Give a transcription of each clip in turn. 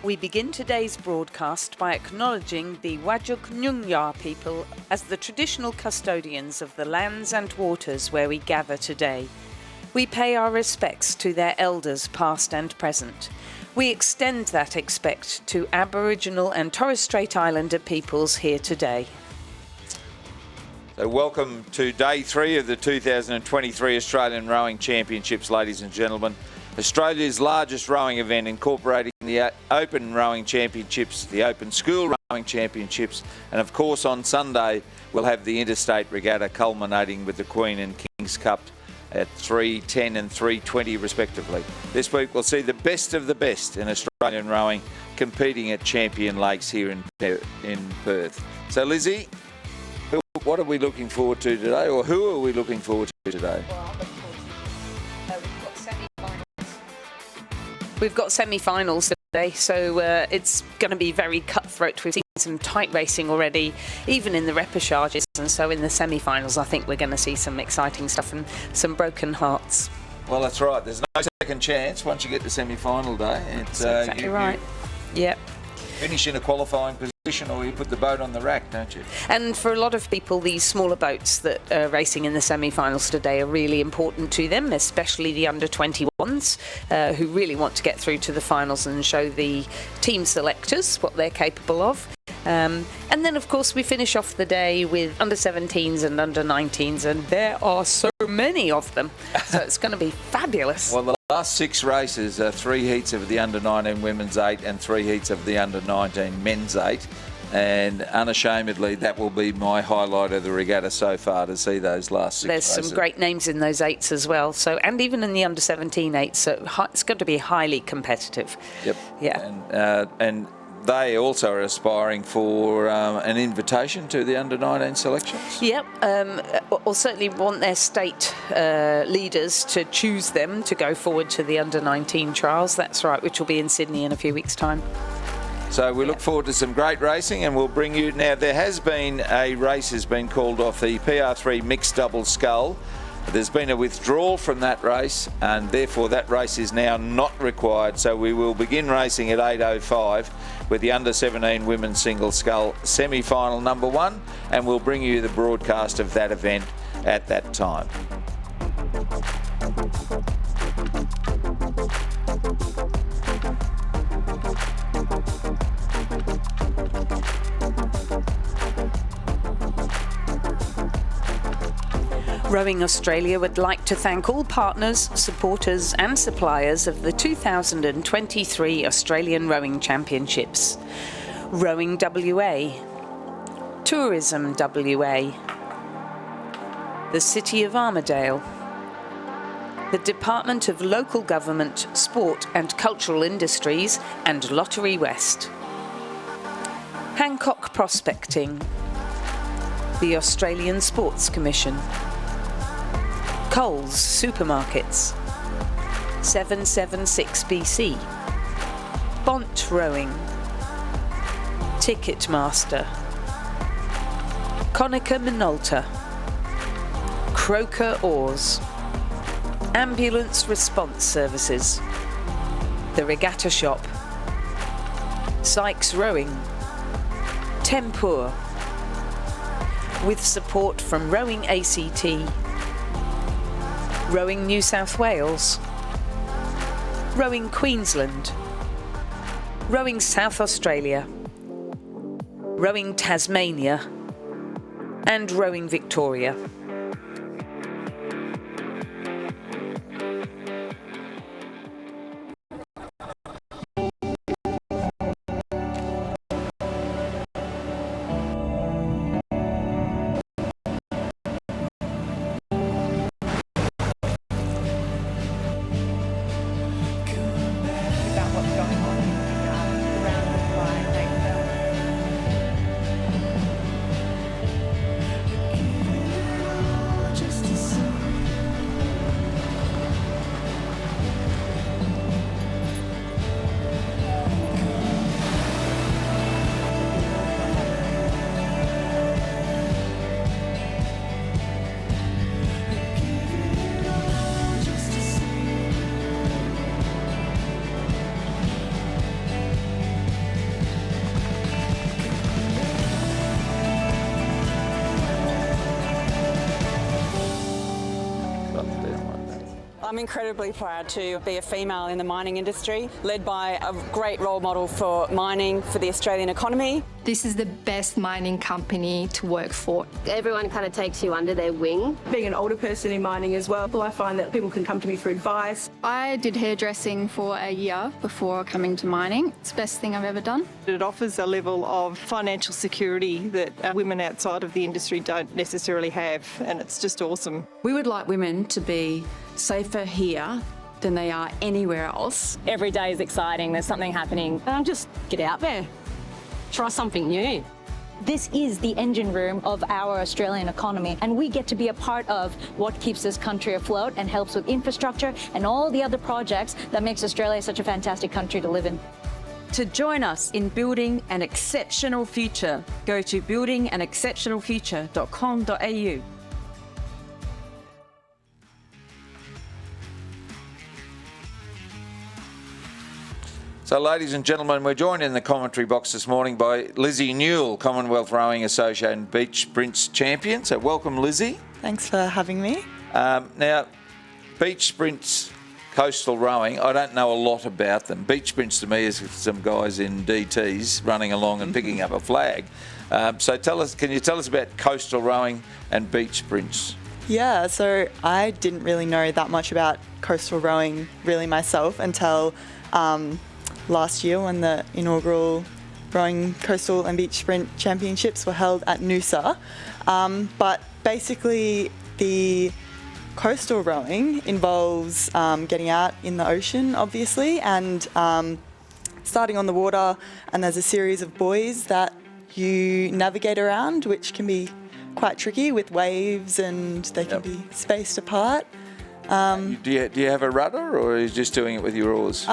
We begin today's broadcast by acknowledging the Whadjuk Noongar people as the traditional custodians of the lands and waters where we gather today. We pay our respects to their elders past and present. We extend that respect to Aboriginal and Torres Strait Islander peoples here today. So welcome to day 3 of the 2023 Australian Rowing Championships, ladies and gentlemen. Australia's largest rowing event, incorporating the Open Rowing Championships, the Open School Rowing Championships, and of course on Sunday we'll have the Interstate Regatta culminating with the Queen and King's Cup at 3:10 and 3:20 respectively. This week we'll see the best of the best in Australian rowing competing at Champion Lakes here in Perth. So Lizzie, what are we looking forward to today, or who are we looking forward to today? We've got semi-finals today, so it's going to be very cutthroat. We've seen some tight racing already, even in the repêchages, and so in the semi-finals I think we're going to see some exciting stuff and some broken hearts. Well, that's right. There's no second chance once you get to semi-final day. That's exactly right. Yep. Finish in a qualifying position, or you put the boat on the rack, don't you? And for a lot of people, these smaller boats that are racing in the semi-finals today are really important to them, especially the under-21s who really want to get through to the finals and show the team selectors what they're capable of. And then, of course, we finish off the day with under-17s and under-19s, and there are so many of them. So it's going to be fabulous. Well, the last 6 races are 3 heats of the under-19 women's 8 and 3 heats of the under-19 men's 8. And unashamedly, that will be my highlight of the regatta so far, to see those last 6 races. There's some great names in those 8s as well. So, and even in the under-17 8s, so it's going to be highly competitive. Yep. Yeah. And they also are aspiring for an invitation to the under-19 selections? Yep, or certainly want their state leaders to choose them to go forward to the under-19 trials. That's right, which will be in Sydney in a few weeks' time. So we look forward to some great racing, and we'll bring you... Now, there has been a race has been called off, the PR3 Mixed Double Scull. There's been a withdrawal from that race, and therefore that race is now not required. So we will begin racing at 8:05 with the under-17 women's single scull semi-final number 1, and we'll bring you the broadcast of that event at that time. Rowing Australia would like to thank all partners, supporters and suppliers of the 2023 Australian Rowing Championships. Rowing WA, Tourism WA, the City of Armidale, the Department of Local Government, Sport and Cultural Industries and Lottery West, Hancock Prospecting, the Australian Sports Commission, Coles Supermarkets, 776BC, Bont Rowing, Ticketmaster, Konica Minolta, Croker Oars, Ambulance Response Services, The Regatta Shop, Sykes Rowing, Tempur, with support from Rowing ACT, Rowing New South Wales, Rowing Queensland, Rowing South Australia, Rowing Tasmania, and Rowing Victoria. I'm incredibly proud to be a female in the mining industry, led by a great role model for mining, for the Australian economy. This is the best mining company to work for. Everyone kind of takes you under their wing. Being an older person in mining as well, I find that people can come to me for advice. I did hairdressing for a year before coming to mining. It's the best thing I've ever done. It offers a level of financial security that women outside of the industry don't necessarily have, and it's just awesome. We would like women to be safer here than they are anywhere else. Every day is exciting, there's something happening. Just get out there, try something new. This is the engine room of our Australian economy, and we get to be a part of what keeps this country afloat and helps with infrastructure and all the other projects that makes Australia such a fantastic country to live in. To join us in building an exceptional future, go to buildinganexceptionalfuture.com.au. So, ladies and gentlemen, we're joined in the commentary box this morning by Lizzie Newell, Commonwealth Rowing Association Beach Sprints Champion. So, welcome, Lizzie. Thanks for having me. Now, beach sprints, coastal rowing, I don't know a lot about them. Beach sprints to me is some guys in DTs running along and picking up a flag. So, can you tell us about coastal rowing and beach sprints? Yeah, so I didn't really know that much about coastal rowing really myself until last year when the inaugural Rowing Coastal and Beach Sprint Championships were held at Noosa. But basically the coastal rowing involves getting out in the ocean, obviously, and starting on the water, and there's a series of buoys that you navigate around, which can be quite tricky with waves, and they can be spaced apart. Do you have a rudder, or are you just doing it with your oars?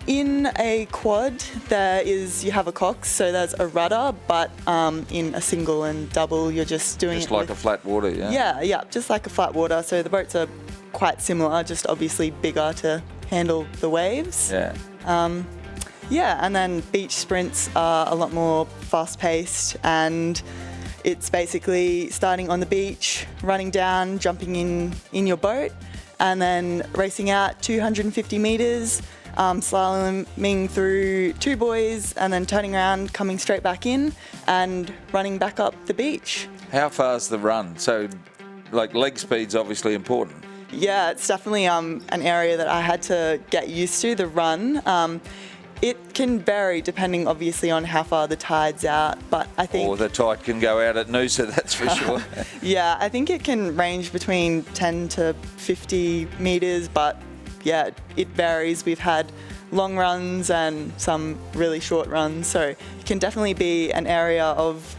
In a quad, you have a cox, so there's a rudder, but in a single and double, you're just doing just it like a flat water, yeah? Yeah, just like a flat water. So the boats are quite similar, just obviously bigger to handle the waves. Yeah. And then beach sprints are a lot more fast-paced, and it's basically starting on the beach, running down, jumping in your boat, and then racing out 250 metres, slaloming through two buoys, and then turning around, coming straight back in, and running back up the beach. How far's the run? So, like, leg speed's obviously important. Yeah, it's definitely an area that I had to get used to, the run. It can vary depending, obviously, on how far the tide's out, but I think... Or the tide can go out at Noosa, that's for sure. Yeah, I think it can range between 10 to 50 metres, but yeah, it varies. We've had long runs and some really short runs, so it can definitely be an area of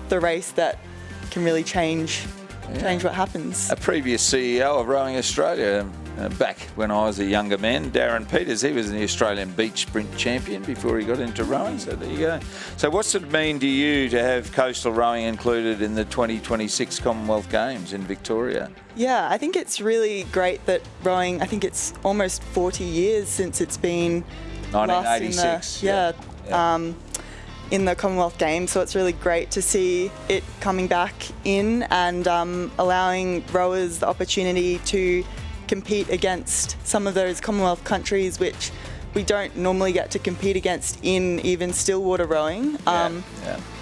the race that can really change what happens. A previous CEO of Rowing Australia, back when I was a younger man, Darren Peters, he was the Australian beach sprint champion before he got into rowing, so there you go. So what's it mean to you to have coastal rowing included in the 2026 Commonwealth Games in Victoria? Yeah, I think it's really great that rowing, I think it's almost 40 years since it's been 1986. In the Commonwealth Games, so it's really great to see it coming back in and allowing rowers the opportunity to compete against some of those Commonwealth countries which we don't normally get to compete against in even stillwater rowing,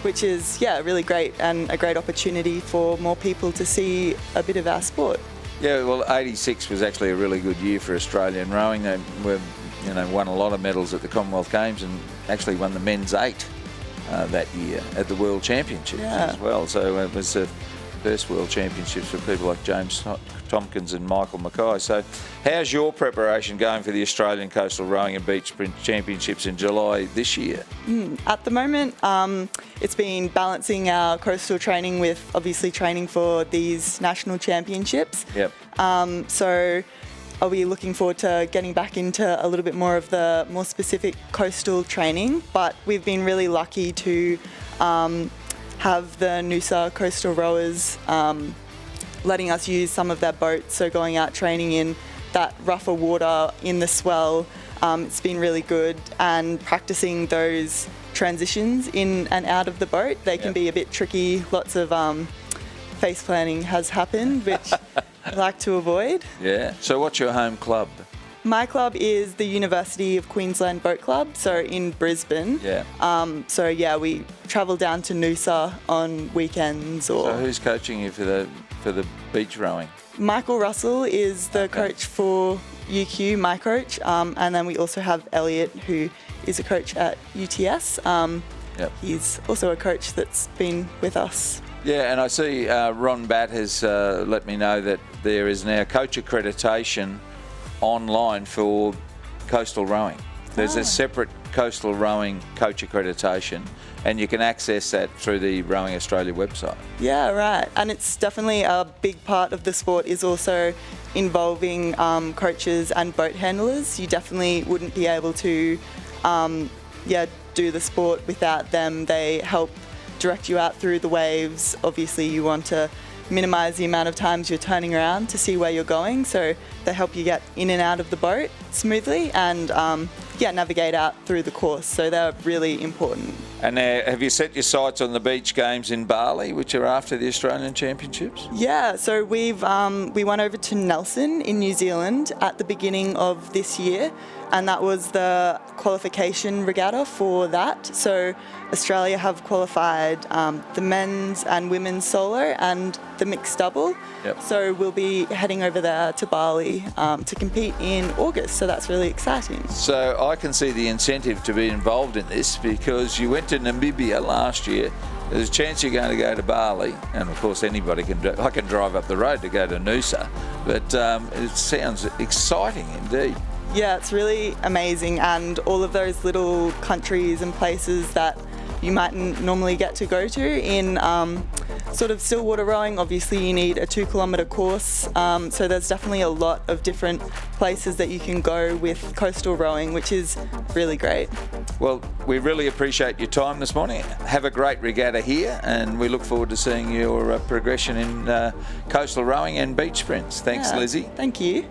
which is really great and a great opportunity for more people to see a bit of our sport. Yeah, well, 86 was actually a really good year for Australian rowing. They won a lot of medals at the Commonwealth Games and actually won the men's 8 that year at the World Championships as well. So it was the first World Championships for people like James Tompkins and Michael Mackay. So how's your preparation going for the Australian Coastal Rowing and Beach Sprint Championships in July this year? At the moment, it's been balancing our coastal training with obviously training for these national championships. Yep. So I'll be looking forward to getting back into a little bit more of the more specific coastal training, but we've been really lucky to have the Noosa coastal rowers letting us use some of their boats, so going out training in that rougher water in the swell. It's been really good, and practicing those transitions in and out of the boat, they can be a bit tricky. Lots of face planning has happened, which like to avoid. Yeah. So what's your home club? My club is the University of Queensland Boat Club, so in Brisbane. Yeah. So yeah, we travel down to Noosa on weekends. Or So who's coaching you for the beach rowing? Michael Russell is the coach for UQ, my coach, and then we also have Elliot, who is a coach at UTS. Yep. He's also a coach that's been with us. Yeah, and I see Ron Batt has let me know that there is now coach accreditation online for coastal rowing. There's a separate coastal rowing coach accreditation, and you can access that through the Rowing Australia website. Yeah, right. And it's definitely a big part of the sport is also involving coaches and boat handlers. You definitely wouldn't be able to do the sport without them. They help direct you out through the waves. Obviously, you want to minimise the amount of times you're turning around to see where you're going, so they help you get in and out of the boat smoothly and navigate out through the course, so they're really important. And have you set your sights on the beach games in Bali, which are after the Australian Championships? Yeah, so we went over to Nelson in New Zealand at the beginning of this year, and that was the qualification regatta for that. So Australia have qualified the men's and women's solo and the mixed double. Yep. So we'll be heading over there to Bali to compete in August, so that's really exciting. So I can see the incentive to be involved in this, because you went to Namibia last year. There's a chance you're going to go to Bali, and of course anybody can do. I can drive up the road to go to Noosa, but it sounds exciting indeed. Yeah, it's really amazing, and all of those little countries and places that you mightn't normally get to go to in sort of stillwater rowing. Obviously you need a 2-kilometre course, so there's definitely a lot of different places that you can go with coastal rowing, which is really great. Well, we really appreciate your time this morning. Have a great regatta here, and we look forward to seeing your progression in coastal rowing and beach sprints. Thanks, Yeah, Lizzie. Thank you.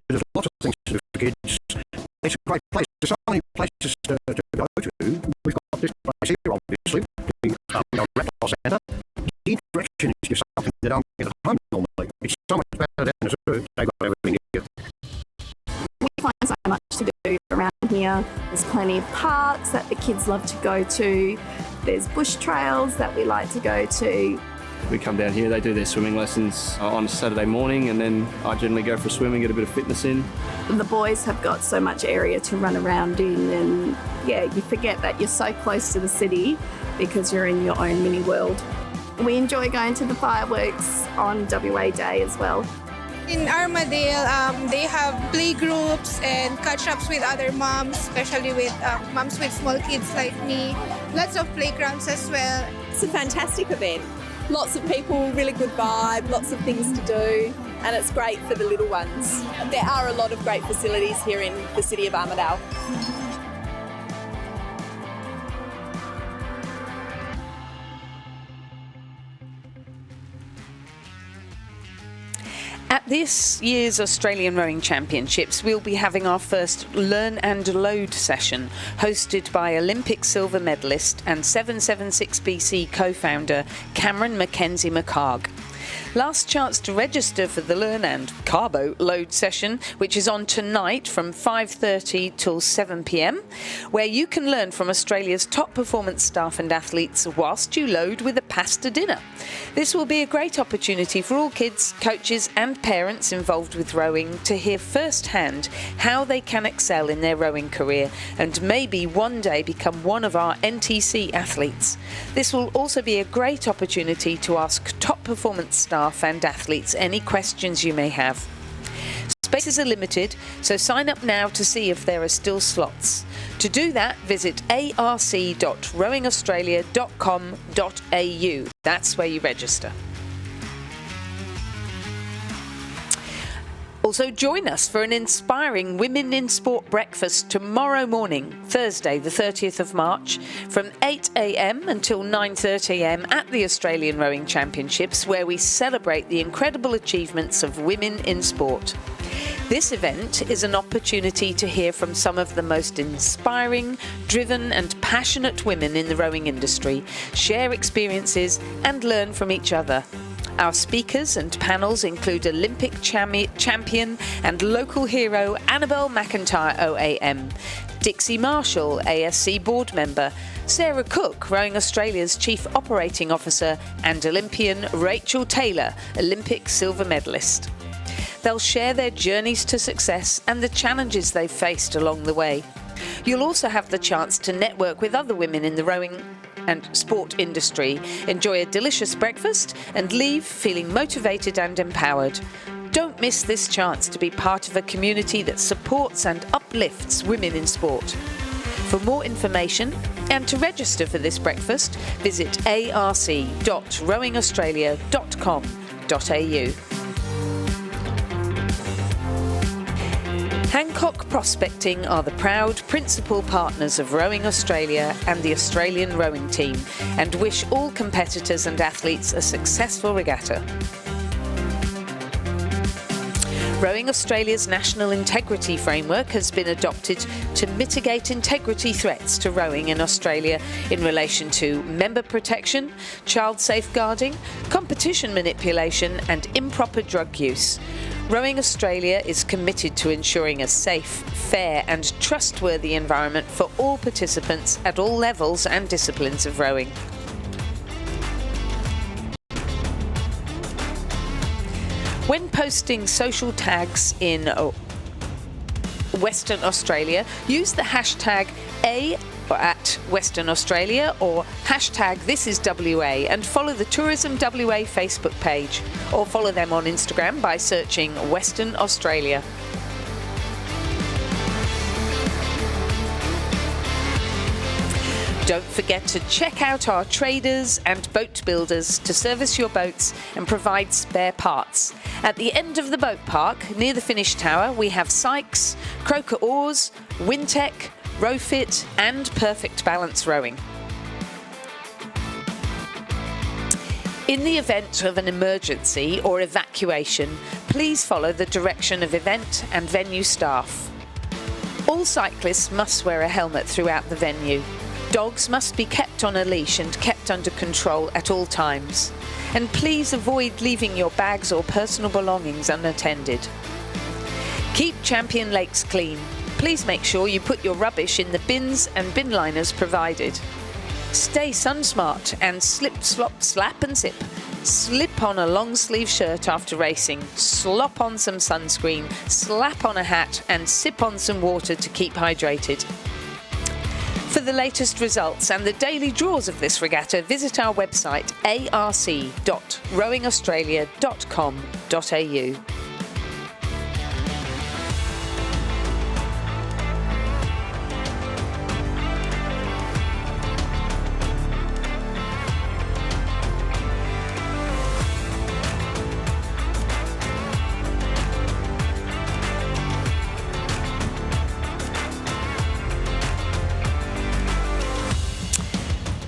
There's lots of things to do for kids. It's a great place. There's so many places to go to. We've got this place here, obviously, the reptile centre. The interaction is just something that I'm at home normally. It's so much better than the zoo. They've got everything here. We find so much to do around here. There's plenty of parks that the kids love to go to. There's bush trails that we like to go to. We come down here, they do their swimming lessons on a Saturday morning, and then I generally go for a swim and get a bit of fitness in. The boys have got so much area to run around in, and you forget that you're so close to the city because you're in your own mini world. We enjoy going to the fireworks on WA Day as well. In Armadale, they have play groups and catch-ups with other moms, especially with moms with small kids like me. Lots of playgrounds as well. It's a fantastic event. Lots of people, really good vibe, lots of things to do. and it's great for the little ones. There are a lot of great facilities here in the city of Armidale. At this year's Australian Rowing Championships, we'll be having our first Learn and Load session, hosted by Olympic silver medalist and 776BC co-founder Cameron Mackenzie McHarg. Last chance to register for the Learn and Carbo Load session, which is on tonight from 5:30 till 7 p.m, where you can learn from Australia's top performance staff and athletes whilst you load with a pasta dinner. This will be a great opportunity for all kids, coaches and parents involved with rowing to hear firsthand how they can excel in their rowing career and maybe one day become one of our NTC athletes. This will also be a great opportunity to ask top performance staff and athletes any questions you may have. Spaces are limited, so sign up now to see if there are still slots. To do that, visit arc.rowingaustralia.com.au. That's where you register. Also join us for an inspiring Women in Sport breakfast tomorrow morning, Thursday the 30th of March, from 8 a.m. until 9:30 a.m. at the Australian Rowing Championships, where we celebrate the incredible achievements of women in sport. This event is an opportunity to hear from some of the most inspiring, driven and passionate women in the rowing industry, share experiences and learn from each other. Our speakers and panels include Olympic champion and local hero Annabelle McIntyre OAM, Dixie Marshall, ASC board member, Sarah Cook, Rowing Australia's Chief Operating Officer, and Olympian Rachel Taylor, Olympic silver medalist. They'll share their journeys to success and the challenges they've faced along the way. You'll also have the chance to network with other women in the rowing and sport industry, enjoy a delicious breakfast and leave feeling motivated and empowered. Don't miss this chance to be part of a community that supports and uplifts women in sport. For more information and to register for this breakfast, visit arc.rowingaustralia.com.au. Hancock Prospecting are the proud principal partners of Rowing Australia and the Australian rowing team, and wish all competitors and athletes a successful regatta. Rowing Australia's National Integrity Framework has been adopted to mitigate integrity threats to rowing in Australia in relation to member protection, child safeguarding, competition manipulation and improper drug use. Rowing Australia is committed to ensuring a safe, fair and trustworthy environment for all participants at all levels and disciplines of rowing. When posting social tags in Western Australia, use the hashtag at Western Australia or hashtag #ThisIsWA and follow the Tourism WA Facebook page, or follow them on Instagram by searching Western Australia. Don't forget to check out our traders and boat builders to service your boats and provide spare parts. At the end of the boat park, near the finish tower, we have Sykes, Croker Oars, Wintec, Rowfit and Perfect Balance Rowing. In the event of an emergency or evacuation, please follow the direction of event and venue staff. All cyclists must wear a helmet throughout the venue. Dogs must be kept on a leash and kept under control at all times. And please avoid leaving your bags or personal belongings unattended. Keep Champion Lakes clean. Please make sure you put your rubbish in the bins and bin liners provided. Stay sun smart and slip, slop, slap and sip. Slip on a long sleeve shirt after racing, slop on some sunscreen, slap on a hat and sip on some water to keep hydrated. For the latest results and the daily draws of this regatta, visit our website arc.rowingaustralia.com.au.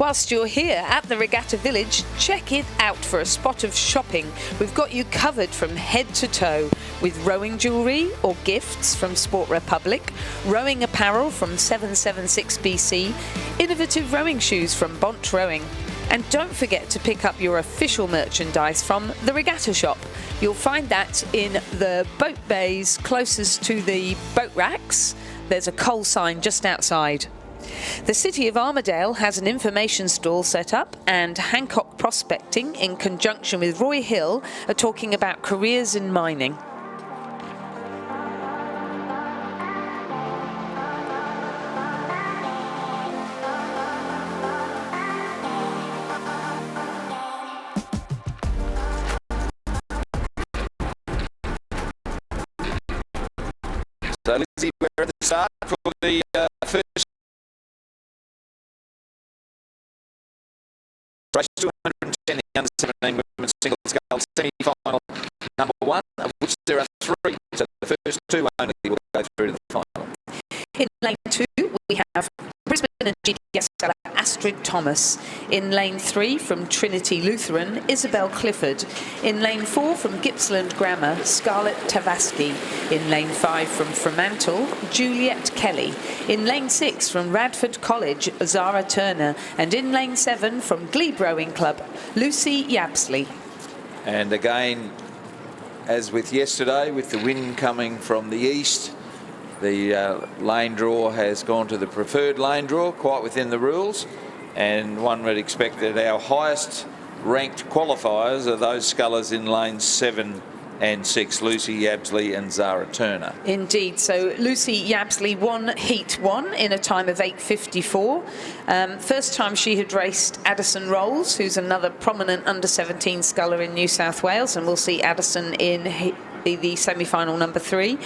Whilst you're here at the Regatta Village, check it out for a spot of shopping. We've got you covered from head to toe with rowing jewellery or gifts from Sport Republic, rowing apparel from 776 BC, innovative rowing shoes from Bont Rowing. And don't forget to pick up your official merchandise from the Regatta Shop. You'll find that in the boat bays closest to the boat racks. There's a coal sign just outside. The City of Armidale has an information stall set up, and Hancock Prospecting, in conjunction with Roy Hill, are talking about careers in mining. So Lizzie, we're at the start for the first race, 210 the under-17 women's single scale semi-final number 1, of which there are 3. So the first 2 only will go through to the final. In lane 2, we have Brisbane and GPS sculler Astrid Thomas. In lane 3, from Trinity Lutheran, Isabel Clifford. In lane 4, from Gippsland Grammar, Scarlett Tavaski. In lane 5, from Fremantle, Juliet Kelly. In lane 6, from Radford College, Zara Turner. And in lane 7, from Glebe Rowing Club, Lucy Yabsley. And again, as with yesterday, with the wind coming from the east, the lane draw has gone to the preferred lane draw, quite within the rules, and one would expect that our highest ranked qualifiers are those scullers in lanes 7 and 6, Lucy Yabsley and Zara Turner. Indeed, so Lucy Yabsley won Heat 1 in a time of 8:54. First time she had raced Addison Rolls, who's another prominent under-17 sculler in New South Wales, and we'll see Addison in the semi-final number 3.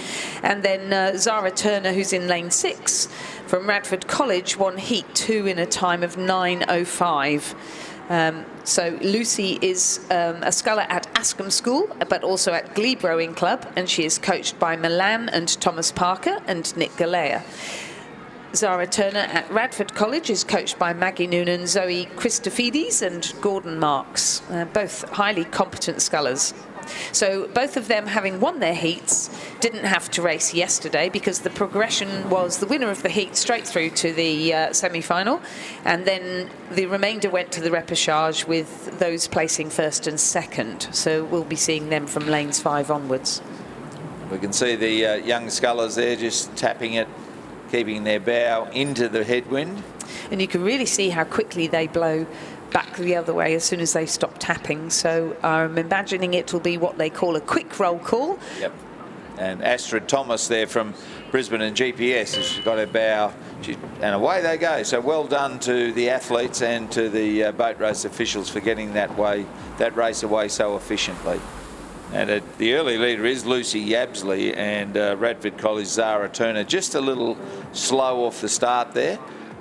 And then Zara Turner, who's in lane 6 from Radford College, won Heat 2 in a time of 9:05. So Lucy is a sculler at Ascombe School, but also at Glebe Rowing Club, and she is coached by Milan and Thomas Parker and Nick Galea. Zara Turner at Radford College is coached by Maggie Noonan, Zoe Christofides and Gordon Marks, both highly competent scullers. So both of them, having won their heats, didn't have to race yesterday because the progression was the winner of the heat straight through to the semi-final, and then the remainder went to the repechage with those placing first and second. So we'll be seeing them from lanes 5 onwards. We can see the young scullers there just tapping it, keeping their bow into the headwind. And you can really see how quickly they blow back the other way as soon as they stop tapping. So I'm imagining it will be what they call a quick roll call. Yep. And Astrid Thomas there from Brisbane and GPS has got her bow, and away they go. So well done to the athletes and to the boat race officials for getting that race away so efficiently. And the early leader is Lucy Yabsley, and Radford College Zara Turner just a little slow off the start there.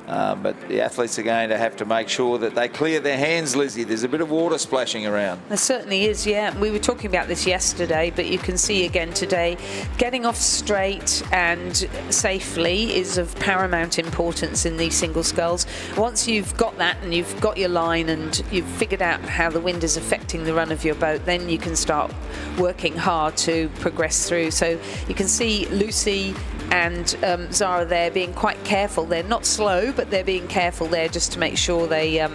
But the athletes are going to have to make sure that they clear their hands, Lizzie. There's a bit of water splashing around. There certainly is, yeah. We were talking about this yesterday, but you can see again today, getting off straight and safely is of paramount importance in these single sculls. Once you've got that and you've got your line and you've figured out how the wind is affecting the run of your boat, then you can start working hard to progress through. So you can see Lucy and Zara there being quite careful. They're not slow, but they're being careful there just to make sure they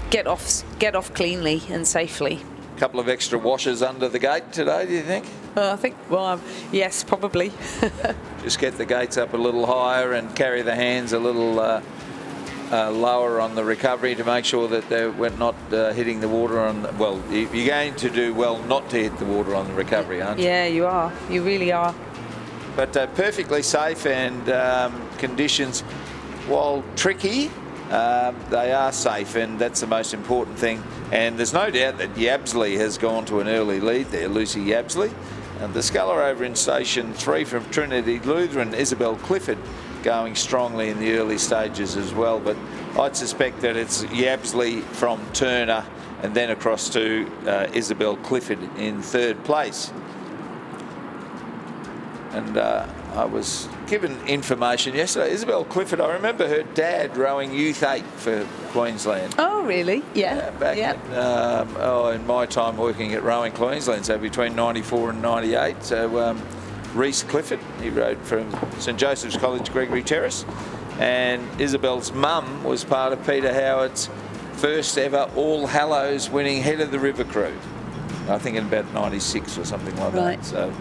get off cleanly and safely. A couple of extra washers under the gate today, do you think? I think, well, yes, probably. Just get the gates up a little higher and carry the hands a little lower on the recovery to make sure that we're not hitting the water on. Well, you're going to do well not to hit the water on the recovery, aren't you? Yeah, you are. You really are. But perfectly safe, and conditions, while tricky, they are safe, and that's the most important thing. And there's no doubt that Yabsley has gone to an early lead there, Lucy Yabsley. And the sculler over in Station 3 from Trinity Lutheran, Isabel Clifford, going strongly in the early stages as well. But I'd suspect that it's Yabsley from Turner and then across to Isabel Clifford in third place. And I was given information yesterday. Isabel Clifford, I remember her dad rowing Youth 8 for Queensland. Oh, really? Yeah. Back in my time working at Rowing Queensland, so between 94 and 98. So Reece Clifford, he rowed from St Joseph's College, Gregory Terrace. And Isabel's mum was part of Peter Howard's first ever All Hallows winning Head of the River crew. I think in about 96 or something like that. So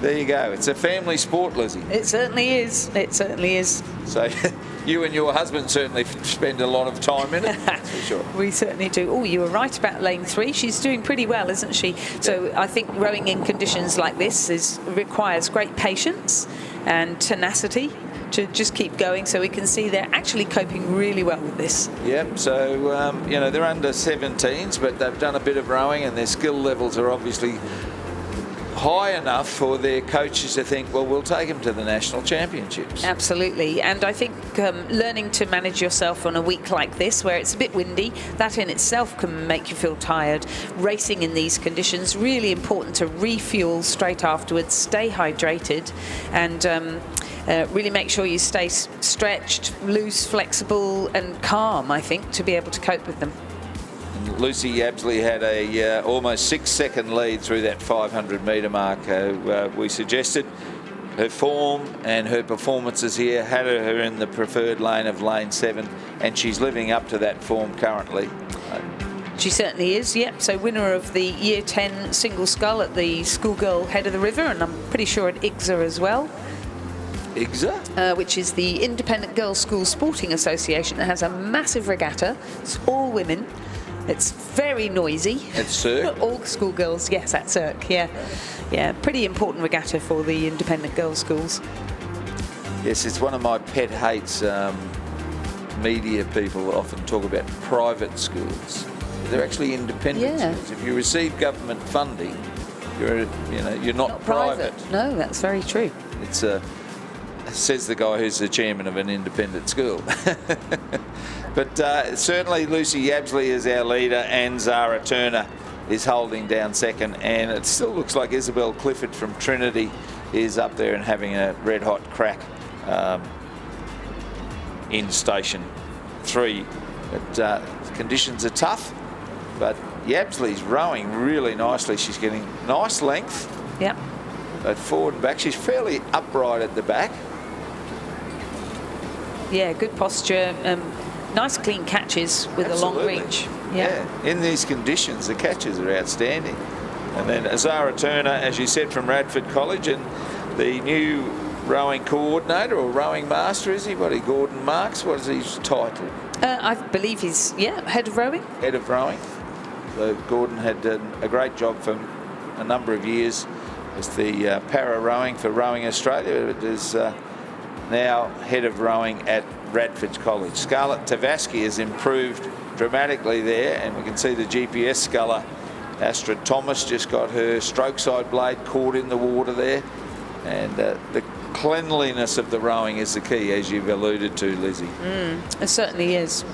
there you go. It's a family sport, Lizzie. It certainly is. It certainly is. So you and your husband certainly spend a lot of time in it, that's for sure. We certainly do. Oh, you were right about lane 3. She's doing pretty well, isn't she? So I think rowing in conditions like this requires great patience and tenacity to just keep going, so we can see they're actually coping really well with this. Yep, so, they're under 17s, but they've done a bit of rowing and their skill levels are obviously high enough for their coaches to think, well, we'll take them to the national championships. Absolutely, and I think learning to manage yourself on a week like this, where it's a bit windy, that in itself can make you feel tired. Racing in these conditions, really important to refuel straight afterwards, stay hydrated, and really make sure you stay stretched, loose, flexible and calm, I think, to be able to cope with them. Lucy Yabsley had a almost 6-second lead through that 500 metre mark. We suggested her form and her performances here had her in the preferred lane of lane 7, and she's living up to that form currently. She certainly is, yep. So winner of the Year 10 single scull at the Schoolgirl Head of the River, and I'm pretty sure at IGSA as well. IGSA? Which is the Independent Girls School Sporting Association that has a massive regatta. It's all women. It's very noisy. At Cirque? All schoolgirls, yes, at Cirque, yeah. Yeah, pretty important regatta for the independent girls' schools. Yes, it's one of my pet hates. Media people often talk about private schools. They're actually independent schools. If you receive government funding, you're not private. No, that's very true. It's says the guy who's the chairman of an independent school. But certainly Lucy Yabsley is our leader, and Zara Turner is holding down second, and it still looks like Isabel Clifford from Trinity is up there and having a red hot crack in station 3. But conditions are tough, but Yabsley's rowing really nicely. She's getting nice length. Yep. Both forward and back. She's fairly upright at the back. Yeah, good posture. Nice clean catches with a long reach. Yeah, in these conditions, the catches are outstanding. And then Zara Turner, as you said, from Radford College, and the new rowing coordinator or rowing master, is he? Gordon Marks? What is his title? I believe he's, head of rowing. Head of rowing. So Gordon had done a great job for a number of years as the para rowing for Rowing Australia. It is now head of rowing at Radford College. Scarlett Tavaski has improved dramatically there, and we can see the GPS sculler Astrid Thomas just got her stroke side blade caught in the water there, and the cleanliness of the rowing is the key, as you've alluded to, Lizzie. It certainly is.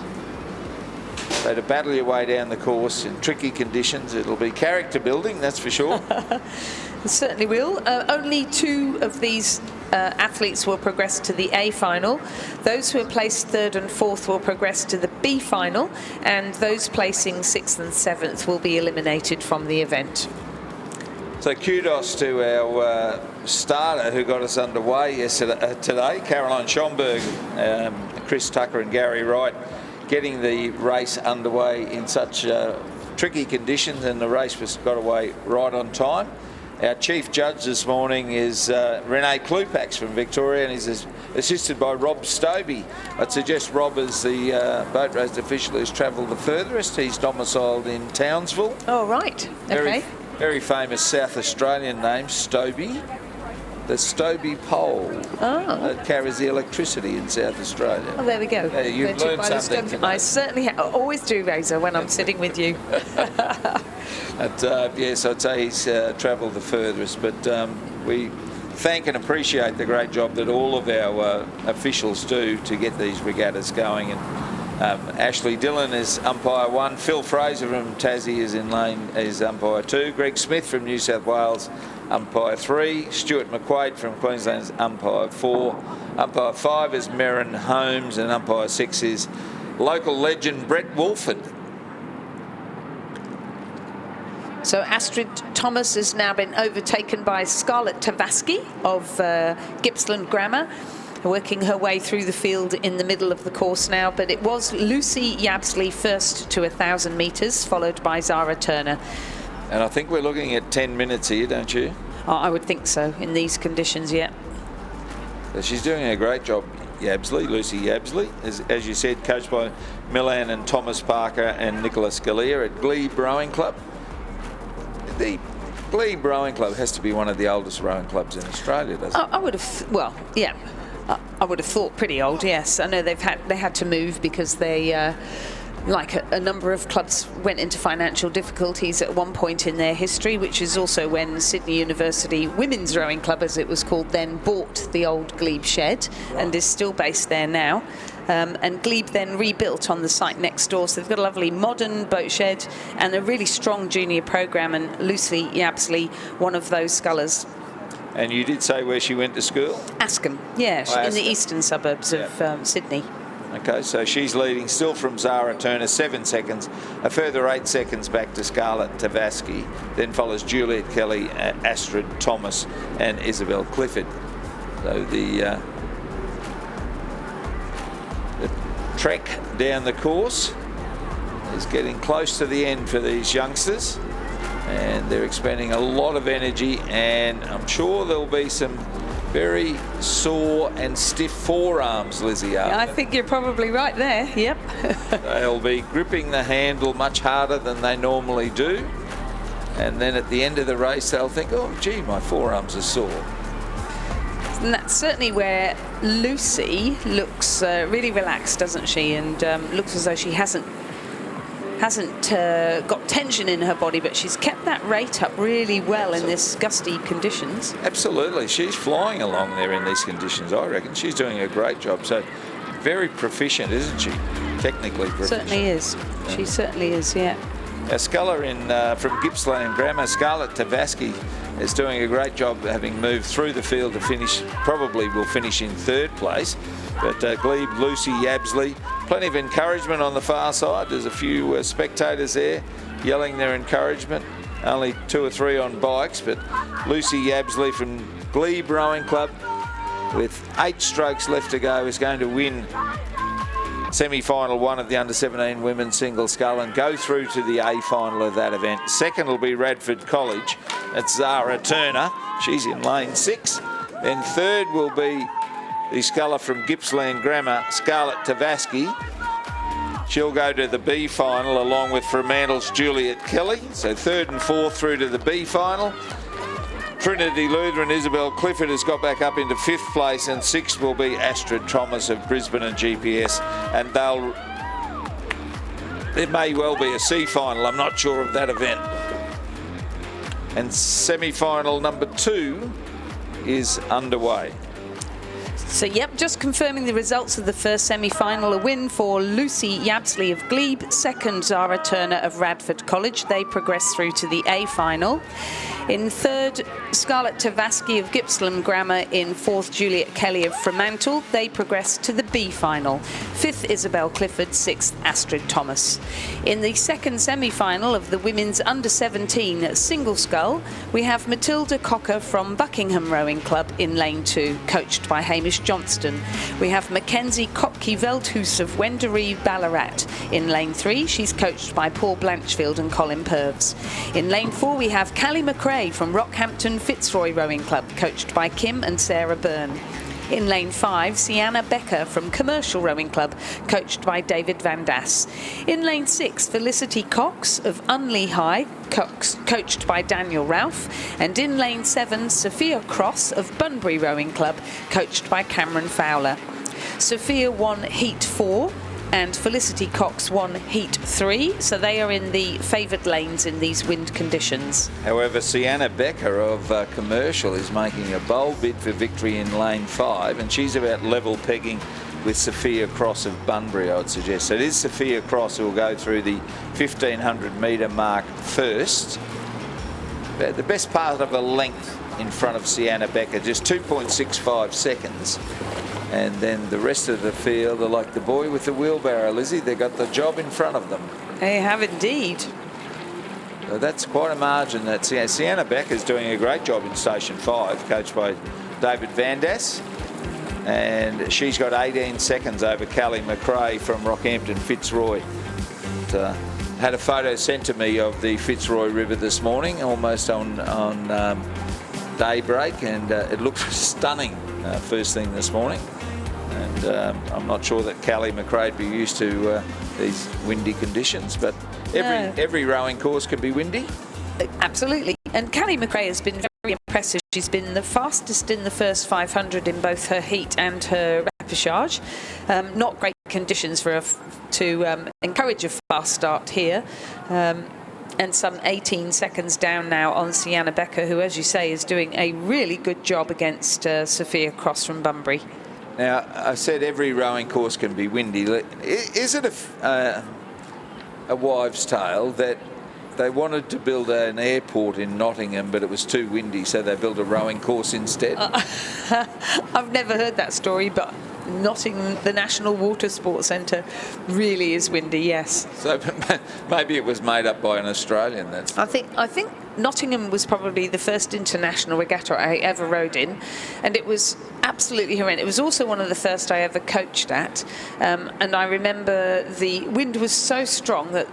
So to battle your way down the course in tricky conditions, it'll be character building, that's for sure. It certainly will. Only 2 of these athletes will progress to the A final. Those who are placed 3rd and 4th will progress to the B final, and those placing 6th and 7th will be eliminated from the event. So kudos to our starter who got us underway today, Caroline Schomburg, Chris Tucker and Gary Wright, getting the race underway in such tricky conditions, and the race got away right on time. Our chief judge this morning is Renee Klupax from Victoria, and he's assisted by Rob Stobie. I'd suggest Rob is the boat race official who's travelled the furthest. He's domiciled in Townsville. Oh, right. Okay. Very famous South Australian name, Stobie. The Stobie pole that carries the electricity in South Australia. Oh, there we go. You've learned something today. I certainly always do, Razor, when I'm sitting with you. Yes, I'd say he's travelled the furthest, but we thank and appreciate the great job that all of our officials do to get these regattas going. And Ashley Dillon is umpire 1, Phil Fraser from Tassie is in lane is umpire 2, Greg Smith from New South Wales umpire 3. Stuart McQuaid from Queensland is umpire 4. Umpire 5 is Merrin Holmes, and umpire 6 is local legend Brett Wolford. So Astrid Thomas has now been overtaken by Scarlett Tavaski of Gippsland Grammar, working her way through the field in the middle of the course now. But it was Lucy Yabsley first to 1,000 metres, followed by Zara Turner. And I think we're looking at 10 minutes here, don't you? I would think so in these conditions, yeah. So she's doing a great job, Yabsley, Lucy Yabsley, as you said, coached by Milan and Thomas Parker and Nicholas Galea at Glebe Rowing Club. The Glebe Rowing Club has to be one of the oldest rowing clubs in Australia, doesn't it? I would have, well, yeah, I would have thought pretty old, yes. I know they had to move because they, like a number of clubs, went into financial difficulties at one point in their history, which is also when Sydney University Women's Rowing Club, as it was called then, bought the old Glebe shed and is still based there now. And Glebe then rebuilt on the site next door, so they've got a lovely modern boat shed and a really strong junior program, and Lucy Yabsley, one of those scullers. And you did say where she went to school? Askham, yeah, in the eastern suburbs of Sydney. Okay, so she's leading still from Zara Turner, 7 seconds. A further 8 seconds back to Scarlett Tavaski. Then follows Juliet Kelly, Astrid Thomas and Isabel Clifford. So the trek down the course is getting close to the end for these youngsters, and they're expending a lot of energy, and I'm sure there'll be some very sore and stiff forearms, Lizzie. I think you're probably right there, yep. They'll be gripping the handle much harder than they normally do, and then at the end of the race they'll think, oh gee, my forearms are sore. And that's certainly where Lucy looks really relaxed, doesn't she? And looks as though she hasn't got tension in her body, but she's kept that rate up really well in this gusty conditions. Absolutely, she's flying along there in these conditions, I reckon. She's doing a great job. So very proficient, isn't she? Technically proficient. Certainly is. Yeah. She certainly is, yeah. A sculler from Gippsland Grammar, Scarlett Tavaski, is doing a great job, having moved through the field to finish, probably will finish in 3rd place. But Glebe, Lucy Yabsley, plenty of encouragement on the far side. There's a few spectators there yelling their encouragement. Only 2 or 3 on bikes, but Lucy Yabsley from Glebe Rowing Club, with 8 strokes left to go, is going to win semi-final 1 of the under-17 women's single scull and go through to the A final of that event. Second will be Radford College. That's Zara Turner. She's in lane 6. Then third will be the sculler from Gippsland Grammar, Scarlett Tavaski. She'll go to the B final along with Fremantle's Juliet Kelly. So 3rd and 4th through to the B final. Trinity Lutheran Isabel Clifford has got back up into 5th place, and 6th will be Astrid Thomas of Brisbane and GPS, and there may well be a C final, I'm not sure of that event. And semi-final number 2 is underway. So, yep, just confirming the results of the first semi-final. A win for Lucy Yabsley of Glebe, second Zara Turner of Radford College. They progress through to the A final. In third, Scarlett Tavaski of Gippsland Grammar. In fourth, Juliet Kelly of Fremantle. They progress to the B final. Fifth, Isabel Clifford. Sixth, Astrid Thomas. In the second semi-final of the women's under-17 single scull, we have Matilda Cocker from Buckingham Rowing Club in lane 2, coached by Hamish Johnston. We have Mackenzie Kopke-Veldhuis of Wendouree Ballarat in lane 3. She's coached by Paul Blanchfield and Colin Purves. In lane 4, we have Callie McRae from Rockhampton Fitzroy Rowing Club, coached by Kim and Sarah Byrne. In lane 5, Sienna Becker from Commercial Rowing Club, coached by David Van Das. In lane 6, Felicity Cox of Unley High, coached by Daniel Ralph. And in lane 7, Sophia Cross of Bunbury Rowing Club, coached by Cameron Fowler. Sophia won Heat 4 and Felicity Cox won Heat 3, so they are in the favoured lanes in these wind conditions. However, Sienna Becker of Commercial is making a bold bid for victory in lane 5, and she's about level pegging with Sophia Cross of Bunbury, I would suggest. So it is Sophia Cross who will go through the 1,500 metre mark first. The best part of a length in front of Sienna Becker, just 2.65 seconds. And then the rest of the field are like the boy with the wheelbarrow, Lizzie. They got the job in front of them. They have indeed. So that's quite a margin. That Sienna Becker's doing a great job in Station 5, coached by David Vandas. And she's got 18 seconds over Callie McRae from Rockhampton Fitzroy. Had a photo sent to me of the Fitzroy River this morning, almost on daybreak, and it looked stunning first thing this morning. And I'm not sure that Callie McRae would be used to these windy conditions, but every rowing course can be windy. Absolutely. And Callie McRae has been very impressive. She's been the fastest in the first 500 in both her heat and her repechage. Not great conditions for her to encourage a fast start here. And some 18 seconds down now on Sienna Becker, who, as you say, is doing a really good job against Sophia Cross from Bunbury. Now, I said every rowing course can be windy. Is it a wives' tale that they wanted to build an airport in Nottingham, but it was too windy, so they built a rowing course instead? I've never heard that story, but Nottingham, the National Water Sports Centre, really is windy, yes. So maybe it was made up by an Australian. I think Nottingham was probably the first international regatta I ever rowed in, and it was absolutely horrendous. It was also one of the first I ever coached at, and I remember the wind was so strong that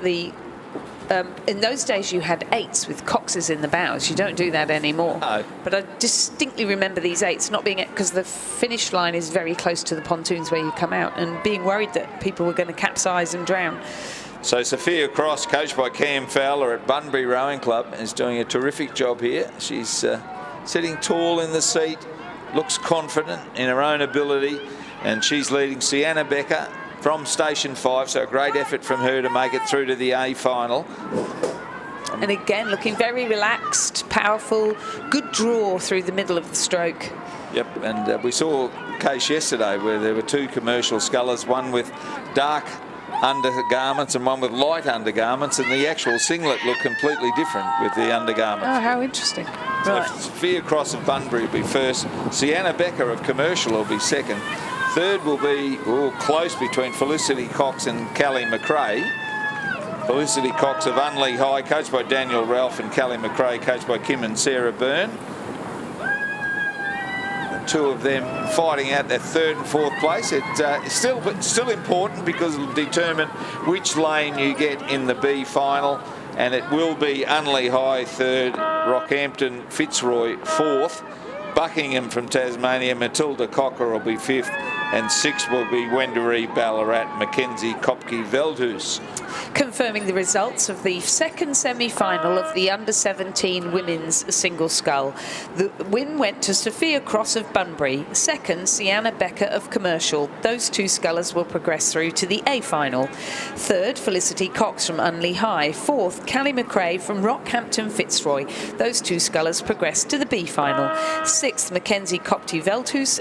in those days you had eights with coxes in the bows. You don't do that anymore. No. But I distinctly remember these eights not being, because the finish line is very close to the pontoons where you come out, and being worried that people were going to capsize and drown. So Sophia Cross, coached by Cam Fowler at Bunbury Rowing Club, is doing a terrific job here. She's sitting tall in the seat, looks confident in her own ability, and she's leading Sienna Becker from Station 5, so a great effort from her to make it through to the A final. And again, looking very relaxed, powerful, good draw through the middle of the stroke. Yep, and we saw a case yesterday where there were two commercial scullers, one with dark undergarments and one with light undergarments, and the actual singlet looked completely different with the undergarments. Oh, how interesting. So Right. Sophia Cross of Bunbury will be first, Sienna Becker of Commercial will be second. Third will be close between Felicity Cox and Callie McRae. Felicity Cox of Unley High, coached by Daniel Ralph, and Callie McRae, coached by Kim and Sarah Byrne. The two of them fighting out their third and fourth place. It's still important because it'll determine which lane you get in the B final, and it will be Unley High third, Rockhampton Fitzroy fourth, Buckingham from Tasmania, Matilda Cocker will be fifth, and sixth will be Wendouree Ballarat, Mackenzie Kopke Veldhuis. Confirming the results of the second semi-final of the under-17 women's single scull. The win went to Sophia Cross of Bunbury, second Sienna Becker of Commercial. Those two scullers will progress through to the A final. Third, Felicity Cox from Unley High. Fourth, Callie McRae from Rockhampton Fitzroy. Those two scullers progress to the B final. Sixth, Mackenzie Kopke Veldhuis.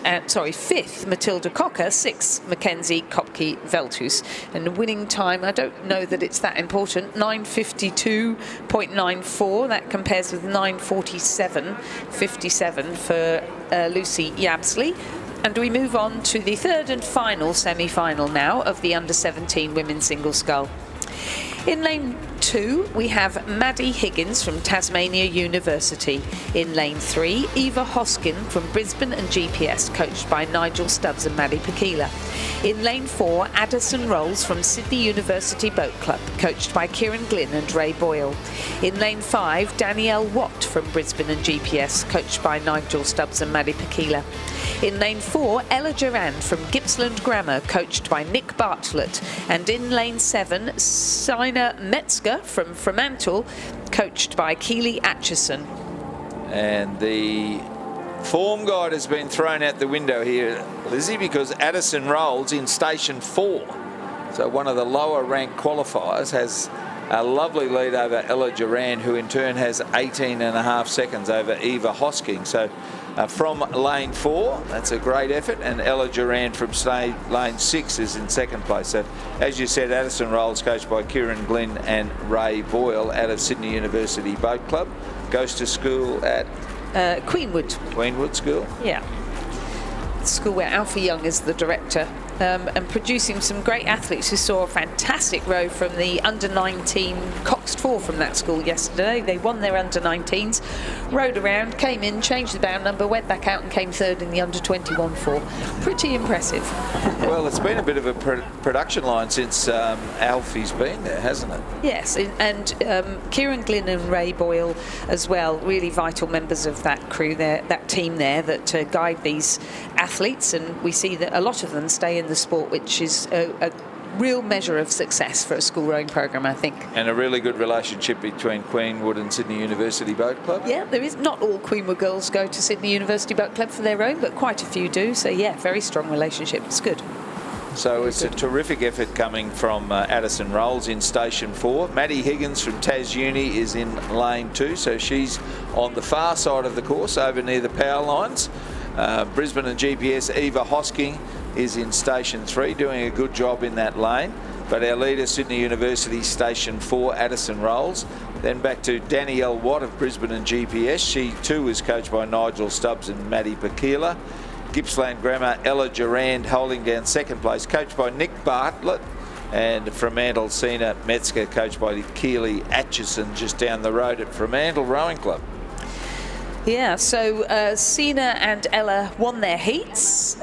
Fifth, Matilda Cocker. Sixth, Mackenzie Kopke Veldhuis. And the winning time, I don't know that it's that important, 9:52.94. That compares with 9:47.57 for Lucy Yabsley. And we move on to the third and final semi-final now of the under-17 women's single scull. In lane 2, we have Maddie Higgins from Tasmania University. In lane 3, Eva Hoskin from Brisbane and GPS, coached by Nigel Stubbs and Maddie Pakila. In lane 4, Addison Rolls from Sydney University Boat Club, coached by Kieran Glynn and Ray Boyle. In lane 5, Danielle Watt from Brisbane and GPS, coached by Nigel Stubbs and Maddie Pakila. In lane 4, Ella Durand from Gippsland Grammar, coached by Nick Bartlett. And in lane 7, Sina Metzger from Fremantle, coached by Keely Atchison. And the form guide has been thrown out the window here, Lizzie, because Addison Rolls in Station 4, so one of the lower ranked qualifiers, has a lovely lead over Ella Durand, who in turn has 18.5 seconds over Eva Hosking. So from lane 4, that's a great effort, and Ella Durand from lane 6 is in second place. So as you said, Addison Rolls, coached by Kieran Glynn and Ray Boyle out of Sydney University Boat Club, goes to school at Queenwood. Queenwood School? Yeah. The school where Alfie Young is the director. And producing some great athletes. We saw a fantastic row from the under-19 Coxed 4 from that school yesterday. They won their under-19s, rode around, came in, changed the bound number, went back out and came third in the under-21 4. Pretty impressive. Well, it's been a bit of a production line since Alfie's been there, hasn't it? Yes, and Kieran Glynn and Ray Boyle as well, really vital members of that crew there, that team there that guide these athletes, and we see that a lot of them stay in the sport, which is a real measure of success for a school rowing program, I think. And a really good relationship between Queenwood and Sydney University Boat Club. Yeah, there is. Not all Queenwood girls go to Sydney University Boat Club for their rowing, but quite a few do. So yeah, very strong relationship. It's good. So it's a terrific effort coming from Addison Rolls in Station 4. Maddie Higgins from Tas Uni is in lane 2, so she's on the far side of the course, over near the power lines. Brisbane and GPS Eva Hosking is in Station 3, doing a good job in that lane. But our leader, Sydney University, Station 4, Addison Rolls. Then back to Danielle Watt of Brisbane and GPS. She too is coached by Nigel Stubbs and Maddie Pakila. Gippsland Grammar, Ella Durand holding down second place, coached by Nick Bartlett. And Fremantle Sina Metzger, coached by Keely Atchison, just down the road at Fremantle Rowing Club. Yeah, so Sina and Ella won their heats.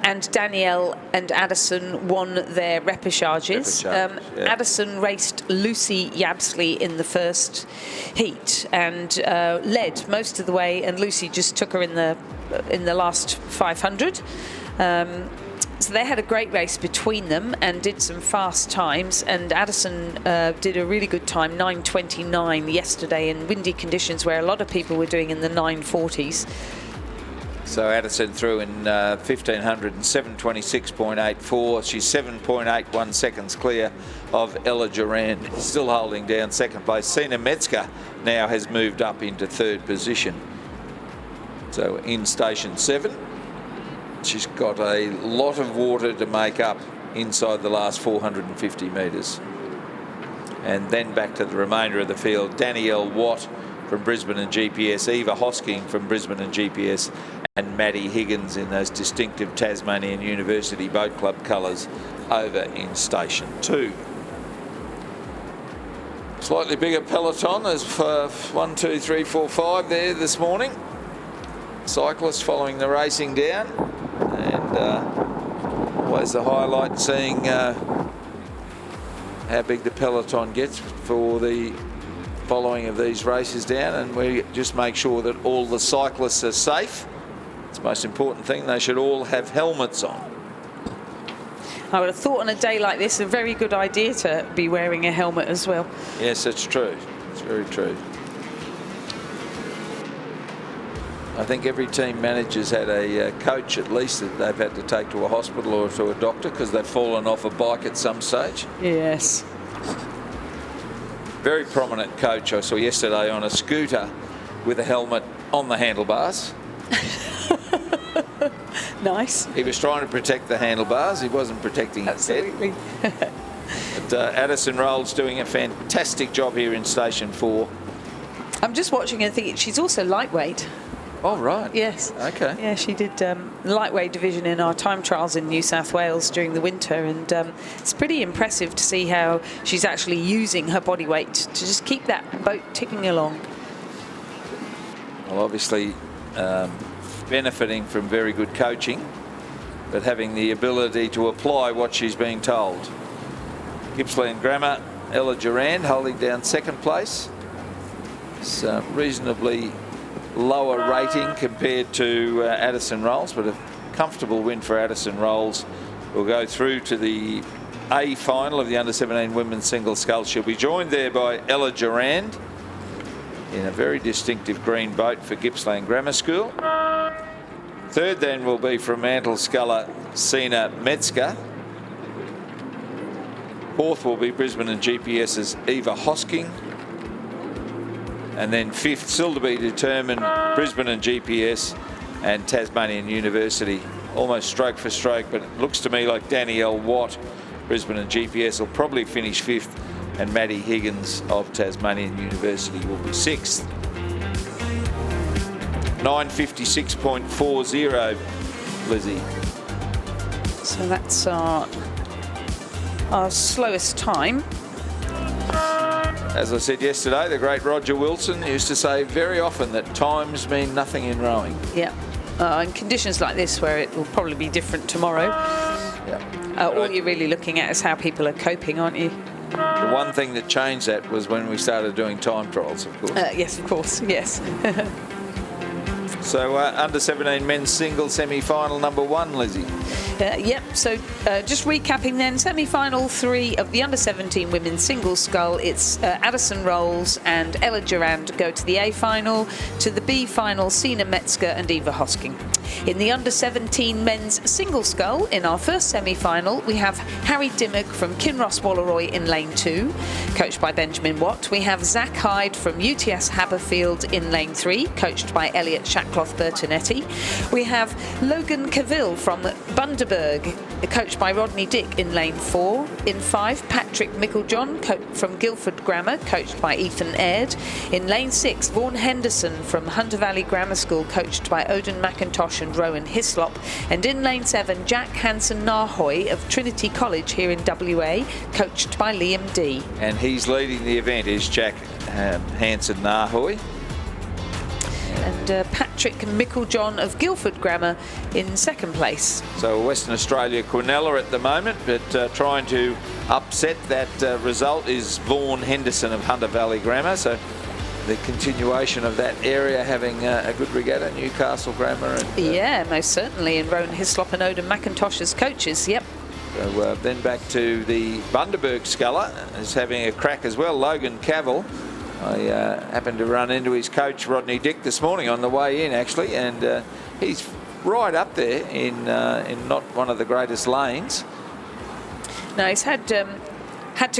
And Danielle and Addison won their repechages. Addison raced Lucy Yabsley in the first heat and led most of the way, and Lucy just took her in the last 500. So they had a great race between them and did some fast times, and Addison did a really good time, 9:29 yesterday in windy conditions where a lot of people were doing in the 9:40s. So Addison threw in 1500 and 7:26.84. She's 7.81 seconds clear of Ella Durand, still holding down second place. Sina Metzger now has moved up into third position. So in Station 7, she's got a lot of water to make up inside the last 450 metres. And then back to the remainder of the field. Danielle Watt from Brisbane and GPS, Eva Hosking from Brisbane and GPS, and Maddie Higgins in those distinctive Tasmanian University Boat Club colours over in Station 2. Slightly bigger peloton as for 1, 2, 3, 4, 5 there this morning. Cyclists following the racing down, and always the highlight seeing how big the peloton gets for the following of these races down, and we just make sure that all the cyclists are safe. It's the most important thing. They should all have helmets on. I would have thought on a day like this a very good idea to be wearing a helmet as well. Yes, it's true. It's very true. I think every team manager's had a coach at least that they've had to take to a hospital or to a doctor because they've fallen off a bike at some stage. Yes. Very prominent coach I saw yesterday on a scooter with a helmet on the handlebars. Nice. He was trying to protect the handlebars. He wasn't protecting his head. But Addison Rolls doing a fantastic job here in Station 4. I'm just watching and thinking she's also lightweight. Oh, right. Yes. Okay. Yeah, she did lightweight division in our time trials in New South Wales during the winter, and it's pretty impressive to see how she's actually using her body weight to just keep that boat ticking along. Well, obviously benefiting from very good coaching, but having the ability to apply what she's being told. Gippsland Grammar, Ella Durand holding down second place. It's reasonably lower rating compared to Addison Rolls, but a comfortable win for Addison Rolls. We'll go through to the A final of the under-17 women's single sculls. She'll be joined there by Ella Durand in a very distinctive green boat for Gippsland Grammar School. Third then will be Fremantle sculler Sina Metzger. Fourth will be Brisbane and GPS's Eva Hosking. And then fifth, still to be determined, Brisbane and GPS and Tasmanian University. Almost stroke for stroke, but it looks to me like Danielle Watt, Brisbane and GPS, will probably finish fifth, and Maddie Higgins of Tasmanian University will be sixth. 9:56.40, Lizzie. So that's our slowest time. As I said yesterday, the great Roger Wilson used to say very often that times mean nothing in rowing. Yeah. In conditions like this, where it will probably be different tomorrow, all you're really looking at is how people are coping, aren't you? The one thing that changed that was when we started doing time trials, of course. Yes, of course, yes. So under 17 men's single semi-final number 1, Lizzie. Yep, so just recapping then, semi-final 3 of the under-17 women's singles scull. It's Addison Rolls and Ella Durand go to the A final. To the B final, Sina Metzger and Eva Hosking. In the under-17 men's single scull, in our first semi-final, we have Harry Dimmock from Kinross Wallaroi in lane 2, coached by Benjamin Watt. We have Zach Hyde from UTS Haberfield in lane 3, coached by Elliot Shackcloth Bertonetti. We have Logan Cavill from Bundaberg, coached by Rodney Dick in lane 4. In 5, Patrick Micklejohn from Guildford Grammar, coached by Ethan Aird. In lane 6, Vaughan Henderson from Hunter Valley Grammar School, coached by Odin McIntosh and Rowan Hislop. And in lane 7, Jack Hansen-Nahoy of Trinity College here in WA, coached by Liam D. And he's leading the event, is Jack Hansen-Nahoy. And Patrick Micklejohn of Guildford Grammar in second place. So Western Australia Quinella at the moment, but trying to upset that result is Vaughan Henderson of Hunter Valley Grammar. So the continuation of that area having a good regatta, Newcastle Grammar. And, yeah, most certainly, and Rowan Hislop and Odin McIntosh as coaches, yep. So then back to the Bundaberg sculler, is having a crack as well, Logan Cavill. I happened to run into his coach, Rodney Dick, this morning on the way in, actually, and he's right up there in not one of the greatest lanes. No, he's had to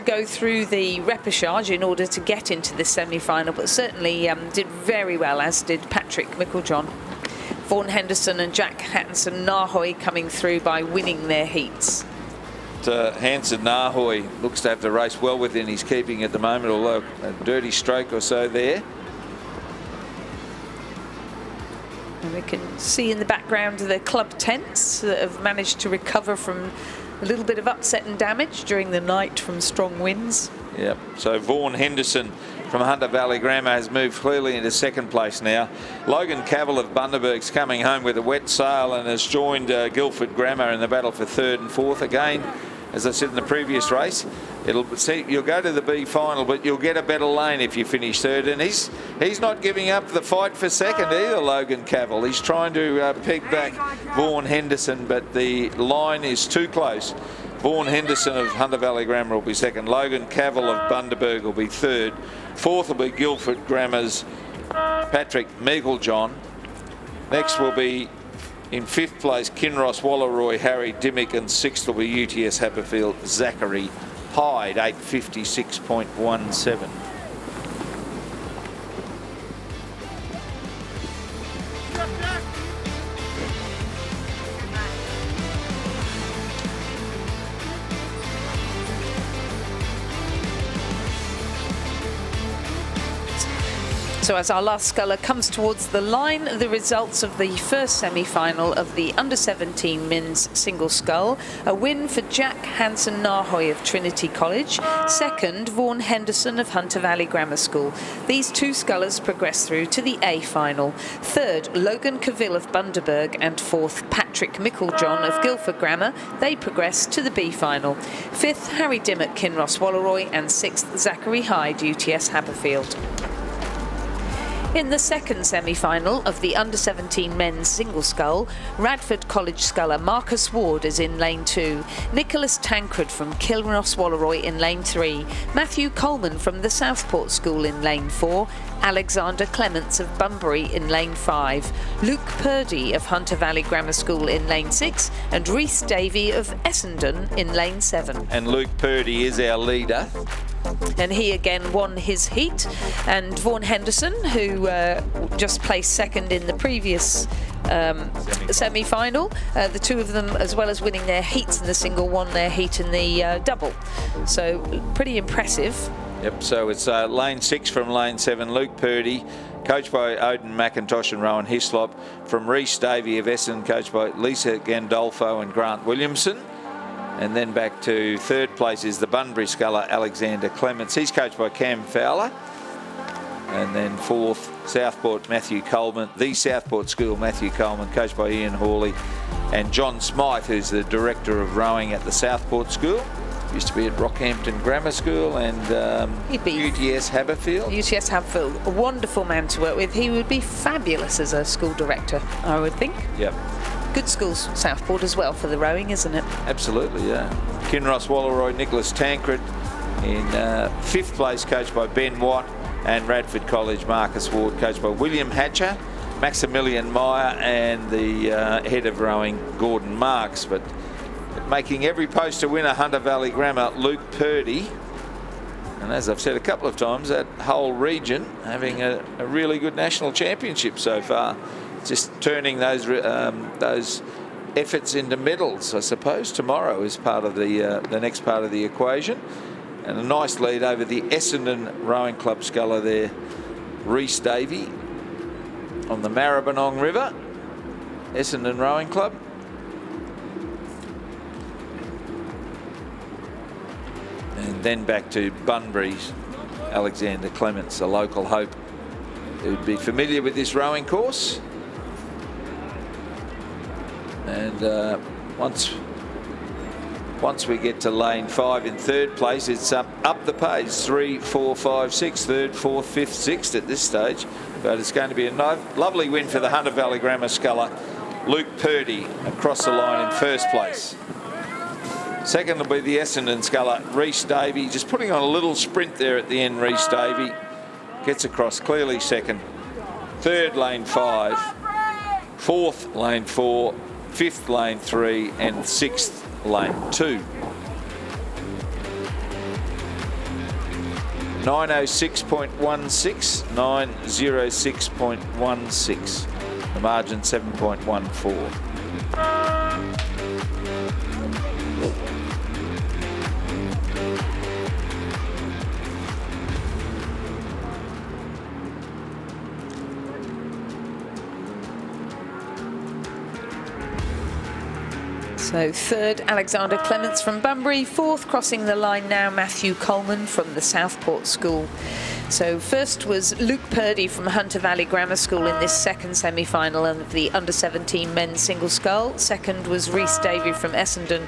go through the repechage in order to get into the semi-final, but certainly did very well, as did Patrick Micklejohn. Vaughan Henderson and Jack Hansen-Nahoy coming through by winning their heats. Hansen-Nahoy looks to have the race well within his keeping at the moment, although a dirty stroke or so there. And we can see in the background the club tents that have managed to recover from a little bit of upset and damage during the night from strong winds. Yep, so Vaughan Henderson from Hunter Valley Grammar has moved clearly into second place now. Logan Cavill of Bundaberg's coming home with a wet sail and has joined Guildford Grammar in the battle for third and fourth. Again, as I said in the previous race, you'll go to the B final, but you'll get a better lane if you finish third. And he's not giving up the fight for second either, Logan Cavill. He's trying to peg back Vaughan Henderson, but the line is too close. Vaughan Henderson of Hunter Valley Grammar will be second. Logan Cavill of Bundaberg will be third. Fourth will be Guildford Grammar's Patrick Micklejohn. Next will be in fifth place Kinross Wallaroi Harry Dimmock, and sixth will be UTS Haberfield Zachary Hyde, 8:56.17. So as our last sculler comes towards the line, the results of the first semi-final of the under-17 men's single scull. A win for Jack Hansen-Nahoy of Trinity College. Second, Vaughan Henderson of Hunter Valley Grammar School. These two scullers progress through to the A final. Third, Logan Cavill of Bundaberg, and fourth, Patrick Micklejohn of Guildford Grammar. They progress to the B final. Fifth, Harry Dimmock, Kinross Wallaroi, and sixth, Zachary Hyde, UTS Haberfield. In the second semi-final of the under-17 men's single scull, Radford College sculler Marcus Ward is in lane 2, Nicholas Tancred from Kinross Wallaroi in lane 3, Matthew Coleman from the Southport School in lane 4, Alexander Clements of Bunbury in lane 5, Luke Purdy of Hunter Valley Grammar School in lane 6, and Reese Davey of Essendon in lane 7. And Luke Purdy is our leader. And he again won his heat. And Vaughan Henderson, who just placed second in the previous semi-final, the two of them, as well as winning their heats in the single, won their heat in the double. So pretty impressive. Yep, so it's lane 6 from lane 7, Luke Purdy, coached by Odin McIntosh and Rowan Hislop. From Reece Davey of Essendon, coached by Lisa Gandolfo and Grant Williamson. And then back to third place is the Bunbury sculler, Alexander Clements. He's coached by Cam Fowler. And then fourth, Southport, Matthew Coleman. The Southport School, Matthew Coleman, coached by Ian Hawley. And John Smythe, who's the Director of Rowing at the Southport School. Used to be at Rockhampton Grammar School and UTS Haberfield. UTS Haberfield, a wonderful man to work with. He would be fabulous as a school director, I would think. Yep. Good schools, Southport as well, for the rowing, isn't it? Absolutely, yeah. Kinross Wallaroy, Nicholas Tancred in fifth place, coached by Ben Watt. And Radford College, Marcus Ward, coached by William Hatcher, Maximilian Meyer, and the head of rowing, Gordon Marks. But making every poster winner, Hunter Valley Grammar, Luke Purdy. And as I've said a couple of times, that whole region having a really good national championship so far. Just turning those efforts into medals, I suppose. Tomorrow is part of the next part of the equation. And a nice lead over the Essendon Rowing Club sculler there, Reece Davey, on the Maribyrnong River. Essendon Rowing Club. And then back to Bunbury's Alexander Clements, a local hope who'd be familiar with this rowing course. And once we get to lane 5 in third place, it's up the page, 3, 4, 5, 6, third, fourth, fifth, sixth at this stage. But it's going to be a lovely win for the Hunter Valley Grammar sculler, Luke Purdy, across the line in first place. Second will be the Essendon sculler, Reece Davey, just putting on a little sprint there at the end. Reece Davey gets across clearly second. Third, lane 5. Fourth, lane 4. Fifth, lane 3. And sixth, lane 2. 906.16, 906.16. The margin 7.14. So third, Alexander Clements from Bunbury. Fourth, crossing the line now, Matthew Coleman from the Southport School. So first was Luke Purdy from Hunter Valley Grammar School in this second semi-final of the under-17 men's single scull. Second was Reece Davey from Essendon.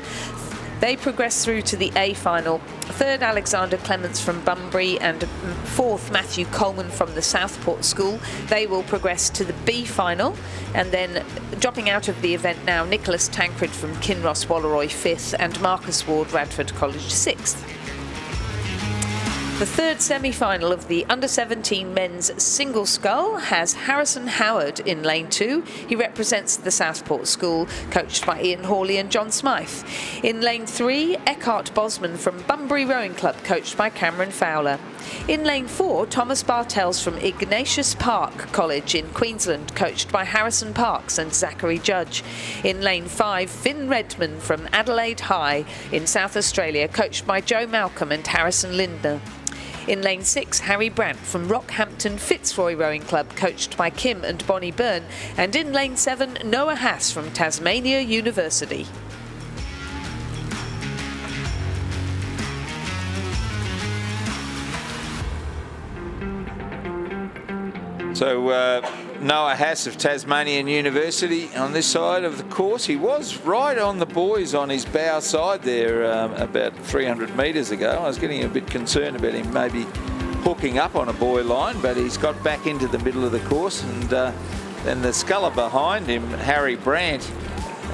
They progressed through to the A final. Third, Alexander Clements from Bunbury, and fourth, Matthew Coleman from the Southport School. They will progress to the B final. And then dropping out of the event now, Nicholas Tancred from Kinross Wallaroy, fifth, and Marcus Ward, Radford College, sixth. The third semi-final of the under-17 men's single scull has Harrison Howard in lane 2. He represents the Southport School, coached by Ian Hawley and John Smythe. In lane 3, Eckhart Bosman from Bunbury Rowing Club, coached by Cameron Fowler. In lane 4, Thomas Bartels from Ignatius Park College in Queensland, coached by Harrison Parks and Zachary Judge. In lane 5, Finn Redman from Adelaide High in South Australia, coached by Joe Malcolm and Harrison Lindner. In lane 6, Harry Brandt from Rockhampton Fitzroy Rowing Club, coached by Kim and Bonnie Byrne. And in lane 7, Noah Haas from Tasmania University. So Noah Haas of Tasmanian University on this side of the course. He was right on the buoys on his bow side there about 300 metres ago. I was getting a bit concerned about him maybe hooking up on a buoy line, but he's got back into the middle of the course. And then the sculler behind him, Harry Brandt,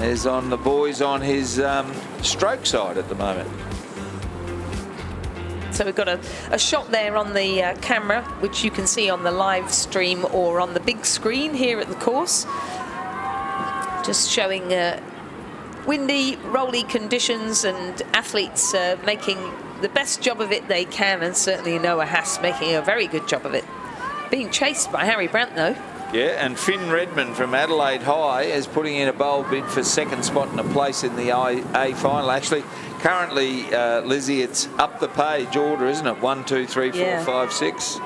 is on the buoys on his stroke side at the moment. So we've got a shot there on the camera, which you can see on the live stream or on the big screen here at the course. Just showing windy, rolly conditions and athletes making the best job of it they can, and certainly Noah Haas making a very good job of it. Being chased by Harry Brandt, though. Yeah, and Finn Redman from Adelaide High is putting in a bold bid for second spot and a place in the A final. Actually, currently, Lizzie, it's up the page order, isn't it? 1, 2, 3, 4, 5, 6.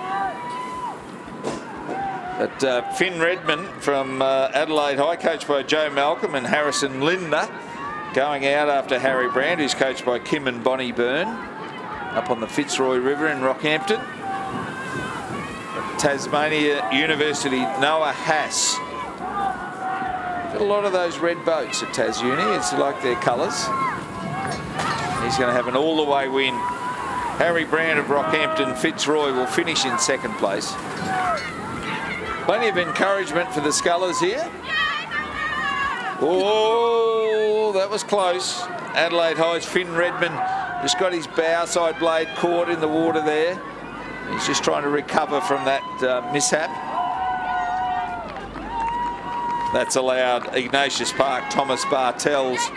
But Finn Redmond from Adelaide High, coached by Joe Malcolm and Harrison Lindner, going out after Harry Brand, who's coached by Kim and Bonnie Byrne, up on the Fitzroy River in Rockhampton. Tasmania University, Noah Haas. Got a lot of those red boats at TasUni. It's like their colours. He's going to have an all-the-way win. Harry Brand of Rockhampton Fitzroy will finish in second place. Plenty of encouragement for the scullers here. Oh, that was close. Adelaide High's Finn Redmond just got his bow side blade caught in the water there. He's just trying to recover from that mishap. That's allowed Ignatius Park, Thomas Bartels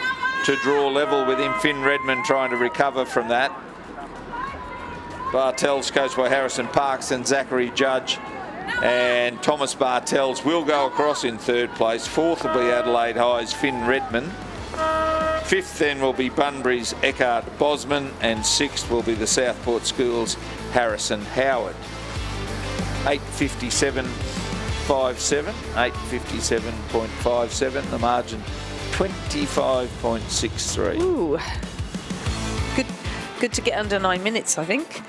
to draw level with him. Finn Redmond trying to recover from that. Bartels coached by Harrison Parks and Zachary Judge. And Thomas Bartels will go across in third place. Fourth will be Adelaide High's Finn Redmond. Fifth then will be Bunbury's Eckhart Bosman. And sixth will be the Southport Schools' Harrison Howard. 8:57.57. 8:57.57. The margin 25.63. Ooh. Good to get under 9 minutes, I think.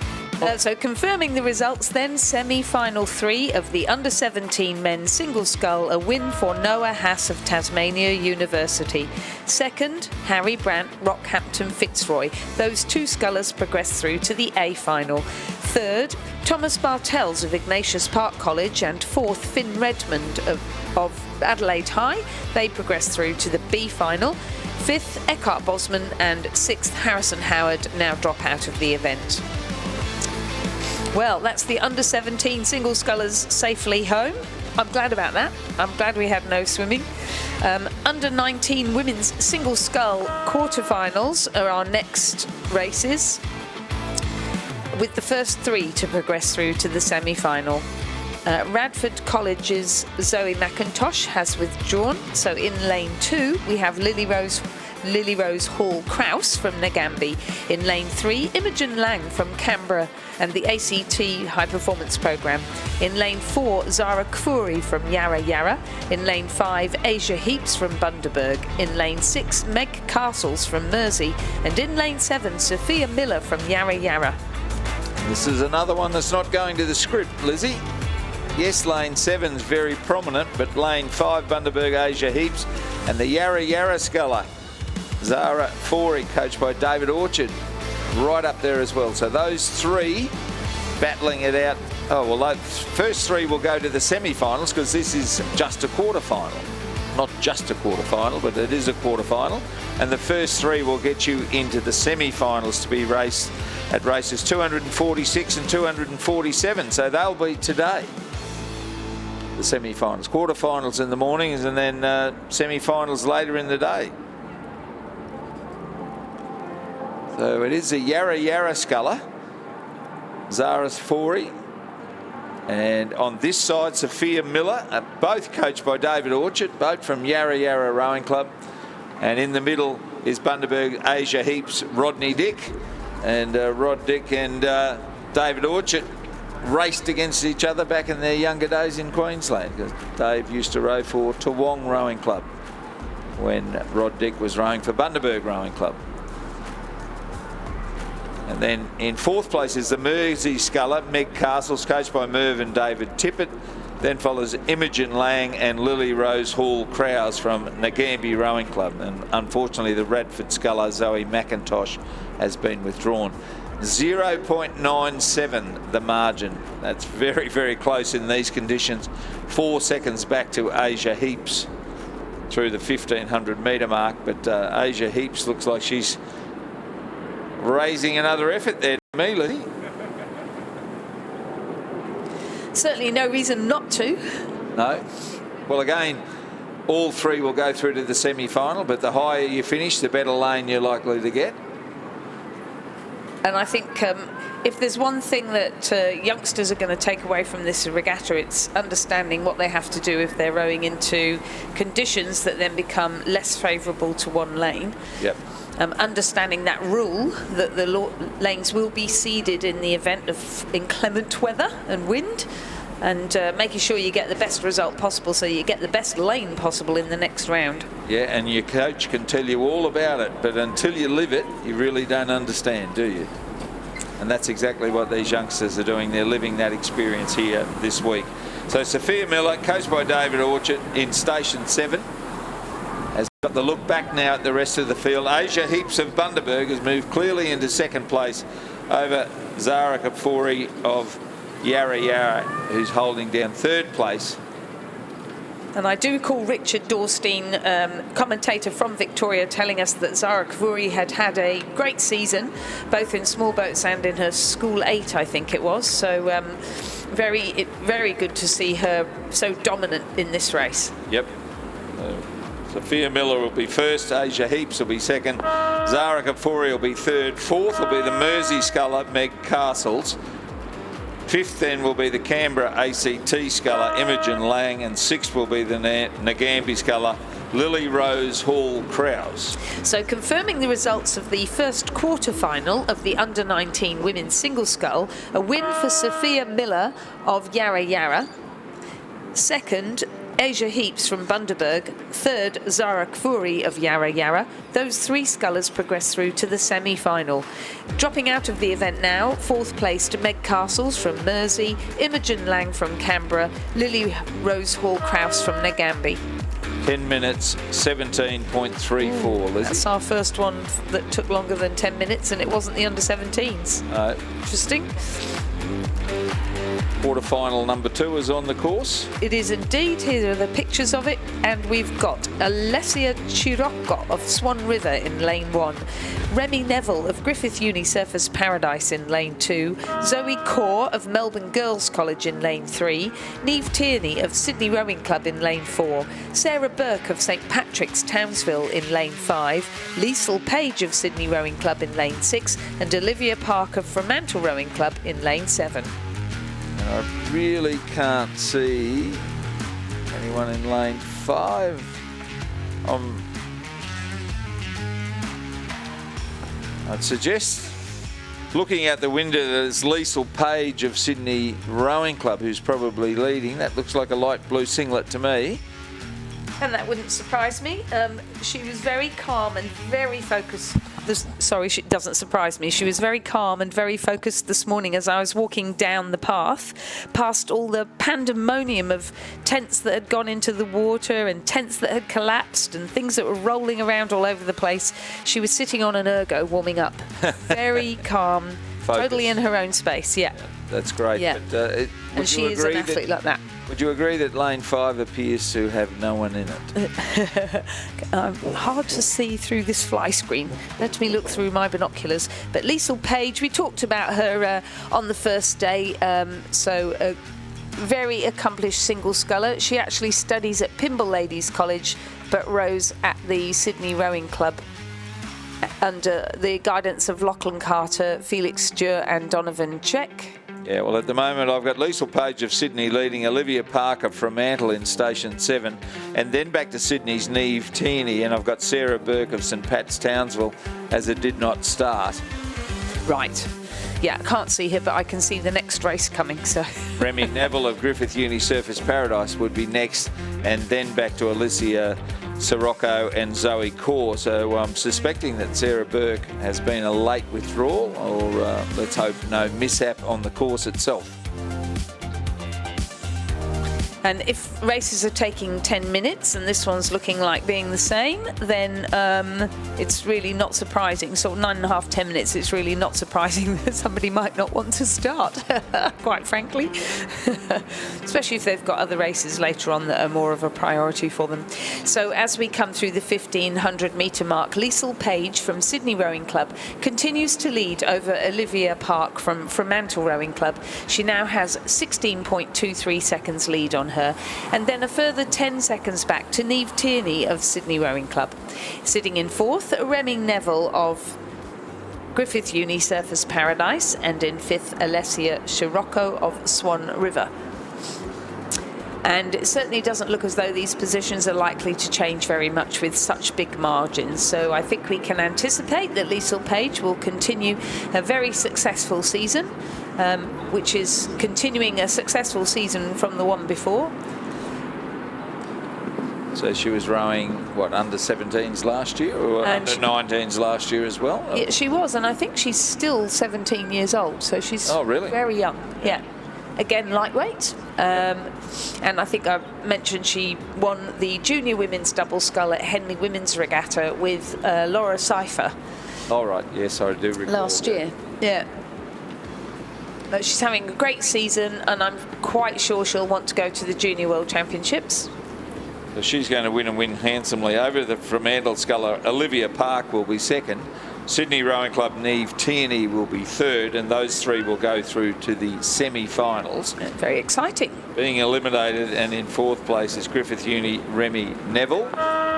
So confirming the results then, semi-final 3 of the under-17 men's single scull, a win for Noah Haas of Tasmania University. Second, Harry Brandt, Rockhampton Fitzroy. Those two scullers progressed through to the A final. Third, Thomas Bartels of Ignatius Park College, and fourth, Finn Redmond of Adelaide High. They progressed through to the B final. Fifth, Eckhart Bosman, and sixth, Harrison Howard now drop out of the event. Well, that's the under-17 single scullers safely home. I'm glad about that. I'm glad we had no swimming. Under-19 women's single scull quarterfinals are our next races, with the first 3 to progress through to the semi-final. Radford College's Zoe McIntosh has withdrawn, so in lane 2 we have Lily Rose Hall Kraus from Nagambie. In lane 3, Imogen Lang from Canberra and the ACT High Performance Programme. In lane 4, Zara Kfouri from Yarra Yarra. In lane 5, Asia Heaps from Bundaberg. In lane 6, Meg Castles from Mersey. And in lane 7, Sophia Miller from Yarra Yarra. This is another one that's not going to the script, Lizzie. Yes, lane 7's very prominent, but lane 5, Bundaberg Asia Heaps, and the Yarra Yarra sculler, Zara Kfouri, coached by David Orchard, right up there as well. So those 3 battling it out. Oh, well, those first 3 will go to the semi-finals, because this is just a quarter-final. Not just a quarter-final, but it is a quarter-final. And the first 3 will get you into the semi-finals to be raced at races 246 and 247. So they'll be today, the semi-finals. Quarter-finals in the mornings, and then semi-finals later in the day. So it is a Yarra Yarra sculler, Zara Kfouri, and on this side, Sophia Miller, both coached by David Orchard, both from Yarra Yarra Rowing Club. And in the middle is Bundaberg Asia Heaps, Rodney Dick. And Rod Dick and David Orchard raced against each other back in their younger days in Queensland, because Dave used to row for Toowong Rowing Club when Rod Dick was rowing for Bundaberg Rowing Club. And then in fourth place is the Mersey sculler, Meg Castles, coached by Merv and David Tippett. Then follows Imogen Lang and Lily Rose Hall Kraus from Nagambie Rowing Club. And unfortunately, the Radford sculler, Zoe McIntosh, has been withdrawn. 0.97 the margin. That's very, very close in these conditions. 4 seconds back to Asia Heaps through the 1,500 metre mark. But Asia Heaps looks like she's raising another effort there to me, Lizzie. Certainly no reason not to. No. Well, again, all 3 will go through to the semi-final, but the higher you finish, the better lane you're likely to get. And I think if there's one thing that youngsters are going to take away from this regatta, it's understanding what they have to do if they're rowing into conditions that then become less favourable to one lane. Yep. Understanding that rule, that the lanes will be seeded in the event of inclement weather and wind. and making sure you get the best result possible so you get the best lane possible in the next round. Yeah, and your coach can tell you all about it, but until you live it, you really don't understand, do you? And that's exactly what these youngsters are doing. They're living that experience here this week. So Sophia Miller, coached by David Orchard, in Station 7, has got the look back now at the rest of the field. Asia Heaps of Bundaberg has moved clearly into second place over Zara Kafuri of Yarra Yarra, who's holding down third place. And I do recall Richard Dorstein, commentator from Victoria, telling us that Zara Kafuri had had a great season, both in small boats and in her School 8, I think it was. So very good to see her so dominant in this race. Yep. Sophia Miller will be first, Asia Heaps will be second, Zara Kafuri will be third, fourth will be the Mersey sculler Meg Castles, fifth then will be the Canberra ACT sculler Imogen Lang, and sixth will be the Nagambie sculler Lily Rose Hall Krause. So confirming the results of the first quarter-final of the under-19 women's single scull, a win for Sophia Miller of Yarra Yarra, second Asia Heaps from Bundaberg, third Zara Kafuri of Yarra Yarra. Those three scullers progress through to the semi-final. Dropping out of the event now, fourth place to Meg Castles from Mersey, Imogen Lang from Canberra, Lily Rose Hall Krause from Nagambie. 10 minutes, 17.34, Lizzie. That's our first one that took longer than 10 minutes, and it wasn't the under-17s. Interesting. Quarter-final number 2 is on the course. It is indeed. Here are the pictures of it, and we've got Alessia Chirocco of Swan River in lane 1, Remy Neville of Griffith Uni Surfers Paradise in lane 2, Zoe Kaur of Melbourne Girls College in lane 3, Neve Tierney of Sydney Rowing Club in lane 4, Sarah Burke of St Patrick's Townsville in lane 5, Liesl Page of Sydney Rowing Club in lane 6, and Olivia Parker of Fremantle Rowing Club in lane 7. I really can't see anyone in lane 5. I'd suggest, looking out the window, that it's Liesl Page of Sydney Rowing Club who's probably leading. That looks like a light blue singlet to me. And that wouldn't surprise me. She was very calm and very focused. It doesn't surprise me. She was very calm and very focused this morning as I was walking down the path, past all the pandemonium of tents that had gone into the water and tents that had collapsed and things that were rolling around all over the place. She was sitting on an ergo warming up. Very calm, totally in her own space, yeah. That's great. Yeah. But, and she is an athlete like that. Would you agree that lane 5 appears to have no one in it? Hard to see through this fly screen. Let me look through my binoculars. But Liesl Page, we talked about her on the first day. A very accomplished single sculler. She actually studies at Pymble Ladies College, but rows at the Sydney Rowing Club under the guidance of Lachlan Carter, Felix Stewart and Donovan Check. Yeah, well, at the moment, I've got Liesl Page of Sydney leading, Olivia Parker from Mantle in Station 7, and then back to Sydney's Neve Tierney, and I've got Sarah Burke of St Pat's Townsville as it did not start. Right. Yeah, I can't see her, but I can see the next race coming, so... Remy Neville of Griffith Uni Surfers Paradise would be next, and then back to Alessia Chirocco and Zoe Kaur. So I'm suspecting that Sarah Burke has been a late withdrawal, or let's hope no mishap on the course itself. And if races are taking 10 minutes and this one's looking like being the same, then it's really not surprising. So 9.5, 10 minutes, it's really not surprising that somebody might not want to start, quite frankly. Especially if they've got other races later on that are more of a priority for them. So as we come through the 1,500 metre mark, Liesl Page from Sydney Rowing Club continues to lead over Olivia Park from Fremantle Rowing Club. She now has 16.23 seconds lead on her, and then a further 10 seconds back to Neve Tierney of Sydney Rowing Club. Sitting in fourth, Remy Neville of Griffith Uni Surfers Paradise, and in fifth, Alessia Chirocco of Swan River. And it certainly doesn't look as though these positions are likely to change very much with such big margins. So I think we can anticipate that Liesl Page will continue a very successful season. which is continuing a successful season from the one before. So she was rowing, what, under 17s last year or under 19s last year as well? Yeah, she was, and I think she's still 17 years old, so she's very young. Yeah. Again, lightweight. And I think I mentioned she won the junior women's double scull at Henley Women's Regatta with Laura Seifer. All right, yes, I do recall. Last year, yeah. But she's having a great season, and I'm quite sure she'll want to go to the Junior World Championships. So she's going to win and win handsomely. Over the Fremantle sculler, Olivia Park will be second. Sydney Rowing Club, Neve Tierney will be third, and those three will go through to the semi-finals. Very exciting. Being eliminated, and in fourth place is Griffith Uni Remy Neville.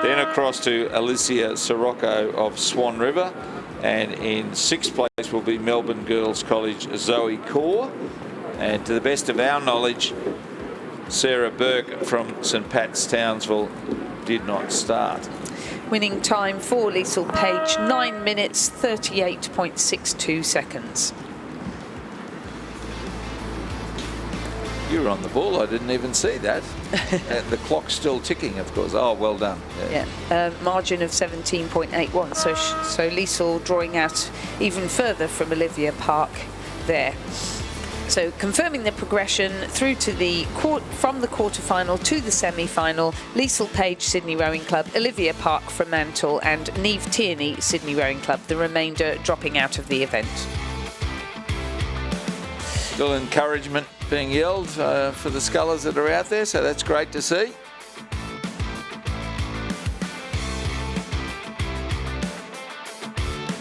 Then across to Alicia Sirocco of Swan River. And in sixth place will be Melbourne Girls College Zoe Kaur. And to the best of our knowledge, Sarah Burke from St Pat's Townsville did not start. Winning time for Liesl Page, 9 minutes 38.62 seconds. You were on the ball, I didn't even see that. And the clock's still ticking, of course. Oh, well done. Yeah, margin of 17.81, so Liesl drawing out even further from Olivia Park there. So confirming the progression through to from the quarter-final to the semi-final, Liesl Page, Sydney Rowing Club, Olivia Park, Fremantle and Neve Tierney, Sydney Rowing Club, the remainder dropping out of the event. Still encouragement being yelled for the scullers that are out there, so that's great to see.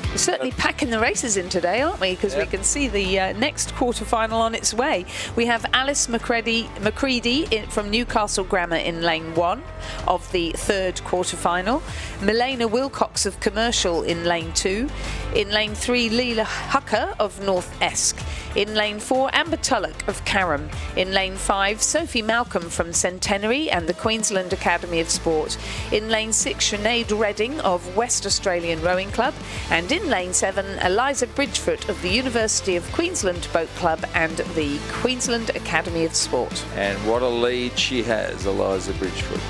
We're certainly packing the races in today, aren't we? Because we can see the next quarter-final on its way. We have Alice Macready from Newcastle Grammar in lane 1 of the third quarter-final. Milena Wilcox of Commercial in lane 2. In lane 3, Leela Hucker of North Esk. In lane 4, Amber Tulloch of Carrum. In lane 5, Sophie Malcolm from Centenary and the Queensland Academy of Sport. In lane 6, Sinead Redding of West Australian Rowing Club. And in lane 7, Eliza Bridgefoot of the University of Queensland Boat Club and the Queensland Academy of Sport. And what a lead she has, Eliza Bridgefoot.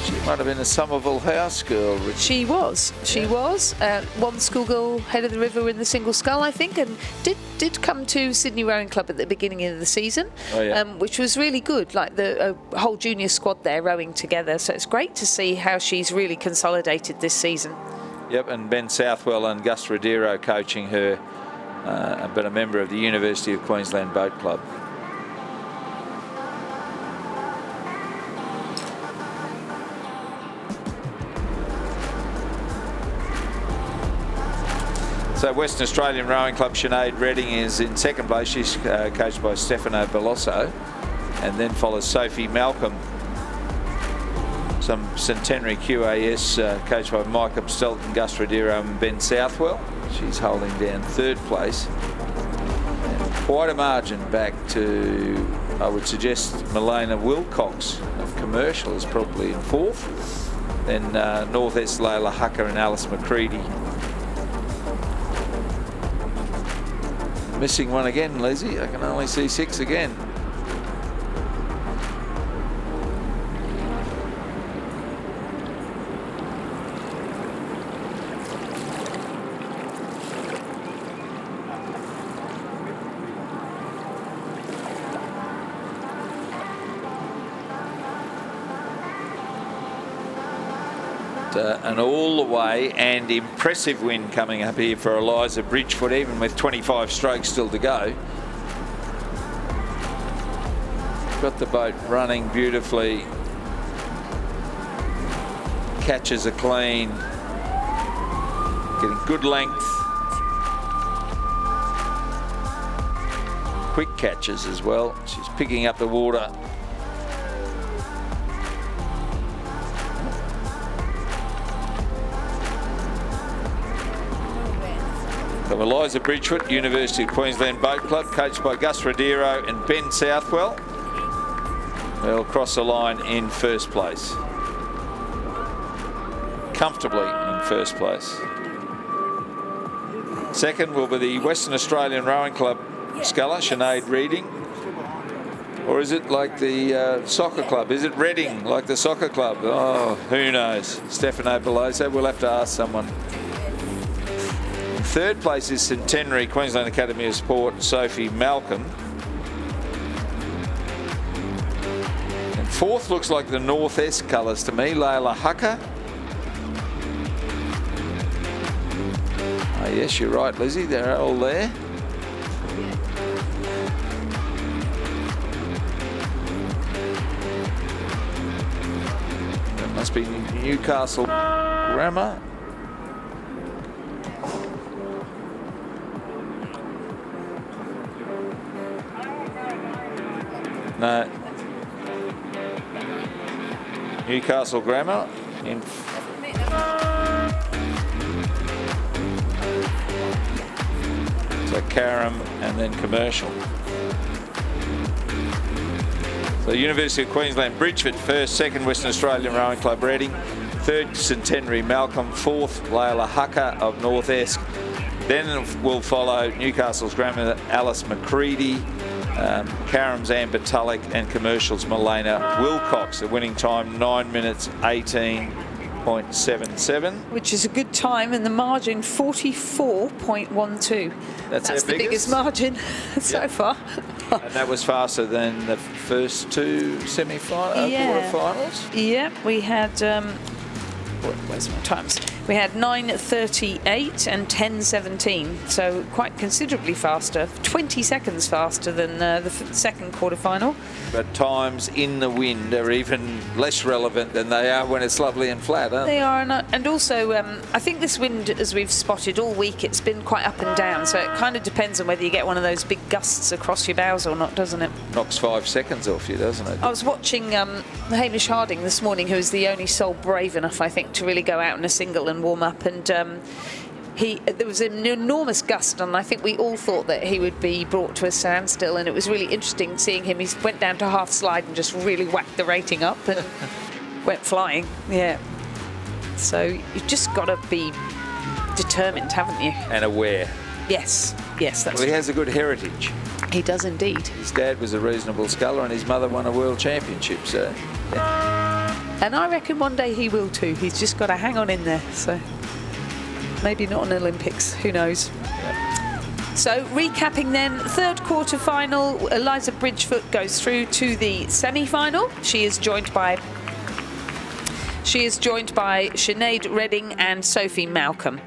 She might have been a Somerville House girl. Richard. She was. She was. Won Schoolgirl Head of the River in the single scull, I think, and did come to Sydney Rowing Club at the beginning of the season, which was really good. Like the whole junior squad there rowing together. So it's great to see how she's really consolidated this season. Yep, and Ben Southwell and Gus Rodero coaching her, but a member of the University of Queensland Boat Club. So Western Australian Rowing Club, Sinead Redding is in second place. She's coached by Stefano Belloso. And then follows Sophie Malcolm. Some Centenary QAS coached by Mike Stelton, Gus Rodero and Ben Southwell. She's holding down third place. And quite a margin back to, I would suggest, Milena Wilcox of Commercial is probably in fourth. Then North East Layla Hucker and Alice Macready. Missing one again, Lizzie. I can only see 6 again. An all the way and impressive win coming up here for Eliza Bridgefoot, even with 25 strokes still to go. Got the boat running beautifully. Catches are clean. Getting good length. Quick catches as well. She's picking up the water. So Eliza Bridgefoot, University of Queensland Boat Club, coached by Gus Rodero and Ben Southwell. They'll cross the line in first place. Comfortably in first place. Second will be the Western Australian Rowing Club, sculler, Sinead Reading? Or is it like the soccer club? Is it Reading, like the soccer club? Oh, who knows? Stefano Peloso, we'll have to ask someone. In third place is Centenary Queensland Academy of Sport, Sophie Malcolm. And fourth looks like the North Esk colours to me, Layla Hucker. Oh, yes, you're right, Lizzie, they're all there. Must be Newcastle Grammar. No. Newcastle Grammar. So Carrum and then Commercial. So University of Queensland, Bridgeford first, second Western Australian Rowing Club Reading, third Centenary Malcolm, fourth Layla Hucker of North Esk. Then will follow Newcastle's Grammar, Alice McCready, Carrum's Amber Tulloch and Commercial's Milena Wilcox. The winning time 9 minutes 18.77. Which is a good time, and the margin 44.12. That's the biggest margin so far. And that was faster than the first two quarterfinals? Yeah, we had, where's my times? We had 9:38 and 10:17, so quite considerably faster, 20 seconds faster than the second quarterfinal. But times in the wind are even less relevant than they are when it's lovely and flat, aren't they? They are, and also I think this wind, as we've spotted all week, it's been quite up and down, so it kind of depends on whether you get one of those big gusts across your bows or not, doesn't it? Knocks 5 seconds off you, doesn't it? I was watching Hamish Harding this morning, who was the only soul brave enough, I think, to really go out in a single and warm up, and there was an enormous gust, and I think we all thought that he would be brought to a standstill, and it was really interesting seeing him. He went down to half slide and just really whacked the rating up and went flying. Yeah. So you've just got to be determined, haven't you? And aware. Yes, that's well, he has a good heritage. He does indeed. His dad was a reasonable sculler and his mother won a world championship, so yeah. And I reckon one day he will too. He's just got to hang on in there. So maybe not on Olympics. Who knows? Yeah. So recapping then, third quarter final, Eliza Bridgefoot goes through to the semi-final. She is joined by Sinead Reading and Sophie Malcolm.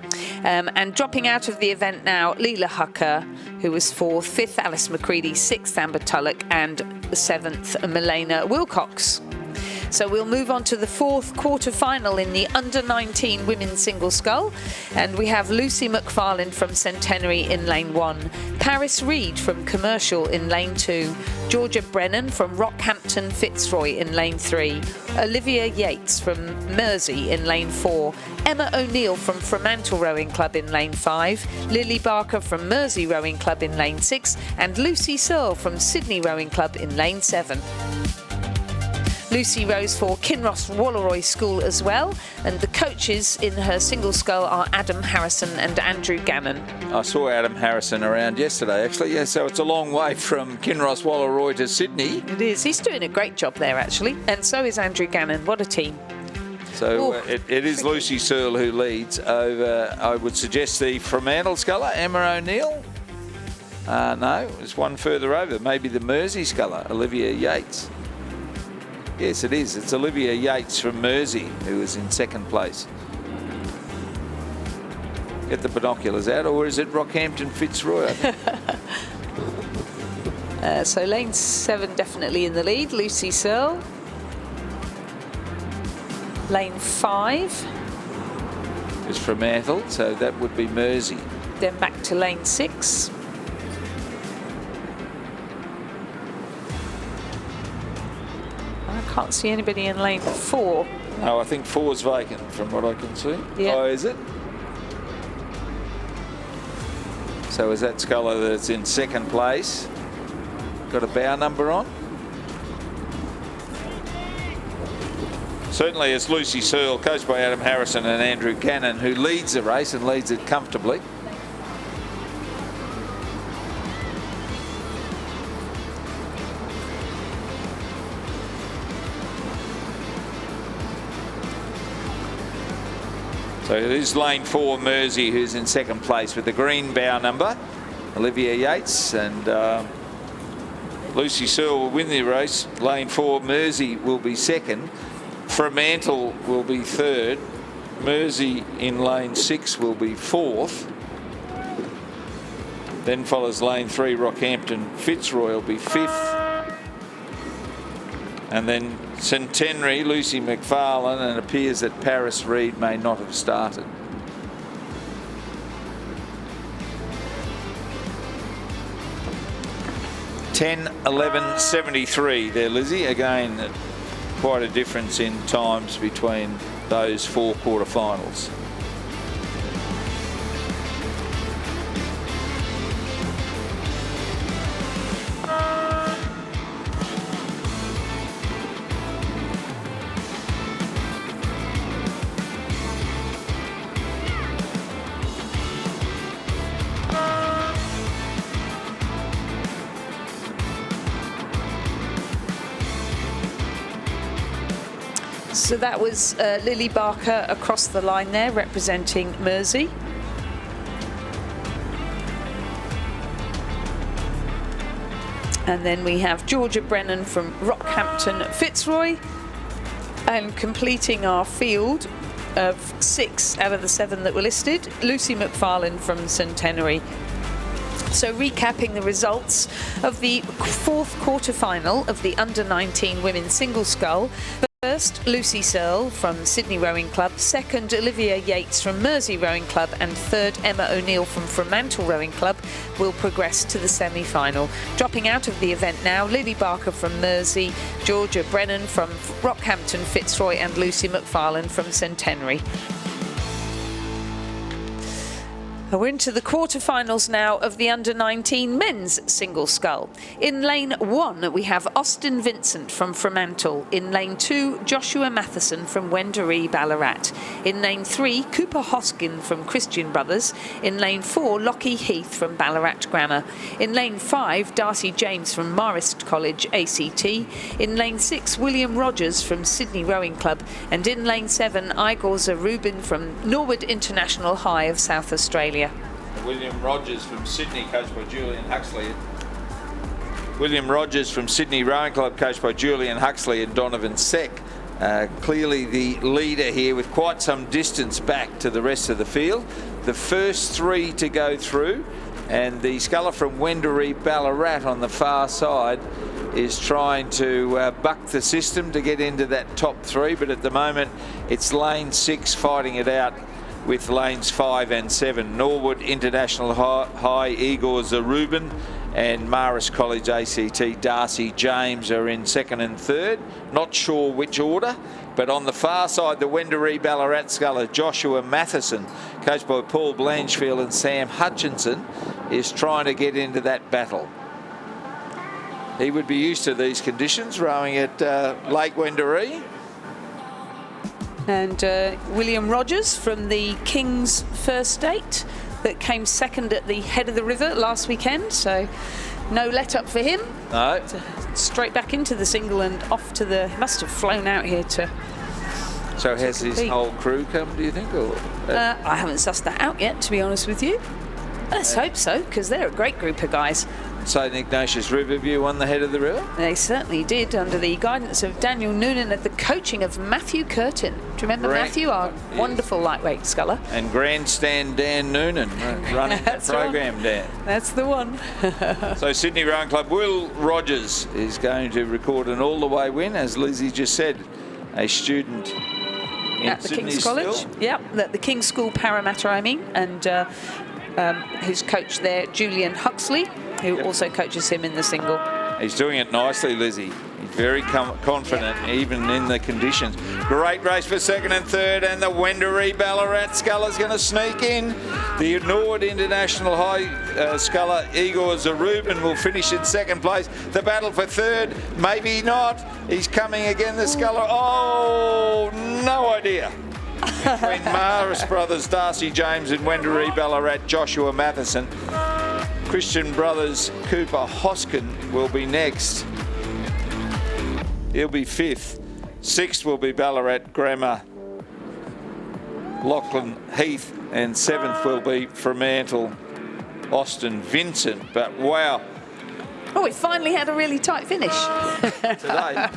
And dropping out of the event now, Layla Hucker, who was fourth, fifth Alice McCready, sixth Amber Tulloch, and seventh Milena Wilcox. So we'll move on to the fourth quarter-final in the under-19 women's single scull. And we have Lucy McFarlane from Centenary in lane 1, Paris Reed from Commercial in lane 2, Georgia Brennan from Rockhampton Fitzroy in lane 3, Olivia Yates from Mersey in lane 4, Emma O'Neill from Fremantle Rowing Club in lane 5, Lily Barker from Mersey Rowing Club in lane 6, and Lucy Searle from Sydney Rowing Club in lane 7. Lucy rows for Kinross Walleroy School as well, and the coaches in her single scull are Adam Harrison and Andrew Gannon. I saw Adam Harrison around yesterday, actually. Yeah, so it's a long way from Kinross Walleroy to Sydney. It is. He's doing a great job there, actually, and so is Andrew Gannon. What a team. So it is Lucy Searle who leads over, I would suggest, the Fremantle sculler, Emma O'Neill. No, it's one further over, maybe the Mersey sculler, Olivia Yates. Yes, it is. It's Olivia Yates from Mersey who is in second place. Get the binoculars out, or is it Rockhampton Fitzroy? So lane 7 definitely in the lead, Lucy Searle. Lane 5 is Fremantle, so that would be Mersey. Then back to lane 6. I can't see anybody in lane 4. No, I think 4's vacant from what I can see. Yeah. Oh, is it? So is that sculler that's in second place got a bow number on? Certainly it's Lucy Searle, coached by Adam Harrison and Andrew Gannon, who leads the race and leads it comfortably. So it is lane 4, Mersey, who's in second place with the green bow number, Olivia Yates, and Lucy Searle will win the race. Lane 4, Mersey will be second. Fremantle will be third. Mersey in lane 6 will be fourth. Then follows lane 3, Rockhampton Fitzroy will be fifth. And then Centenary, Lucy McFarlane, and it appears that Paris Reed may not have started. $10:11.73 there, Lizzie. Again, quite a difference in times between those 4 quarterfinals. So that was Lily Barker across the line there, representing Mersey. And then we have Georgia Brennan from Rockhampton Fitzroy. And completing our field of 6 out of the 7 that were listed, Lucy McFarlane from Centenary. So recapping the results of the 4th quarterfinal of the under-19 women's single scull. First, Lucy Searle from Sydney Rowing Club. Second, Olivia Yates from Mersey Rowing Club. And third, Emma O'Neill from Fremantle Rowing Club will progress to the semi-final. Dropping out of the event now, Lily Barker from Mersey, Georgia Brennan from Rockhampton Fitzroy, and Lucy McFarlane from Centenary. We're into the quarterfinals now of the under-19 men's single scull. In lane 1, we have Austin Vincent from Fremantle. In lane 2, Joshua Matheson from Wendouree Ballarat. In lane 3, Cooper Hoskin from Christian Brothers. In lane 4, Lockie Heath from Ballarat Grammar. In lane 5, Darcy James from Marist College ACT. In lane 6, William Rogers from Sydney Rowing Club. And in lane 7, Igor Zarubin from Norwood International High of South Australia. William Rogers from Sydney, coached by Julian Huxley. William Rogers from Sydney Rowing Club, coached by Julian Huxley and Donovan Seck. Clearly the leader here with quite some distance back to the rest of the field. The first 3 to go through, and the sculler from Wendouree Ballarat on the far side is trying to buck the system to get into that top 3, but at the moment it's lane 6 fighting it out with lanes 5 and 7. Norwood International High, Igor Zarubin, and Marist College ACT, Darcy James are in 2nd and 3rd. Not sure which order, but on the far side, the Wendouree Ballarat sculler, Joshua Matheson, coached by Paul Blanchfield and Sam Hutchinson, is trying to get into that battle. He would be used to these conditions, rowing at Lake Wendouree. And William Rogers from the King's First Date that came 2nd at the head of the river last weekend, so no let up for him. No. Straight back into the single and off to the, must have flown out here to. So has his whole crew come, do you think? Or I haven't sussed that out yet, to be honest with you. Let's hope so, because they're a great group of guys. St Ignatius Riverview won the head of the river? They certainly did, under the guidance of Daniel Noonan and the coaching of Matthew Curtin. Do you remember Matthew, our wonderful lightweight sculler? And Grandstand Dan Noonan running that program, Dan. That's the one. So Sydney Rowing Club, Will Rogers is going to record an all-the-way win, as Lizzie just said, a student in at the Sydney King's College. still. Yep, at the King's School Parramatta, I mean, and who's coached there, Julian Huxley, who also coaches him in the single. He's doing it nicely, Lizzie. He's very confident, even in the conditions. Great race for 2nd and 3rd, and the Wendouree Ballarat sculler's going to sneak in. The Norwood International High sculler, Igor Zarubin, will finish in 2nd place. The battle for 3rd, maybe not. He's coming again, the sculler. Oh, no idea. Between Marist Brothers, Darcy James, and Wendouree Ballarat, Joshua Matheson. Christian Brothers, Cooper Hoskin will be next. He'll be 5th. 6th will be Ballarat Grammar Lachlan Heath, and 7th will be Fremantle Austin Vincent. But wow. Oh, it finally had a really tight finish. Today,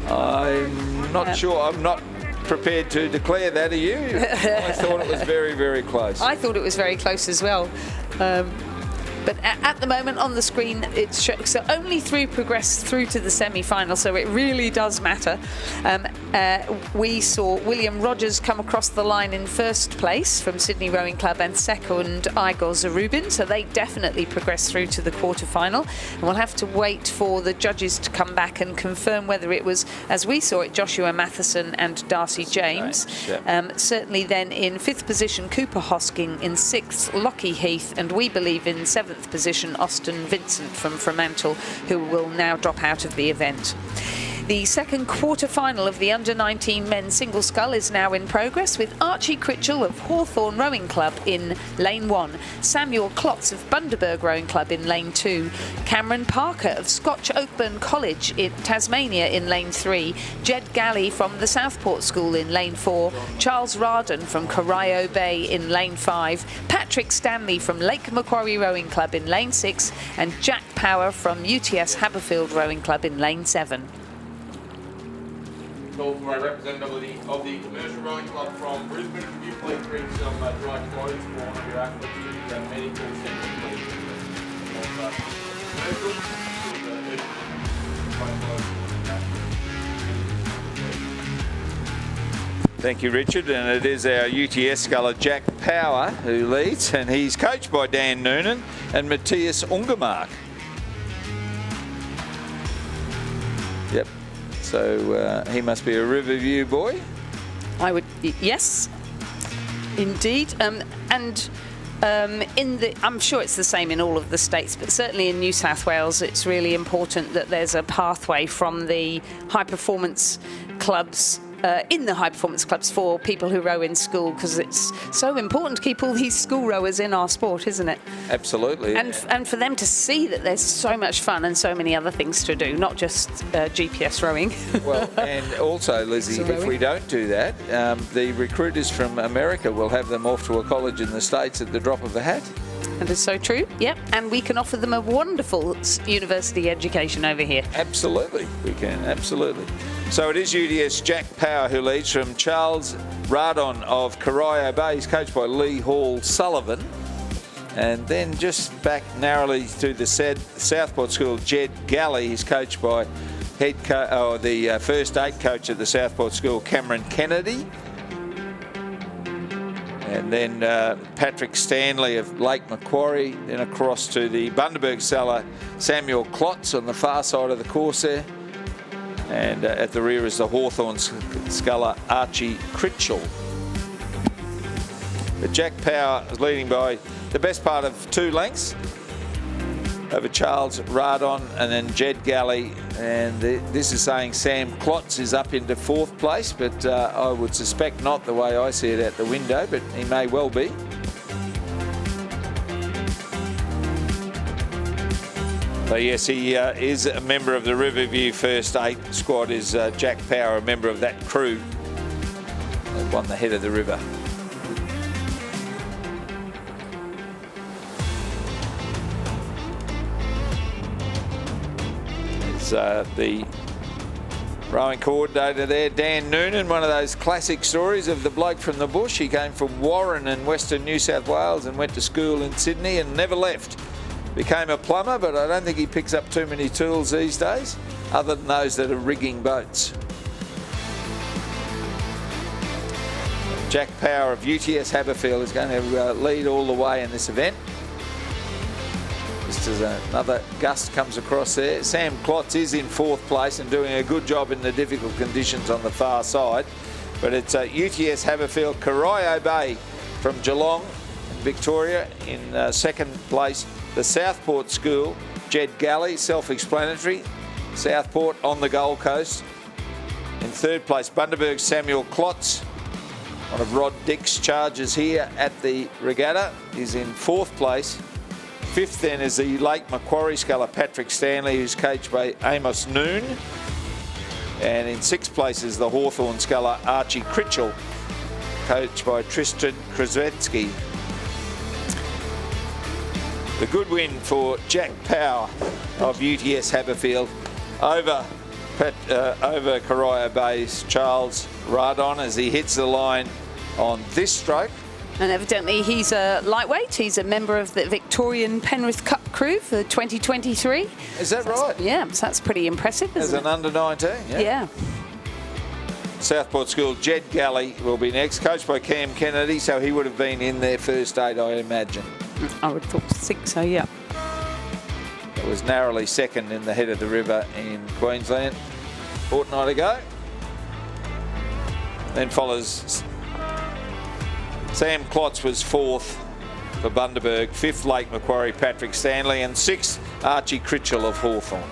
I'm not sure. I'm not prepared to declare that. Are you? I thought it was very, very close. I thought it was very close as well. But at the moment on the screen, it shows so only 3 progressed through to the semi-final, so it really does matter. We saw William Rogers come across the line in first place from Sydney Rowing Club, and second Igor Zarubin, so they definitely progressed through to the quarter-final. And we'll have to wait for the judges to come back and confirm whether it was, as we saw it, Joshua Matheson and Darcy James. Certainly then in 5th position, Cooper Hosking, in 6th, Lockie Heath, and we believe in 7th position, Austin Vincent from Fremantle, who will now drop out of the event. The second quarter-final of the under-19 men's single scull is now in progress, with Archie Critchell of Hawthorn Rowing Club in lane 1, Samuel Klotz of Bundaberg Rowing Club in lane 2, Cameron Parker of Scotch Oakburn College in Tasmania in lane 3, Jed Galley from the Southport School in lane 4, Charles Rawdon from Corio Bay in lane 5, Patrick Stanley from Lake Macquarie Rowing Club in lane 6, and Jack Power from UTS Haberfield Rowing Club in lane 7. Call for a representative of the Commercial Rowing Club from Brisbane. Could you please bring some dry clothes for one of your athletes to the medical centre, please? Thank you, Richard. And it is our UTS sculler, Jack Power, who leads, and he's coached by Dan Noonan and Matthias Ungermark. Yep. So he must be a Riverview boy. I would, yes, indeed. I'm sure it's the same in all of the states, but certainly in New South Wales, it's really important that there's a pathway from the high performance clubs. In the high performance clubs for people who row in school, because it's so important to keep all these school rowers in our sport, isn't it? Absolutely. And for them to see that there's so much fun and so many other things to do, not just GPS rowing. Well, and also, Lizzie, if we don't do that, the recruiters from America will have them off to a college in the States at the drop of a hat. That is so true, yep. And we can offer them a wonderful university education over here. Absolutely, we can, absolutely. So it is UTS Jack Power who leads from Charles Rawdon of Corio Bay. He's coached by Lee Hall Sullivan. And then just back narrowly to the Southport School, Jed Galley. He's coached by the first 8 coach at the Southport School, Cameron Kennedy. And then Patrick Stanley of Lake Macquarie. Then across to the Bundaberg seller, Samuel Klotz on the far side of the course there. And at the rear is the Hawthorn sculler, Archie Critchell. But Jack Power is leading by the best part of 2 lengths over Charles Rawdon and then Jed Galley. And this is saying Sam Klotz is up into 4th place, but I would suspect not the way I see it out the window, but he may well be. So yes, he is a member of the Riverview First 8 squad, is Jack Power, a member of that crew that won the Head of the River. The rowing coordinator there, Dan Noonan, one of those classic stories of the bloke from the bush. He came from Warren in Western New South Wales and went to school in Sydney and never left. Became a plumber, but I don't think he picks up too many tools these days, other than those that are rigging boats. Jack Power of UTS Haberfield is going to lead all the way in this event. Just as another gust comes across there. Sam Klotz is in 4th place and doing a good job in the difficult conditions on the far side. But it's UTS Haberfield, Corio Bay from Geelong, Victoria in 2nd place. The Southport School, Jed Galley, self-explanatory. Southport on the Gold Coast. In 3rd place, Bundaberg Samuel Klotz, one of Rod Dick's charges here at the regatta, is in 4th place. 5th then is the Lake Macquarie sculler, Patrick Stanley, who's coached by Amos Noon. And in 6th place is the Hawthorn sculler, Archie Critchell. coached by Tristan Krzyzewski. The good win for Jack Power of UTS Haberfield over Corio Bay's Charles Radon as he hits the line on this stroke. And evidently he's a lightweight. He's a member of the Victorian Penrith Cup crew for 2023. Is that right? Yeah, so that's pretty impressive, isn't As an under-19, Yeah. Southport School, Jed Galley will be next, coached by Cam Kennedy, so he would have been in their first 8, I imagine. I would think so, yeah. It was narrowly second in the head of the river in Queensland a fortnight ago. Then follows Sam Klotz was 4th for Bundaberg, 5th Lake Macquarie Patrick Stanley, and 6th Archie Critchell of Hawthorn.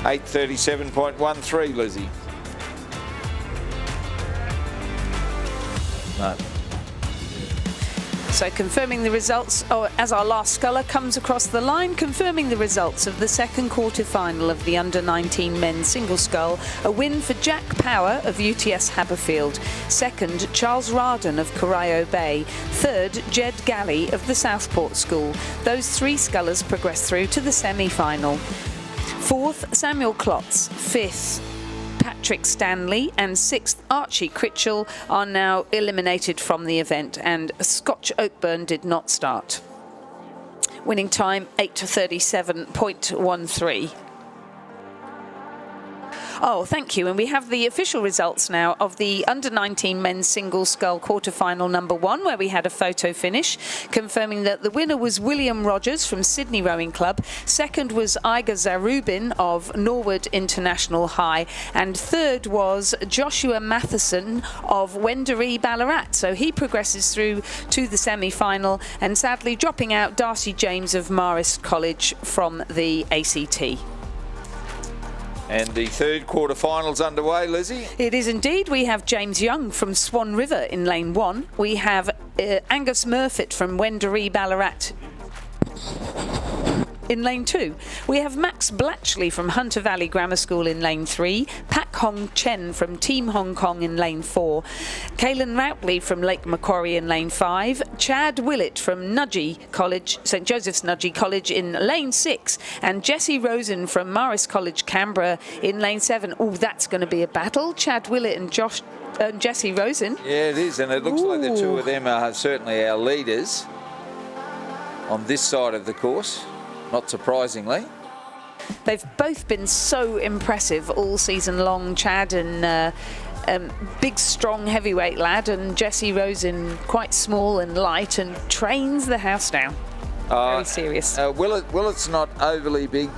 8:37.13, Lizzie. No. So confirming the results, as our last sculler comes across the line, confirming the results of the second quarter-final of the under-19 men's single scull, a win for Jack Power of UTS Haberfield, second Charles Radon of Corio Bay, third Jed Galley of the Southport School. Those 3 scullers progressed through to the semi-final. 4th Samuel Klotz, 5th Patrick Stanley and 6th Archie Critchell are now eliminated from the event, and Scotch Oakburn did not start. Winning time 8:37.13. Oh, thank you. And we have the official results now of the under-19 men's single scull quarter-final number 1, where we had a photo finish, confirming that the winner was William Rogers from Sydney Rowing Club. Second was Iga Zarubin of Norwood International High. And third was Joshua Matheson of Wendouree Ballarat. So he progresses through to the semi-final, and sadly dropping out Darcy James of Marist College from the ACT. And the third quarter-finals underway, Lizzie? It is indeed. We have James Young from Swan River in lane 1. We have Angus Murfitt from Wendouree Ballarat in lane 2. We have Max Blatchley from Hunter Valley Grammar School in lane 3. Pak Hong Chen from Team Hong Kong in lane 4. Kaylin Routley from Lake Macquarie in lane 5. Chad Willett from Nudgee College, St Joseph's Nudgee College in lane 6. And Jessie Rosen from Marist College Canberra in lane 7. Oh, that's going to be a battle. Chad Willett and Jessie Rosen. Yeah, it is, and it looks like the two of them are certainly our leaders on this side of the course. Not surprisingly. They've both been so impressive all season long. Chad and big, strong heavyweight lad, and Jessie Rosen quite small and light and trains the house down. Very serious. Willett's not overly big.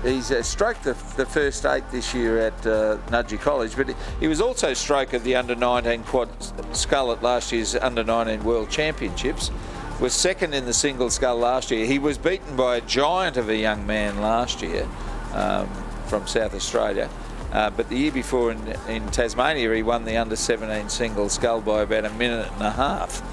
He's stroked the first 8 this year at Nudgee College, but he was also stroke of the under-19 quad scull at last year's under-19 World Championships. Was second in the single scull last year. He was beaten by a giant of a young man last year from South Australia. But the year before in Tasmania, he won the under-17 single scull by about a minute and a half.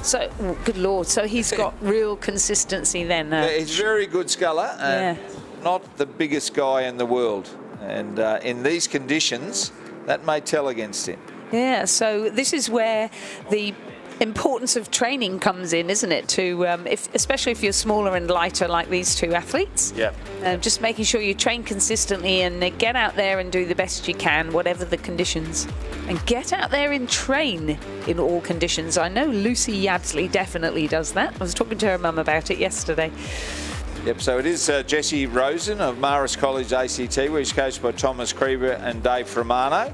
So, good Lord, so he's got real consistency then. He's a very good sculler, and not the biggest guy in the world. And in these conditions, that may tell against him. Yeah, so this is where the importance of training comes in, isn't it? To especially if you're smaller and lighter like these two athletes. Yeah. Just making sure you train consistently and get out there and do the best you can, whatever the conditions. And get out there and train in all conditions. I know Lucy Yabsley definitely does that. I was talking to her mum about it yesterday. Yep, so it is Jessie Rosen of Marist College ACT, where he's coached by Thomas Creeber and Dave Framano.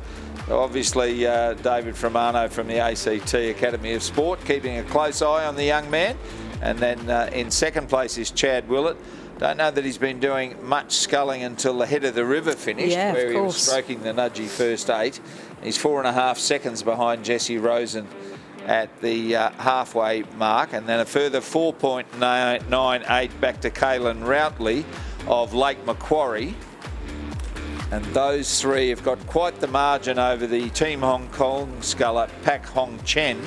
Obviously, David Framano from the ACT Academy of Sport, keeping a close eye on the young man. And then in second place is Chad Willett. Don't know that he's been doing much sculling until the head of the river finished, where he was stroking the Nudgee first 8. He's 4.5 seconds behind Jessie Rosen at the halfway mark, and then a further 4.98 back to Kaylin Routley of Lake Macquarie. And those 3 have got quite the margin over the Team Hong Kong sculler, Pak Hong Chen.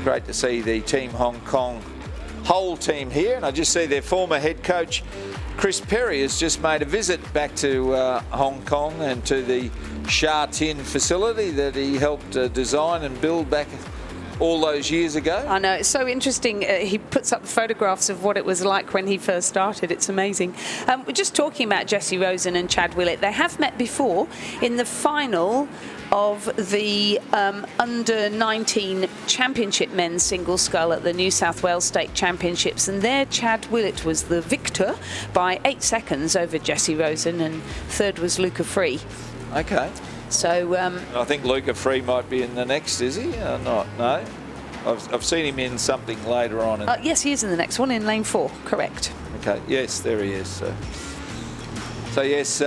Great to see the Team Hong Kong whole team here, and I just see their former head coach Chris Perry has just made a visit back to Hong Kong and to the Sha Tin facility that he helped design and build back all those years ago. I know, it's so interesting. He puts up photographs of what it was like when he first started. It's amazing. We're just talking about Jessie Rosen and Chad Willett. They have met before in the final of the under-19 championship men's single scull at the New South Wales State Championships, and there Chad Willett was the victor by 8 seconds over Jessie Rosen, and third was Luca Free. Okay. So I think Luca Free might be in the next, is he? Not, no. I've seen him in something later on. Yes, he is in the next one, in lane 4, correct. Okay, yes, there he is. So yes,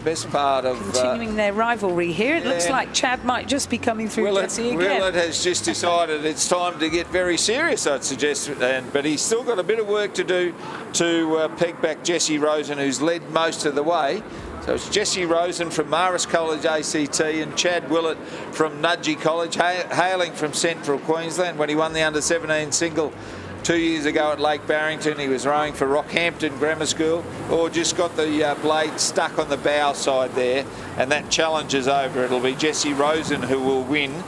best part of... Continuing their rivalry here. It looks like Chad might just be coming through Jessie again. Willett has just decided it's time to get very serious, I'd suggest, but he's still got a bit of work to do to peg back Jessie Rosen, who's led most of the way. So it's Jessie Rosen from Marist College ACT and Chad Willett from Nudgee College, hailing from Central Queensland. When he won the under-17 single 2 years ago at Lake Barrington, he was rowing for Rockhampton Grammar School, or just got the blade stuck on the bow side there, and that challenge is over. It'll be Jessie Rosen who will win,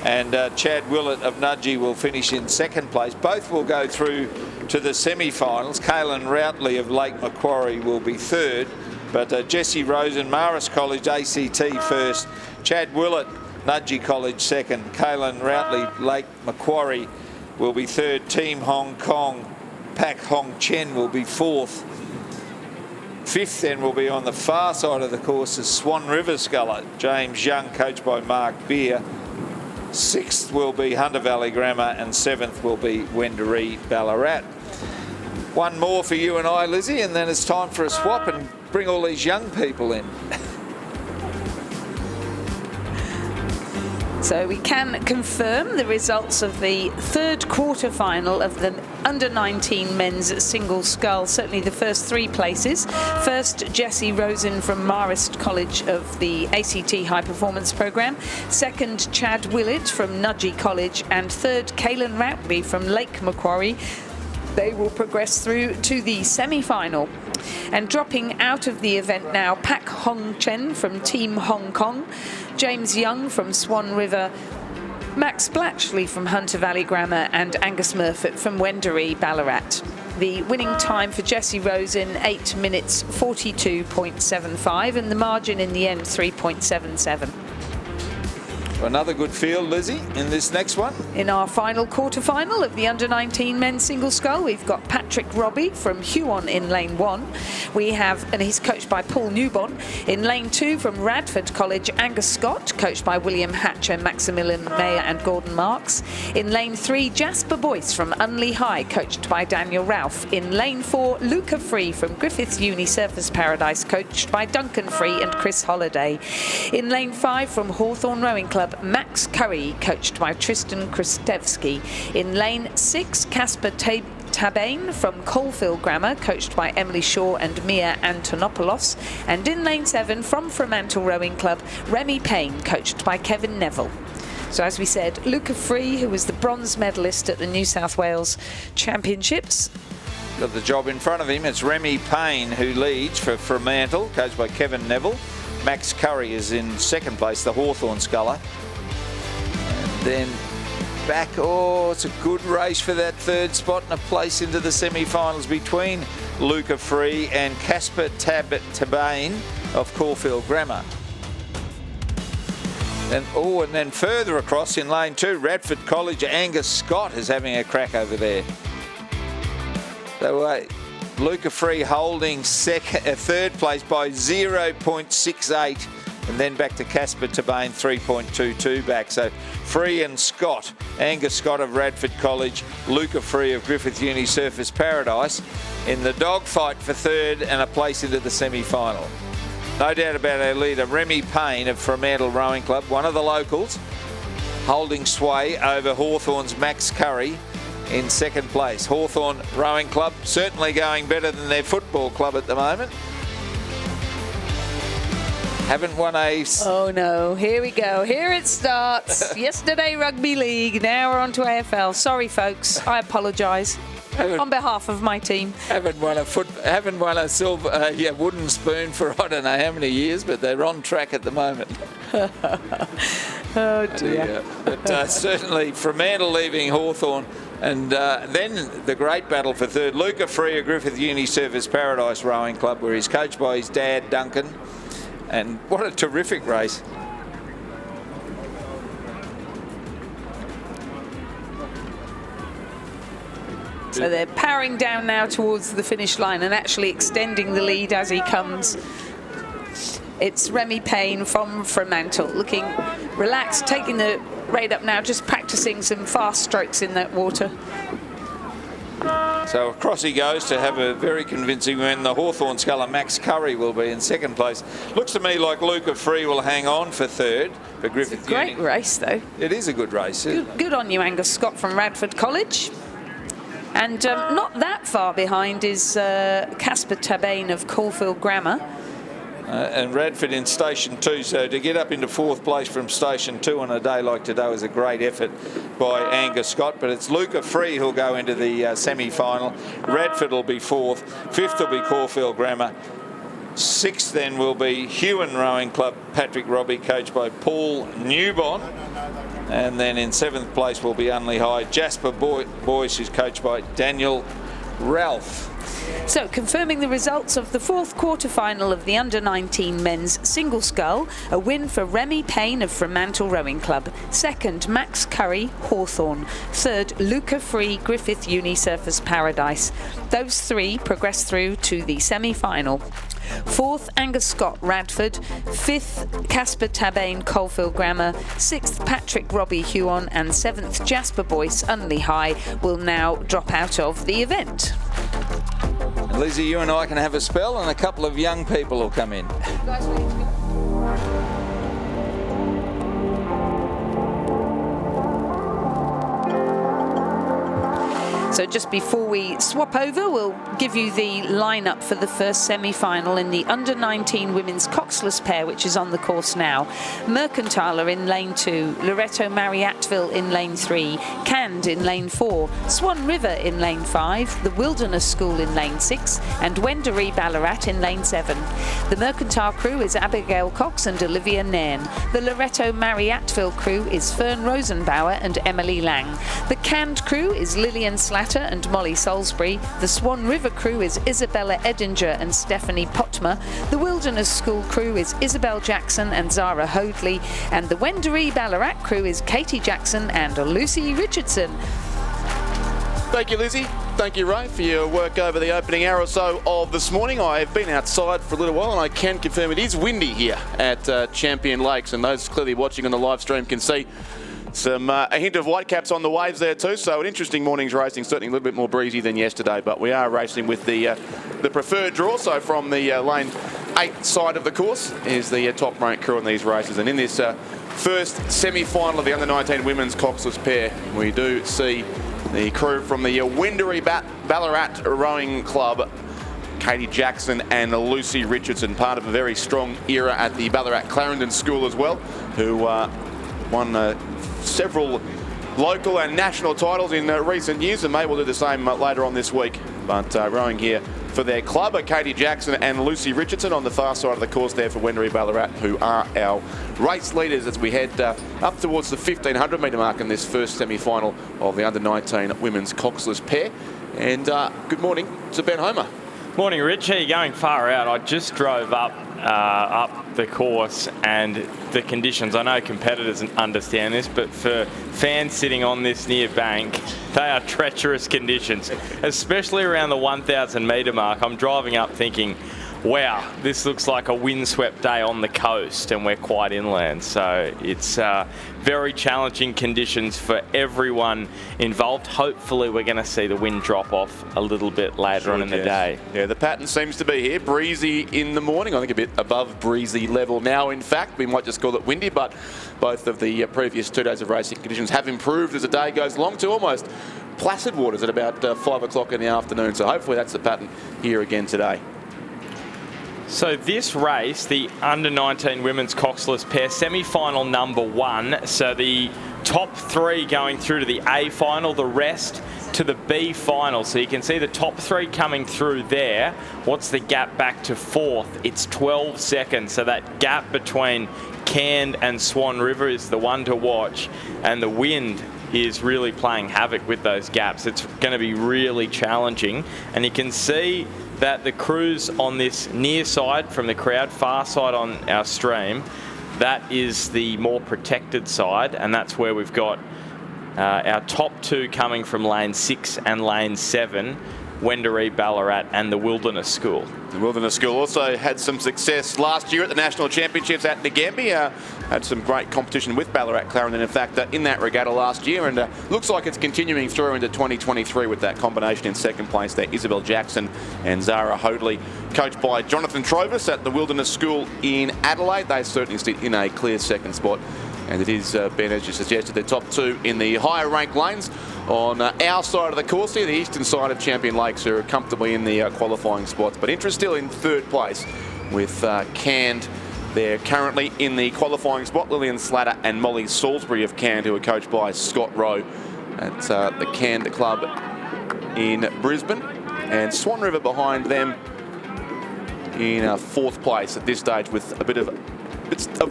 and Chad Willett of Nudgee will finish in second place. Both will go through to the semi-finals. Kaylin Routley of Lake Macquarie will be third, but Jessie Rosen, Marist College ACT first, Chad Willett, Nudgee College second, Kaylin Routley, Lake Macquarie will be third, Team Hong Kong, Pak Hong Chen will be fourth. Fifth then will be on the far side of the course is Swan River Sculler, James Young, coached by Mark Beer. Sixth will be Hunter Valley Grammar, and seventh will be Wendouree Ballarat. One more for you and I, Lizzie, and then it's time for a swap and bring all these young people in. So we can confirm the results of the third quarter-final of the under-19 men's single scull, certainly the first 3 places. First, Jessie Rosen from Marist College of the ACT High Performance Programme. Second, Chad Willett from Nudgee College. And third, Kaylin Routley from Lake Macquarie. They will progress through to the semi-final. And dropping out of the event now, Pak Hong Chen from Team Hong Kong, James Young from Swan River, Max Blatchley from Hunter Valley Grammar, and Angus Murfitt from Wendouree Ballarat. The winning time for Jessie Rosen, 8 minutes 42.75, and the margin in the end, 3.77. Another good field, Lizzie, in this next one. In our final quarter-final of the under-19 men's single scull, we've got Patrick Robbie from Huon in lane 1. We have, and he's coached by Paul Newbon. In lane 2 from Radford College, Angus Scott, coached by William Hatcher, Maximilian Mayer and Gordon Marks. In lane 3, Jasper Boyce from Unley High, coached by Daniel Ralph. In lane 4, Luca Free from Griffith Uni Surfers Paradise, coached by Duncan Free and Chris Holliday. In lane 5 from Hawthorn Rowing Club, Max Curry, coached by Tristan Kristevsky. In lane 6, Casper Tabane from Coalfield Grammar, coached by Emily Shaw and Mia Antonopoulos. And in lane 7, from Fremantle Rowing Club, Remy Payne, coached by Kevin Neville. So as we said, Luca Free, who was the bronze medalist at the New South Wales Championships. Got the job in front of him. It's Remy Payne who leads for Fremantle, coached by Kevin Neville. Max Curry is in second place, the Hawthorn sculler. And then back, it's a good race for that third spot and a place into the semi-finals between Luca Free and Casper Tabane of Caulfield Grammar. And then further across in lane 2, Radford College, Angus Scott is having a crack over there. So Luca Free holding third place by 0.68, and then back to Casper Tabane, 3.22 back. So Free and Scott, Angus Scott of Radford College, Luca Free of Griffith Uni Surfers Paradise in the dogfight for third and a place into the semi-final. No doubt about our leader, Remy Payne of Fremantle Rowing Club, one of the locals, holding sway over Hawthorn's Max Curry in second place. Hawthorn Rowing Club certainly going better than their football club at the moment. Haven't won a... Oh no, here we go. Here it starts. Yesterday Rugby League, now we're on to AFL. Sorry folks, I apologise. on behalf of my team. Haven't won a silver, wooden spoon for I don't know how many years, but they're on track at the moment. Oh dear. But certainly Fremantle leaving Hawthorn. And then the great battle for third. Luca Free, Griffith Uni Surfers Paradise Rowing Club, where he's coached by his dad, Duncan. And what a terrific race. So they're powering down now towards the finish line and actually extending the lead as he comes. It's Remy Payne from Fremantle, looking relaxed, taking the raid up now, just practicing some fast strokes in that water. So across he goes to have a very convincing win. The Hawthorn sculler Max Curry will be in second place. Looks to me like Luca Free will hang on for third for Griffith It's a great Uni. race though. It is a good race. Good on you, Angus Scott from Radford College. And not that far behind is Casper Tabane of Caulfield Grammar. And Radford in Station 2, so to get up into fourth place from Station 2 on a day like today was a great effort by Angus Scott. But it's Luca Free who'll go into the semi-final. Radford will be fourth. Fifth will be Caulfield Grammar. Sixth then will be Hewan Rowing Club, Patrick Robbie, coached by Paul Newbon. And then in seventh place will be Unley High, Jasper Boyce, who's coached by Daniel Ralph. So, confirming the results of the fourth quarter-final of the Under-19 men's single scull, a win for Remy Payne of Fremantle Rowing Club. Second, Max Curry, Hawthorn. Third, Luca Free, Griffith Uni Surfers Paradise. Those three progressed through to the semi-final. Fourth, Angus Scott, Radford. Fifth, Casper Tabane, Caulfield Grammar. Sixth, Patrick Robbie, Huon. And seventh, Jasper Boyce, Unley High, will now drop out of the event. And Lizzie, you and I can have a spell and a couple of young people will come in. So just before we swap over, we'll give you the lineup for the first semi-final in the Under-19 women's coxless pair, which is on the course now. Mercantile are in lane 2, Loreto Marriattville in lane 3, Cand in lane 4, Swan River in lane 5, the Wilderness School in lane 6, and Wendouree Ballarat in lane 7. The Mercantile crew is Abigail Cox and Olivia Nairn. The Loreto Marriattville crew is Fern Rosenbauer and Emily Lang. The Cand crew is Lillian Slatter and Molly Salisbury. The Swan River crew is Isabella Edinger and Stephanie Potmer. The Wilderness School crew is Isabel Jackson and Zara Hoadley. And the Wendouree Ballarat crew is Katie Jackson and Lucy Richardson. Thank you, Lizzie. Thank you, Ray, for your work over the opening hour or so of this morning. I have been outside for a little while and I can confirm it is windy here at Champion Lakes, and those clearly watching on the live stream can see a hint of whitecaps on the waves there too, so an interesting morning's racing, certainly a little bit more breezy than yesterday, but we are racing with the preferred draw. So from the lane 8 side of the course is the top ranked crew in these races, and in this first semi-final of the Under-19 women's coxless pair, we do see the crew from the Wendouree Ballarat Rowing Club, Katie Jackson and Lucy Richardson, part of a very strong era at the Ballarat Clarendon School as well, who won several local and national titles in recent years, and may well do the same later on this week. But rowing here for their club are Katie Jackson and Lucy Richardson on the far side of the course there for Wendouree Ballarat, who are our race leaders as we head up towards the 1500 metre mark in this first semi-final of the Under-19 women's coxless pair. And good morning to Ben Homer. Morning, Rich. How are you going? Far out. I just drove up the course, and the conditions, I know competitors understand this, but for fans sitting on this near bank, they are treacherous conditions, especially around the 1,000 metre mark. I'm driving up thinking, wow, this looks like a windswept day on the coast, and we're quite inland. So it's very challenging conditions for everyone involved. Hopefully we're going to see the wind drop off a little bit later on in the day. Yeah, the pattern seems to be here. Breezy in the morning, I think a bit above breezy level now. In fact, we might just call it windy, but both of the previous 2 days of racing conditions have improved as the day goes along to almost placid waters at about 5 o'clock in the afternoon. So hopefully that's the pattern here again today. So this race, the under-19 women's coxless pair, semi-final number 1. So the top 3 going through to the A final, the rest to the B final. So you can see the top 3 coming through there. What's the gap back to 4th? It's 12 seconds. So that gap between Cairns and Swan River is the one to watch. And the wind is really playing havoc with those gaps. It's going to be really challenging. And you can see that the crews on this near side from the crowd, far side on our stream, that is the more protected side, and that's where we've got our top 2 coming from lane 6 and lane 7, Wendouree Ballarat and the Wilderness School. The Wilderness School also had some success last year at the National Championships at Ngambia. Had some great competition with Ballarat Clarendon, in fact, in that regatta last year, and looks like it's continuing through into 2023 with that combination in second place there, Isabel Jackson and Zara Hoadley, coached by Jonathan Trovis at the Wilderness School in Adelaide. They certainly sit in a clear second spot. And it is, Ben, as you suggested, the top 2 in the higher ranked lanes. On our side of the course here, the eastern side of Champion Lakes are comfortably in the qualifying spots. But interest still in 3rd place with Cairns. They're currently in the qualifying spot. Lillian Slatter and Molly Salisbury of Cairns, who are coached by Scott Rowe at the Cairns Club in Brisbane. And Swan River behind them in 4th place at this stage with a bit of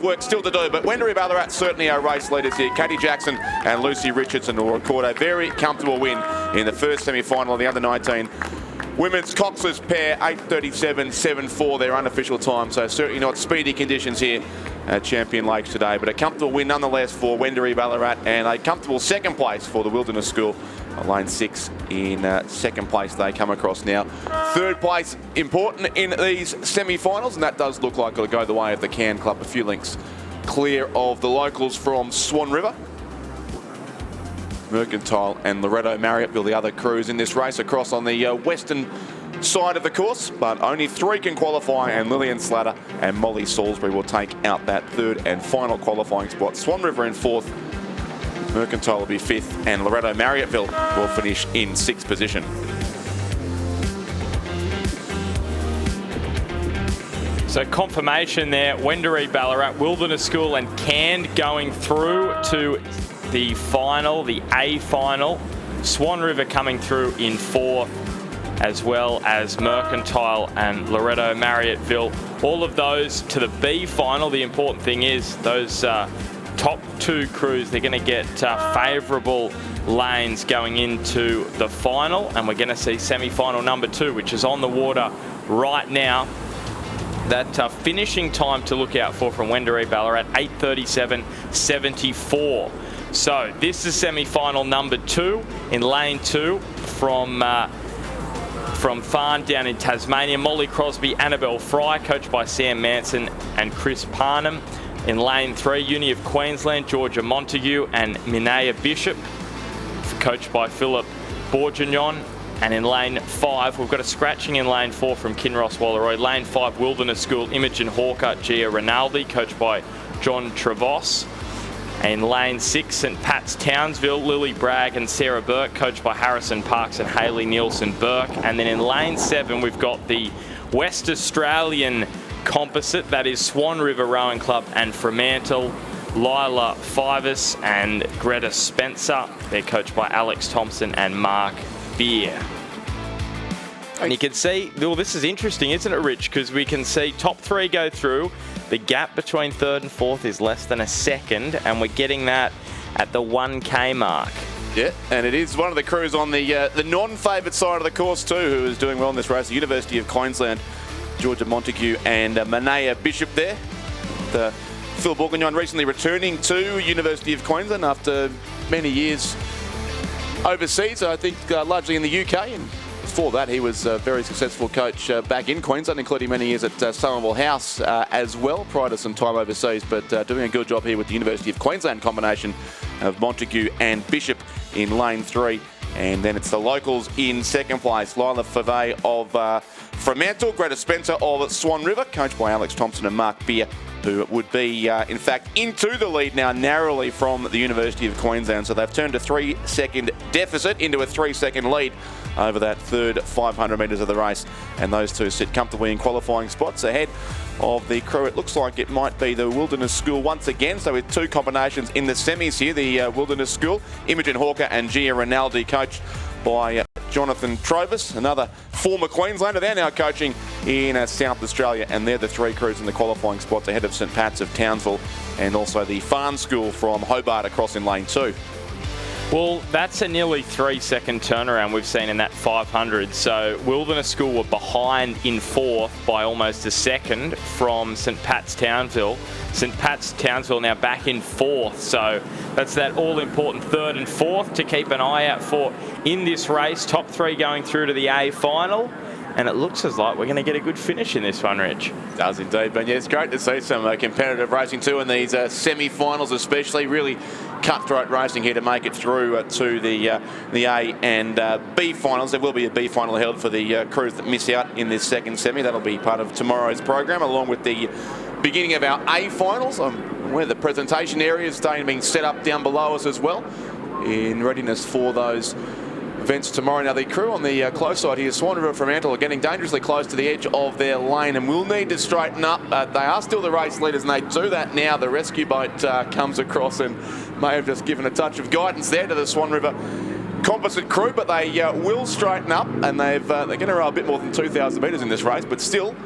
work still to do, but Wendouree Ballarat certainly our race leaders here. Katie Jackson and Lucy Richardson will record a very comfortable win in the first semi-final of the under-19 women's coxless pair, 8:37.74 their unofficial time, so certainly not speedy conditions here at Champion Lakes today, but a comfortable win nonetheless for Wendouree Ballarat and a comfortable second place for the Wilderness School. Lane 6 in second place they come across now. 3rd place important in these semi-finals, and that does look like it'll go the way of the Cairns Club. A few links clear of the locals from Swan River. Mercantile and Loretto Marriotteville, the other crews in this race, across on the western side of the course, but only 3 can qualify, and Lillian Slatter and Molly Salisbury will take out that 3rd and final qualifying spot. Swan River in 4th. Mercantile will be 5th, and Loretto Marriotteville will finish in 6th position. So confirmation there, Wendouree Ballarat, Wilderness School and Cairns going through to the final, the A final. Swan River coming through in 4th, as well as Mercantile and Loretto Marriotteville. All of those to the B final. The important thing is those top 2 crews, they're going to get favourable lanes going into the final, and we're going to see semi-final number 2, which is on the water right now. That finishing time to look out for from Wendouree Ballarat, 8:37.74. So this is semi-final number 2 in lane 2 from Farn down in Tasmania. Molly Crosby, Annabelle Fry, coached by Sam Manson and Chris Parnham. In lane 3, Uni of Queensland, Georgia Montague and Minaya Bishop, coached by Philip Bourguignon. And in lane 5, we've got a scratching in lane 4 from Kinross Wallaroy. Lane 5, Wilderness School, Imogen Hawker, Gia Rinaldi, coached by John Trevos. In lane 6, St Pat's Townsville, Lily Bragg and Sarah Burke, coached by Harrison Parks and Hayley Nielsen Burke. And then in lane 7, we've got the West Australian composite, that is Swan River Rowing Club and Fremantle, Lila Fivers and Greta Spencer. They're coached by Alex Thompson and Mark Beer. And you can see, well, this is interesting, isn't it, Rich? Because we can see top 3 go through. The gap between 3rd and 4th is less than a second, and we're getting that at the 1K mark. Yeah, and it is one of the crews on the non-favourite side of the course too, who is doing well in this race. The University of Queensland, Georgia Montague and Minaya Bishop there. The Phil Bourguignon recently returning to University of Queensland after many years overseas, I think largely in the UK, and before that he was a very successful coach back in Queensland, including many years at Somerville House as well prior to some time overseas, but doing a good job here with the University of Queensland combination of Montague and Bishop in lane 3. And then it's the locals in second place. Lila Fave of Fremantle, Greta Spencer of Swan River, coached by Alex Thompson and Mark Beer, who would be, in fact, into the lead now narrowly from the University of Queensland. So they've turned a 3-second deficit into a 3-second lead over that third 500 metres of the race. And those two sit comfortably in qualifying spots ahead of the crew. It looks like it might be the Wilderness School once again. So with two combinations in the semis here, the Wilderness School, Imogen Hawker and Gia Rinaldi, coached by Jonathan Trovis, another former Queenslander. They're now coaching in South Australia, and they're the three crews in the qualifying spots ahead of St Pat's of Townsville and also the Farn School from Hobart across in lane 2. Well, that's a nearly 3-second turnaround we've seen in that 500. So Wilderness School were behind in fourth by almost a second from St Pat's Townsville. St Pat's Townsville now back in fourth. So that's that all-important third and fourth to keep an eye out for in this race. Top three going through to the A final. And it looks as like we're going to get a good finish in this one, Rich. Does indeed, but yeah, it's great to see some competitive racing too in these semi-finals, especially. Really cutthroat racing here to make it through to the A and B finals. There will be a B final held for the crews that miss out in this second semi. That'll be part of tomorrow's program, along with the beginning of our A finals, where the presentation area is starting being set up down below us as well, in readiness for those events tomorrow. Now the crew on the close side here, Swan River Fremantle, are getting dangerously close to the edge of their lane and will need to straighten up. They are still the race leaders and they do that now. The rescue boat comes across and may have just given a touch of guidance there to the Swan River composite crew, but they will straighten up, and they're going to row a bit more than 2,000 metres in this race, but still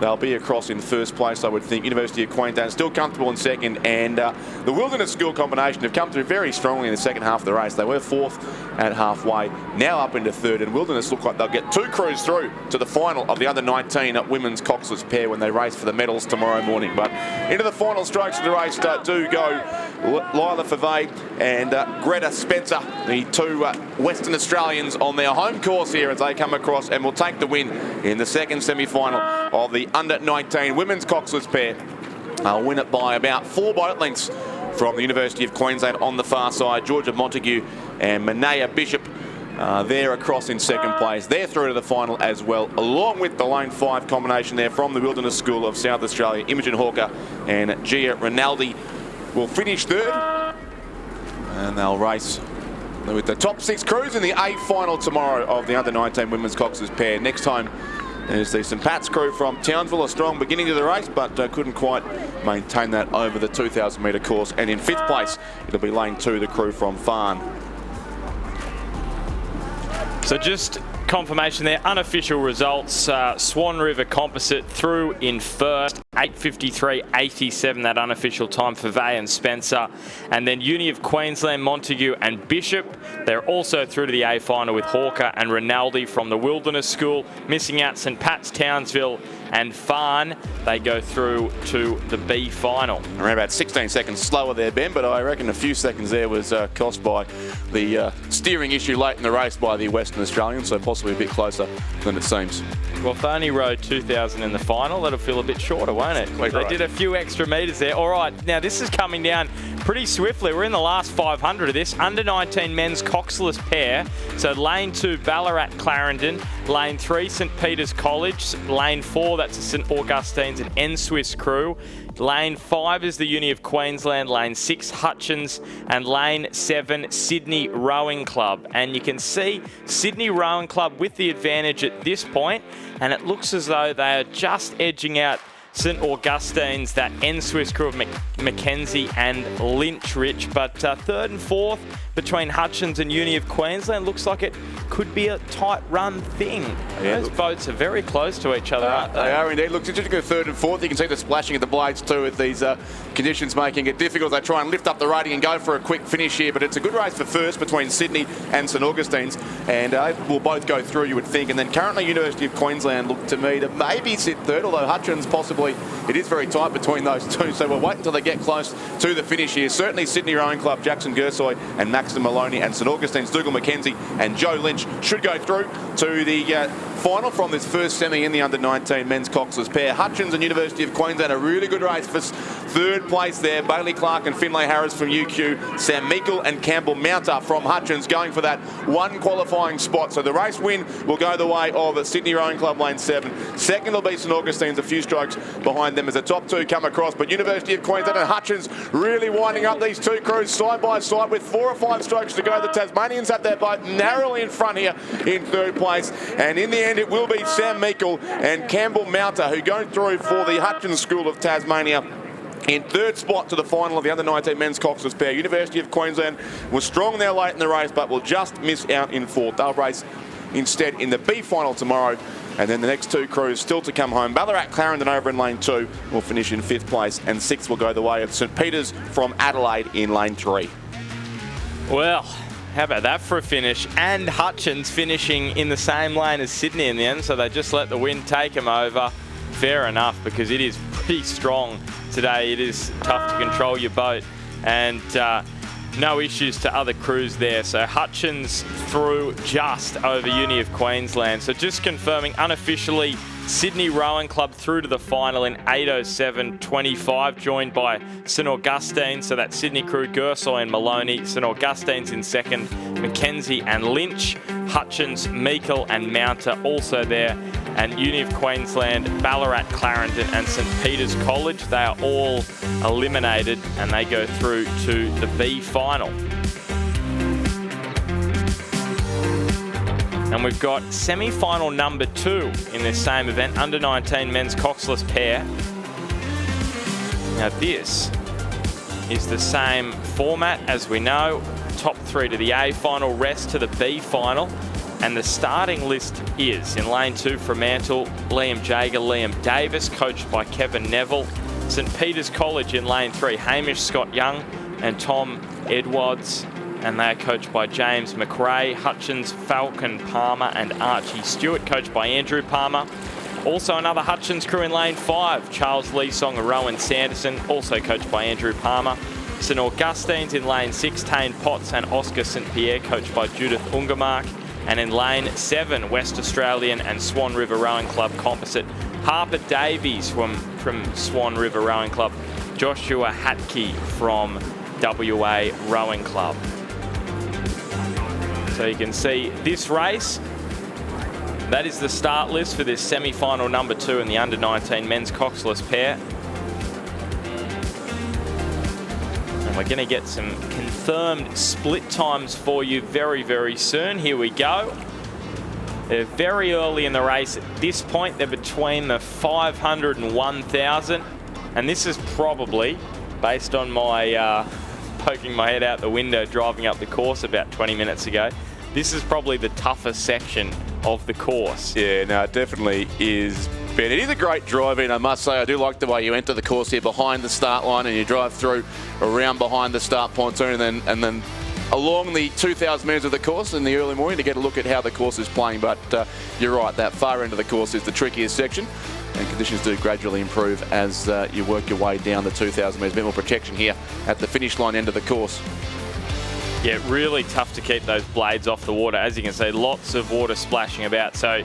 they'll be across in first place, I would think. University of Queensland still comfortable in second, and the Wilderness School combination have come through very strongly in the second half of the race. They were fourth at halfway, now up into third, and Wilderness look like they'll get two crews through to the final of the under-19 women's coxless pair when they race for the medals tomorrow morning. But into the final strokes of the race do go Lila Fave and Greta Spencer, the two Western Australians on their home course here as they come across and will take the win in the second semi-final of the under-19 women's coxless pair. They'll win it by about 4 boat lengths from the University of Queensland on the far side. Georgia Montague and Manea Bishop they're across in second place. They're through to the final as well, along with the lane 5 combination there from the Wilderness School of South Australia. Imogen Hawker and Gia Rinaldi will finish third, and they'll race with the top 6 crews in the A final tomorrow of the under-19 women's coxless pair. Next time there's the St Pat's crew from Townsville, a strong beginning to the race, but couldn't quite maintain that over the 2,000 metre course. And in 5th place, it'll be lane 2, the crew from Farn. So just confirmation there, unofficial results. Swan River Composite through in first, 8:53.87, that unofficial time for Vay and Spencer. And then Uni of Queensland, Montague and Bishop. They're also through to the A final with Hawker and Rinaldi from the Wilderness School. Missing out St Pat's, Townsville and Farn. They go through to the B final. Around about 16 seconds slower there, Ben, but I reckon a few seconds there was cost by the steering issue late in the race by the Western Australians, so possibly a bit closer than it seems. Well, if they only rode 2,000 in the final, that'll feel a bit shorter, won't it? They did a few extra metres there. All right, now this is coming down pretty swiftly. We're in the last 500 of this. Under-19 men's coxless pair. So lane 2, Ballarat Clarendon. Lane 3, St Peter's College. Lane 4, that's the St Augustine's and N-Swiss crew. Lane 5 is the Uni of Queensland. Lane 6, Hutchins. And lane 7, Sydney Rowing Club. And you can see Sydney Rowing Club with the advantage at this point. And it looks as though they are just edging out St Augustine's, that N-Swiss crew of Mackenzie and Lynch, Rich. But third and fourth between Hutchins and Uni of Queensland looks like it could be a tight run thing. Yeah, those boats are very close to each other, aren't they? They are indeed. Look, just to go third and fourth, you can see the splashing of the blades too with these conditions making it difficult. They try and lift up the rating and go for a quick finish here, but it's a good race for first between Sydney and St Augustine's, and will both go through, you would think. And then currently University of Queensland look to me to maybe sit third, although Hutchins possibly. It is very tight between those two, so we'll wait until they get close to the finish here. Certainly Sydney Rowing Club, Jackson Gersoy and Maxton Maloney, and St Augustine's Dougal McKenzie and Joe Lynch should go through to the final from this first semi in the under-19 men's coxless pair. Hutchins and University of Queensland, a really good race for third place there. Bailey Clark and Finlay Harris from UQ. Sam Meikle and Campbell Mounter from Hutchins going for that one qualifying spot. So the race win will go the way of Sydney Rowing Club Lane 7. Second will be St Augustine's, a few strokes behind them as the top two come across. But University of Queensland and Hutchins really winding up these two crews side by side with 4 or 5 strokes to go. The Tasmanians have their boat narrowly in front here in third place. And in the end, it will be Sam Meikle and Campbell Mounter who go through for the Hutchins School of Tasmania in third spot to the final of the under-19 men's coxless pair. University of Queensland was strong there late in the race, but will just miss out in fourth. They'll race instead in the B final tomorrow. And then the next two crews still to come home. Ballarat Clarendon over in lane 2 will finish in 5th place, and 6th will go the way of St Peters from Adelaide in lane 3. Well, how about that for a finish? And Hutchins finishing in the same lane as Sydney in the end, so they just let the wind take them over. Fair enough, because it is pretty strong today. It is tough to control your boat, and no issues to other crews there. So Hutchins through just over Uni of Queensland. So just confirming unofficially, Sydney Rowing Club through to the final in 8:07.25, joined by St Augustine. So that's Sydney crew, Gersel and Maloney. St Augustine's in second, Mackenzie and Lynch. Hutchins, Meikle and Mounter also there. And Uni of Queensland, Ballarat, Clarendon and St Peters College. They are all eliminated and they go through to the B final. And we've got semi-final number 2 in this same event, under-19 men's coxless pair. Now this is the same format as we know. Top 3 to the A final, rest to the B final. And the starting list is in lane 2 Fremantle, Liam Jager, Liam Davis, coached by Kevin Neville. St Peters College in lane 3, Hamish Scott Young and Tom Edwards. And they are coached by James McRae. Hutchins, Falcon Palmer and Archie Stewart, coached by Andrew Palmer. Also another Hutchins crew in lane 5, Charles Leesong and Rowan Sanderson, also coached by Andrew Palmer. St Augustine's in lane 6, Tane Potts and Oscar St Pierre, coached by Judith Ungermark. And in lane 7, West Australian and Swan River Rowing Club composite, Harper Davies from Swan River Rowing Club, Joshua Hatke from WA Rowing Club. So you can see this race, that is the start list for this semi-final number 2 in the under-19 men's coxless pair. And we're going to get some confirmed split times for you very, very soon. Here we go. They're very early in the race. At this point, they're between the 500 and 1,000. And this is probably, based on my poking my head out the window driving up the course about 20 minutes ago, this is probably the toughest section of the course. Yeah, no, it definitely is. Ben, it is a great drive in, I must say. I do like the way you enter the course here behind the start line and you drive through around behind the start pontoon and then along the 2,000 metres of the course in the early morning to get a look at how the course is playing. But you're right, that far end of the course is the trickiest section. And conditions do gradually improve as you work your way down the 2,000 metres. A bit more protection here at the finish line end of the course. Yeah, really tough to keep those blades off the water. As you can see, lots of water splashing about. So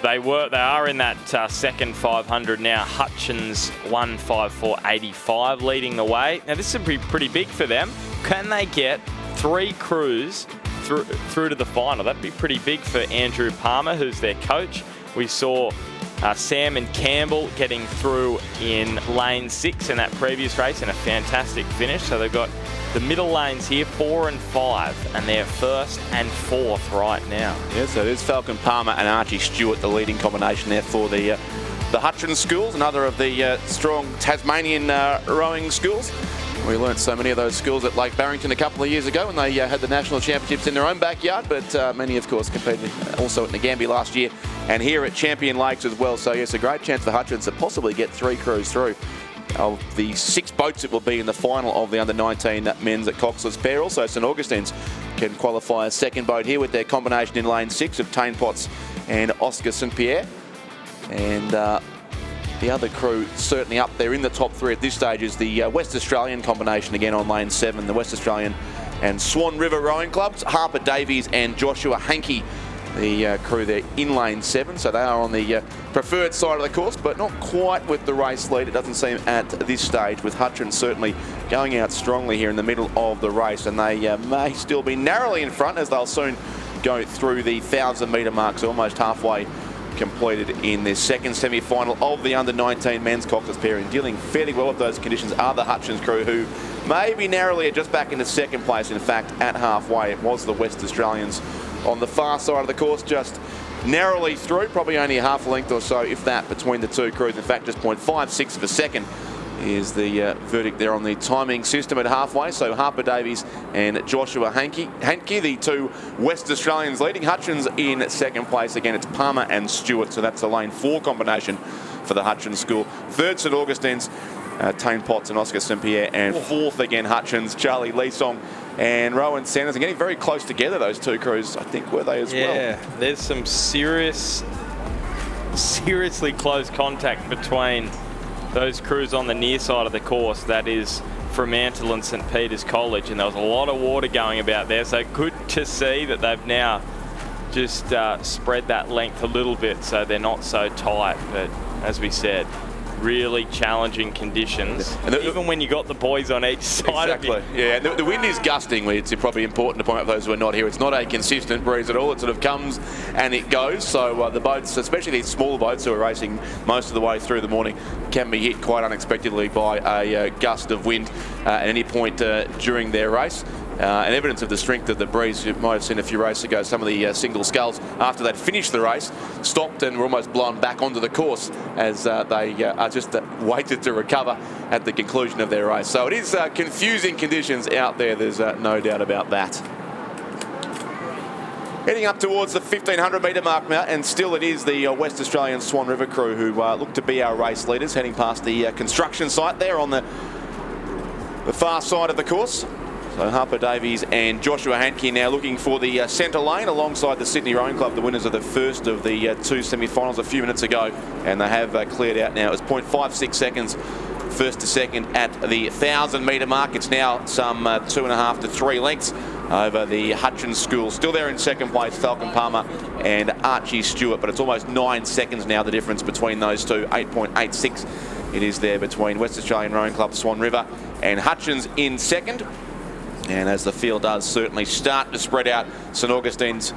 they are in that second 500 now. Hutchins 154.85 leading the way. Now this would be pretty big for them. Can they get 3 crews through to the final? That'd be pretty big for Andrew Palmer, who's their coach. We saw Sam and Campbell getting through in lane 6 in that previous race in a fantastic finish. So they've got the middle lanes here, 4 and 5, and they're 1st and 4th right now. Yeah, so there's Falcon Palmer and Archie Stewart, the leading combination there for the Hutchins schools, another of the strong Tasmanian rowing schools. We learnt so many of those schools at Lake Barrington a couple of years ago when they had the national championships in their own backyard, but many, of course, competed also at Ngambie last year and here at Champion Lakes as well. So, yes, a great chance for Hutchins to possibly get 3 crews through. Of the 6 boats it will be in the final of the under-19 men's at coxless pair. Also, St Augustine's can qualify a second boat here with their combination in lane 6 of Tane Potts and Oscar St Pierre. And the other crew certainly up there in the top 3 at this stage is the West Australian combination again on lane 7, the West Australian and Swan River Rowing Clubs, Harper Davies and Joshua Hankey the crew there in lane 7, so they are on the preferred side of the course, but not quite with the race lead, it doesn't seem, at this stage, with Hutchins certainly going out strongly here in the middle of the race, and they may still be narrowly in front as they'll soon go through the 1,000-metre mark, so almost halfway completed in this second semi-final of the under-19 men's coxes pair. And dealing fairly well with those conditions are the Hutchins crew, who maybe narrowly are just back into second place. In fact, at halfway, it was the West Australians on the far side of the course, just narrowly through, probably only a half a length or so, if that, between the two crews. In fact, just 0.56 of a second is the verdict there on the timing system at halfway. So Harper Davies and Joshua Hankey, the two West Australians leading. Hutchins in second place. Again, it's Palmer and Stewart, so that's a lane 4 combination for the Hutchins school. Third, St Augustine's Tane Potts and Oscar St Pierre, and fourth again Hutchins, Charlie Leesong and Rowan Sanders. And getting very close together, those two crews, I think, were they as well? Yeah, there's some seriously close contact between those crews on the near side of the course, that is Fremantle and St Peter's College, and there was a lot of water going about there, so good to see that they've now just spread that length a little bit so they're not so tight. But as we said, really challenging conditions, and even when you got the boys on each side of you. Yeah, and the wind is gusting. It's probably important to point out for those who are not here, it's not a consistent breeze at all. It sort of comes and it goes, so the boats, especially these smaller boats who are racing most of the way through the morning, can be hit quite unexpectedly by a gust of wind at any point during their race. And evidence of the strength of the breeze. You might have seen a few races ago, some of the single sculls, after they'd finished the race, stopped and were almost blown back onto the course as they just waited to recover at the conclusion of their race. So it is confusing conditions out there, there's no doubt about that. Heading up towards the 1,500 metre mark now, and still it is the West Australian Swan River crew who look to be our race leaders, heading past the construction site there on the far side of the course. So Harper Davies and Joshua Hankey now looking for the centre lane alongside the Sydney Rowing Club, the winners of the first of the two semi-finals a few minutes ago, and they have cleared out now. It's 0.56 seconds first to second at the 1,000 metre mark. It's now some 2.5 to 3 lengths over the Hutchins school. Still there in second place, Falcon Palmer and Archie Stewart, but it's almost 9 seconds now, the difference between those two. 8.86 it is there between West Australian Rowing Club, Swan River, and Hutchins in second. And as the field does certainly start to spread out, St Augustine's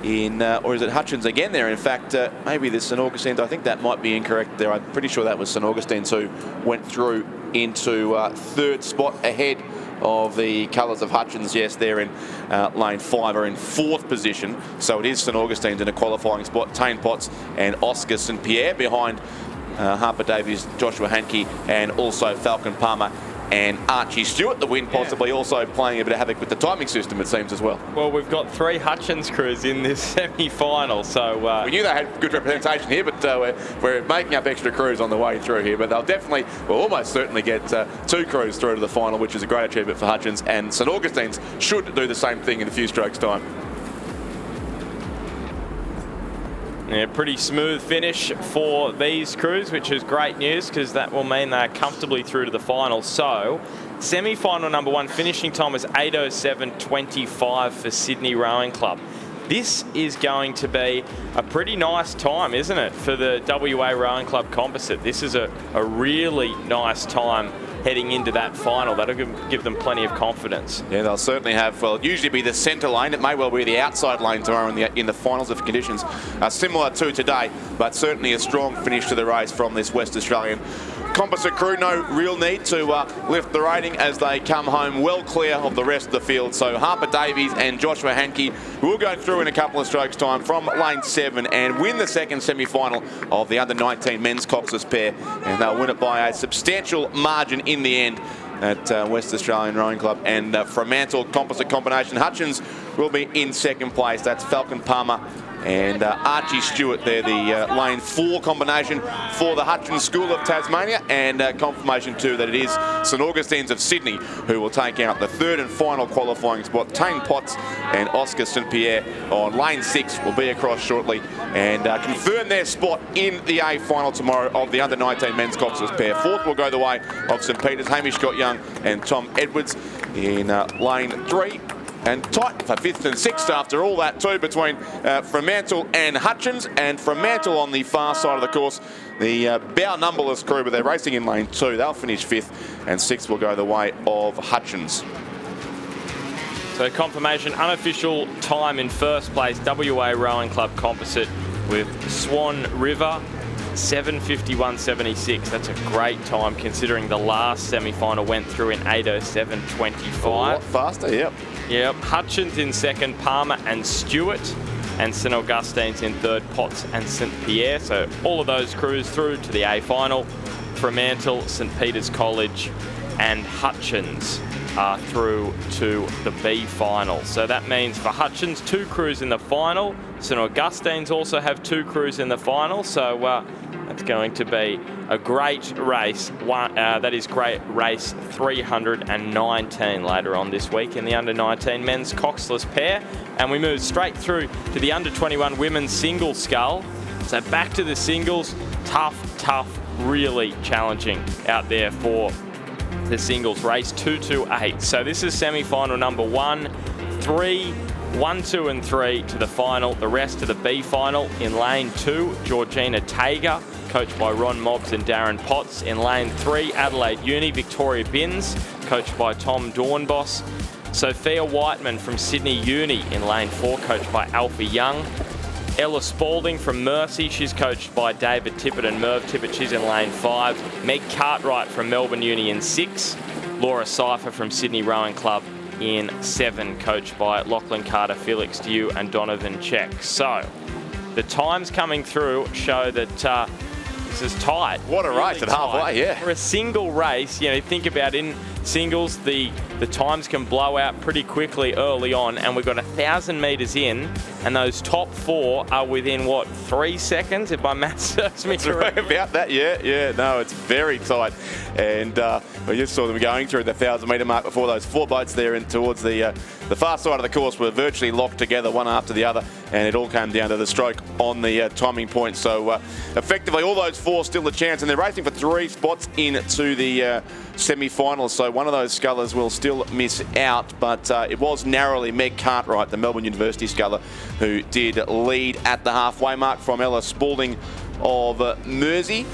in, or is it Hutchins again there? In fact, maybe the St Augustine's, I think that might be incorrect there. I'm pretty sure that was St Augustine's who went through into third spot ahead of the colours of Hutchins. Yes, they're in lane 5, are in fourth position. So it is St Augustine's in a qualifying spot. Tane Potts and Oscar St Pierre behind Harper Davies, Joshua Hankey, and also Falcon Palmer and Archie Stewart. The wind possibly also playing a bit of havoc with the timing system, it seems, as well. Well, we've got 3 Hutchins crews in this semi-final, so... we knew they had good representation here, but we're making up extra crews on the way through here, but they'll definitely, well, almost certainly get 2 crews through to the final, which is a great achievement for Hutchins, and St Augustine's should do the same thing in a few strokes' time. Yeah, pretty smooth finish for these crews, which is great news because that will mean they're comfortably through to the final. So, semi-final number 1 finishing time was 8:07.25 for Sydney Rowing Club. This is going to be a pretty nice time, isn't it, for the WA Rowing Club composite? This is a really nice time heading into that final. That'll give them plenty of confidence. Yeah, they'll certainly have, well, usually be the centre lane. It may well be the outside lane tomorrow in the finals if conditions are similar to today, but certainly a strong finish to the race from this West Australian composite crew. No real need to lift the rating as they come home well clear of the rest of the field. So Harper Davies and Joshua Hankey will go through in a couple of strokes time from lane 7 and win the second semi-final of the under-19 men's coxes pair, and they'll win it by a substantial margin in the end at West Australian Rowing Club and Fremantle composite combination. Hutchins will be in second place. That's Falcon Palmer and Archie Stewart there, the lane 4 combination for the Hutchins School of Tasmania, and confirmation too that it is St Augustine's of Sydney who will take out the third and final qualifying spot. Tane Potts and Oscar St Pierre on lane 6 will be across shortly and confirm their spot in the A final tomorrow of the under-19 men's coxes pair. Fourth will go the way of St Peter's, Hamish Scott Young and Tom Edwards in lane 3. and tight for 5th and 6th after all that too between Fremantle and Hutchins. And Fremantle on the far side of the course, the Bow numberless crew, but they're racing in lane 2. They'll finish 5th, and 6th will go the way of Hutchins. So confirmation, unofficial time in first place, WA Rowing Club Composite with Swan River, 7:51.76. That's a great time considering the last semi-final went through in 8:07.25. A lot faster, yep. Yep. Hutchins in second, Palmer and Stewart, and St Augustine's in third, Potts and St Pierre. So all of those crews through to the A final. Fremantle, St Peter's College and Hutchins are through to the B final. So that means for Hutchins, 2 crews in the final. St Augustine's also have 2 crews in the final. So that's going to be a great race. That is great race 319 later on this week in the under-19 men's coxless pair. And we move straight through to the under-21 women's single scull. So back to the singles. Tough, really challenging out there for the singles race. 2-2-8. So this is semi-final number 1, 3, 1, 2 and 3 to the final. The rest to the B final. In lane 2, Georgina Tager, coached by Ron Mobbs and Darren Potts. In lane 3, Adelaide Uni, Victoria Binns, coached by Tom Dornbos. Sophia Whiteman from Sydney Uni in lane 4, coached by Alfie Young. Ella Spalding from Mercy, she's coached by David Tippett and Merv Tippett, she's in lane 5. Meg Cartwright from Melbourne Uni in 6. Laura Cypher from Sydney Rowing Club in 7, coached by Lachlan Carter, Felix Dew and Donovan Check. So the times coming through show that this is tight. What a race at halfway, yeah. For a single race, you know, think about in singles, the times can blow out pretty quickly early on, and we've got 1,000 metres in, and those top 4 are within, what, 3 seconds, if my math serves me correctly? Right about that, yeah. No, it's very tight. And we just saw them going through the 1,000-metre mark before those 4 boats there in towards the far side of the course were virtually locked together, one after the other, and it all came down to the stroke on the timing point. So effectively, all those 4 still a chance, and they're racing for 3 spots into the semi-finals. So one of those scullers will still miss out, but it was narrowly Meg Cartwright, the Melbourne University sculler, who did lead at the halfway mark from Ella Spalding of Mersey.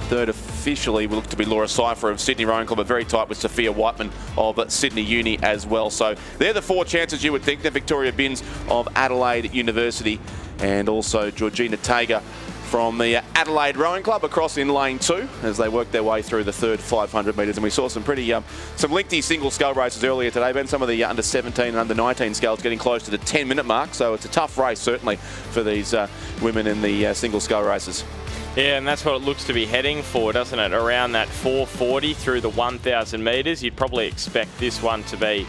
Third officially will look to be Laura Cypher of Sydney Rowing Club, but very tight with Sophia Whiteman of Sydney Uni as well. So they're the 4 chances you would think. Then Victoria Binns of Adelaide University, and also Georgina Tager from the Adelaide Rowing Club across in lane 2 as they work their way through the third 500 metres. And we saw some pretty some lengthy single scull races earlier today, Ben. Some of the under 17 and under 19 sculls getting close to the 10-minute mark. So it's a tough race certainly for these women in the single scull races. Yeah, and that's what it looks to be heading for, doesn't it? Around that 440 through the 1,000 metres. You'd probably expect this one to be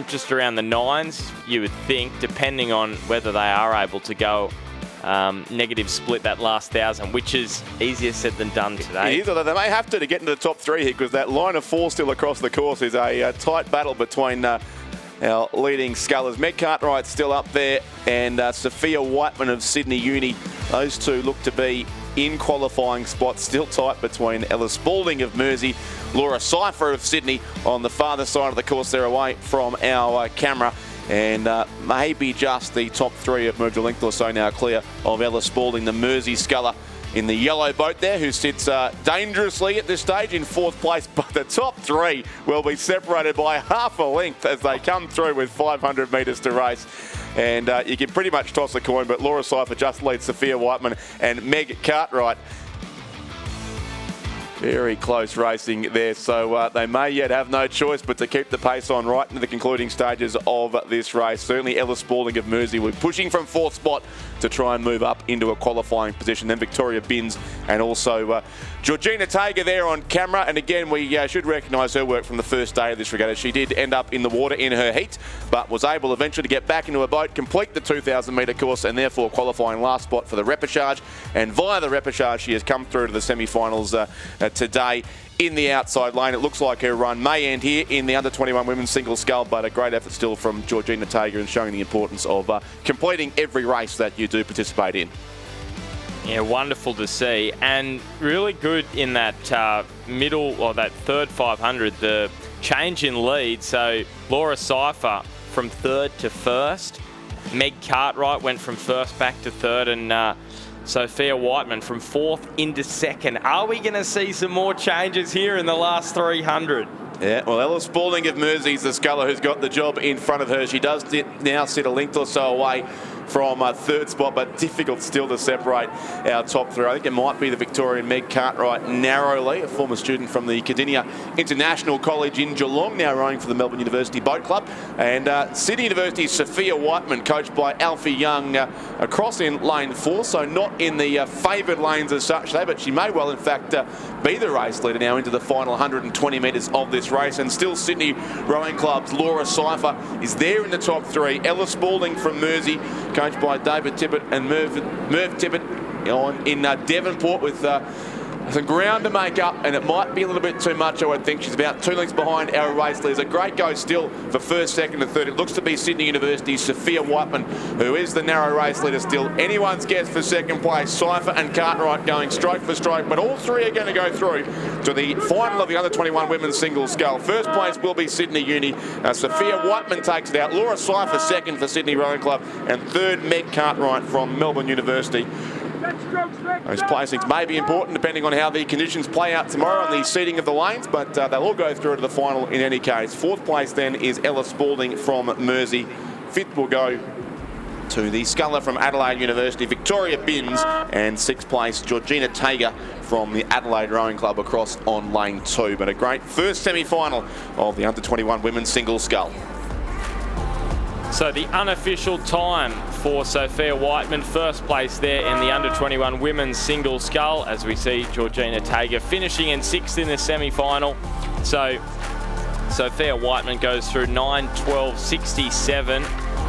just around the 9s, you would think, depending on whether they are able to go negative split that last 1,000, which is easier said than done today. It is, although they may have to get into the top 3 here, because that line of 4 still across the course is a tight battle between our leading scullers. Meg Cartwright still up there, and Sophia Whiteman of Sydney Uni. Those 2 look to be in qualifying spots, still tight between Ella Spalding of Mersey, Laura Cypher of Sydney on the farther side of the course there away from our camera. And maybe just the top 3 have moved a length or so now clear of Ella Spalding, the Mersey sculler in the yellow boat there, who sits dangerously at this stage in 4th place. But the top 3 will be separated by half a length as they come through with 500 metres to race. And you can pretty much toss a coin, but Laura Cypher just leads Sophia Whiteman and Meg Cartwright. Very close racing there, so they may yet have no choice but to keep the pace on right into the concluding stages of this race. Certainly Ella Spalding of Mersey will be pushing from 4th spot to try and move up into a qualifying position. Then Victoria Binns and also Georgina Tager there on camera. And again, we should recognise her work from the first day of this regatta. She did end up in the water in her heat, but was able eventually to get back into a boat, complete the 2,000 metre course, and therefore qualifying last spot for the repechage. And via the repechage, she has come through to the semi-finals today in the outside lane. It looks like her run may end here in the under-21 women's single scull, but a great effort still from Georgina Tager and showing the importance of completing every race that you do participate in. Yeah, wonderful to see, and really good in that middle, or that third 500, the change in lead. So Laura Cypher from third to first. Meg Cartwright went from first back to third, and Sophia Whiteman from fourth into second. Are we going to see some more changes here in the last 300? Yeah, well, Ella Spalding of Mersey's the sculler who's got the job in front of her. She does now sit a length or so away from third spot, but difficult still to separate our top three. I think it might be the Victorian Meg Cartwright narrowly, a former student from the Cardinia International College in Geelong, now rowing for the Melbourne University Boat Club. And Sydney University's Sophia Whiteman, coached by Alfie Young, across in lane 4, so not in the favoured lanes as such there, but she may well, in fact, be the race leader now into the final 120 metres of this race. And still Sydney Rowing Club's Laura Cypher is there in the top 3. Ella Spalding from Mersey, coached by David Tippett and Merv Tippett in Devonport with some ground to make up, and it might be a little bit too much, I would think. She's about 2 lengths behind our race leaders. A great go still for first, second and third. It looks to be Sydney University's Sophia Whiteman, who is the narrow race leader still. Anyone's guess for second place. Cypher and Cartwright going stroke for stroke, but all three are going to go through to the final of the under-21 women's single scull. First place will be Sydney Uni. Sophia Whiteman takes it out. Laura Cypher second for Sydney Rowing Club, and third Meg Cartwright from Melbourne University. Those placings may be important depending on how the conditions play out tomorrow and the seeding of the lanes, but they'll all go through to the final in any case. Fourth place then is Ella Spalding from Mersey. Fifth will go to the sculler from Adelaide University, Victoria Binns, and sixth place Georgina Tager from the Adelaide Rowing Club across on lane 2. But a great first semi-final of the under-21 women's single scull. So the unofficial time for Sophia Whiteman, first place there in the under-21 women's single scull, as we see Georgina Tager finishing in 6th in the semi-final. So Sophia Whiteman goes through 9:12.67.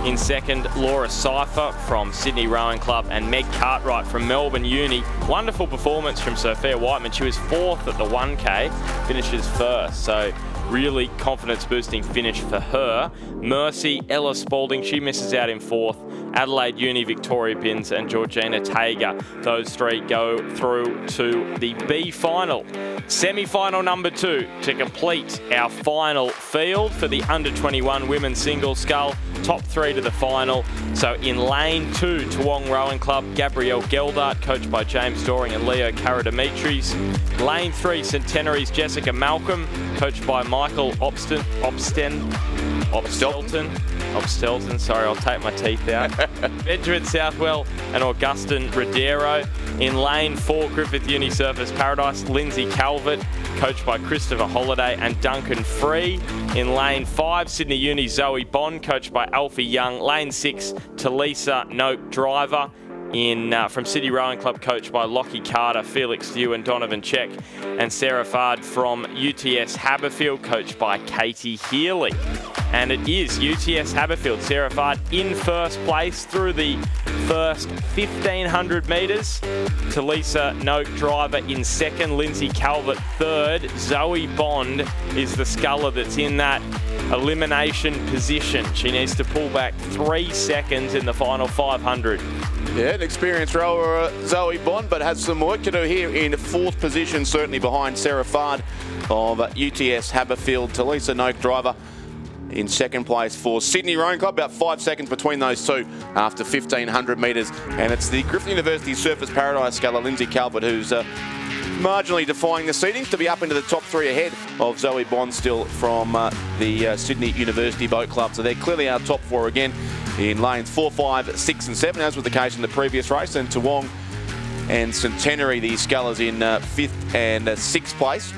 In second, Laura Cypher from Sydney Rowing Club and Meg Cartwright from Melbourne Uni. Wonderful performance from Sophia Whiteman. She was 4th at the 1K, finishes first. So really confidence-boosting finish for her. Mercy, Ella Spalding, she misses out in 4th. Adelaide Uni, Victoria Binns and Georgina Tager. Those three go through to the B final. Semi-final number 2 to complete our final field for the under-21 women's single scull. Top 3 to the final. So in lane 2, Toowong Rowing Club, Gabrielle Geldart, coached by James Doring and Leo Karadimitris. Lane 3, Centenary's Jessica Malcolm, coached by Michael Obstelton. Sorry, I'll take my teeth out. Benjamin Southwell and Augustin Rodero. In lane 4, Griffith Uni Surfers Paradise, Lindsay Calvert, coached by Christopher Holliday and Duncan Free. In lane 5, Sydney Uni Zoe Bond, coached by Alfie Young. Lane 6, Talisa Noak Driver. From City Rowing Club, coached by Lockie Carter, Felix Dew and Donovan Check. And Sarah Fard from UTS Haberfield, coached by Katie Healy. And it is UTS Haberfield, Sarah Fard in first place through the first 1,500 metres. Talisa Noak Driver in second, Lindsay Calvert third. Zoe Bond is the sculler that's in that elimination position. She needs to pull back 3 seconds in the final 500. Yeah, an experienced rower, Zoe Bond, but has some work to do here in 4th position, certainly behind Sarah Fard of UTS Haberfield. Talisa Noak Driver in second place for Sydney Rowing Club, about 5 seconds between those two after 1,500 metres. And it's the Griffith University Surfers Paradise sculler, Lindsay Calvert, who's marginally defying the seedings to be up into the top 3 ahead of Zoe Bond still from the Sydney University Boat Club. So they're clearly our top 4 again in lanes 4, 5, 6 and 7, as was the case in the previous race. And Toowong and Centenary, the scullers in 5th and 6th place.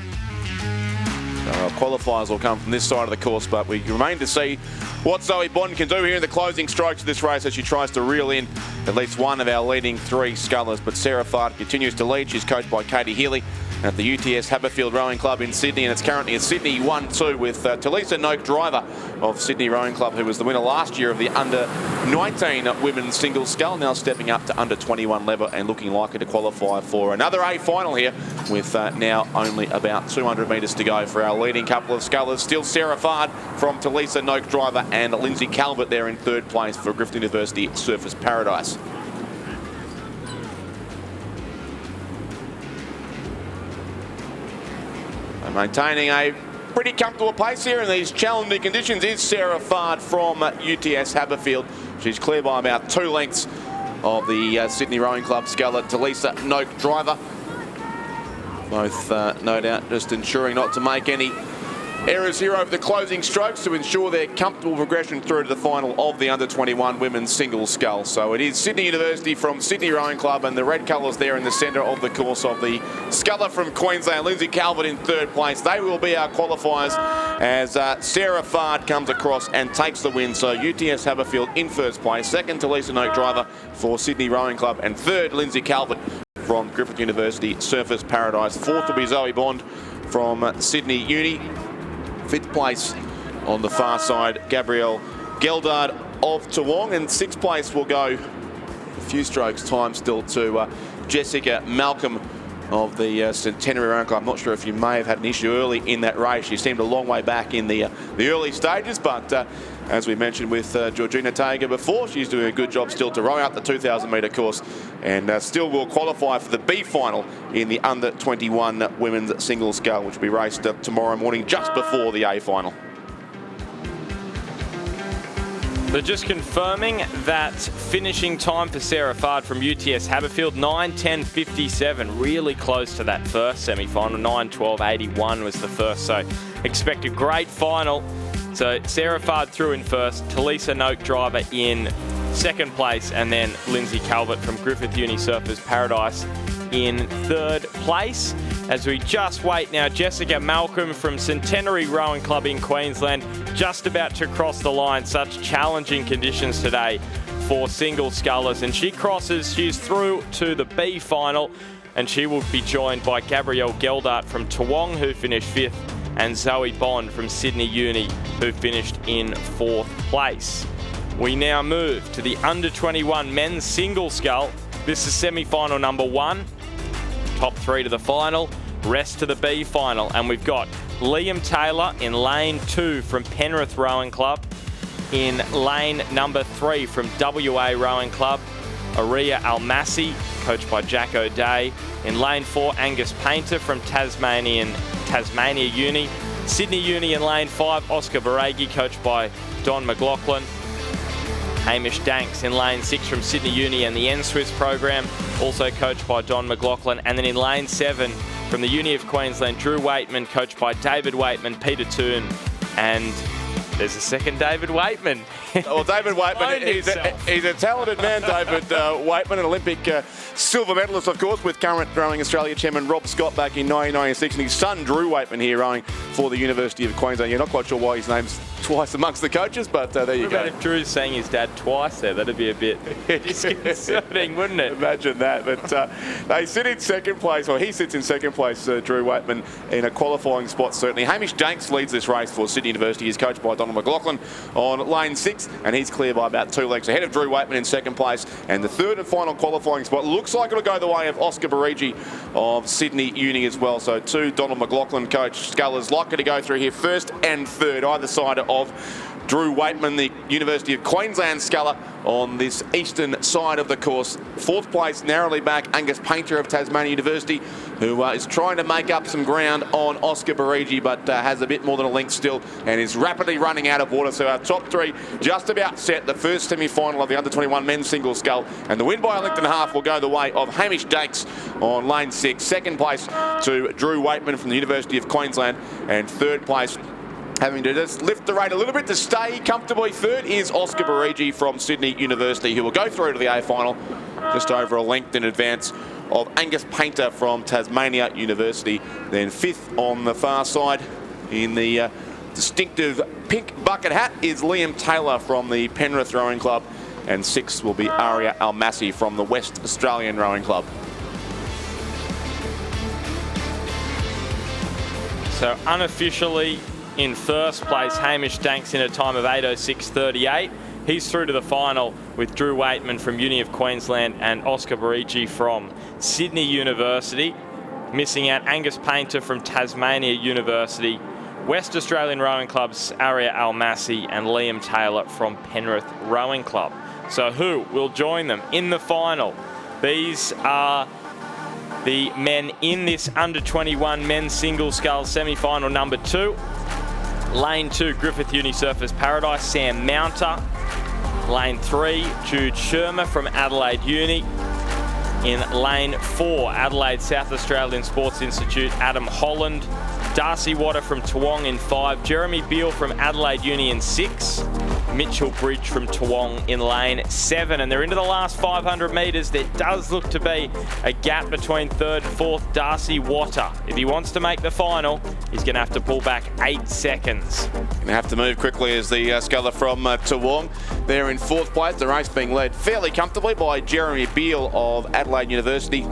So our qualifiers will come from this side of the course, but we remain to see what Zoe Bond can do here in the closing strokes of this race as she tries to reel in at least one of our leading 3 scullers. But Sarah Fard continues to lead. She's coached by Katie Healy at the UTS Haberfield Rowing Club in Sydney, and it's currently a Sydney 1-2 with Talisa Noak Driver of Sydney Rowing Club, who was the winner last year of the under-19 women's single scull, now stepping up to under-21 level and looking likely to qualify for another A final here with now only about 200 metres to go for our leading couple of scullers. Still Sarah Fard from Talisa Noak Driver and Lindsay Calvert there in 3rd place for Griffith University Surfers Paradise. Maintaining a pretty comfortable pace here in these challenging conditions is Sarah Fard from UTS Haberfield. She's clear by about 2 lengths of the Sydney Rowing Club sculler Talisa Noak driver. Both, no doubt, just ensuring not to make any errors here over the closing strokes to ensure their comfortable progression through to the final of the under-21 women's single scull. So it is Sydney University from Sydney Rowing Club, and the red colours there in the centre of the course of the sculler from Queensland, Lindsay Calvert in 3rd place. They will be our qualifiers as Sarah Fard comes across and takes the win. So UTS Haberfield in 1st place, 2nd Talisa Noak driver for Sydney Rowing Club, and 3rd Lindsay Calvert from Griffith University Surfers Paradise. 4th will be Zoe Bond from Sydney Uni. 5th place on the far side, Gabrielle Geldard of Toowong, and 6th place will go a few strokes time still to Jessica Malcolm of the Centenary Rowing Club. I'm not sure if you may have had an issue early in that race. She seemed a long way back in the early stages, but as we mentioned with Georgina Tager before, she's doing a good job still to row out the 2,000 metre course, and still will qualify for the B final in the under-21 women's single scull, which will be raced tomorrow morning just before the A final. So just confirming that finishing time for Sarah Fard from UTS Haberfield, 9:10.57, really close to that first semi-final. 9:12.81 was the first, so expect a great final. So Sarah Fard through in 1st, Talisa Noak driver in 2nd place, and then Lindsay Calvert from Griffith Uni Surfers Paradise in 3rd place. As we just wait now, Jessica Malcolm from Centenary Rowing Club in Queensland, just about to cross the line. Such challenging conditions today for single scullers, and she crosses, she's through to the B final, and she will be joined by Gabrielle Geldart from Toowong, who finished 5th, and Zoe Bond from Sydney Uni, who finished in 4th place. We now move to the under-21 men's single scull. This is semi-final number 1. Top 3 to the final, rest to the B final. And we've got Liam Taylor in lane 2 from Penrith Rowing Club. In lane number 3 from WA Rowing Club, Aria Almasi, coached by Jack O'Day. In lane 4, Angus Painter from Tasmania Uni. Sydney Uni in lane 5, Oscar Baregi, coached by Don McLaughlin. Hamish Danks in lane 6 from Sydney Uni and the N-Swiss program, also coached by Don McLaughlin. And then in lane 7 from the Uni of Queensland, Drew Waitman, coached by David Waitman, Peter Toon, and there's a second David Waitman. Well, David Waitman, he's a talented man, David Waitman, an Olympic silver medalist, of course, with current Rowing Australia chairman Rob Scott back in 1996, and his son Drew Waitman here rowing for the University of Queensland. You're not quite sure why his name's twice amongst the coaches, but there you go. What about if Drew's saying his dad twice there? That'd be a bit disconcerting, wouldn't it? Imagine that. But they sit in 2nd place, or he sits in 2nd place, Drew Waitman, in a qualifying spot, certainly. Hamish Danks leads this race for Sydney University. He's coached by Donald McLaughlin on lane 6, and he's clear by about 2 lengths ahead of Drew Waitman in 2nd place. And the 3rd and final qualifying spot looks like it'll go the way of Oscar Baregi of Sydney Uni as well. So 2 Donald McLaughlin coached scullers likely to go through here, 1st and 3rd, either side of Drew Waitman, the University of Queensland sculler, on this eastern side of the course. 4th place, narrowly back, Angus Painter of Tasmania University, who is trying to make up some ground on Oscar Baregi, but has a bit more than a length still and is rapidly running out of water. So our top 3 just about set. The first semi-final of the under-21 men's single scull, and the win by a length and a half will go the way of Hamish Danks on lane 6. 2nd place to Drew Waitman from the University of Queensland, and 3rd place, having to just lift the rate a little bit to stay comfortably 3rd, is Oscar Baregi from Sydney University, who will go through to the A final just over a length in advance of Angus Painter from Tasmania University. Then 5th on the far side in the distinctive pink bucket hat is Liam Taylor from the Penrith Rowing Club, and 6th will be Aria Almasi from the West Australian Rowing Club. So unofficially, in 1st place, Hamish Danks in a time of 8:06.38. He's through to the final with Drew Waitman from Uni of Queensland and Oscar Baregi from Sydney University. Missing out Angus Painter from Tasmania University, West Australian Rowing Club's Aria Almasi, and Liam Taylor from Penrith Rowing Club. So who will join them in the final? These are the men in this under-21 men's single scull semi-final number 2. Lane 2, Griffith Uni Surfers Paradise, Sam Mounter. Lane 3, Jude Shermer from Adelaide Uni. In lane 4, Adelaide South Australian Sports Institute, Adam Holland. Darcy Water from Toowong in 5. Jeremy Beale from Adelaide Uni in 6. Mitchell Bridge from Toowong in lane 7. And they're into the last 500 metres. There does look to be a gap between 3rd and 4th. Darcy Water, if he wants to make the final, he's going to have to pull back 8 seconds. Going to have to move quickly as the sculler from Toowong. They're in 4th place. The race being led fairly comfortably by Jeremy Beale of Adelaide University.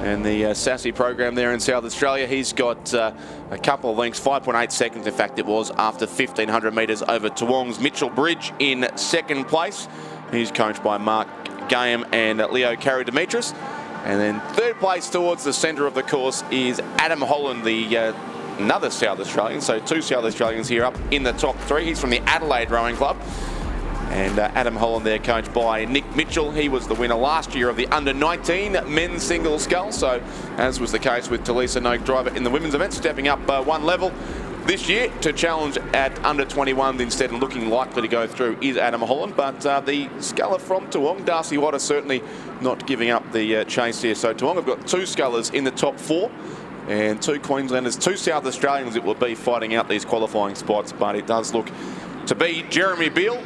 And the Sassy program there in South Australia, he's got a couple of lengths, 5.8 seconds in fact it was, after 1,500 metres over Toowong's Mitchell Bridge in 2nd place. He's coached by Mark Gaham and Leo Karademetris. And then 3rd place towards the centre of the course is Adam Holland, the another South Australian. So 2 South Australians here up in the top 3. He's from the Adelaide Rowing Club. And Adam Holland there, coached by Nick Mitchell. He was the winner last year of the under-19 men's single scull. So, as was the case with Talisa Noak Driver in the women's event, stepping up 1 level this year to challenge at under-21 instead, and looking likely to go through is Adam Holland. But the sculler from Toowong, Darcy Water, certainly not giving up the chase here. So Toowong have got 2 scullers in the top 4. And 2 Queenslanders, 2 South Australians it will be fighting out these qualifying spots. But it does look to be Jeremy Beale,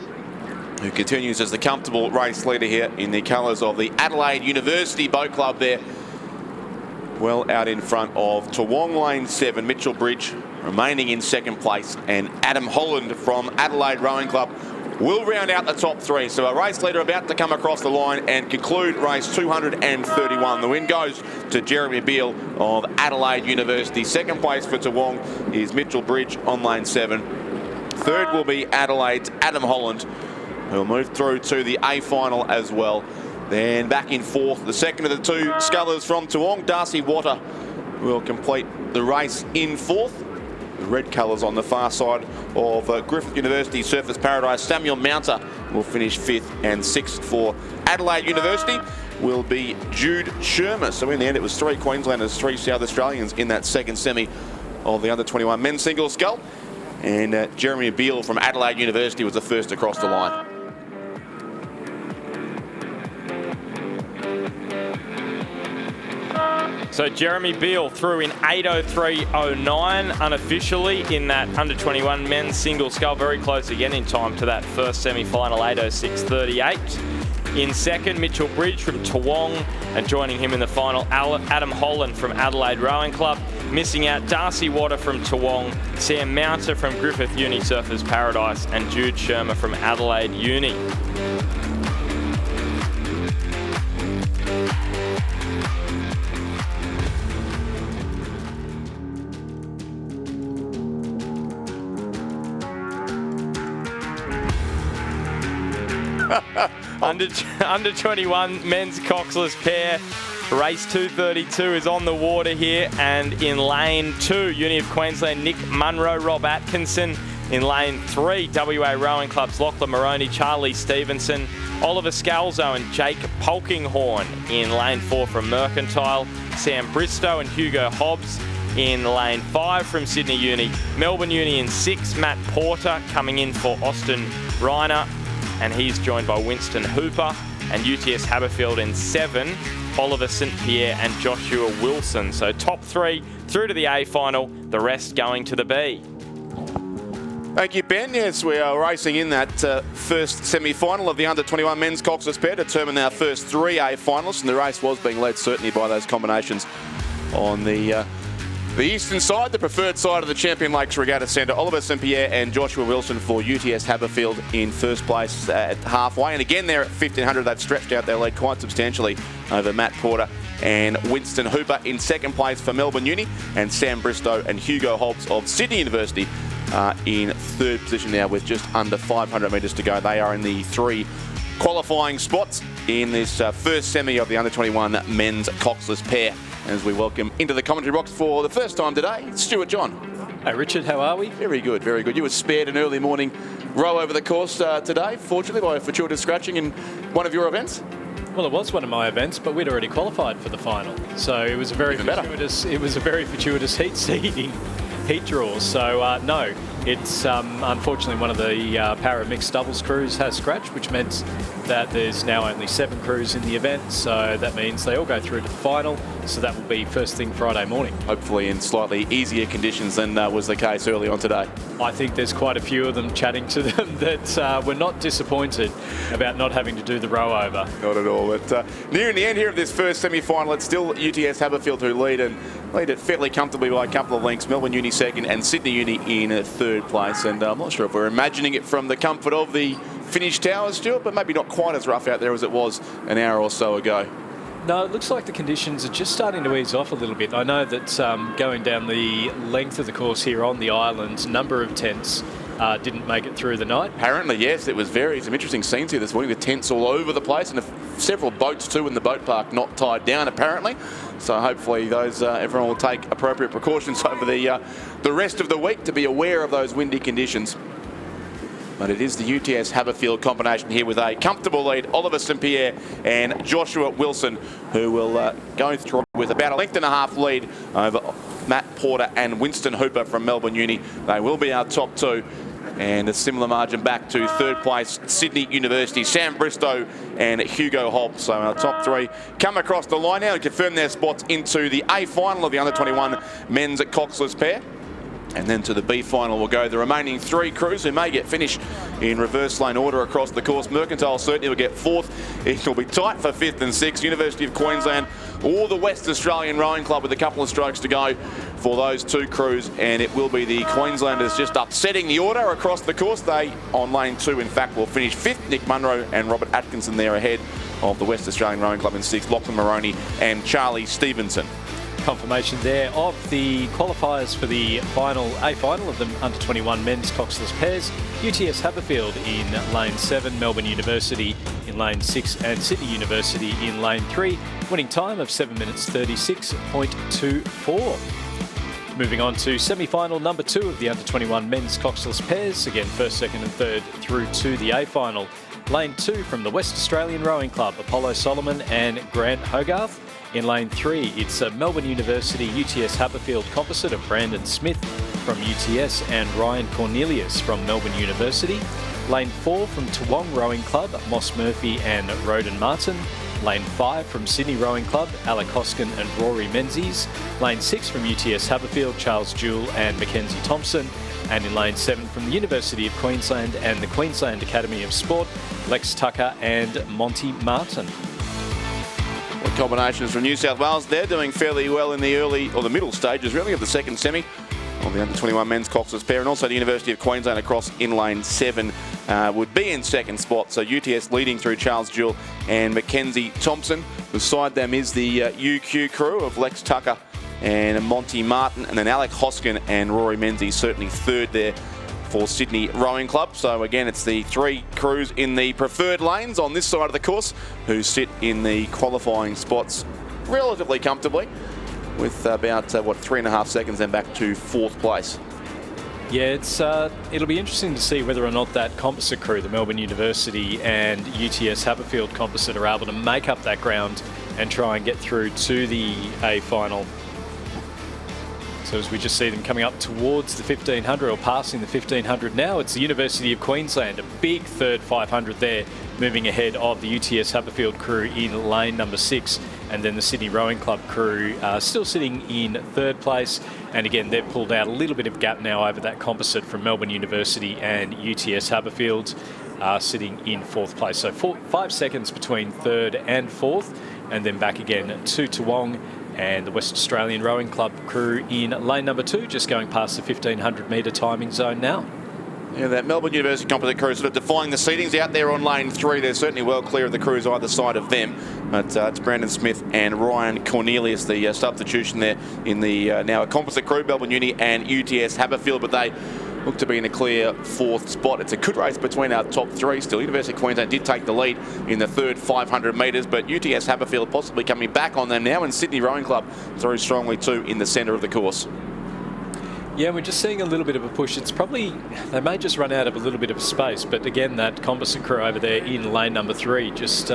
who continues as the comfortable race leader here in the colours of the Adelaide University Boat Club there. Well out in front of Toowong lane 7, Mitchell Bridge remaining in 2nd place, and Adam Holland from Adelaide Rowing Club will round out the top 3. So a race leader about to come across the line and conclude race 231. The win goes to Jeremy Beale of Adelaide University. 2nd place for Toowong is Mitchell Bridge on lane 7. 3rd will be Adelaide's Adam Holland, who'll move through to the A final as well. Then back in 4th, the 2nd of the 2 scullers from Toowong, Darcy Water, will complete the race in 4th. The red colours on the far side of Griffith University Surfers Paradise. Samuel Mounter will finish 5th, and 6th for Adelaide University will be Jude Shermer. So in the end, it was 3 Queenslanders, 3 South Australians in that 2nd semi of the under-21 men's single scull. And Jeremy Beale from Adelaide University was the first across the line. So Jeremy Beale threw in 8:03.09 unofficially in that under-21 men's single scull. Very close again in time to that first semi-final, 8:06.38. In 2nd, Mitchell Bridge from Toowong, and joining him in the final, Adam Holland from Adelaide Rowing Club. Missing out, Darcy Water from Toowong, Sam Mounter from Griffith Uni Surfers Paradise, and Jude Shermer from Adelaide Uni. Under 21 men's coxless pair. Race 232 is on the water here, and in lane 2, Uni of Queensland, Nick Munro, Rob Atkinson. In lane 3, WA Rowing Club's Lachlan Moroney, Charlie Stevenson, Oliver Scalzo and Jake Polkinghorn. In lane 4 from Mercantile, Sam Bristow and Hugo Hobbs. In lane 5 from Sydney Uni, Melbourne Uni in 6, Matt Porter coming in for Austin Reiner, and he's joined by Winston Hooper. And UTS Haberfield in 7, Oliver St Pierre and Joshua Wilson. So top 3 through to the A final, the rest going to the B. Thank you, Ben. Yes, we are racing in that first semi-final of the under-21 men's coxless pair to determine our first 3A finalists, and the race was being led certainly by those combinations on the eastern side, the preferred side of the Champion Lakes Regatta Centre. Oliver St Pierre and Joshua Wilson for UTS Haberfield in first place at halfway. And again there at 1,500, they've stretched out their lead quite substantially over Matt Porter and Winston Hooper. In second place for Melbourne Uni, and Sam Bristow and Hugo Hobbs of Sydney University in third position now with just under 500 metres to go. They are in the 3 qualifying spots in this first semi of the under-21 men's coxless pair. As we welcome into the commentary box for the first time today, Stuart John. Hey Richard, how are we? Very good, very good. You were spared an early morning row over the course today, fortunately, by a fortuitous scratching in one of your events. Well, it was one of my events, but we'd already qualified for the final, so it was a very fortuitous. It was a very fortuitous heat draw. So no, It's unfortunately one of the para mixed doubles crews has scratched, which meant that there's now only 7 crews in the event. So that means they all go through to the final. So that will be first thing Friday morning. Hopefully in slightly easier conditions than was the case early on today. I think there's quite a few of them chatting to them that were not disappointed about not having to do the row over. Not at all. But nearing the end here of this first semi-final, it's still UTS Haberfield who lead it fairly comfortably by a couple of lengths. Melbourne Uni second and Sydney Uni in third place. And I'm not sure if we're imagining it from the comfort of the finished tower, Stuart, but maybe not quite as rough out there as it was an hour or so ago. No, it looks like the conditions are just starting to ease off a little bit. I know that going down the length of the course here on the island, a number of tents didn't make it through the night. Apparently, yes, it was some interesting scenes here this morning. The tents all over the place and several boats too in the boat park not tied down apparently. So hopefully everyone will take appropriate precautions over the rest of the week to be aware of those windy conditions. But it is the UTS Haberfield combination here with a comfortable lead. Oliver St Pierre and Joshua Wilson, who will go through with about a length and a half lead over Matt Porter and Winston Hooper from Melbourne Uni. They will be our top 2. And a similar margin back to third place, Sydney University, Sam Bristow and Hugo Holt. So our top 3 come across the line now and confirm their spots into the A final of the under-21 men's at Coxless pair. And then to the B final will go the remaining 3 crews who may get finished in reverse lane order across the course. Mercantile certainly will get 4th. It will be tight for 5th and 6th. University of Queensland or the West Australian Rowing Club with a couple of strokes to go for those 2 crews. And it will be the Queenslanders just upsetting the order across the course. They, on lane 2, in fact, will finish 5th. Nick Munro and Robert Atkinson there ahead of the West Australian Rowing Club in 6th. Lachlan Moroney and Charlie Stevenson. Confirmation there of the qualifiers for the A final of the under-21 men's Coxless pairs. UTS Haberfield in lane 7, Melbourne University in lane 6 and Sydney University in lane 3. Winning time of 7 minutes 36.24. Moving on to semi-final number 2 of the under-21 men's Coxless pairs. Again, first, second and third through to the A final. Lane 2 from the West Australian Rowing Club, Apollo Solomon and Grant Hogarth. In lane 3, it's a Melbourne University UTS Haberfield composite of Brandon Smith from UTS and Ryan Cornelius from Melbourne University. Lane 4 from Toowong Rowing Club, Moss Murphy and Roden Martin. Lane 5 from Sydney Rowing Club, Alec Hoskin and Rory Menzies. Lane 6 from UTS Haberfield, Charles Jewell and Mackenzie Thompson. And in lane 7 from the University of Queensland and the Queensland Academy of Sport, Lex Tucker and Monty Martin. The combinations from New South Wales, they're doing fairly well in the early or the middle stages really of the second semi of the under-21 men's Coxless pair, and also the University of Queensland across in lane 7 would be in second spot. So UTS leading through Charles Jewell and Mackenzie Thompson. Beside them is the UQ crew of Lex Tucker and Monty Martin, and then Alec Hoskin and Rory Menzies certainly third there for Sydney Rowing Club. So again, it's the 3 crews in the preferred lanes on this side of the course who sit in the qualifying spots relatively comfortably with about 3.5 seconds then back to 4th place. Yeah, it'll be interesting to see whether or not that composite crew, the Melbourne University and UTS Haberfield composite, are able to make up that ground and try and get through to the A final. So as we just see them coming up towards the 1500 or passing the 1500 now, it's the University of Queensland, a big third 500 there, moving ahead of the UTS Haberfield crew in lane number 6, and then the Sydney Rowing Club crew still sitting in 3rd place. And again, they've pulled out a little bit of gap now over that composite from Melbourne University and UTS Haberfield, sitting in 4th place. So 5 seconds between 3rd and 4th, and then back again to Toowong and the West Australian Rowing Club crew in lane number 2, just going past the 1500 metre timing zone now. Yeah, that Melbourne University composite crew sort of defying the seatings out there on lane 3. They're certainly well clear of the crews either side of them. But it's Brandon Smith and Ryan Cornelius, the substitution there in the now a composite crew, Melbourne Uni and UTS Haberfield, but they look to be in a clear 4th spot. It's a good race between our top 3 still. University of Queensland did take the lead in the 3rd 500 metres, but UTS Haberfield possibly coming back on them now, and Sydney Rowing Club through strongly too in the centre of the course. Yeah, we're just seeing a little bit of a push. It's probably, they may just run out of a little bit of space, but again, that composite crew over there in lane number 3, just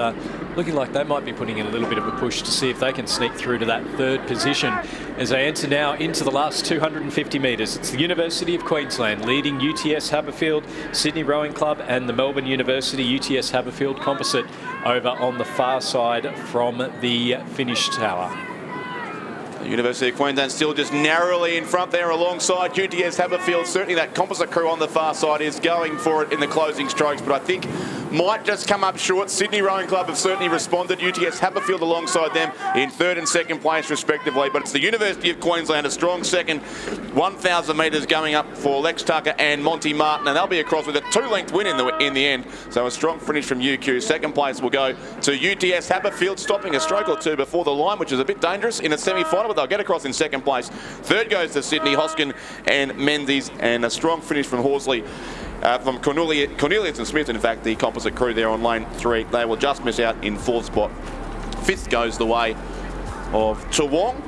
looking like they might be putting in a little bit of a push to see if they can sneak through to that 3rd position as they enter now into the last 250 metres. It's the University of Queensland leading UTS Haberfield, Sydney Rowing Club and the Melbourne University UTS Haberfield composite over on the far side from the finish tower. The University of Queensland still just narrowly in front there alongside UTS Haberfield. Certainly that composite crew on the far side is going for it in the closing strokes, but I think might just come up short. Sydney Rowing Club have certainly responded. UTS Haberfield alongside them in 3rd and 2nd place respectively, but it's the University of Queensland, a strong 2nd. 1,000 metres going up for Lex Tucker and Monty Martin, and they'll be across with a 2-length win in the end. So a strong finish from UQ. 2nd place will go to UTS Haberfield, stopping a stroke or 2 before the line, which is a bit dangerous in a semi-final, but they'll get across in 2nd place. 3rd goes to Sydney, Hoskin and Menzies, and a strong finish from Horsley. From Cornelius and Smith, in fact, the composite crew there on lane 3. They will just miss out in 4th spot. 5th goes the way of Toowong,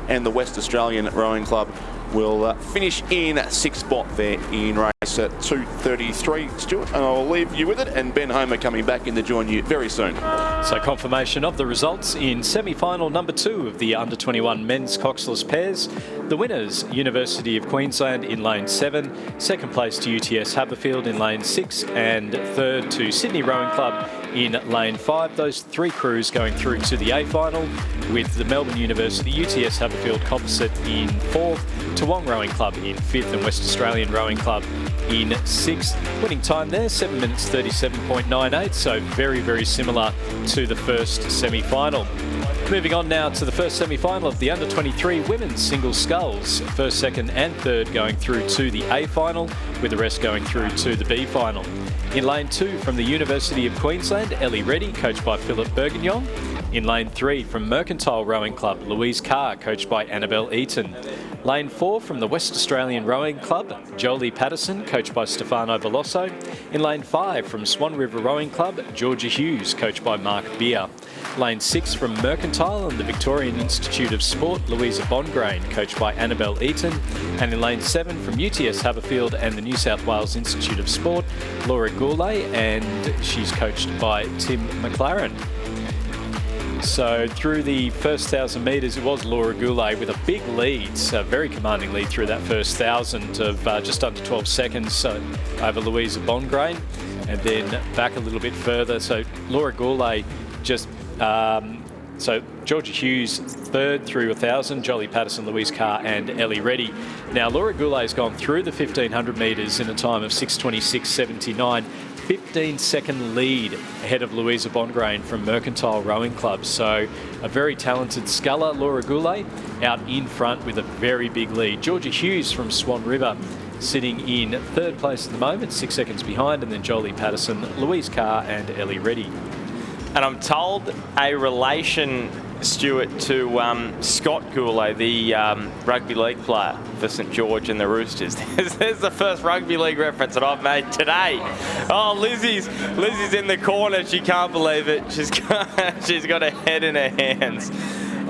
and the West Australian Rowing Club will finish in 6th spot there in race 2:33, Stuart, and I'll leave you with it, and Ben Homer coming back in to join you very soon. So confirmation of the results in semi-final number 2 of the under-21 men's coxless pairs. The winners, University of Queensland in lane 7, 2nd place to UTS Haberfield in lane 6, and 3rd to Sydney Rowing Club in lane 5. Those 3 crews going through to the A final, with the Melbourne University UTS Haberfield composite in 4th, Toowong Rowing Club in 5th, and West Australian Rowing Club in 6th. Winning time there, 7 minutes 37.98, so very, very similar to the first semi-final. Moving on now to the first semi-final of the under-23 women's single sculls. 1st, 2nd and 3rd going through to the A final, with the rest going through to the B final. In lane 2 from the University of Queensland, Ellie Reddy, coached by Philip Bergignon. In lane 3 from Mercantile Rowing Club, Louise Carr, coached by Annabelle Eaton. Lane 4 from the West Australian Rowing Club, Jolie Patterson, coached by Stefano Veloso. In lane 5 from Swan River Rowing Club, Georgia Hughes, coached by Mark Beer. Lane 6 from Mercantile and the Victorian Institute of Sport, Louisa Bongrain, coached by Annabelle Eaton. And in lane 7 from UTS Haberfield and the New South Wales Institute of Sport, Laura Goulet, and she's coached by Tim McLaren. So through the first 1,000 metres, it was Laura Goulet with a big lead, a very commanding lead through that first 1,000 of just under 12 seconds over Louisa Bongrain, and then back a little bit further. So Laura Goulet just... so Georgia Hughes 3rd through 1,000, Jolie Patterson, Louise Carr and Ellie Reddy. Now Laura Goulet has gone through the 1,500 metres in a time of 6:26.79. 15-second lead ahead of Louisa Bongrain from Mercantile Rowing Club. So a very talented sculler, Laura Goulet, out in front with a very big lead. Georgia Hughes from Swan River sitting in 3rd place at the moment, 6 seconds behind, and then Jolie Patterson, Louise Carr and Ellie Reddy. And I'm told a relation, Stuart, to Scott Goulet, the rugby league player for St George and the Roosters. There's the first rugby league reference that I've made today. Oh, Lizzie's in the corner. She can't believe it. She's got her head in her hands.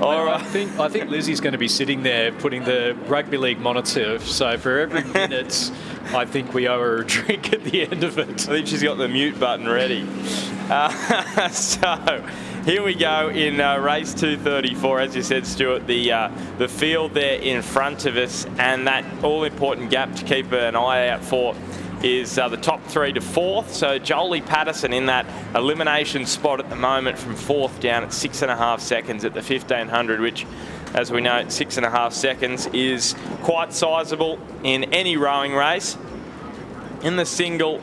All right. I think Lizzie's going to be sitting there putting the rugby league monitor. So for every minute, I think we owe her a drink at the end of it. I think she's got the mute button ready. So here we go in race 2:34. As you said, Stuart, the field there in front of us, and that all-important gap to keep an eye out for is the top 3 to 4th. So Jolie Patterson in that elimination spot at the moment from 4th, down at 6.5 seconds at the 1,500, which, as we know, 6.5 seconds is quite sizable in any rowing race. In the single,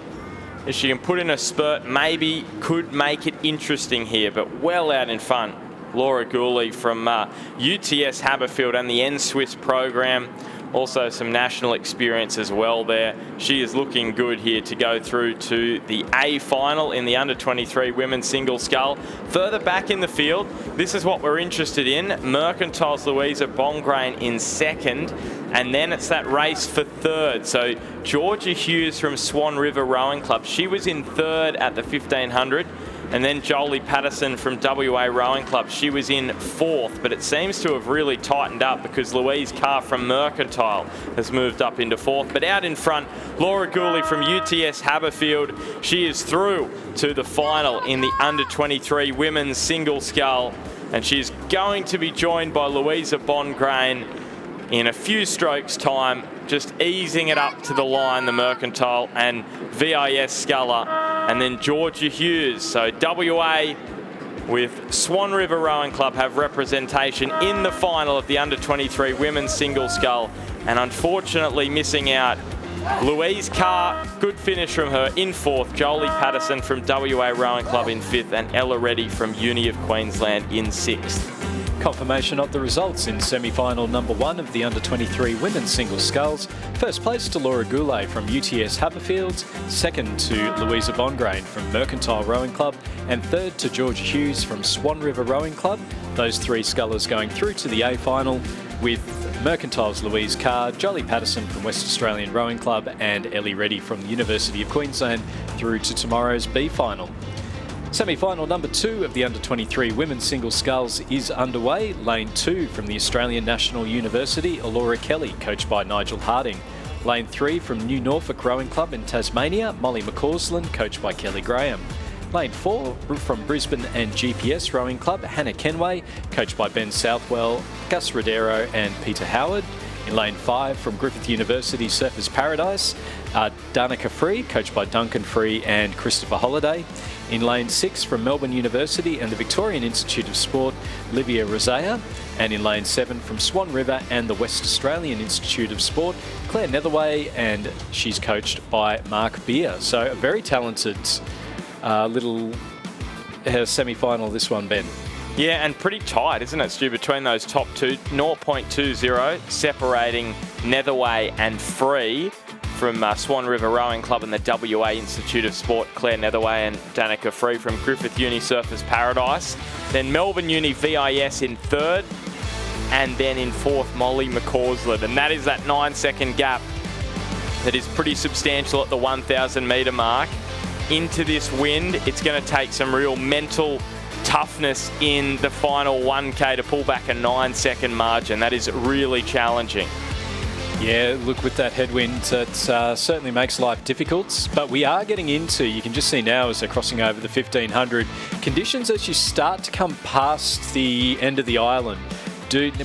if she can put in a spurt, maybe could make it interesting here, but well out in front, Laura Goulet from UTS Haberfield and the N-Swiss program. Also some national experience as well there. She is looking good here to go through to the A final in the under-23 women's single scull. Further back in the field, this is what we're interested in. Mercantile's Louisa Bongrain in 2nd, and then it's that race for 3rd. So Georgia Hughes from Swan River Rowing Club, she was in 3rd at the 1,500. And then Jolie Patterson from WA Rowing Club. She was in 4th, but it seems to have really tightened up because Louise Carr from Mercantile has moved up into 4th. But out in front, Laura Gooley from UTS Haberfield. She is through to the final in the under-23 women's single scull. And she's going to be joined by Louisa Bongrain in a few strokes time, just easing it up to the line, the Mercantile, and VIS sculler, and then Georgia Hughes. So WA with Swan River Rowing Club have representation in the final of the under-23 women's single scull, and unfortunately missing out Louise Carr, good finish from her in 4th, Jolie Patterson from WA Rowing Club in 5th, and Ella Reddy from Uni of Queensland in 6th. Confirmation of the results in semi-final number 1 of the under-23 women's single sculls. First place to Laura Goulet from UTS Haberfield, second to Louisa Bongrain from Mercantile Rowing Club, and third to Georgia Hughes from Swan River Rowing Club. Those 3 scullers going through to the A final, with Mercantile's Louise Carr, Jolie Patterson from West Australian Rowing Club, and Ellie Reddy from the University of Queensland through to tomorrow's B final. Semi-final number 2 of the under-23 women's single sculls is underway. Lane 2 from the Australian National University, Alora Kelly, coached by Nigel Harding. Lane 3 from New Norfolk Rowing Club in Tasmania, Molly McCausland, coached by Kelly Graham. Lane 4 from Brisbane and GPS Rowing Club, Hannah Kenway, coached by Ben Southwell, Gus Rodero and Peter Howard. In lane 5 from Griffith University Surfers Paradise, Danica Free, coached by Duncan Free and Christopher Holliday. In lane 6 from Melbourne University and the Victorian Institute of Sport, Livia Rosea. And in lane 7 from Swan River and the West Australian Institute of Sport, Claire Netherway, and she's coached by Mark Beer. So a very talented little semi-final, this one, Ben. Yeah, and pretty tight, isn't it, Stu, between those top 2, 0.20 separating Netherway and Free from Swan River Rowing Club and the WA Institute of Sport, Claire Netherway and Danica Free from Griffith Uni Surfers Paradise. Then Melbourne Uni VIS in 3rd, and then in 4th, Molly McCausland. And that is that 9-second gap that is pretty substantial at the 1,000 metre mark. Into this wind, it's going to take some real mental toughness in the final 1K to pull back a 9-second margin. That is really challenging. Yeah, look, with that headwind, it certainly makes life difficult. But we are getting into, you can just see now as they're crossing over the 1,500, conditions as you start to come past the end of the island.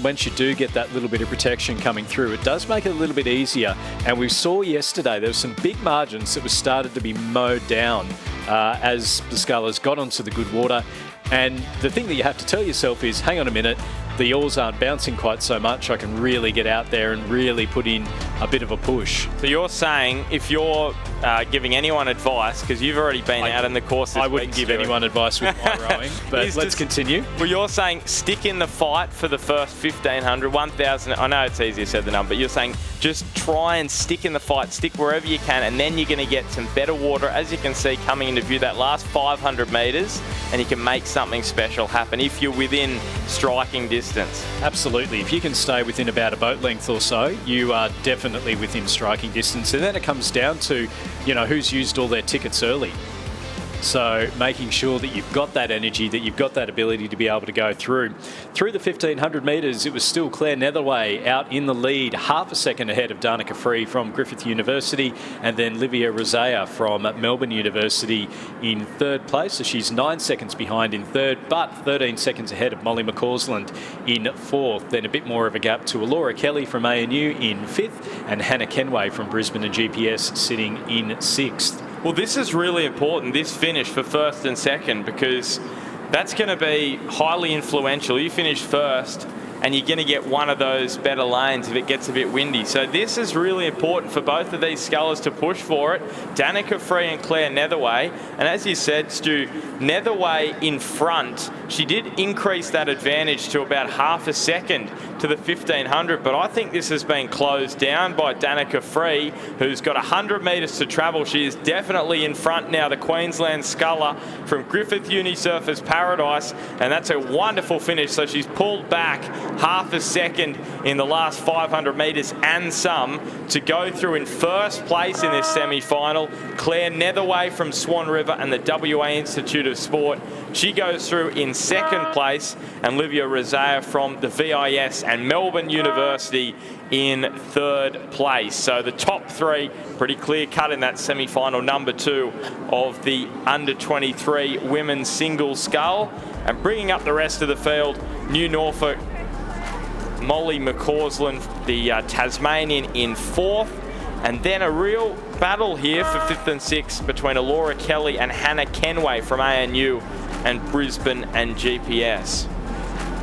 Once you do get that little bit of protection coming through, it does make it a little bit easier. And we saw yesterday there were some big margins that were started to be mowed down as the scullers got onto the good water. And the thing that you have to tell yourself is, hang on a minute, the oars aren't bouncing quite so much. I can really get out there and really put in a bit of a push. So you're saying if you're giving anyone advice, because you've already been out in the course this I wouldn't give anyone advice with my rowing, but let's continue. Well, you're saying stick in the fight for the first 1,500, 1,000. I know it's easier said than done, but you're saying just try and stick in the fight, stick wherever you can, and then you're going to get some better water, as you can see, coming into view that last 500 metres, and you can make something special happen if you're within striking distance. Absolutely. If you can stay within about a boat length or so, you are definitely within striking distance. And then it comes down to, who's used all their tickets early. So making sure that you've got that energy, that you've got that ability to be able to go through. Through the 1,500 metres, it was still Claire Netherway out in the lead, half a second ahead of Danica Free from Griffith University, and then Livia Rosea from Melbourne University in 3rd place. So she's 9 seconds behind in 3rd, but 13 seconds ahead of Molly McCausland in 4th. Then a bit more of a gap to Alora Kelly from ANU in 5th, and Hannah Kenway from Brisbane and GPS sitting in 6th. Well, this is really important, this finish for 1st and 2nd, because that's going to be highly influential. You finish 1st and you're going to get one of those better lanes if it gets a bit windy. So this is really important for both of these scullers to push for it. Danica Free and Claire Netherway. And as you said, Stu, Netherway in front, she did increase that advantage to about half a second to the 1,500, but I think this has been closed down by Danica Free, who's got 100 metres to travel. She is definitely in front now, the Queensland sculler from Griffith Uni Surfers Paradise, and that's a wonderful finish. So she's pulled back half a second in the last 500 metres and some to go through in first place in this semi-final. Claire Netherway from Swan River and the WA Institute of Sport. She goes through in second place, and Livia Rosea from the VIS and Melbourne University in third place. So the top three pretty clear cut in that semi-final number 2 of the under-23 women's single scull. And bringing up the rest of the field, New Norfolk, Molly McCausland, the Tasmanian, in 4th. And then a real battle here for 5th and 6th between Laura Kelly and Hannah Kenway from ANU and Brisbane and GPS.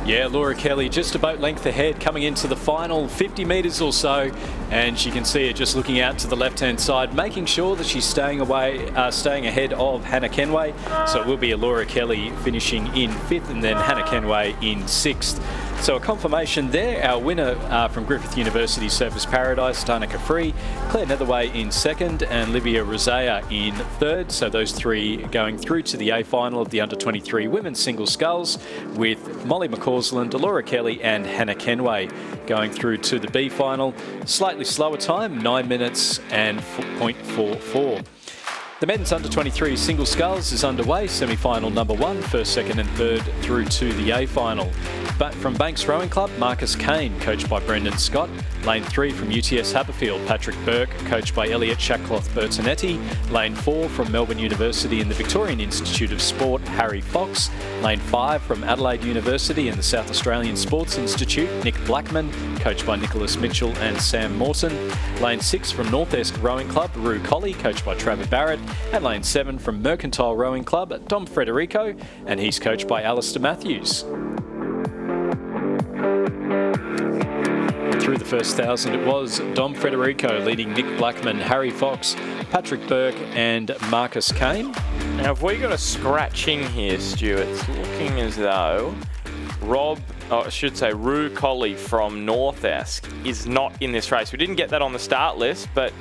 Yeah, Laura Kelly just a boat length ahead coming into the final 50 metres or so, and she can see it just looking out to the left-hand side, making sure that she's staying ahead of Hannah Kenway. So it will be a Laura Kelly finishing in 5th and then Hannah Kenway in 6th. So a confirmation there. Our winner from Griffith University Surfers Paradise, Danica Free, Claire Netherway in 2nd and Livia Rosea in 3rd. So those three going through to the A final of the under-23 women's single sculls, with Molly McCausland, Laura Kelly and Hannah Kenway going through to the B final. Slightly slower time, 9 minutes and 0.44. The men's under-23 single sculls is underway. Semi-final number 1, 1st, 2nd and 3rd through to the A final. But from Banks Rowing Club, Marcus Kane, coached by Brendan Scott. Lane 3 from UTS Haberfield, Patrick Burke, coached by Elliot Shackcloth-Bertonetti. Lane 4 from Melbourne University and the Victorian Institute of Sport, Harry Fox. Lane 5 from Adelaide University and the South Australian Sports Institute, Nick Blackman, coached by Nicholas Mitchell and Sam Morton. Lane 6 from North Esk Rowing Club, Rue Colley, coached by Trevor Barrett. And Lane 7 from Mercantile Rowing Club, Dom Frederico, and he's coached by Alistair Matthews. Through the first 1,000, it was Dom Frederico leading Nick Blackman, Harry Fox, Patrick Burke and Marcus Kane. Now, have we got a scratching here, Stuart? It's looking as though Rue Colley from North Esk is not in this race. We didn't get that on the start list, but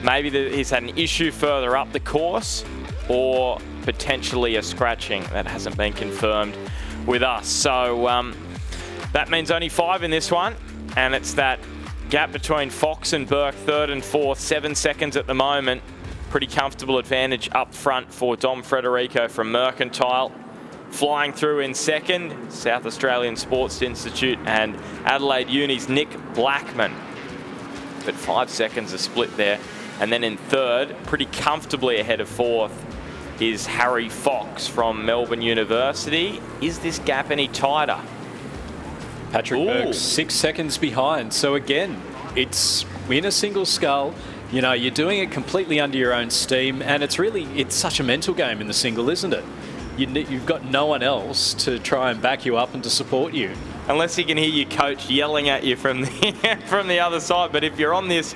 maybe he's had an issue further up the course or potentially a scratching. That hasn't been confirmed with us. So that means only 5 in this one. And it's that gap between Fox and Burke, 3rd and 4th, 7 seconds at the moment. Pretty comfortable advantage up front for Dom Frederico from Mercantile. Flying through in 2nd, South Australian Sports Institute and Adelaide Uni's Nick Blackman. But 5 seconds a split there. And then in 3rd, pretty comfortably ahead of 4th, is Harry Fox from Melbourne University. Is this gap any tighter? Patrick Burke 6 seconds behind. So again, it's in a single scull. You know, you're doing it completely under your own steam, and it's such a mental game in the single, isn't it? You've got no one else to try and back you up and to support you. Unless you can hear your coach yelling at you from the other side. But if you're on this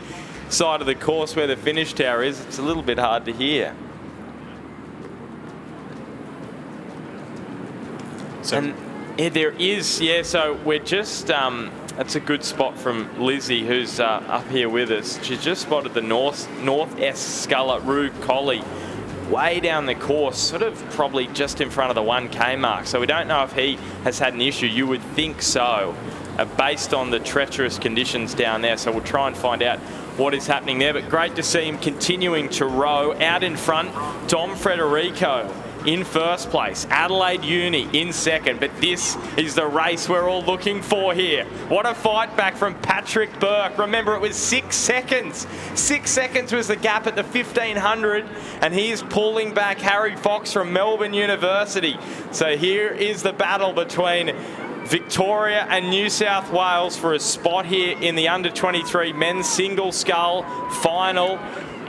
side of the course where the finish tower is, it's a little bit hard to hear. So there is, so we're just, that's a good spot from Lizzie, who's up here with us. She's just spotted the North Esk sculler, Rue Colley, way down the course, sort of probably just in front of the 1K mark. So we don't know if he has had an issue. You would think so, based on the treacherous conditions down there. So we'll try and find out what is happening there. But great to see him continuing to row. Out in front, Dom Frederico in 1st place, Adelaide Uni in 2nd, but this is the race we're all looking for here. What a fight back from Patrick Burke. Remember, it was 6 seconds. 6 seconds was the gap at the 1500, and he is pulling back Harry Fox from Melbourne University. So here is the battle between Victoria and New South Wales for a spot here in the under-23 men's single scull final.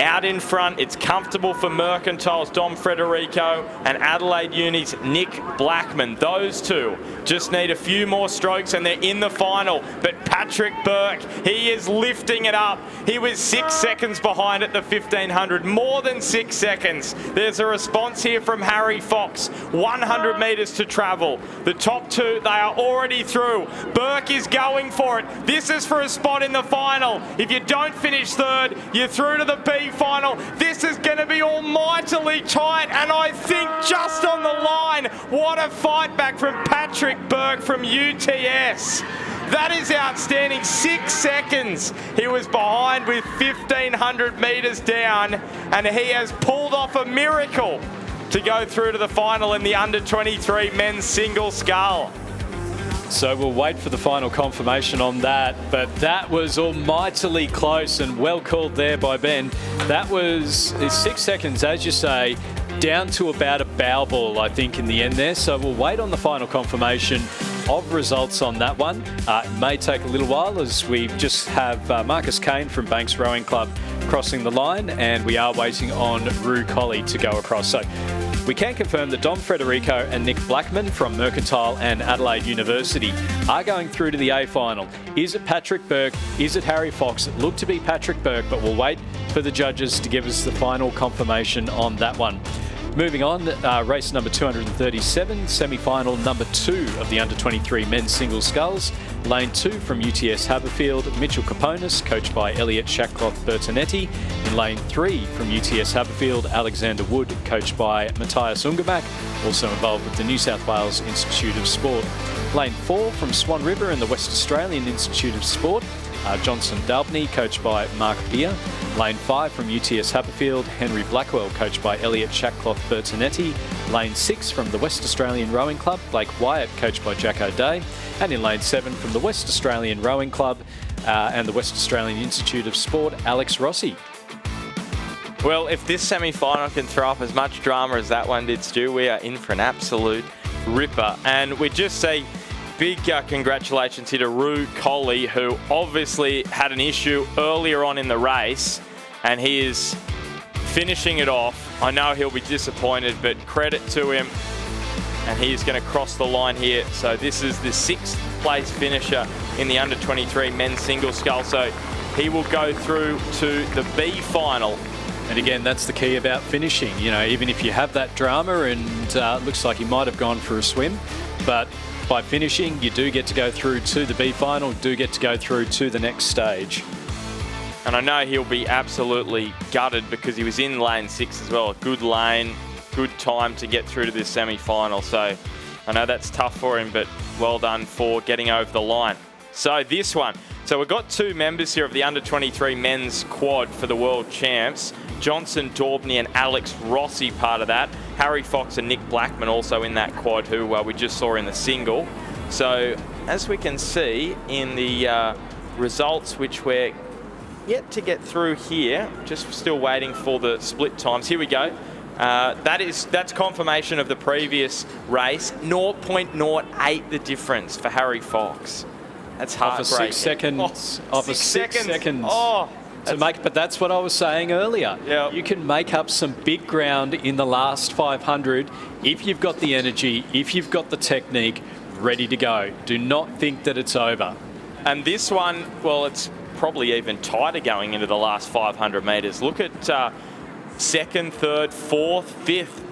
Out in front, it's comfortable for Mercantile's Dom Frederico and Adelaide Uni's Nick Blackman. Those two just need a few more strokes and they're in the final. But Patrick Burke, he is lifting it up. He was 6 seconds behind at the 1500, more than 6 seconds. There's a response here from Harry Fox. 100 metres to travel. The top 2, they are already through. Burke is going for it. This is for a spot in the final. If you don't finish 3rd, you're through to the B final. This is going to be almightily tight, and I think just on the line. What a fight back from Patrick Burke from UTS. That is outstanding. 6 seconds. He was behind with 1,500 metres down, and he has pulled off a miracle to go through to the final in the under-23 men's single scull. So we'll wait for the final confirmation on that, but that was almightily close and well called there by Ben. That was 6 seconds, as you say, down to about a bow ball, I think, in the end there. So we'll wait on the final confirmation of results on that one. It may take a little while, as we just have Marcus Kane from Banks Rowing Club crossing the line, and we are waiting on Rue Colley to go across. So we can confirm that Dom Federico and Nick Blackman from Mercantile and Adelaide University are going through to the A final. Is it Patrick Burke? Is it Harry Fox? It looked to be Patrick Burke, but we'll wait for the judges to give us the final confirmation on that one. Moving on, race number 237, semi-final number 2 of the under-23 men's single sculls. Lane 2 from UTS Haberfield, Mitchell Caponis, coached by Elliot Shackcloth Bertonetti. In lane 3 from UTS Haberfield, Alexander Wood, coached by Matthias Ungermack, also involved with the New South Wales Institute of Sport. Lane 4 from Swan River and the West Australian Institute of Sport, Johnson Dalbney, coached by Mark Beer. Lane 5 from UTS Haberfield, Henry Blackwell, coached by Elliot Shackcloth Bertonetti. Lane 6 from the West Australian Rowing Club, Blake Wyatt, coached by Jack O'Day. And in lane 7 from the West Australian Rowing Club and the West Australian Institute of Sport, Alex Rossi. Well, if this semi-final can throw up as much drama as that one did, Stu, we are in for an absolute ripper. And we just say big congratulations here to Rue Colley, who obviously had an issue earlier on in the race, and he is finishing it off. I know he'll be disappointed, but credit to him, and he's going to cross the line here. So this is the 6th place finisher in the under-23 men's single scull, so he will go through to the B final. And again, that's the key about finishing. You know, even if you have that drama and it looks like he might have gone for a swim, but by finishing, you do get to go through to the B final, do get to go through to the next stage. And I know he'll be absolutely gutted because he was in lane 6 as well. Good lane, good time to get through to this semi-final. So I know that's tough for him, but well done for getting over the line. So this one. So we've got 2 members here of the under-23 men's quad for the world champs. Johnson Daubney and Alex Rossi part of that. Harry Fox and Nick Blackman also in that quad, who we just saw in the single. So as we can see in the results, which we're yet to get through here, just still waiting for the split times. Here we go. That's confirmation of the previous race. 0.08 the difference for Harry Fox. That's heartbreaking. Off a 6 seconds. Off a 6 seconds. Oh, to make, but that's what I was saying earlier. Yep. You can make up some big ground in the last 500 if you've got the energy, if you've got the technique ready to go. Do not think that it's over. And this one, well, it's probably even tighter going into the last 500 metres. Look at 2nd, 3rd, 4th, 5th,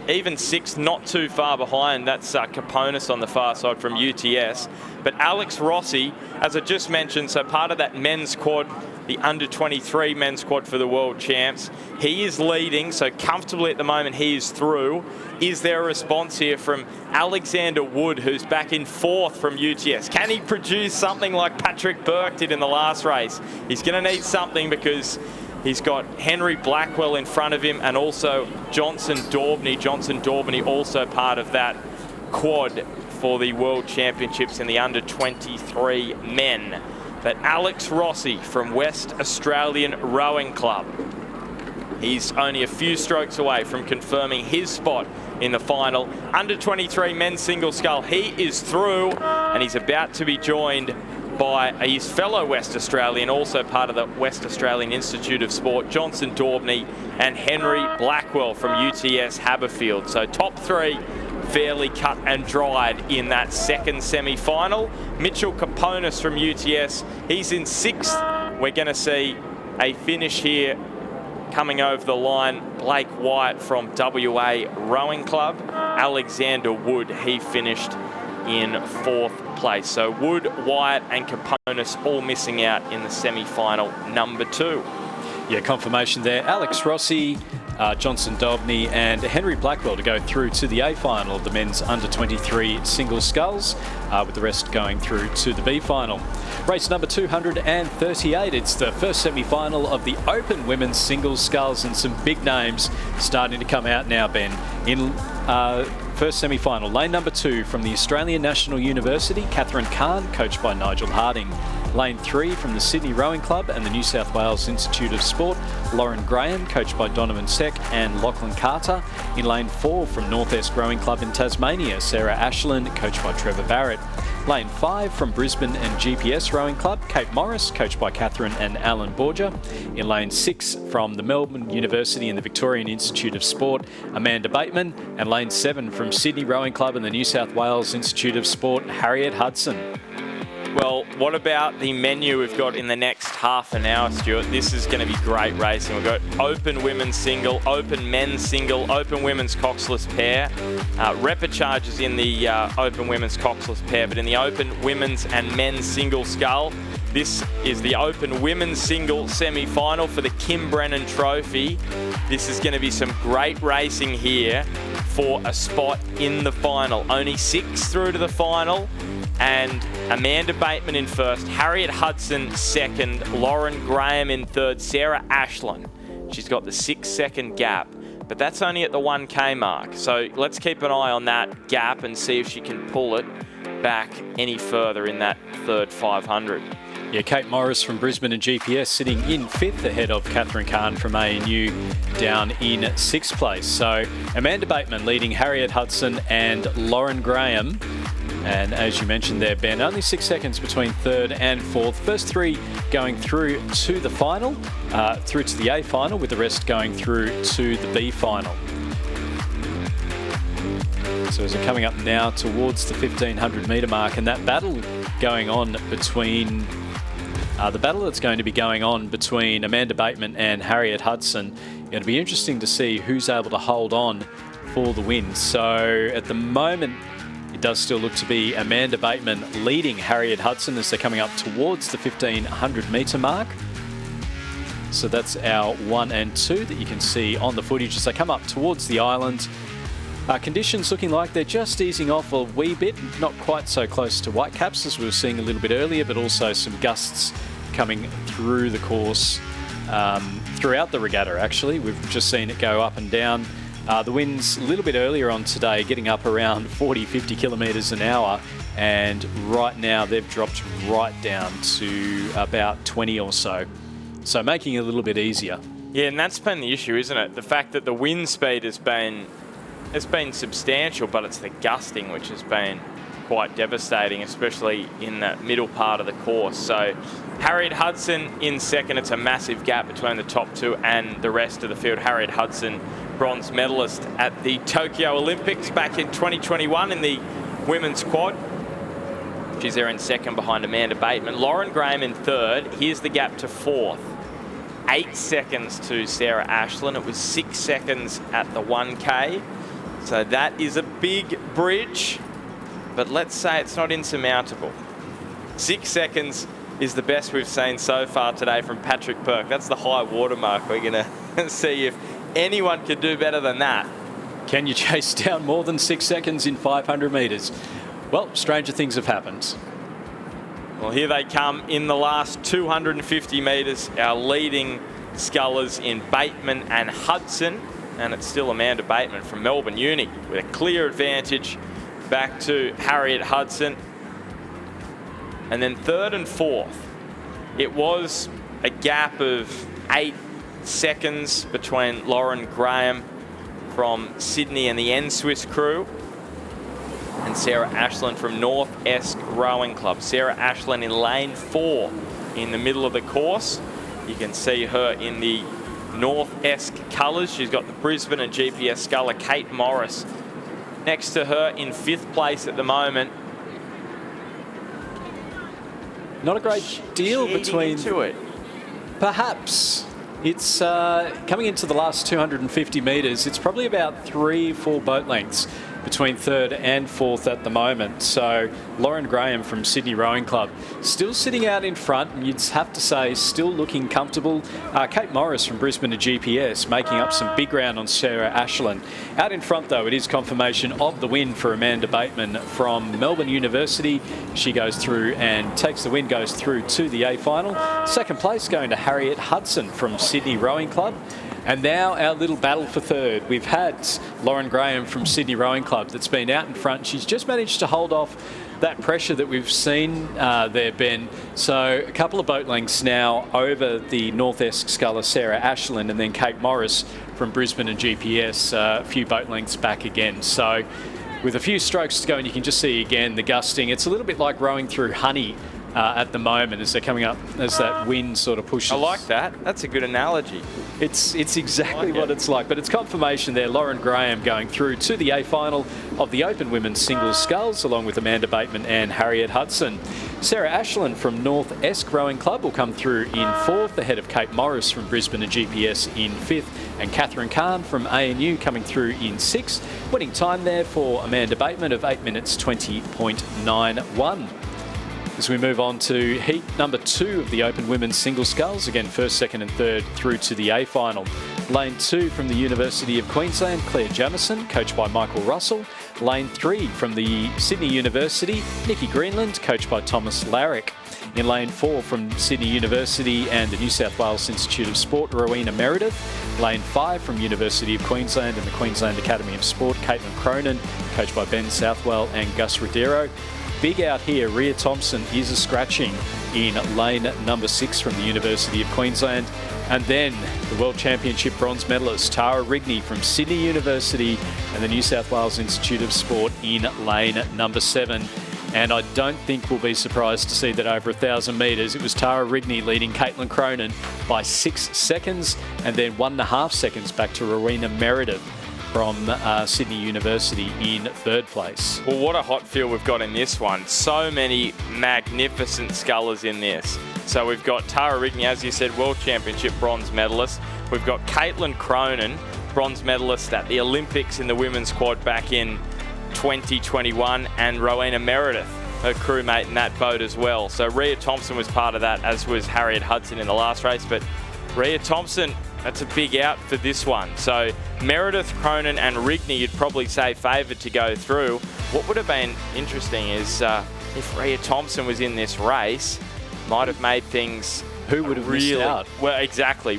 even 6th, not too far behind. That's Caponis on the far side from UTS. But Alex Rossi, as I just mentioned, so part of that men's quad, the under-23 men's quad for the world champs. He is leading, so comfortably at the moment he is through. Is there a response here from Alexander Wood, who's back in 4th from UTS? Can he produce something like Patrick Burke did in the last race? He's going to need something because he's got Henry Blackwell in front of him and also Johnson Daubney. Johnson Daubney also part of that quad for the World Championships in the under-23 men. But Alex Rossi from West Australian Rowing Club, he's only a few strokes away from confirming his spot in the final. Under-23 men's single scull, he is through, and he's about to be joined by his fellow West Australian, also part of the West Australian Institute of Sport, Johnson Daubney and Henry Blackwell from UTS Haberfield. So top 3 fairly cut and dried in that second semi-final. Mitchell Caponis from UTS, he's in 6th. We're going to see a finish here coming over the line. Blake Wyatt from WA Rowing Club. Alexander Wood, he finished in 4th place. So Wood, Wyatt and Caponis all missing out in the semi-final number 2. Yeah, confirmation there. Alex Rossi Johnson Dobney and Henry Blackwell to go through to the A final of the men's under-23 single sculls, with the rest going through to the B final. Race number 238, it's the first semi-final of the Open women's singles sculls, and some big names starting to come out now, Ben. In first semi-final, lane number 2 from the Australian National University, Catherine Kahn, coached by Nigel Harding. Lane 3 from the Sydney Rowing Club and the New South Wales Institute of Sport, Lauren Graham, coached by Donovan Seck and Lachlan Carter. In lane 4 from North Esk Rowing Club in Tasmania, Sarah Ashland, coached by Trevor Barrett. Lane 5 from Brisbane and GPS Rowing Club, Kate Morris, coached by Catherine and Alan Borger. In lane 6 from the Melbourne University and the Victorian Institute of Sport, Amanda Bateman. And lane 7 from Sydney Rowing Club and the New South Wales Institute of Sport, Harriet Hudson. Well, what about the menu we've got in the next half an hour, Stuart? This is going to be great racing. We've got Open women's single, Open men's single, Open women's coxless pair. Repechage in the Open women's coxless pair, but in the Open women's and men's single scull, this is the Open women's single semi-final for the Kim Brennan Trophy. This is going to be some great racing here for a spot in the final. Only 6 through to the final. And Amanda Bateman in first, Harriet Hudson second, Lauren Graham in third, Sarah Ashland. She's got the 6-second gap, but that's only at the 1K mark. So let's keep an eye on that gap and see if she can pull it back any further in that third 500. Yeah, Kate Morris from Brisbane and GPS sitting in 5th ahead of Catherine Kahn from ANU down in 6th place. So Amanda Bateman leading Harriet Hudson and Lauren Graham. And as you mentioned there, Ben, only 6 seconds between 3rd and 4th. First 3 going through to the final, through to the A final, with the rest going through to the B final. So as we're coming up now towards the 1500 metre mark, and that battle going on between the battle that's going to be going on between Amanda Bateman and Harriet Hudson, it'll be interesting to see who's able to hold on for the win. So at the moment, it does still look to be Amanda Bateman leading Harriet Hudson as they're coming up towards the 1500 metre mark. So that's our 1 and 2 that you can see on the footage as they come up towards the island. Conditions looking like they're just easing off a wee bit, not quite so close to Whitecaps as we were seeing a little bit earlier, but also some gusts coming through the course throughout the regatta actually. We've just seen it go up and down. The winds a little bit earlier on today getting up around 40-50 kilometres an hour, and right now they've dropped right down to about 20 or so. So making it a little bit easier. Yeah, and that's been the issue, isn't it? The fact that the wind speed has been substantial, but it's the gusting which has been quite devastating, especially in that middle part of the course. So Harriet Hudson in second. It's a massive gap between the top 2 and the rest of the field. Harriet Hudson, bronze medalist at the Tokyo Olympics back in 2021 in the women's quad. She's there in second behind Amanda Bateman. Lauren Graham in third. Here's the gap to 4th. 8 seconds to Sarah Ashland. It was 6 seconds at the 1K. So that is a big bridge, but let's say it's not insurmountable. 6 seconds is the best we've seen so far today from Patrick Perk. That's the high watermark. We're going to see if anyone can do better than that. Can you chase down more than 6 seconds in 500 metres? Well, stranger things have happened. Well, here they come in the last 250 metres. Our leading scullers in Bateman and Hudson. And it's still Amanda Bateman from Melbourne Uni with a clear advantage back to Harriet Hudson. And then 3rd and 4th, it was a gap of 8 seconds between Lauren Graham from Sydney and the N-Swiss crew and Sarah Ashland from North Esk Rowing Club. Sarah Ashland in lane 4 in the middle of the course. You can see her in the North Esk colours. She's got the Brisbane and GPS sculler Kate Morris next to her in 5th place at the moment. Not a great deal between... into it. Perhaps. It's coming into the last 250 metres. It's probably about 3-4 boat lengths between third and fourth at the moment. So Lauren Graham from Sydney Rowing Club still sitting out in front, and you'd have to say still looking comfortable. Kate Morris from Brisbane to GPS making up some big ground on Sarah Ashland. Out in front, though, it is confirmation of the win for Amanda Bateman from Melbourne University. She goes through and takes the win, goes through to the A final. Second place going to Harriet Hudson from Sydney Rowing Club. And now our little battle for third. We've had Lauren Graham from Sydney Rowing Club that's been out in front. She's just managed to hold off that pressure that we've seen there, Ben. So a couple of boat lengths now over the North-esque sculler, Sarah Ashland, and then Kate Morris from Brisbane and GPS, a few boat lengths back again. So with a few strokes to go, and you can just see again the gusting. It's a little bit like rowing through honey at the moment as they're coming up, as that wind sort of pushes. I like that. That's a good analogy. It's exactly what it's like, but it's confirmation there. Lauren Graham going through to the A final of the Open Women's Singles Sculls, along with Amanda Bateman and Harriet Hudson. Sarah Ashland from North-esque Rowing Club will come through in fourth, ahead of Kate Morris from Brisbane and GPS in fifth, and Catherine Kahn from ANU coming through in sixth. Winning time there for Amanda Bateman of 8 minutes 20.91. As we move on to heat number 2 of the Open Women's Single Sculls, again first, second and third through to the A final. Lane 2 from the University of Queensland, Claire Jamieson, coached by Michael Russell. Lane 3 from the Sydney University, Nikki Greenland, coached by Thomas Larrick. In lane 4 from Sydney University and the New South Wales Institute of Sport, Rowena Meredith. Lane 5 from University of Queensland and the Queensland Academy of Sport, Caitlin Cronin, coached by Ben Southwell and Gus Rodero. Big out here, Rhea Thompson is a scratching in lane number 6 from the University of Queensland. And then the World Championship bronze medalist Tara Rigney from Sydney University and the New South Wales Institute of Sport in lane number 7. And I don't think we'll be surprised to see that over 1,000 metres, it was Tara Rigney leading Caitlin Cronin by 6 seconds, and then 1.5 seconds back to Rowena Meredith from Sydney University in third place. Well, what a hot field we've got in this one. So many magnificent scullers in this. So we've got Tara Rigney, as you said, World Championship bronze medalist. We've got Caitlin Cronin, bronze medalist at the Olympics in the women's quad back in 2021, and Rowena Meredith, her crewmate in that boat as well. So Rhea Thompson was part of that, as was Harriet Hudson in the last race, but Rhea Thompson, that's a big out for this one. So Meredith, Cronin and Rigney, you'd probably say favoured to go through. What would have been interesting is if Rhea Thompson was in this race, might have made things... Who would have really missed out? Well, exactly.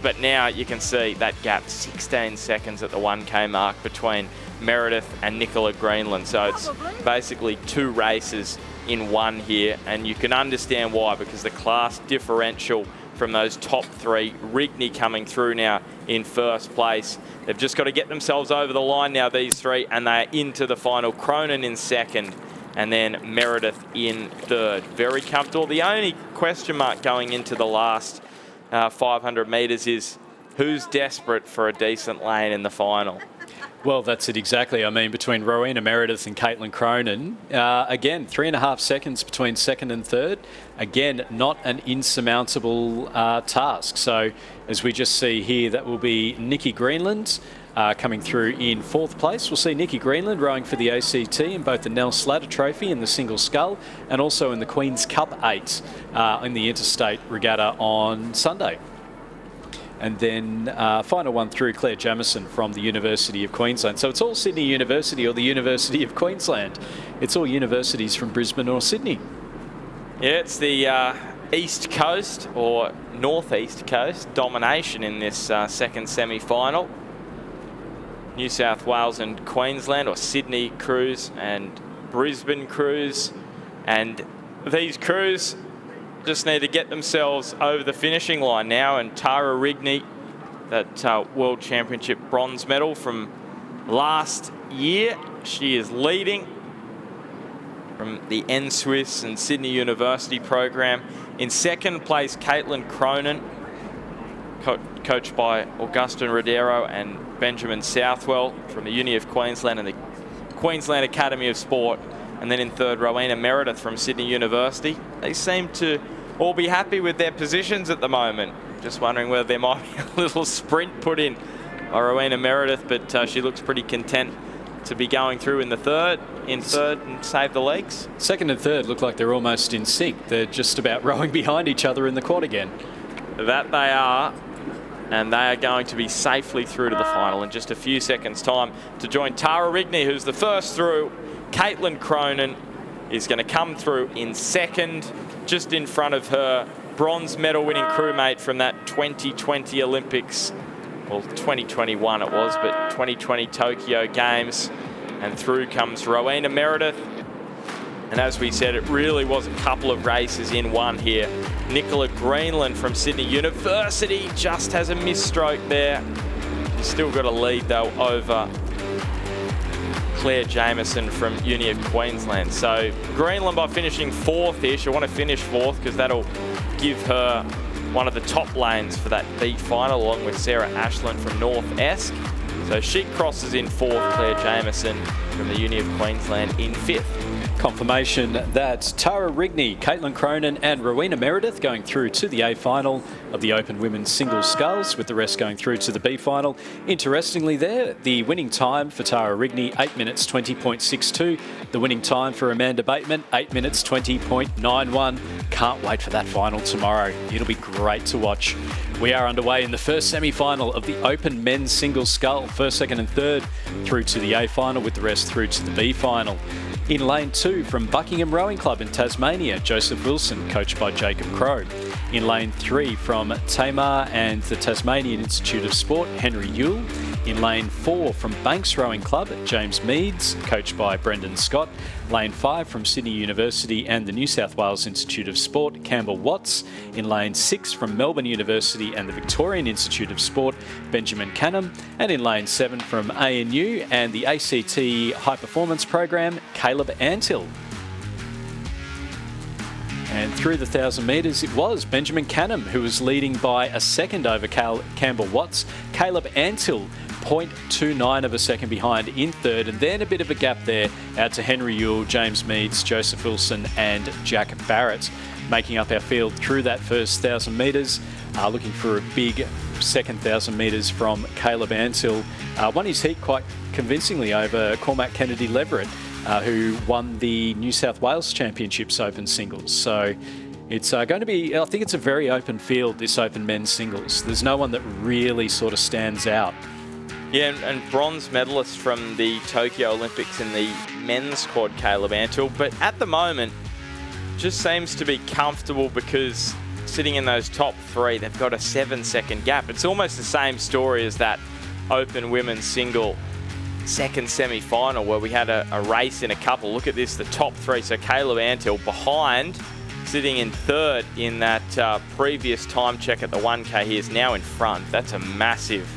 But now you can see that gap, 16 seconds at the 1K mark between Meredith and Nicola Greenland. So it's basically 2 races in one here, and you can understand why, because the class differential from those top 3, Rigney coming through now in first place. They've just got to get themselves over the line now, these 3, and they're into the final. Cronin in second, and then Meredith in third. Very comfortable. The only question mark going into the last 500 metres is who's desperate for a decent lane in the final. Well, that's it exactly. I mean, between Rowena Meredith and Caitlin Cronin, again, 3.5 seconds between second and third. Again, not an insurmountable task. So, as we just see here, that will be Nikki Greenland coming through in fourth place. We'll see Nikki Greenland rowing for the ACT in both the Nell Slatter Trophy and the Single Scull, and also in the Queen's Cup 8 in the Interstate Regatta on Sunday. And then final one through, Claire Jamieson from the University of Queensland. So it's all Sydney University or the University of Queensland. It's all universities from Brisbane or Sydney. Yeah, it's the East Coast or Northeast Coast domination in this second semi-final. New South Wales and Queensland, or Sydney crews and Brisbane crews. And these crews just need to get themselves over the finishing line now. And Tara Rigney, that World Championship bronze medal from last year, she is leading from the NSWIS and Sydney University program. In second place, Caitlin Cronin, coached by Augustin Rodero and Benjamin Southwell from the Uni of Queensland and the Queensland Academy of Sport. And then in third, Rowena Meredith from Sydney University. They seem to all be happy with their positions at the moment. Just wondering whether there might be a little sprint put in by Rowena Meredith, but she looks pretty content to be going through in third and save the legs. Second and third look like they're almost in sync. They're just about rowing behind each other in the quad again. That they are, and they are going to be safely through to the final in just a few seconds' time to join Tara Rigney, who's the first through. Caitlin Cronin is going to come through in second, just in front of her bronze medal winning crewmate from that 2020 Olympics. Well, 2021 it was, but 2020 Tokyo Games. And through comes Rowena Meredith. And as we said, it really was a couple of races in one here. Nicola Greenland from Sydney University just has a misstroke there. She's still got a lead, though, over Claire Jameson from Uni of Queensland. So Greenland, by finishing fourth here, she'll want to finish fourth because that'll give her one of the top lanes for that B final, along with Sarah Ashland from North Esk. So she crosses in fourth, Claire Jameson from the Uni of Queensland in fifth. Confirmation that Tara Rigney, Caitlin Cronin and Rowena Meredith going through to the A final of the Open Women's Singles Sculls, with the rest going through to the B final. Interestingly there, the winning time for Tara Rigney, 8 minutes 20.62. The winning time for Amanda Bateman, 8 minutes 20.91. Can't wait for that final tomorrow. It'll be great to watch. We are underway in the first semi-final of the Open Men's Singles Scull. First, second and third through to the A final, with the rest through to the B final. In lane 2 from Buckingham Rowing Club in Tasmania, Joseph Wilson, coached by Jacob Crow. In lane 3 from Tamar and the Tasmanian Institute of Sport, Henry Yule. In lane 4 from Banks Rowing Club, James Meads, coached by Brendan Scott. Lane 5 from Sydney University and the New South Wales Institute of Sport, Campbell Watts. In lane 6 from Melbourne University and the Victorian Institute of Sport, Benjamin Canham. And in lane 7 from ANU and the ACT High Performance Program, Caleb Antill. And through the 1,000 metres, it was Benjamin Canham who was leading by a second over Campbell Watts. Caleb Antill, 0.29 of a second behind in third, and then a bit of a gap there out to Henry Yule, James Meads, Joseph Wilson and Jack Barrett, making up our field through that first 1,000 metres. Looking for a big second 1,000 metres from Caleb Antill. Won his heat quite convincingly over Cormac Kennedy Leverett, who won the New South Wales Championships Open Singles. So it's going to be, I think it's a very open field, this Open Men's Singles. There's no one that really sort of stands out. Yeah, and bronze medalist from the Tokyo Olympics in the men's quad, Caleb Antill. But at the moment, just seems to be comfortable because sitting in those top three, they've got a 7-second gap. It's almost the same story as that Open Women's Single second semi-final where we had a race in a couple. Look at this, the top three. So Caleb Antill behind, sitting in third in that previous time check at the 1K. He is now in front. That's a massive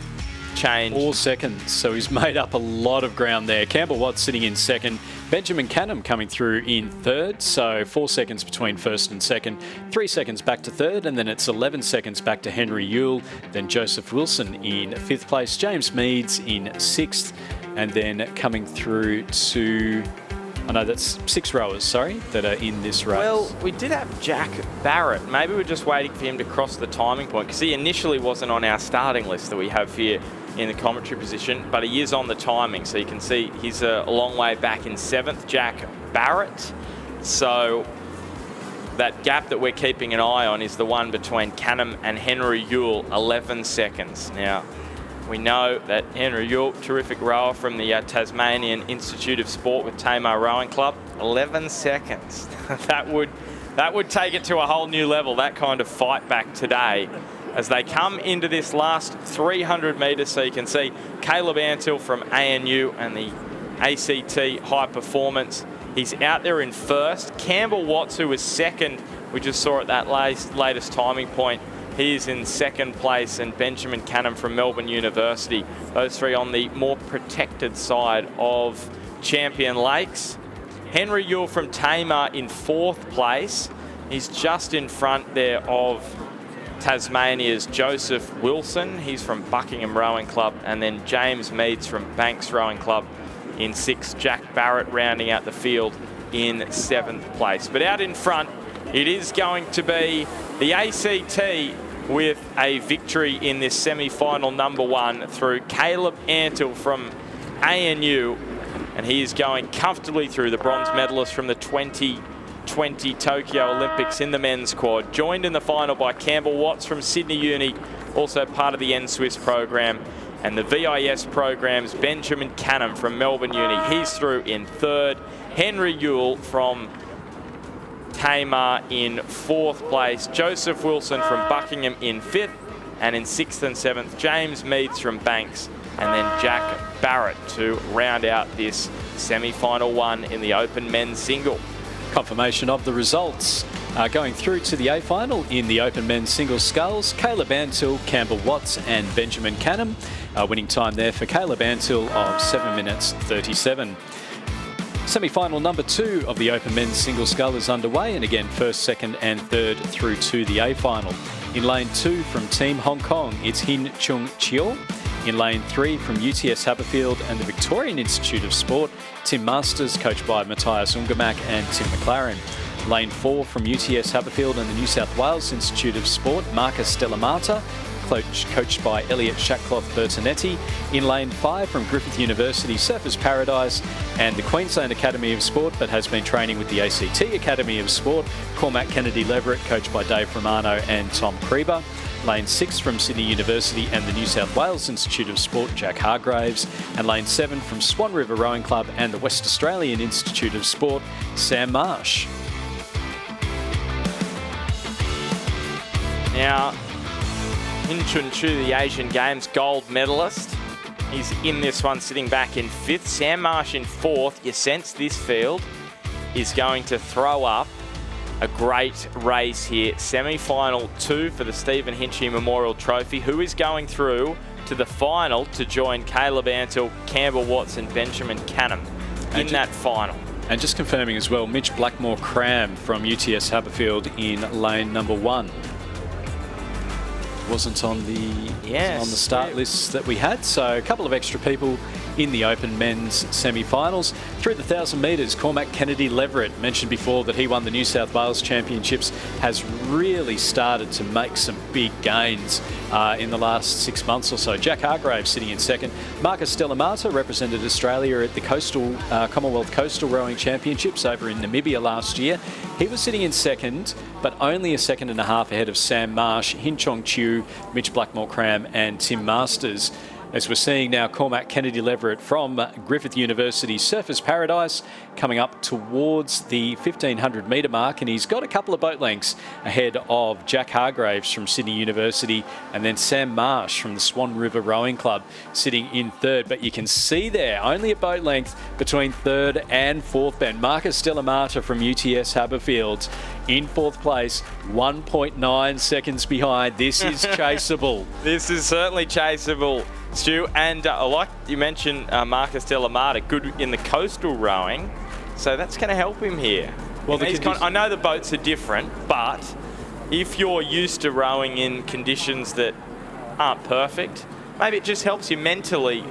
change. 4 seconds, so he's made up a lot of ground there. Campbell Watts sitting in second. Benjamin Canham coming through in third, so 4 seconds between first and second. 3 seconds back to third, and then it's 11 seconds back to Henry Yule. Then Joseph Wilson in fifth place. James Meads in sixth. And then coming through to, I know that's 6 rowers, sorry, that are in this race. Well, we did have Jack Barrett. Maybe we're just waiting for him to cross the timing point because he initially wasn't on our starting list that we have here in the commentary position, but he is on the timing. So you can see he's a long way back in 7th, Jack Barrett. So that gap that we're keeping an eye on is the one between Canham and Henry Yule, 11 seconds. Now, we know that Henry Yule, terrific rower from the Tasmanian Institute of Sport with Tamar Rowing Club, 11 seconds. that would take it to a whole new level, that kind of fight back today, as they come into this last 300 metres. So you can see Caleb Antill from ANU and the ACT High Performance. He's out there in first. Campbell Watts, who was second, we just saw at that latest timing point, he is in second place, and Benjamin Canham from Melbourne University. Those three on the more protected side of Champion Lakes. Henry Yule from Tamar in 4th place. He's just in front there of Tasmania's Joseph Wilson. He's from Buckingham Rowing Club. And then James Meads from Banks Rowing Club in 6th. Jack Barrett rounding out the field in 7th place. But out in front, it is going to be the ACT with a victory in this semi-final number 1 through Caleb Antill from ANU and he is going comfortably through. The bronze medalist from the 2020 Tokyo Olympics in the men's quad. Joined in the final by Campbell Watts from Sydney Uni, also part of the N-Swiss program. And the VIS program's Benjamin Canham from Melbourne Uni. He's through in third. Henry Yule from Tamar in fourth place. Joseph Wilson from Buckingham in fifth. And in sixth and seventh, James Meads from Banks. And then Jack Barrett to round out this semi-final one in the open men's single. Confirmation of the results. Going through to the A-final in the open men's single sculls, Caleb Antill, Campbell Watts and Benjamin Canham. Winning time there for Caleb Antill of 7 minutes 37. Semi-final number 2 of the open men's single scull is underway, and again first, second and third through to the A-final. In lane 2 from Team Hong Kong, it's Hin Chung Cheo. In lane 3 from UTS Haberfield and the Victorian Institute of Sport, Tim Masters, coached by Matthias Ungermack and Tim McLaren. Lane 4 from UTS Haberfield and the New South Wales Institute of Sport, Marcus Delamata, coached by Elliot Shackcloth-Bertonetti. In lane 5 from Griffith University, Surfers Paradise and the Queensland Academy of Sport, but has been training with the ACT Academy of Sport, Cormac Kennedy-Leverett, coached by Dave Romano and Tom Creeber. Lane 6 from Sydney University and the New South Wales Institute of Sport, Jack Hargraves. And lane 7 from Swan River Rowing Club and the West Australian Institute of Sport, Sam Marsh. Now, Hin Chun Chu, the Asian Games gold medalist, he's in this one sitting back in 5th. Sam Marsh in 4th. You sense this field is going to throw up a great race here. Semi-final 2 for the Stephen Hinchy Memorial Trophy. Who is going through to the final to join Caleb Antill, Campbell Watts and Benjamin Canham in that final? And just confirming as well, Mitch Blackmore-Cram from UTS Haberfield in lane number 1. Wasn't on the start lists that we had, so a couple of extra people in the open men's semi-finals. Through the 1,000 metres, Cormac Kennedy-Leverett, mentioned before that he won the New South Wales Championships, has really started to make some big gains in the last 6 months or so. Jack Hargraves sitting in second. Marcus Delamata represented Australia at the Commonwealth Coastal Rowing Championships over in Namibia last year. He was sitting in second, but only a second and a half ahead of Sam Marsh, Hin Chong Chiu, Mitch Blackmore-Cram and Tim Masters. As we're seeing now, Cormac Kennedy-Leverett from Griffith University Surfers Paradise coming up towards the 1,500 metre mark, and he's got a couple of boat lengths ahead of Jack Hargraves from Sydney University and then Sam Marsh from the Swan River Rowing Club sitting in third. But you can see there, only a boat length between third and fourth Ben. Marcus Delamata from UTS Haberfield in fourth place, 1.9 seconds behind. This is chaseable. This is certainly chaseable, Stu. And like you mentioned, Marcus Delamata, good in the coastal rowing, so that's going to help him here. Well, I know the boats are different, but if you're used to rowing in conditions that aren't perfect, maybe it just helps you mentally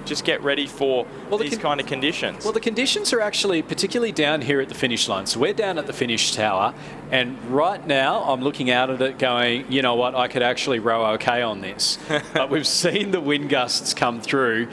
just get ready for these kind of conditions. Well, the conditions are actually particularly down here at the finish line. So we're down at the finish tower, and right now I'm looking out at it going, you know what, I could actually row okay on this. But we've seen the wind gusts come through,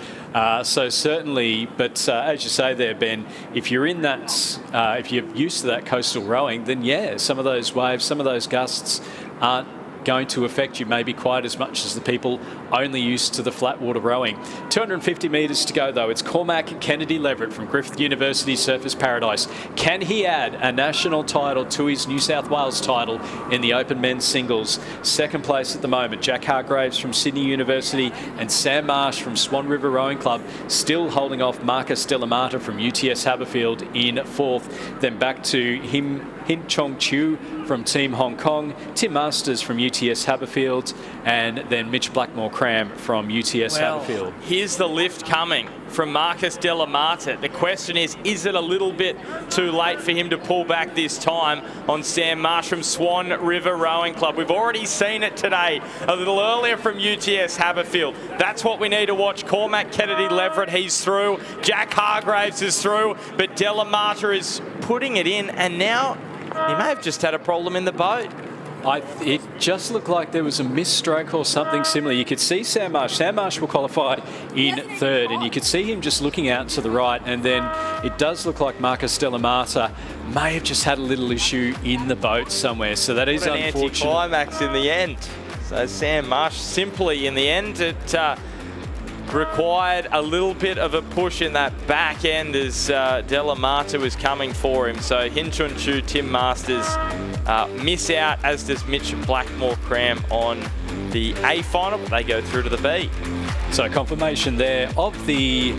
so certainly, but as you say there, Ben, if you're in that, if you're used to that coastal rowing, then yeah, some of those waves, some of those gusts aren't going to affect you maybe quite as much as the people only used to the flat water rowing. 250 metres to go though. It's Cormac Kennedy-Leverett from Griffith University Surfers Paradise. Can he add a national title to his New South Wales title in the open men's singles? Second place at the moment, Jack Hargraves from Sydney University and Sam Marsh from Swan River Rowing Club, still holding off Marcus Delamata from UTS Haberfield in fourth. Then back to Hin Chong Chiu from Team Hong Kong, Tim Masters from UTS Haberfield, and then Mitch Blackmore-Cram from UTS Haberfield. Here's the lift coming from Marcus Delamata. The question is it a little bit too late for him to pull back this time on Sam Marsh from Swan River Rowing Club? We've already seen it today, a little earlier from UTS Haberfield. That's what we need to watch. Cormac Kennedy-Leverett, he's through. Jack Hargraves is through, but Delamata is putting it in, and now he may have just had a problem in the boat. It just looked like there was a misstroke or something similar. You could see Sam Marsh. Sam Marsh will qualify in third, and you could see him just looking out to the right, and then it does look like Marcus Delamata may have just had a little issue in the boat somewhere. So that is What an unfortunate. anti-climax in the end. So Sam Marsh simply in the end, it required a little bit of a push in that back end as Delamata was coming for him. So Hin Chun Chu, Tim Masters miss out, as does Mitch Blackmore Cram on the A final. They go through to the B. So confirmation there of the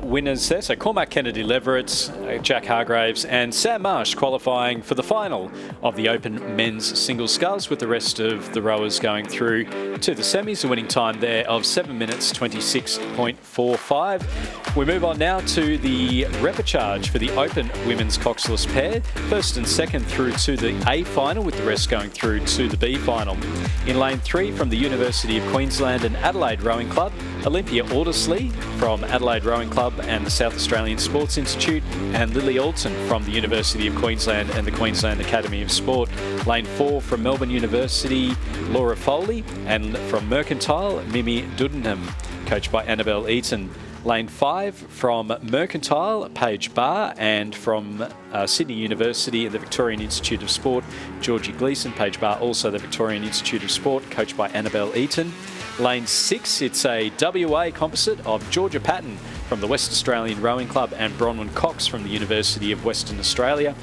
winners there. So Cormac Kennedy Leverett, Jack Hargraves and Sam Marsh qualifying for the final of the Open Men's Singles Sculls, with the rest of the rowers going through to the semis. A winning time there of 7 minutes 26.45. We move on now to the repechage for the Open Women's Coxless pair. First and second through to the A final, with the rest going through to the B final. In lane 3 from the University of Queensland and Adelaide Rowing Club, Olympia Aldersley from Adelaide Rowing Club and the South Australian Sports Institute, and Lily Alton from the University of Queensland and the Queensland Academy of Sport. Lane 4 from Melbourne University, Laura Foley, and from Mercantile, Mimi Dudenham, coached by Annabelle Eaton. Lane 5 from Mercantile, Paige Barr, and from Sydney University and the Victorian Institute of Sport, Georgie Gleeson. Paige Barr, also the Victorian Institute of Sport, coached by Annabelle Eaton. Lane 6, it's a WA composite of Georgia Patton from the West Australian Rowing Club and Bronwyn Cox from the University of Western Australia.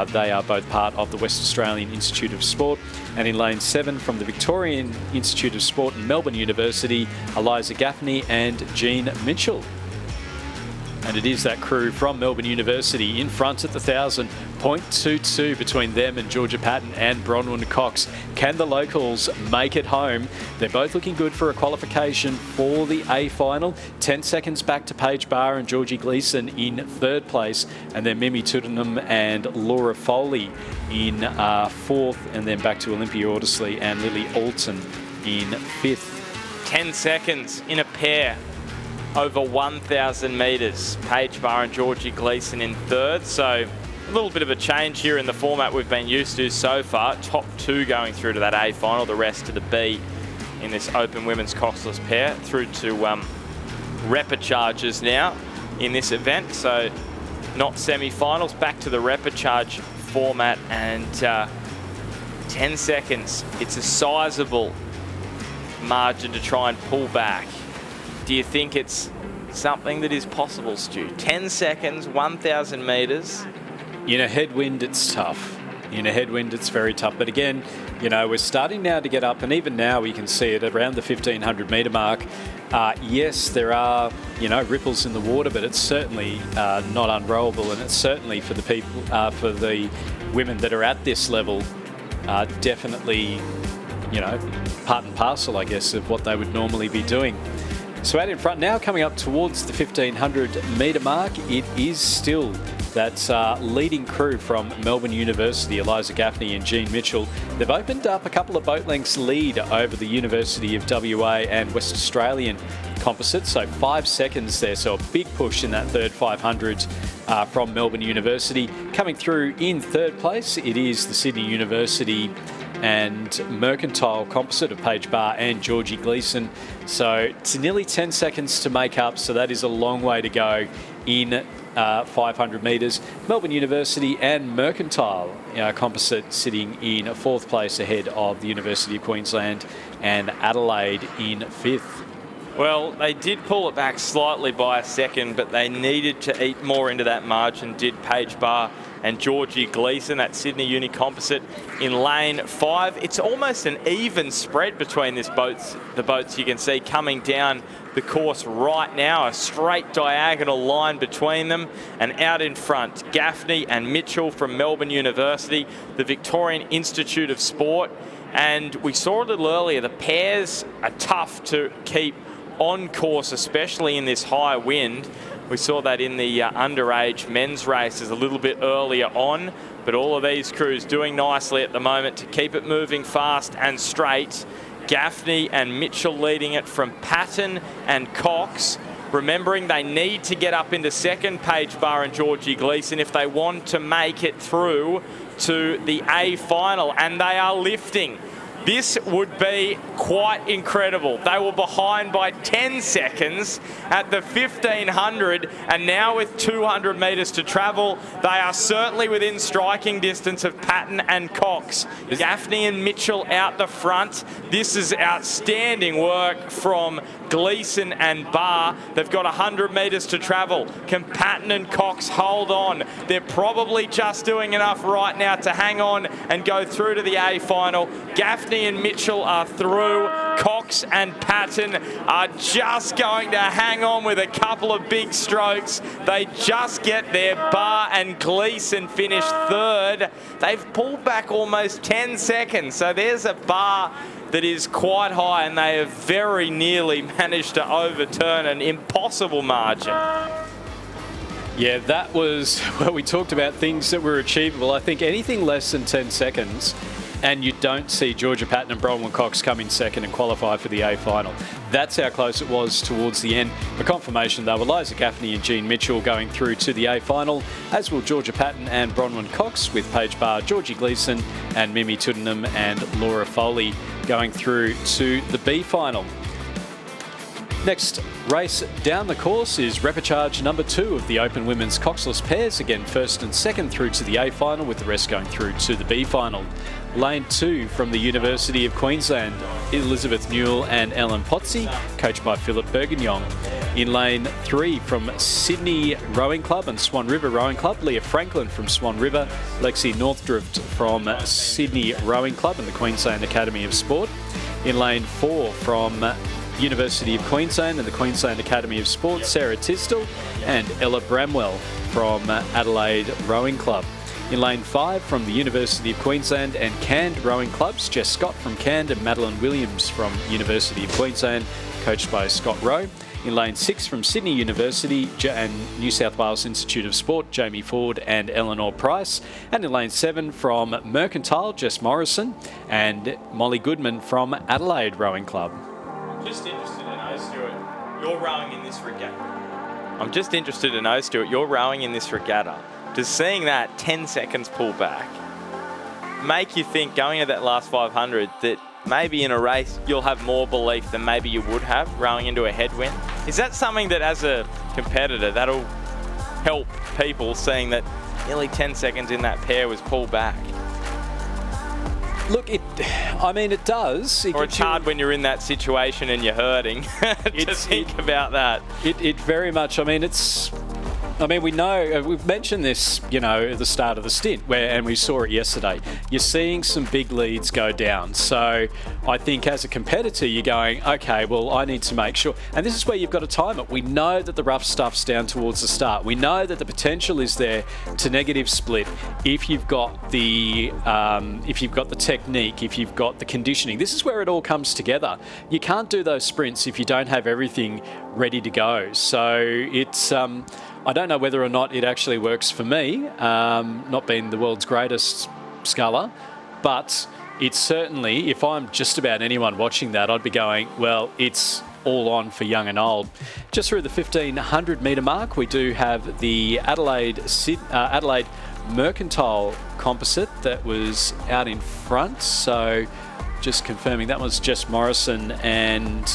They are both part of the West Australian Institute of Sport. And in lane 7 from the Victorian Institute of Sport and Melbourne University, Eliza Gaffney and Jean Mitchell. And it is that crew from Melbourne University in front at the 1,000, 0.22 between them and Georgia Patton and Bronwyn Cox. Can the locals make it home? They're both looking good for a qualification for the A final. 10 seconds back to Paige Barr and Georgie Gleeson in third place, and then Mimi Tudenham and Laura Foley in fourth, and then back to Olympia Aldersley and Lily Alton in fifth. 10 seconds in a pair over 1,000 metres. Paige Barr and Georgie Gleeson in third. So a little bit of a change here in the format we've been used to so far. Top 2 going through to that A final, the rest to the B in this Open Women's Coxless pair. Through to repechages now in this event. So not semi-finals, back to the repechage format, and 10 seconds. It's a sizable margin to try and pull back. Do you think it's something that is possible, Stu? 10 seconds, 1,000 metres. In a headwind, it's tough. In a headwind, it's very tough. But again, you know, we're starting now to get up, and even now we can see it around the 1,500 metre mark. Yes, there are, you know, ripples in the water, but it's certainly not unrowable, and it's certainly for the people, for the women that are at this level, definitely, you know, part and parcel, I guess, of what they would normally be doing. So out in front now, coming up towards the 1,500 metre mark, it is still that leading crew from Melbourne University, Eliza Gaffney and Jean Mitchell. They've opened up a couple of boat lengths lead over the University of WA and West Australian composite, so 5 seconds there, so a big push in that third 500 from Melbourne University. Coming through in third place, it is the Sydney University and Mercantile composite of Paige Barr and Georgie Gleeson. So it's nearly 10 seconds to make up, so that is a long way to go in 500 metres. Melbourne University and Mercantile composite sitting in fourth place ahead of the University of Queensland and Adelaide in fifth. Well, they did pull it back slightly by a second, but they needed to eat more into that margin, did Paige Barr and Georgie Gleeson, that Sydney Uni composite in lane 5. It's almost an even spread between the boats you can see coming down the course right now, a straight diagonal line between them, and out in front, Gaffney and Mitchell from Melbourne University, the Victorian Institute of Sport. And we saw a little earlier, the pairs are tough to keep on course, especially in this high wind. We saw that in the underage men's races a little bit earlier on, but all of these crews doing nicely at the moment to keep it moving fast and straight. Gaffney and Mitchell leading it from Patton and Cox. remembering they need to get up into second, Paige Barr and Georgie Gleeson, if they want to make it through to the A final, and they are lifting. This would be quite incredible. They were behind by 10 seconds at the 1500, and now with 200 metres to travel, they are certainly within striking distance of Patton and Cox. Gaffney and Mitchell out the front. This is outstanding work from Gleeson and Barr. They've got 100 metres to travel. Can Patton and Cox hold on? They're probably just doing enough right now to hang on and go through to the A final. Gaffney and Mitchell are through. Cox and Patton are just going to hang on with a couple of big strokes. They just get there. Barr and Gleeson finish third. They've pulled back almost 10 seconds. So there's a bar that is quite high, and they have very nearly managed to overturn an impossible margin. Yeah, that was where we talked about things that were achievable. I think anything less than 10 seconds, and you don't see Georgia Patton and Bronwyn Cox come in second and qualify for the A final. That's how close it was towards the end. A confirmation, though, Eliza Gaffney and Jean Mitchell going through to the A final, as will Georgia Patton and Bronwyn Cox, with Paige Barr, Georgie Gleeson and Mimi Tuddenham and Laura Foley going through to the B final. Next race down the course is repechage number 2 of the Open Women's Coxless Pairs. Again, first and second through to the A final, with the rest going through to the B final. Lane 2 from the University of Queensland, Elizabeth Newell and Ellen Potsy, coached by Philip Bergignon. In lane 3 from Sydney Rowing Club and Swan River Rowing Club, Leah Franklin from Swan River, Lexi Northdrift from Sydney Rowing Club and the Queensland Academy of Sport. In lane 4 from University of Queensland and the Queensland Academy of Sport, Sarah Tisdall and Ella Bramwell from Adelaide Rowing Club. In lane 5 from the University of Queensland and Canned Rowing Clubs, Jess Scott from Canned and Madeline Williams from University of Queensland, coached by Scott Rowe. In lane 6 from Sydney University and New South Wales Institute of Sport, Jamie Ford and Eleanor Price. And in lane 7 from Mercantile, Jess Morrison and Molly Goodman from Adelaide Rowing Club. I'm just interested to know, Stuart, you're rowing in this regatta. I'm just interested to know, Stuart, you're rowing in this regatta. Does seeing that 10 seconds pull back make you think, going to that last 500, that maybe in a race you'll have more belief than maybe you would have rowing into a headwind? Is that something that, as a competitor, that'll help people, seeing that nearly 10 seconds in that pair was pulled back? Look, it does. Or it's hard when you're in that situation and you're hurting to think about that. It very much, we know, we've mentioned this, at the start of the stint, and we saw it yesterday. You're seeing some big leads go down. So I think as a competitor, you're going, okay, well, I need to make sure. And this is where you've got to time it. We know that the rough stuff's down towards the start. We know that the potential is there to negative split if you've got the technique, if you've got the conditioning. This is where it all comes together. You can't do those sprints if you don't have everything ready to go. So it's... I don't know whether or not it actually works for me, not being the world's greatest sculler, but it's certainly, if I'm just about anyone watching that, I'd be going, well, it's all on for young and old. Just through the 1500 metre mark, we do have the Adelaide Mercantile composite that was out in front. So just confirming that was Jess Morrison and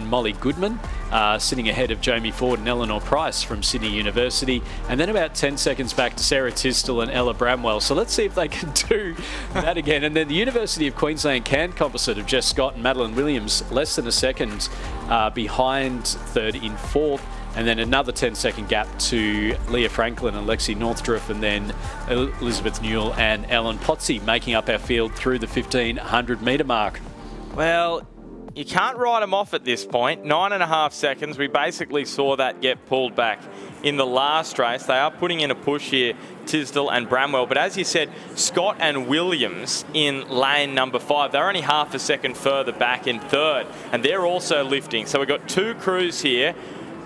Molly Goodman, sitting ahead of Jamie Ford and Eleanor Price from Sydney University. And then about 10 seconds back to Sarah Tisdall and Ella Bramwell. So let's see if they can do that again. And then the University of Queensland Canned composite of Jess Scott and Madeline Williams, less than a second behind third in fourth. And then another 10-second gap to Leah Franklin and Lexi Northdrift, and then Elizabeth Newell and Ellen Potsy making up our field through the 1500 metre mark. Well, you can't write them off at this point. 9.5 seconds. We basically saw that get pulled back in the last race. They are putting in a push here, Tisdall and Bramwell. But as you said, Scott and Williams in lane number 5, they're only half a second further back in third. And they're also lifting. So we've got two crews here.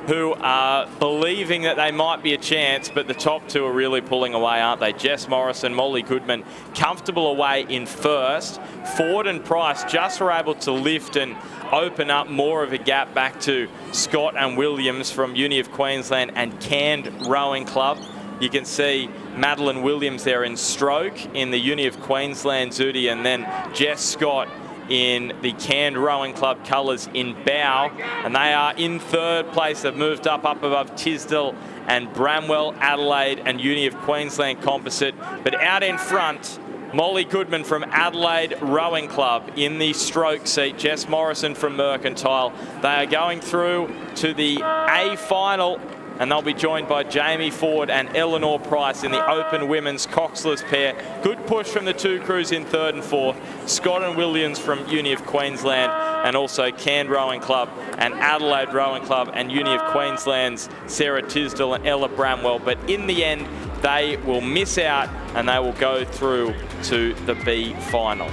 who are believing that they might be a chance, but the top two are really pulling away, aren't they? Jess Morrison, Molly Goodman, comfortable away in first. Ford and Price just were able to lift and open up more of a gap back to Scott and Williams from Uni of Queensland and Canned Rowing Club. You can see Madeline Williams there in stroke in the Uni of Queensland Zudi, and then Jess Scott in the Canned Rowing Club colours in bow, and they are in third place. They've moved up above Tisdale and Bramwell, Adelaide and Uni of Queensland Composite. But out in front, Molly Goodman from Adelaide Rowing Club in the stroke seat. Jess Morrison from Mercantile. They are going through to the A final, and they'll be joined by Jamie Ford and Eleanor Price in the open women's coxless pair. Good push from the two crews in third and fourth. Scott and Williams from Uni of Queensland, and also Canned Rowing Club and Adelaide Rowing Club and Uni of Queensland's Sarah Tisdale and Ella Bramwell. But in the end, they will miss out and they will go through to the B final.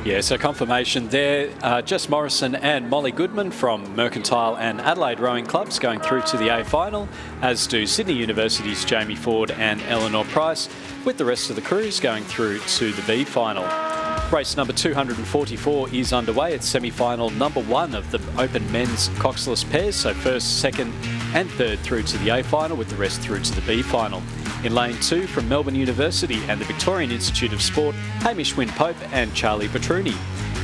Yeah, so confirmation there. Jess Morrison and Molly Goodman from Mercantile and Adelaide Rowing Clubs going through to the A final, as do Sydney University's Jamie Ford and Eleanor Price, with the rest of the crews going through to the B final. Race number 244 is underway. It's semi-final number 1 of the open men's coxless pairs, so first, second and third through to the A final, with the rest through to the B final. In lane 2 from Melbourne University and the Victorian Institute of Sport, Hamish Wynne-Pope and Charlie Petruni.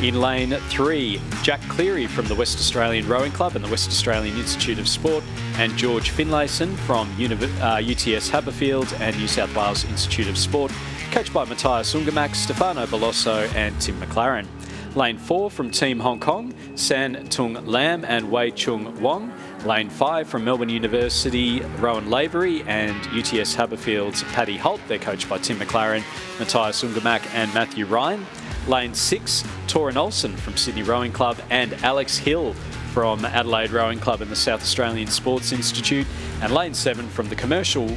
In lane 3, Jack Cleary from the West Australian Rowing Club and the West Australian Institute of Sport, and George Finlayson from UTS Haberfield and New South Wales Institute of Sport, coached by Matthias Ungemak, Stefano Belosso and Tim McLaren. Lane 4 from Team Hong Kong, San Tung Lam and Wei Chung Wong. Lane 5 from Melbourne University, Rowan Lavery and UTS Haberfield's Paddy Holt. They're coached by Tim McLaren, Matthias Ungemak and Matthew Ryan. Lane 6, Torin Olsen from Sydney Rowing Club and Alex Hill from Adelaide Rowing Club and the South Australian Sports Institute. And lane 7 from the commercial,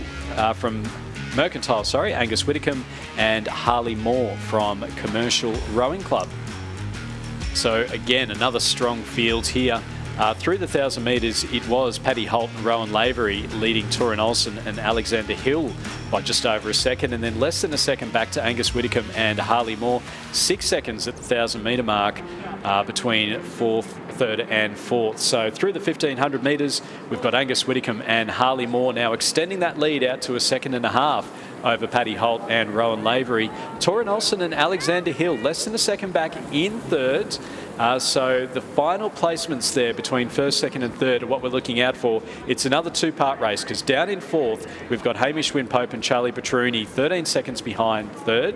from Mercantile, Angus Whitcomb and Harley Moore from Commercial Rowing Club. So again, another strong field here. Through the 1,000 metres, it was Paddy Holt and Rowan Lavery leading Torin Olsen and Alexander Hill by just over a second, and then less than a second back to Angus Whitcomb and Harley Moore. 6 seconds at the 1,000 metre mark between third and fourth. So through the 1,500 metres, we've got Angus Whitcomb and Harley Moore now extending that lead out to a second and a half over Paddy Holt and Rowan Lavery. Torin Olsen and Alexander Hill less than a second back in third. So the final placements there between first, second and third are what we're looking out for. It's another two-part race, because down in fourth, we've got Hamish Wynne-Pope and Charlie Petruni 13 seconds behind third,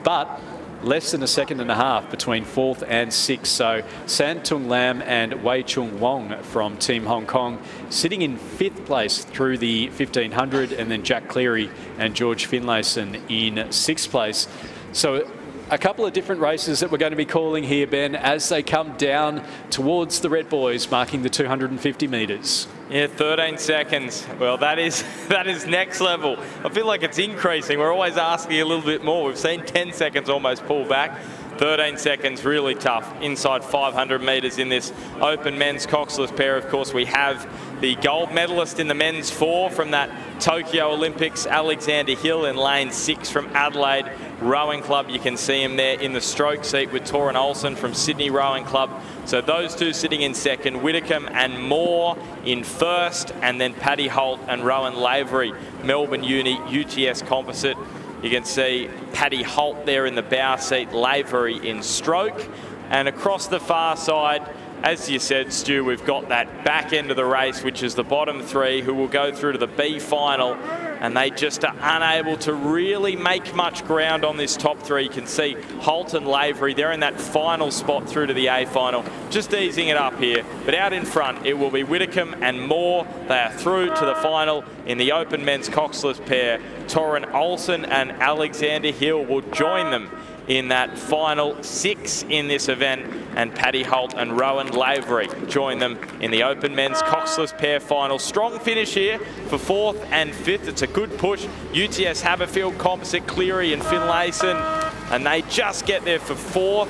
but less than a second and a half between fourth and sixth. So San Tung Lam and Wei Chung Wong from Team Hong Kong sitting in fifth place through the 1,500, and then Jack Cleary and George Finlayson in sixth place. So a couple of different races that we're going to be calling here, Ben, as they come down towards the Red Boys, marking the 250 metres. Yeah, 13 seconds. Well, that is next level. I feel like it's increasing. We're always asking a little bit more. We've seen 10 seconds almost pull back. 13 seconds, really tough inside 500 metres in this open men's coxless pair. Of course, we have the gold medalist in the men's 4 from that Tokyo Olympics, Alexander Hill, in lane 6 from Adelaide Rowing Club. You can see him there in the stroke seat with Torin Olsen from Sydney Rowing Club. So those two sitting in second, Whitcomb and Moore in first, and then Paddy Holt and Rowan Lavery, Melbourne Uni, UTS Composite. You can see Paddy Holt there in the bow seat, Lavery in stroke. And across the far side, as you said, Stu, we've got that back end of the race, which is the bottom 3, who will go through to the B final. And they just are unable to really make much ground on this top 3. You can see Holt and Lavery, they're in that final spot through to the A final, just easing it up here. But out in front, it will be Whitcomb and Moore. They are through to the final in the open men's coxless pair. Torin Olsen and Alexander Hill will join them in that final 6 in this event, and Paddy Holt and Rowan Lavery join them in the open men's coxless pair final. Strong finish here for 4th and 5th. It's a good push. UTS Haberfield, Composite, Cleary and Finlayson, and they just get there for 4th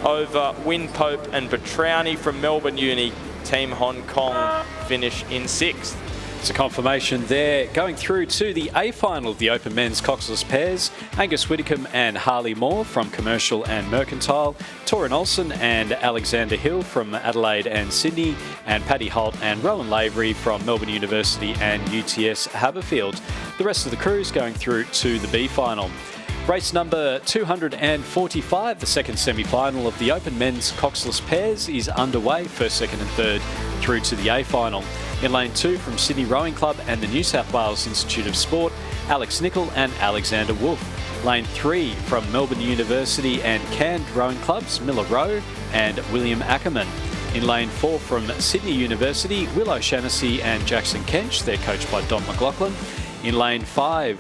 over Wynne-Pope and Petruni from Melbourne Uni Team Hong Kong finish in 6th. It's a confirmation there. Going through to the A final of the Open Men's Coxless Pairs, Angus Whitcomb and Harley Moore from Commercial and Mercantile, Torin Olsen and Alexander Hill from Adelaide and Sydney, and Paddy Holt and Rowan Lavery from Melbourne University and UTS Haberfield. The rest of the crews going through to the B final. Race number 245, the second semi-final of the Open Men's Coxless Pairs, is underway, first, second and third through to the A final. In lane 2 from Sydney Rowing Club and the New South Wales Institute of Sport, Alex Nicol and Alexander Wolf. Lane 3 from Melbourne University and Cairns Rowing Clubs, Miller Rowe and William Ackerman. In lane 4 from Sydney University, Will O'Shannessy and Jackson Kench, they're coached by Don McLaughlin. In lane 5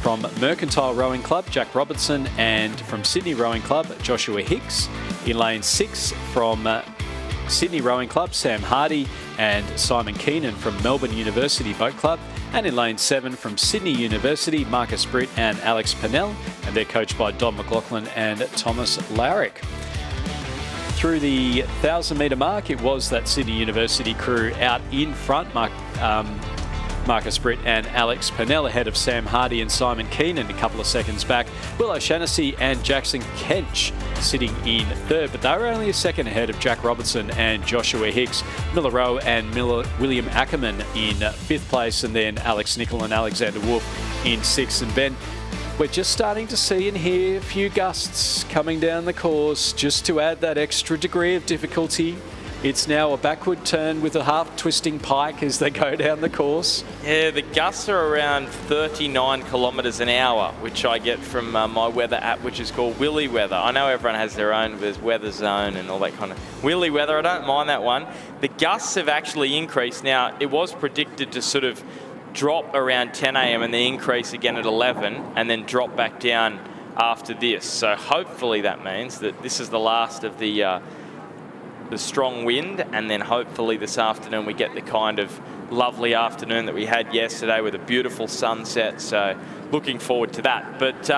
from Mercantile Rowing Club, Jack Robertson, and from Sydney Rowing Club, Joshua Hicks. In lane 6 from Sydney Rowing Club, Sam Hardy and Simon Keenan from Melbourne University Boat Club. And in lane 7 from Sydney University, Marcus Britt and Alex Purnell, and they're coached by Don McLaughlin and Thomas Larrick. Through the 1,000-metre mark, it was that Sydney University crew out in front. Marcus Britt and Alex Purnell ahead of Sam Hardy and Simon Keenan a couple of seconds back. Will O'Shannessy and Jackson Kench sitting in third, but they were only a second ahead of Jack Robertson and Joshua Hicks. Miller Rowe and William Ackerman in 5th place, and then Alex Nicol and Alexander Wolf in 6th. And Ben, we're just starting to see and hear a few gusts coming down the course just to add that extra degree of difficulty. It's now a backward turn with a half-twisting pike as they go down the course. Yeah, the gusts are around 39 kilometres an hour, which I get from my weather app, which is called Willy Weather. I know everyone has their own, there's Weather Zone and all that kind of... Willy Weather, I don't mind that one. The gusts have actually increased. Now, it was predicted to sort of drop around 10 a.m. and then increase again at 11 and then drop back down after this. So hopefully that means that this is the last of the strong wind, and then hopefully this afternoon we get the kind of lovely afternoon that we had yesterday with a beautiful sunset. So looking forward to that. But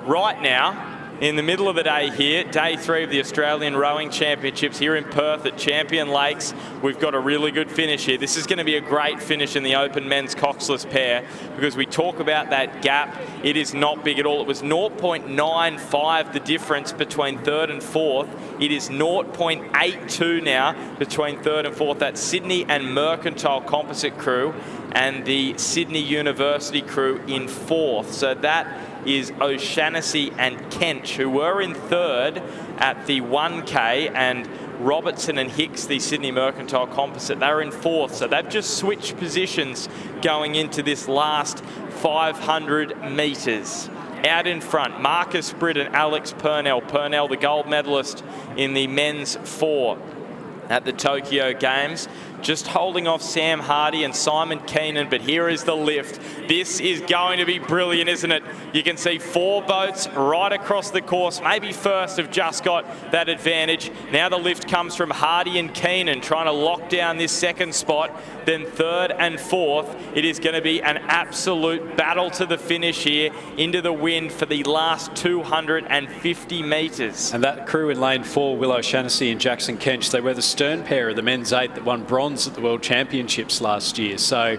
right now, in the middle of the day here, day 3 of the Australian Rowing Championships here in Perth at Champion Lakes. We've got a really good finish here. This is going to be a great finish in the Open Men's Coxless Pair, because we talk about that gap. It is not big at all. It was 0.95 the difference between 3rd and 4th. It is 0.82 now between 3rd and 4th. That's Sydney and Mercantile Composite crew and the Sydney University crew in 4th. So that is O'Shannessy and Kench, who were in 3rd at the 1K, and Robertson and Hicks, the Sydney Mercantile Composite, they were in 4th. So they've just switched positions going into this last 500 metres. Out in front, Marcus Britt and Alex Purnell. Purnell, the gold medalist in the men's 4 at the Tokyo Games. Just holding off Sam Hardy and Simon Keenan, but here is the lift. This is going to be brilliant, isn't it? You can see 4 boats right across the course. Maybe first have just got that advantage. Now the lift comes from Hardy and Keenan, trying to lock down this 2nd spot. Then 3rd and 4th. It is going to be an absolute battle to the finish here, into the wind for the last 250 metres. And that crew in lane 4, Will O'Shannessy and Jackson Kench, they were the stern pair of the men's 8 that won bronze at the World Championships last year. So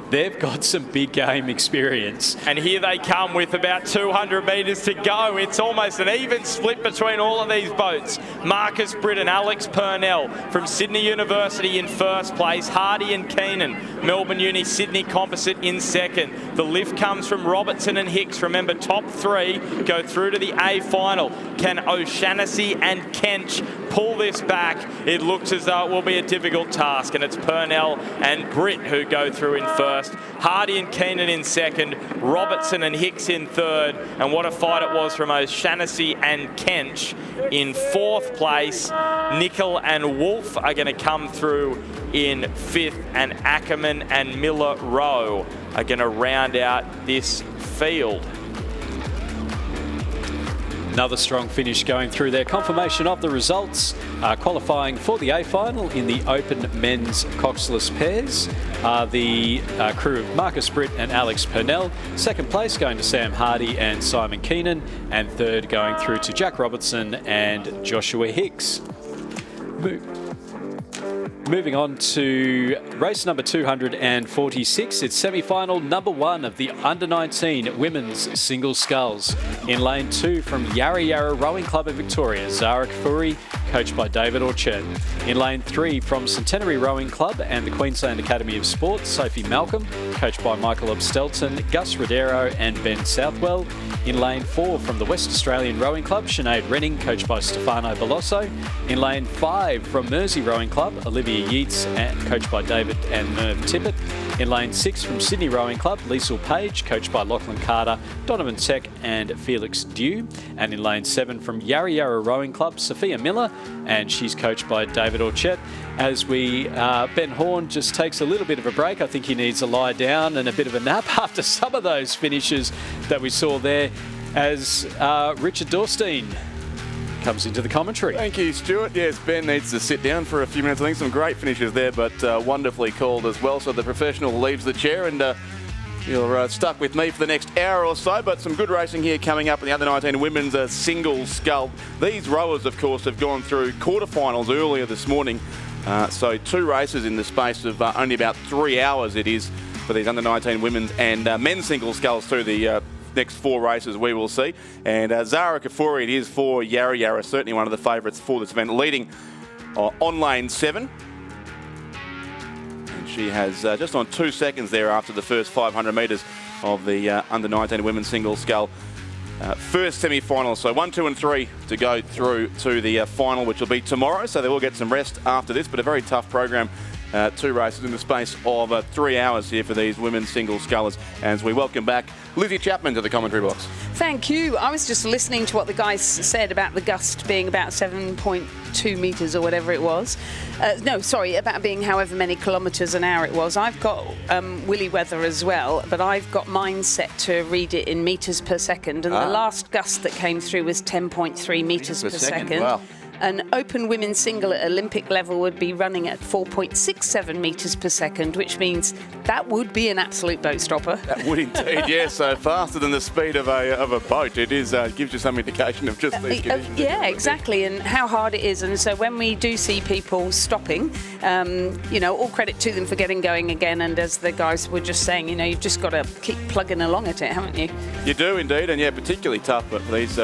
they've got some big game experience. And here they come with about 200 metres to go. It's almost an even split between all of these boats. Marcus Britt and Alex Purnell from Sydney University in 1st place. Hardy and Keenan, Melbourne Uni Sydney Composite in 2nd. The lift comes from Robertson and Hicks. Remember, top 3 go through to the A final. Can O'Shannessy and Kench pull this back? It looks as though it will be a difficult task, and it's Purnell and Britt who go through in 1st. Hardy and Keenan in 2nd, Robertson and Hicks in 3rd, and what a fight it was from O'Shannessy and Kench in 4th place. Nicol and Wolf are going to come through in 5th, and Ackerman and Miller Rowe are going to round out this field. Another strong finish going through there. Confirmation of the results. Qualifying for the A final in the Open Men's Coxless Pairs are the crew of Marcus Britt and Alex Purnell. 2nd place going to Sam Hardy and Simon Keenan, and 3rd going through to Jack Robertson and Joshua Hicks. Moving on to race number 246. It's semi-final number 1 of the under-19 women's single sculls. In lane 2 from Yarra Yarra Rowing Club in Victoria, Zara Kafuri, coached by David Orchett. In lane 3 from Centenary Rowing Club and the Queensland Academy of Sport, Sophie Malcolm, coached by Michael Obstelton, Gus Rodero and Ben Southwell. In lane 4 from the West Australian Rowing Club, Sinead Renning, coached by Stefano Belosso. In lane 5 from Mersey Rowing Club, Olivia Yeats, coached by David and Merv Tippett. In lane 6 from Sydney Rowing Club, Liesl Page, coached by Lachlan Carter, Donovan Tech and Felix Dew. And in lane 7 from Yarra Yarra Rowing Club, Sophia Miller, and she's coached by David Orchett. As Ben Horn just takes a little bit of a break. I think he needs a lie down and a bit of a nap after some of those finishes that we saw there, as Richard Dorstein comes into the commentary. Thank you, Stuart. Yes, Ben needs to sit down for a few minutes. I think some great finishes there, but wonderfully called as well. So the professional leaves the chair, and you're stuck with me for the next hour or so. But some good racing here coming up in the under-19 women's single scull. These rowers, of course, have gone through quarterfinals earlier this morning. So 2 races in the space of only about 3 hours it is for these under-19 women's and men's single sculls through the next 4 races we will see. And Zara Kafuri, it is for Yarra Yarra, certainly one of the favourites for this event, leading on lane 7. And she has just on 2 seconds there after the first 500 metres of the under-19 women's single scull. First semi-final, so 1, 2 and 3 to go through to the final, which will be tomorrow. So they will get some rest after this, but a very tough program. 2 races in the space of 3 hours here for these women's single scullers. As we welcome back Lizzie Chapman to the commentary box. Thank you. I was just listening to what the guys said about the gust being about 7.2 metres or whatever it was. About being however many kilometres an hour it was. I've got Willy Weather as well, but I've got mine set to read it in metres per second. And the last gust that came through was 10.3 metres per second. Wow. An open women's single at Olympic level would be running at 4.67 metres per second, which means that would be an absolute boat stopper. That would indeed, yes. So faster than the speed of a boat. It is gives you some indication of just these conditions. Yeah, exactly, and how hard it is. And so when we do see people stopping, all credit to them for getting going again. And as the guys were just saying, you've just got to keep plugging along at it, haven't you? You do indeed, and yeah, particularly tough. But for these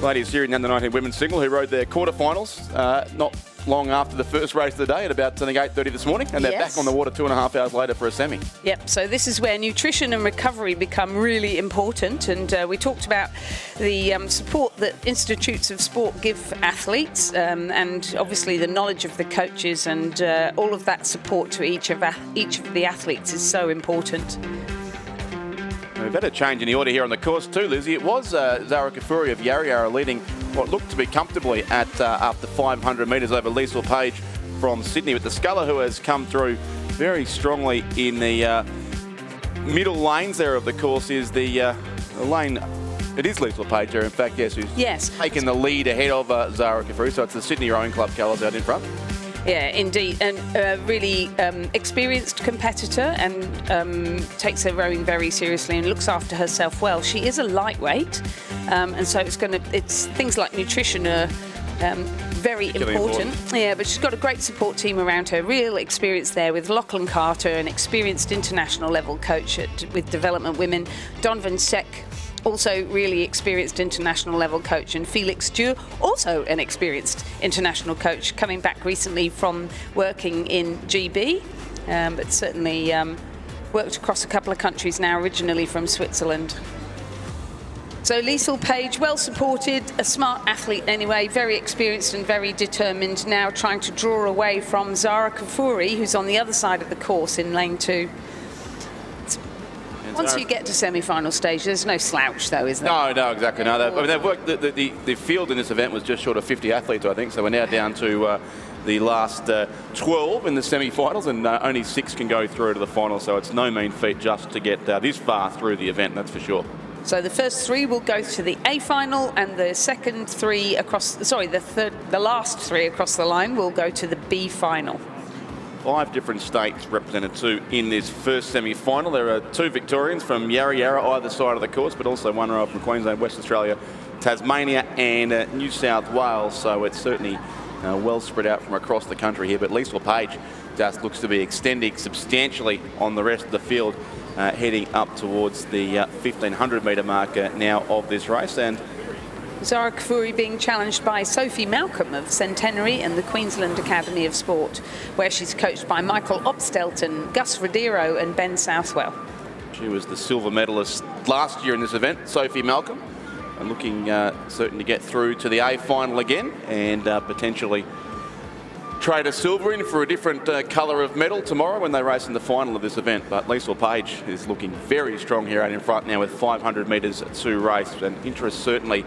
ladies here in the under-19 women's single who rode their quarterfinals not long after the first race of the day at about 8:30 this morning, and they're back on the water 2.5 hours later for a semi. Yep, so this is where nutrition and recovery become really important, and we talked about the support that institutes of sport give athletes, and obviously the knowledge of the coaches, and all of that support to each of the athletes is so important. We've had a change in the order here on the course too, Lizzie. It was Zara Kafuri of Yarra Yarra leading what looked to be comfortably at after 500 metres over Liesl Page from Sydney, with the sculler who has come through very strongly in the middle lanes there of the course is the lane. It is Liesl Page there, in fact, who's taken the lead ahead of Zara Kafuri. So it's the Sydney Rowing Club colours out in front. Yeah, indeed, and a really experienced competitor, and takes her rowing very seriously and looks after herself well. She is a lightweight, and so it's things like nutrition are very important. Yeah, but she's got a great support team around her. Real experience there with Lachlan Carter, an experienced international level coach with Development Women, Donovan Seck, also really experienced international level coach, and Felix Dew, also an experienced international coach, coming back recently from working in GB, but certainly worked across a couple of countries now, originally from Switzerland. So Liesl Page, well supported, a smart athlete anyway, very experienced and very determined, now trying to draw away from Zara Kafuri, who's on the other side of the course in lane 2. Once you get to semi-final stage, there's no slouch, though, is there? No, exactly. No, they've worked. The field in this event was just short of 50 athletes, I think. So we're now down to the last 12 in the semi-finals, and only 6 can go through to the final. So it's no mean feat just to get this far through the event. That's for sure. So the first 3 will go to the A final, and the second 3 the last 3 across the line will go to the B final. 5 different states represented too in this first semi-final. There are 2 Victorians from Yarra Yarra either side of the course, but also 1 rower from Queensland, West Australia, Tasmania and New South Wales. So it's certainly well spread out from across the country here. But Liesl Page just looks to be extending substantially on the rest of the field, heading up towards the 1500 metre marker now of this race. And Zara Kfouri being challenged by Sophie Malcolm of Centenary and the Queensland Academy of Sport, where she's coached by Michael Opstelton, Gus Rodero and Ben Southwell. She was the silver medalist last year in this event, Sophie Malcolm, and looking certain to get through to the A final again and potentially trade a silver in for a different colour of medal tomorrow when they race in the final of this event. But Liesl Page is looking very strong here out in front now with 500 metres to race, and interest certainly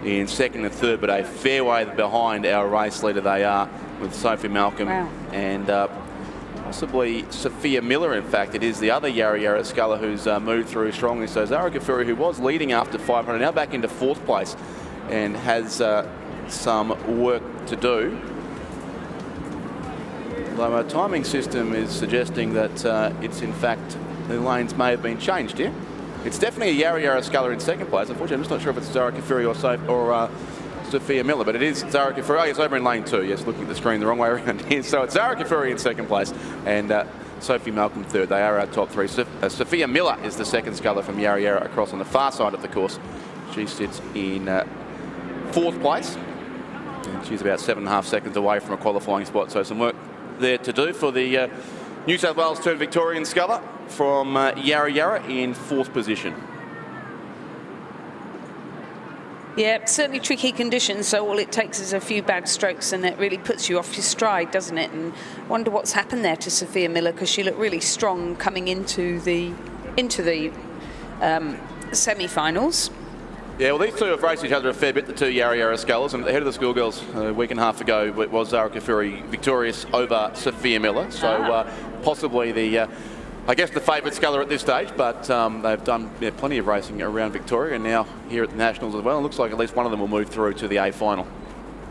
in second and third, but a fair way behind our race leader they are with Sophie Malcolm and possibly Sophia Miller. In fact, it is the other Yarra Yarra sculler who's moved through strongly. So Zara Kfouri, who was leading after 500, now back into fourth place and has some work to do. Although our timing system is suggesting that it's in fact, the lanes may have been changed here. It's definitely a Yarra Yarra sculler in second place. Unfortunately, I'm just not sure if it's Zara Kfouri or Sophia Miller, but it is Zara Kfouri. Oh, it's over in lane 2. Yes, looking at the screen the wrong way around here. So it's Zara Kfouri in second place and Sophie Malcolm third. They are our top three. Sophia Miller is the second sculler from Yarra Yarra across on the far side of the course. She sits in fourth place. And she's about 7.5 seconds away from a qualifying spot. So some work there to do for the New South Wales turned Victorian sculler from Yarra Yarra in fourth position. Yeah, certainly tricky conditions, so all it takes is a few bad strokes and it really puts you off your stride, doesn't it? And wonder what's happened there to Sophia Miller, because she looked really strong coming into the semi-finals. Yeah, well, these two have raced each other a fair bit, the two Yarra Yarra scullers, and at the head of the schoolgirls a week and a half ago was Zara Kfouri victorious over Sophia Miller. So possibly the, I guess, the favourite sculler at this stage, but they've done plenty of racing around Victoria and now here at the Nationals as well. It looks like at least one of them will move through to the A final.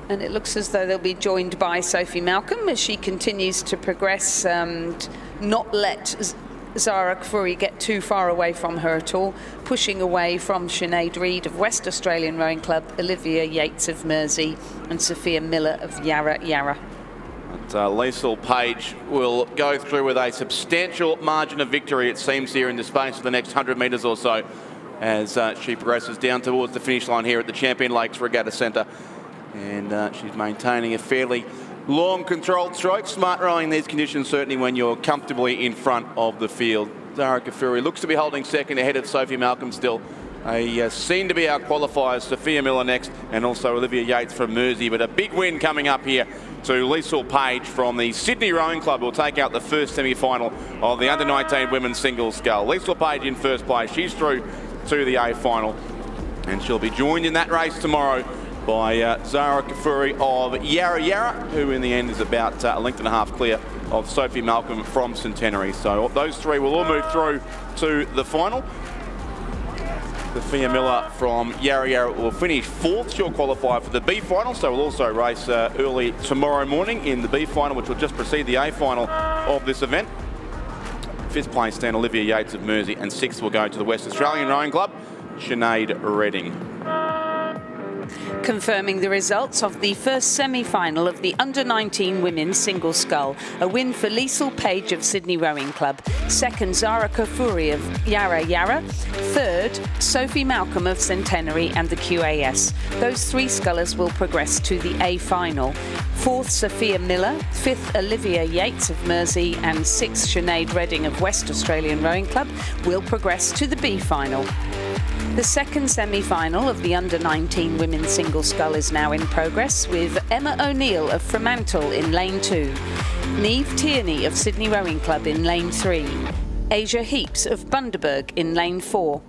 And it looks as though they'll be joined by Sophie Malcolm as she continues to progress and not let Zara Kfouri get too far away from her at all, pushing away from Sinead Reid of West Australian Rowing Club, Olivia Yates of Mersey and Sophia Miller of Yarra Yarra. Liesl Page will go through with a substantial margin of victory, it seems, here in the space of the next 100 metres or so as she progresses down towards the finish line here at the Champion Lakes Regatta Centre. And she's maintaining a fairly long controlled stroke. Smart rowing in these conditions, certainly when you're comfortably in front of the field. Zara Kfouri looks to be holding second ahead of Sophie Malcolm still. Seen to be our qualifiers, Sophia Miller next, and also Olivia Yates from Mersey. But a big win coming up here to Liesl Page from the Sydney Rowing Club, who will take out the first semi-final of the Under-19 Women's Singles Scull. Liesl Page in first place. She's through to the A final, and she'll be joined in that race tomorrow by Zara Kfouri of Yarra Yarra, who in the end is about a length and a half clear of Sophie Malcolm from Centenary. So those three will all move through to the final. Sophia Miller from Yarra Yarra will finish fourth. She'll qualify for the B final, so we'll also race early tomorrow morning in the B final, which will just precede the A final of this event. Fifth place stand Olivia Yates of Mersey, and sixth will go to the West Australian Rowing Club, Sinead Redding. Confirming the results of the first semi-final of the Under-19 Women's Single Scull. A win for Liesl Page of Sydney Rowing Club. Second, Zara Kfouri of Yarra Yarra. Third, Sophie Malcolm of Centenary and the QAS. Those three scullers will progress to the A final. Fourth, Sophia Miller. Fifth, Olivia Yates of Mersey. And sixth, Sinead Redding of West Australian Rowing Club will progress to the B final. The second semi-final of the Under-19 Women's Single Scull is now in progress, with Emma O'Neill of Fremantle in lane 2, Niamh Tierney of Sydney Rowing Club in lane 3, Asia Heaps of Bundaberg in lane 4,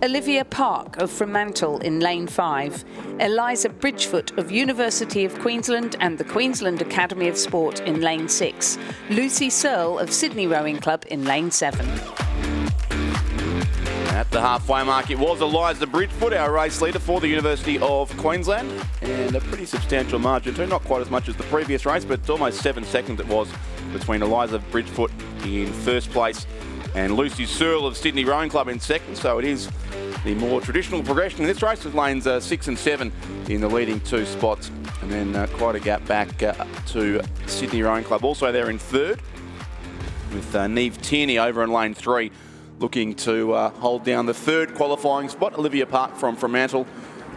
Olivia Park of Fremantle in lane 5, Eliza Bridgefoot of University of Queensland and the Queensland Academy of Sport in lane 6, Lucy Searle of Sydney Rowing Club in lane 7. At the halfway mark, it was Eliza Bridgefoot, our race leader for the University of Queensland, and a pretty substantial margin too, not quite as much as the previous race, but it's almost 7 seconds it was between Eliza Bridgefoot in first place and Lucy Searle of Sydney Rowing Club in second. So it is the more traditional progression in this race with lanes 6 and 7 in the leading two spots And then quite a gap back to Sydney Rowing Club. Also there in third with Neve Tierney over in lane 3, looking to hold down the third qualifying spot. Olivia Park from Fremantle,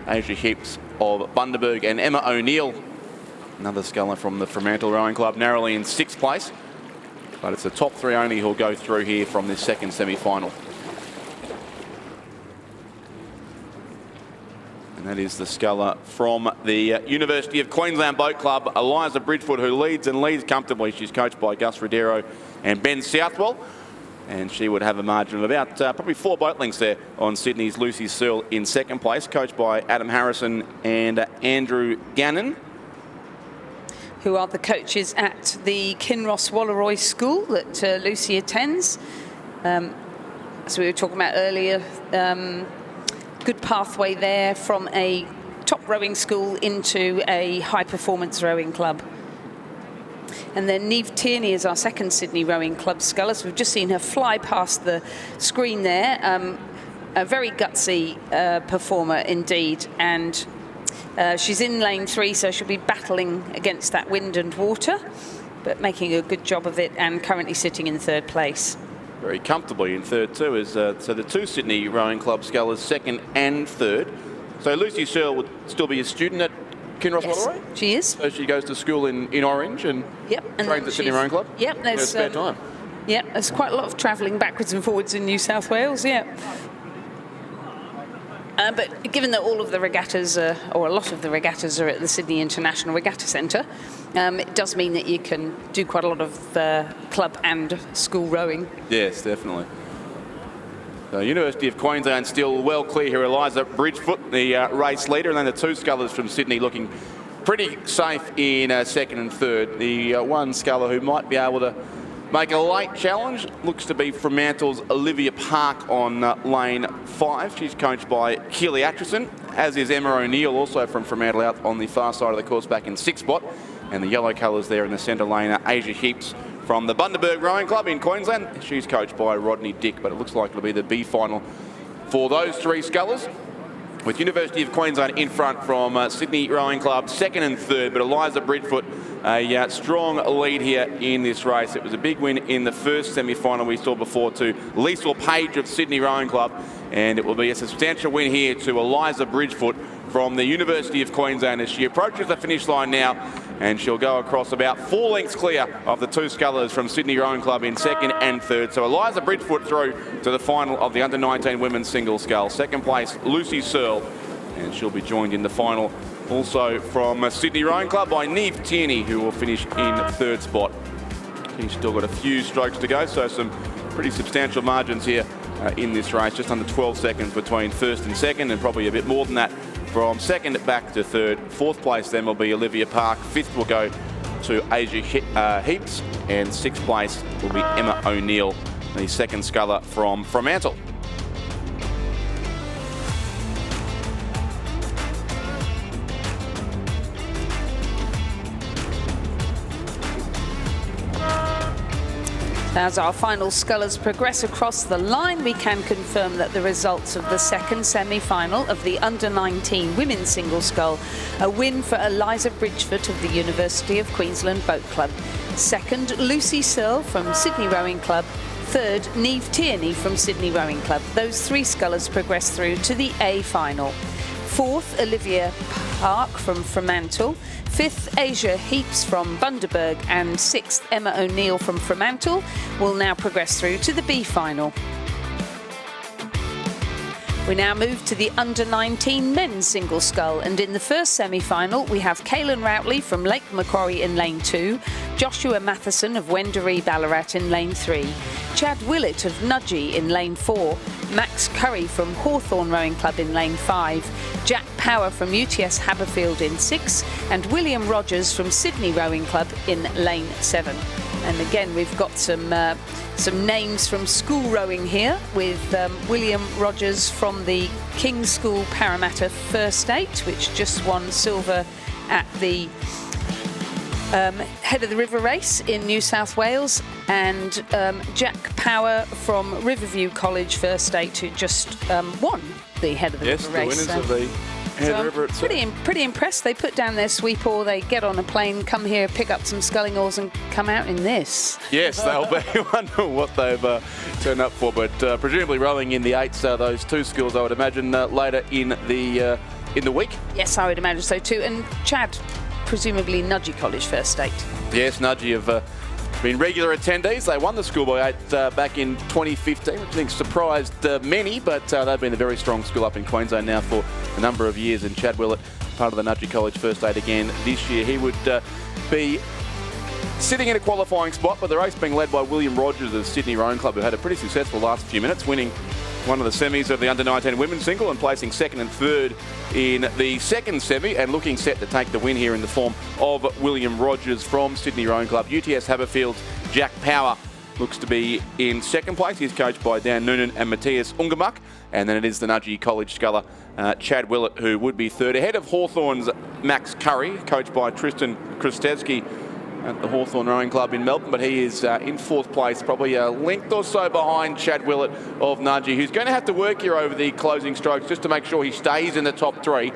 Asia Heaps of Bundaberg, and Emma O'Neill, another sculler from the Fremantle Rowing Club, narrowly in 6th place. But it's the top 3 only who'll go through here from this second semi-final. And that is the sculler from the University of Queensland Boat Club, Eliza Bridgefoot, who leads and leads comfortably. She's coached by Gus Rodero and Ben Southwell. And she would have a margin of about probably 4 boat lengths there on Sydney's Lucy Searle in 2nd place, coached by Adam Harrison and Andrew Gannon, who are the coaches at the Kinross Walleroy School that Lucy attends. As we were talking about earlier, good pathway there from a top rowing school into a high-performance rowing club. And then Neve Tierney is our second Sydney Rowing Club sculler. So we've just seen her fly past the screen there. A very gutsy performer indeed. And she's in lane 3, so she'll be battling against that wind and water, but making a good job of it and currently sitting in 3rd place. very comfortably in third too. Is so the 2 Sydney Rowing Club scullers, 2nd and 3rd. So Lucy Searle would still be a student at Kinross Walleroy? She is. So she goes to school in Orange and trains at Sydney Rowing Club? Yep. In her spare time? Yep, there's quite a lot of travelling backwards and forwards in New South Wales, but given that all of the regattas, or a lot of the regattas, are at the Sydney International Regatta Centre, it does mean that you can do quite a lot of club and school rowing. Yes, definitely. The University of Queensland still well clear here. Eliza Bridgefoot, the race leader, and then the 2 scullers from Sydney looking pretty safe in 2nd and 3rd. The 1 sculler who might be able to make a late challenge looks to be Fremantle's Olivia Park on lane 5. She's coached by Keely Atchison, as is Emma O'Neill, also from Fremantle, out on the far side of the course back in 6th spot. And the yellow colours there in the centre lane are Asia Heaps from the Bundaberg Rowing Club in Queensland. She's coached by Rodney Dick, but it looks like it'll be the B final for those 3 scullers, with University of Queensland in front from Sydney Rowing Club, 2nd and 3rd, but Eliza Bridgefoot, a strong lead here in this race. It was a big win in the first semi-final we saw before to Liesl Page of Sydney Rowing Club, and it will be a substantial win here to Eliza Bridgefoot from the University of Queensland as she approaches the finish line now, and she'll go across about 4 lengths clear of the 2 scullers from Sydney Rowing Club in 2nd and 3rd. So Eliza Bridgefoot through to the final of the under-19 women's single scull. 2nd place, Lucy Searle, and she'll be joined in the final also from Sydney Rowing Club by Neve Tierney, who will finish in 3rd spot. She's still got a few strokes to go, so some pretty substantial margins here in this race, just under 12 seconds between 1st and 2nd, and probably a bit more than that from 2nd back to 3rd. 4th place then will be Olivia Park. 5th will go to Asia Heaps, and 6th place will be Emma O'Neill, the 2nd sculler from Fremantle. As our final scullers progress across the line, we can confirm that the results of the 2nd semi-final of the under-19 women's single scull, a win for Eliza Bridgefoot of the University of Queensland Boat Club. 2nd, Lucy Searle from Sydney Rowing Club. 3rd, Neve Tierney from Sydney Rowing Club. Those 3 scullers progress through to the A final. 4th, Olivia Park from Fremantle. 5th, Asia Heaps from Bundaberg, and 6th, Emma O'Neill from Fremantle will now progress through to the B final. We now move to the under-19 men's single scull, and in the first semi-final we have Caelan Routley from Lake Macquarie in lane 2, Joshua Matheson of Wendouree Ballarat in lane 3, Chad Willett of Nudgee in lane 4, Max Curry from Hawthorn Rowing Club in lane 5, Jack Power from UTS Haberfield in 6, and William Rogers from Sydney Rowing Club in lane 7. And again, we've got some names from school rowing here, with William Rogers from the King's School Parramatta First 8, which just won silver at the Head of the River race in New South Wales, and Jack Power from Riverview College First 8, who just won the Head of the River race. Yes, the winners of the I'm pretty impressed. They put down their sweep oar, they get on a plane, come here, pick up some sculling oars and come out in this. Yes, they'll be wondering what they've turned up for, but presumably rowing in the 8s, those two schools, I would imagine, later in the week. Yes, I would imagine so too. And Chad, presumably Nudgee College first state. Yes, Nudgee have been regular attendees. They won the schoolboy 8 back in 2015, which I think surprised many, but they've been a very strong school up in Queensland now for a number of years. And Chad Willett, part of the Nudgee College first 8 again this year. He would be sitting in a qualifying spot, but the race being led by William Rogers of Sydney Rowing Club, who had a pretty successful last few minutes, winning one of the semis of the under-19 women's single and placing second and third in the second semi, and looking set to take the win here in the form of William Rogers from Sydney Rowing Club. UTS Haberfield's Jack Power looks to be in second place. He's coached by Dan Noonan and Matthias Ungemach. And then it is the Nudgee College sculler, Chad Willett, who would be third, ahead of Hawthorn's Max Curry, coached by Tristan Kristevsky at the Hawthorn Rowing Club in Melbourne, but he is in fourth place, probably a length or so behind Chad Willett of Nudgee, who's going to have to work here over the closing strokes just to make sure he stays in the top 3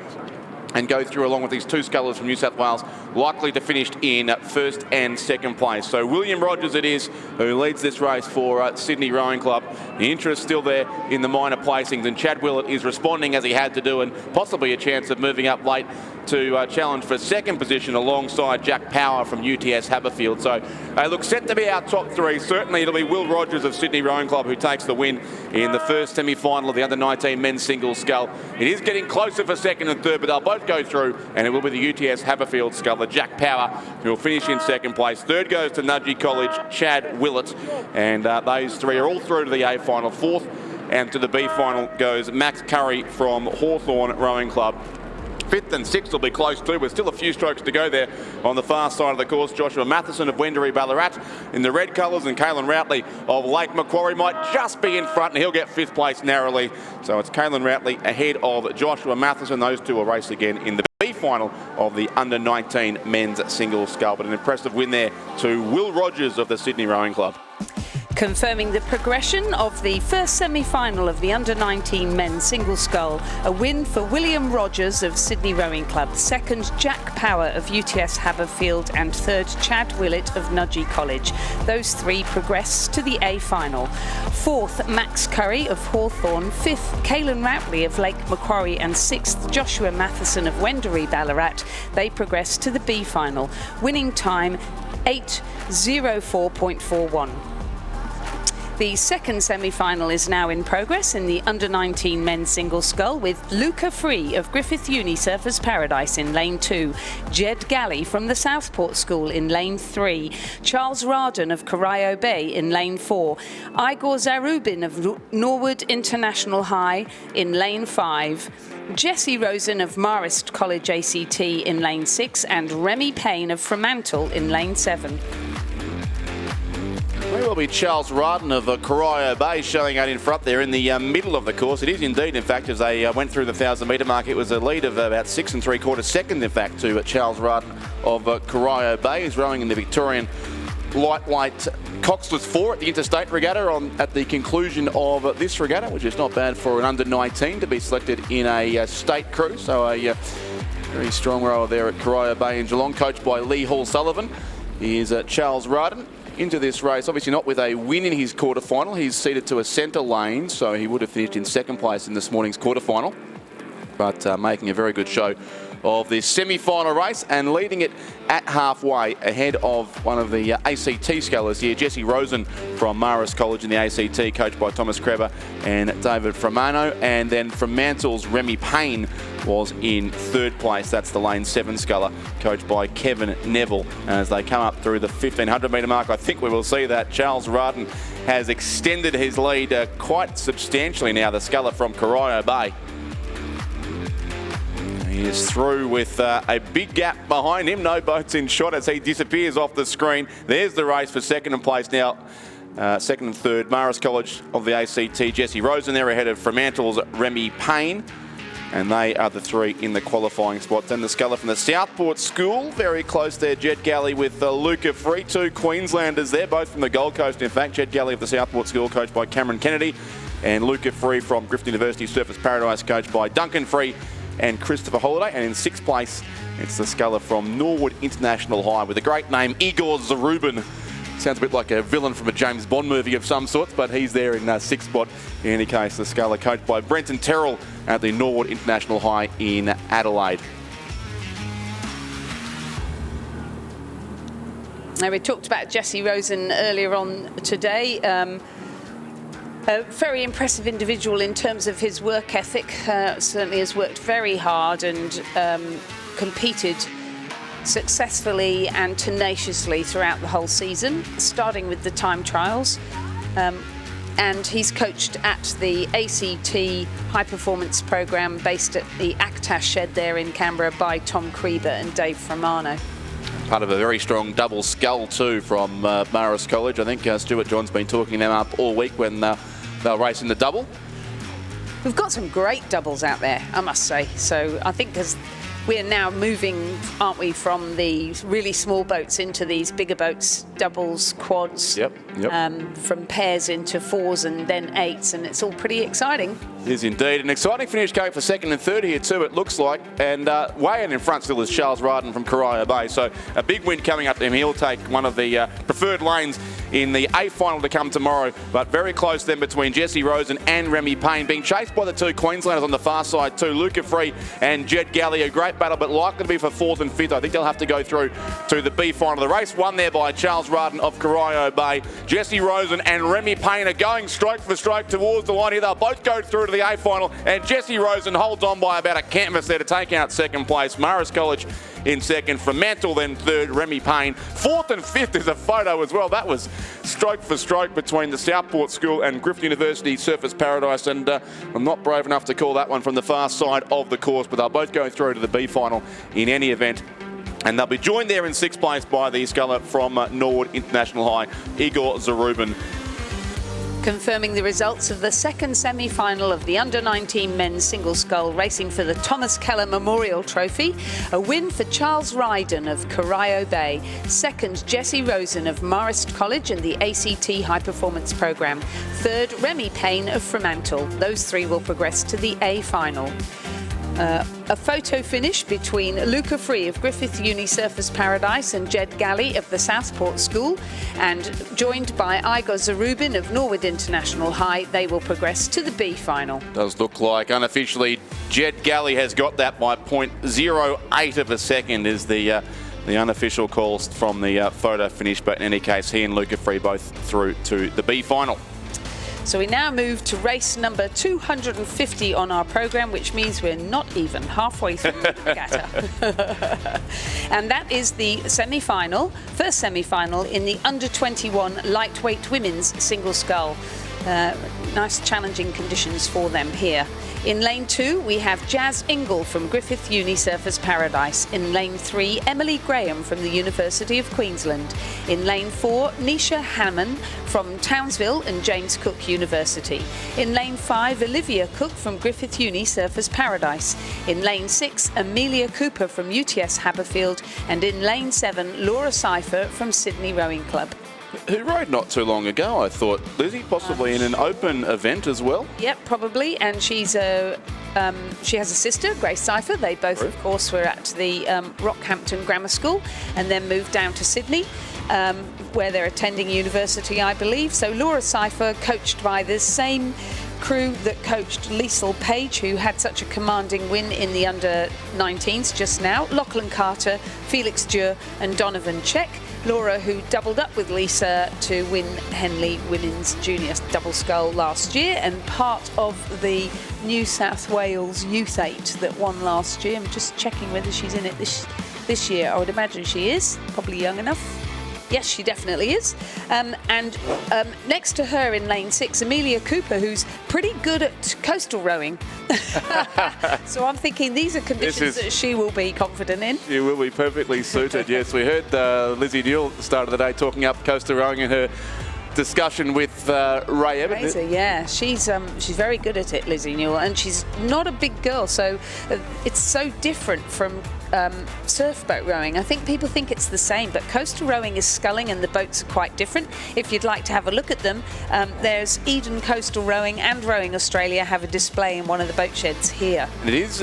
and go through along with these two scullers from New South Wales, likely to finish in first and second place. So William Rogers it is who leads this race for Sydney Rowing Club. The interest still there in the minor placings, and Chad Willett is responding as he had to do, and possibly a chance of moving up late to challenge for second position alongside Jack Power from UTS Haberfield. So they look set to be our top 3. Certainly it'll be Will Rogers of Sydney Rowing Club who takes the win in the first semi-final of the under-19 men's singles scull. It is getting closer for second and third, but they'll both go through, and it will be the UTS Haberfield sculler, Jack Power, who will finish in second place. Third goes to Nudgee College, Chad Willett, and those 3 are all through to the A final. Fourth and to the B final goes Max Curry from Hawthorn Rowing Club. Fifth and sixth will be close too, with still a few strokes to go there on the far side of the course. Joshua Matheson of Wendouree Ballarat in the red colours, and Caelan Routley of Lake Macquarie might just be in front, and he'll get fifth place narrowly. So it's Caelan Routley ahead of Joshua Matheson. Those two will race again in the B final of the under-19 men's singles scull. But an impressive win there to Will Rogers of the Sydney Rowing Club. Confirming the progression of the first semi-final of the under-19 men's single scull, a win for William Rogers of Sydney Rowing Club, second Jack Power of UTS Haberfield, and third Chad Willett of Nudgee College. Those 3 progress to the A final. Fourth, Max Curry of Hawthorn. Fifth, Caelan Routley of Lake Macquarie, and sixth, Joshua Matheson of Wendouree Ballarat. They progress to the B final. Winning time 8:04.41. The second semi-final is now in progress in the under-19 men's single scull, with Luca Free of Griffith Uni Surfers Paradise in lane 2, Jed Galley from the Southport School in lane 3, Charles Raden of Corio Bay in lane 4, Igor Zarubin of Norwood International High in lane 5, Jesse Rosen of Marist College ACT in lane 6, and Remy Payne of Fremantle in lane 7. May well be Charles Raden of Corio Bay showing out in front there in the middle of the course. It is indeed, in fact, as they went through the 1,000-metre mark, it was a lead of about 6 3/4 seconds, in fact, to Charles Raden of Corio Bay. He's rowing in the Victorian lightweight Coxless 4 at the Interstate Regatta at the conclusion of this regatta, which is not bad for an under-19 to be selected in a state crew. So a very strong rower there at Corio Bay in Geelong, coached by Lee Hall-Sullivan. He is Charles Raden into this race, obviously not with a win in his quarterfinal. He's seated to a centre lane, so he would have finished in second place in this morning's quarterfinal, but making a very good show of this semi-final race and leading it at halfway ahead of one of the ACT scullers here, Jesse Rosen from Marist College in the ACT, coached by Thomas Kreber and David Framano. And then from Mantle's Remy Payne was in third place. That's the lane 7 sculler, coached by Kevin Neville. As they come up through the 1,500-metre mark, I think we will see that Charles Raden has extended his lead quite substantially now, the sculler from Corio Bay. He is through with a big gap behind him. No boats in shot as he disappears off the screen. There's the race for second place now. Second and third, Marist College of the ACT, Jesse Rosen there ahead of Fremantle's Remy Payne. And they are the 3 in the qualifying spots. And the sculler from the Southport School, very close there, Jed Galley with Luca Free, 2 Queenslanders there, both from the Gold Coast. In fact, Jed Galley of the Southport School, coached by Cameron Kennedy, and Luca Free from Griffith University Surfers Paradise, coached by Duncan Free and Christopher Holiday. And in 6th place, it's the sculler from Norwood International High with a great name, Igor Zarubin. Sounds a bit like a villain from a James Bond movie of some sorts, but he's there in 6th spot. In any case, the sculler coached by Brenton Terrell at the Norwood International High in Adelaide. Now, we talked about Jessie Rosen earlier on today. A very impressive individual in terms of his work ethic. Certainly has worked very hard and competed successfully and tenaciously throughout the whole season, starting with the time trials. And he's coached at the ACT High Performance Programme based at the ACTAS shed there in Canberra by Tom Krieber and Dave Framano. Part of a very strong double scull too from Marist College. I think Stuart John's been talking them up all week when they're racing the double. We've got some great doubles out there, I must say. So I think as we're now moving, aren't we, from the really small boats into these bigger boats, doubles, quads, from pairs into 4s and then 8s, and it's all pretty exciting. It is indeed. An exciting finish going for 2nd and 3rd here too, it looks like. And way out in front still is Charles Ryden from Corio Bay. So a big win coming up to him. He'll take one of the preferred lanes in the A final to come tomorrow. But very close then between Jessie Rosen and Remy Payne, being chased by the 2 Queenslanders on the far side too. Luca Free and Jed Galley. A great battle, but likely to be for 4th and 5th. I think they'll have to go through to the B final. The race won there by Charles Ryden of Corio Bay. Jessie Rosen and Remy Payne are going stroke for stroke towards the line here. They'll both go through to the A final, and Jessie Rosen holds on by about a canvas there to take out 2nd place. Marist College in 2nd, Fremantle then 3rd, Remy Payne. 4th and 5th is a photo as well. That was stroke for stroke between the Southport School and Griffith University Surfers Paradise, and I'm not brave enough to call that one from the far side of the course, but they'll both go through to the B final in any event. And they'll be joined there in 6th place by the sculler from Norwood International High, Igor Zarubin. Confirming the results of the 2nd semi-final of the Under-19 men's single scull racing for the Thomas Keller Memorial Trophy. A win for Charles Ryden of Corio Bay. 2nd, Jessie Rosen of Marist College and the ACT High Performance Programme. 3rd, Remy Payne of Fremantle. Those 3 will progress to the A final. A photo finish between Luca Free of Griffith Uni Surfers Paradise and Jed Galley of the Southport School, and joined by Igor Zarubin of Norwood International High. They will progress to the B final. Does look like unofficially Jed Galley has got that by 0.08 of a second is the unofficial calls from the photo finish, but in any case he and Luca Free both through to the B final. So we now move to race number 250 on our programme, which means we're not even halfway through the regatta. And that is the semi-final, first semi-final in the under-21 lightweight women's single scull. Nice challenging conditions for them here. In lane 2, we have Jazz Ingle from Griffith Uni Surfers Paradise. In lane 3, Emily Graham from the University of Queensland. In lane 4, Nisha Hammond from Townsville and James Cook University. In lane 5, Olivia Cook from Griffith Uni Surfers Paradise. In lane 6, Amelia Cooper from UTS Haberfield. And in lane 7, Laura Cypher from Sydney Rowing Club. Who rode not too long ago, I thought, Lizzie, possibly in an open event as well. Yep, probably. And she has a sister, Grace Cypher. They both, of course, were at the Rockhampton Grammar School and then moved down to Sydney, where they're attending university, I believe. So Laura Cypher, coached by the same crew that coached Liesl Page, who had such a commanding win in the under-19s just now. Lachlan Carter, Felix Dürr and Donovan Check. Laura, who doubled up with Lisa to win Henley Women's Junior Double Scull last year, and part of the New South Wales Youth 8 that won last year. I'm just checking whether she's in it this year. I would imagine she is, probably young enough. Yes, she definitely is. And next to her in lane 6, Amelia Cooper, who's pretty good at coastal rowing. So I'm thinking these are conditions that she will be confident in. She will be perfectly suited, yes. We heard Lizzie Newell at the start of the day talking up coastal rowing in her discussion with Ray Evans. Yeah, she's very good at it, Lizzie Newell, and she's not a big girl, so it's so different from surf boat rowing. I think people think it's the same, but coastal rowing is sculling and the boats are quite different. If you'd like to have a look at them, there's Eden Coastal Rowing and Rowing Australia have a display in one of the boat sheds here. It is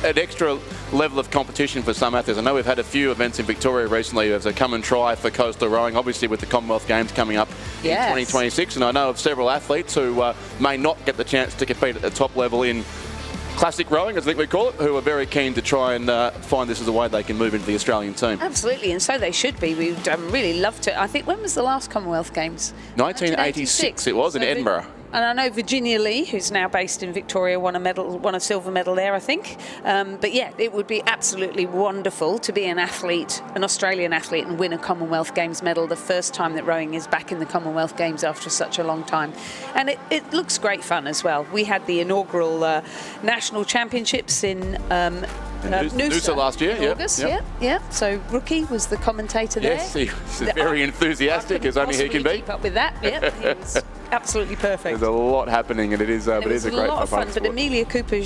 an extra level of competition for some athletes. I know we've had a few events in Victoria recently as a come and try for coastal rowing, obviously with the Commonwealth Games coming up in 2026, and I know of several athletes who may not get the chance to compete at the top level in classic rowing, as I think we call it, who are very keen to try and find this as a way they can move into the Australian team. Absolutely, and so they should be. We'd really love to. I think, when was the last Commonwealth Games? 1986 it was, in Edinburgh. And I know Virginia Lee, who's now based in Victoria, won a silver medal there, I think. But yeah, it would be absolutely wonderful to be an athlete, an Australian athlete, and win a Commonwealth Games medal the first time that rowing is back in the Commonwealth Games after such a long time. And it looks great fun as well. We had the inaugural National Championships in Noosa last year, in August, yeah. So Rookie was the commentator there. Yes, he's very enthusiastic, as only he can be. Keep up with that, yeah. He was absolutely perfect. There's a lot happening, and it is a great lot of fun. sport. But Amelia Cooper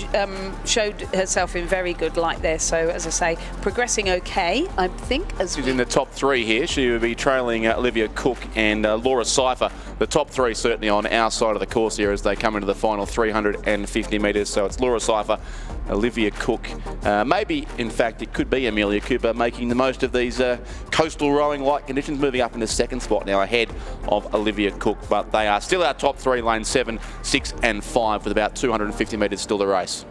showed herself in very good light there. So, as I say, progressing okay, I think. She's in the top three here. She will be trailing Olivia Cook and Laura Cypher. The top three certainly on our side of the course here as they come into the final 350 metres. So it's Laura Cypher, Olivia Cook. Maybe, in fact, it could be Amelia Cooper making the most of these coastal rowing-like conditions, moving up in the second spot now ahead of Olivia Cook. But they are still our top three, lane 7, 6 and 5, with about 250 metres still to race.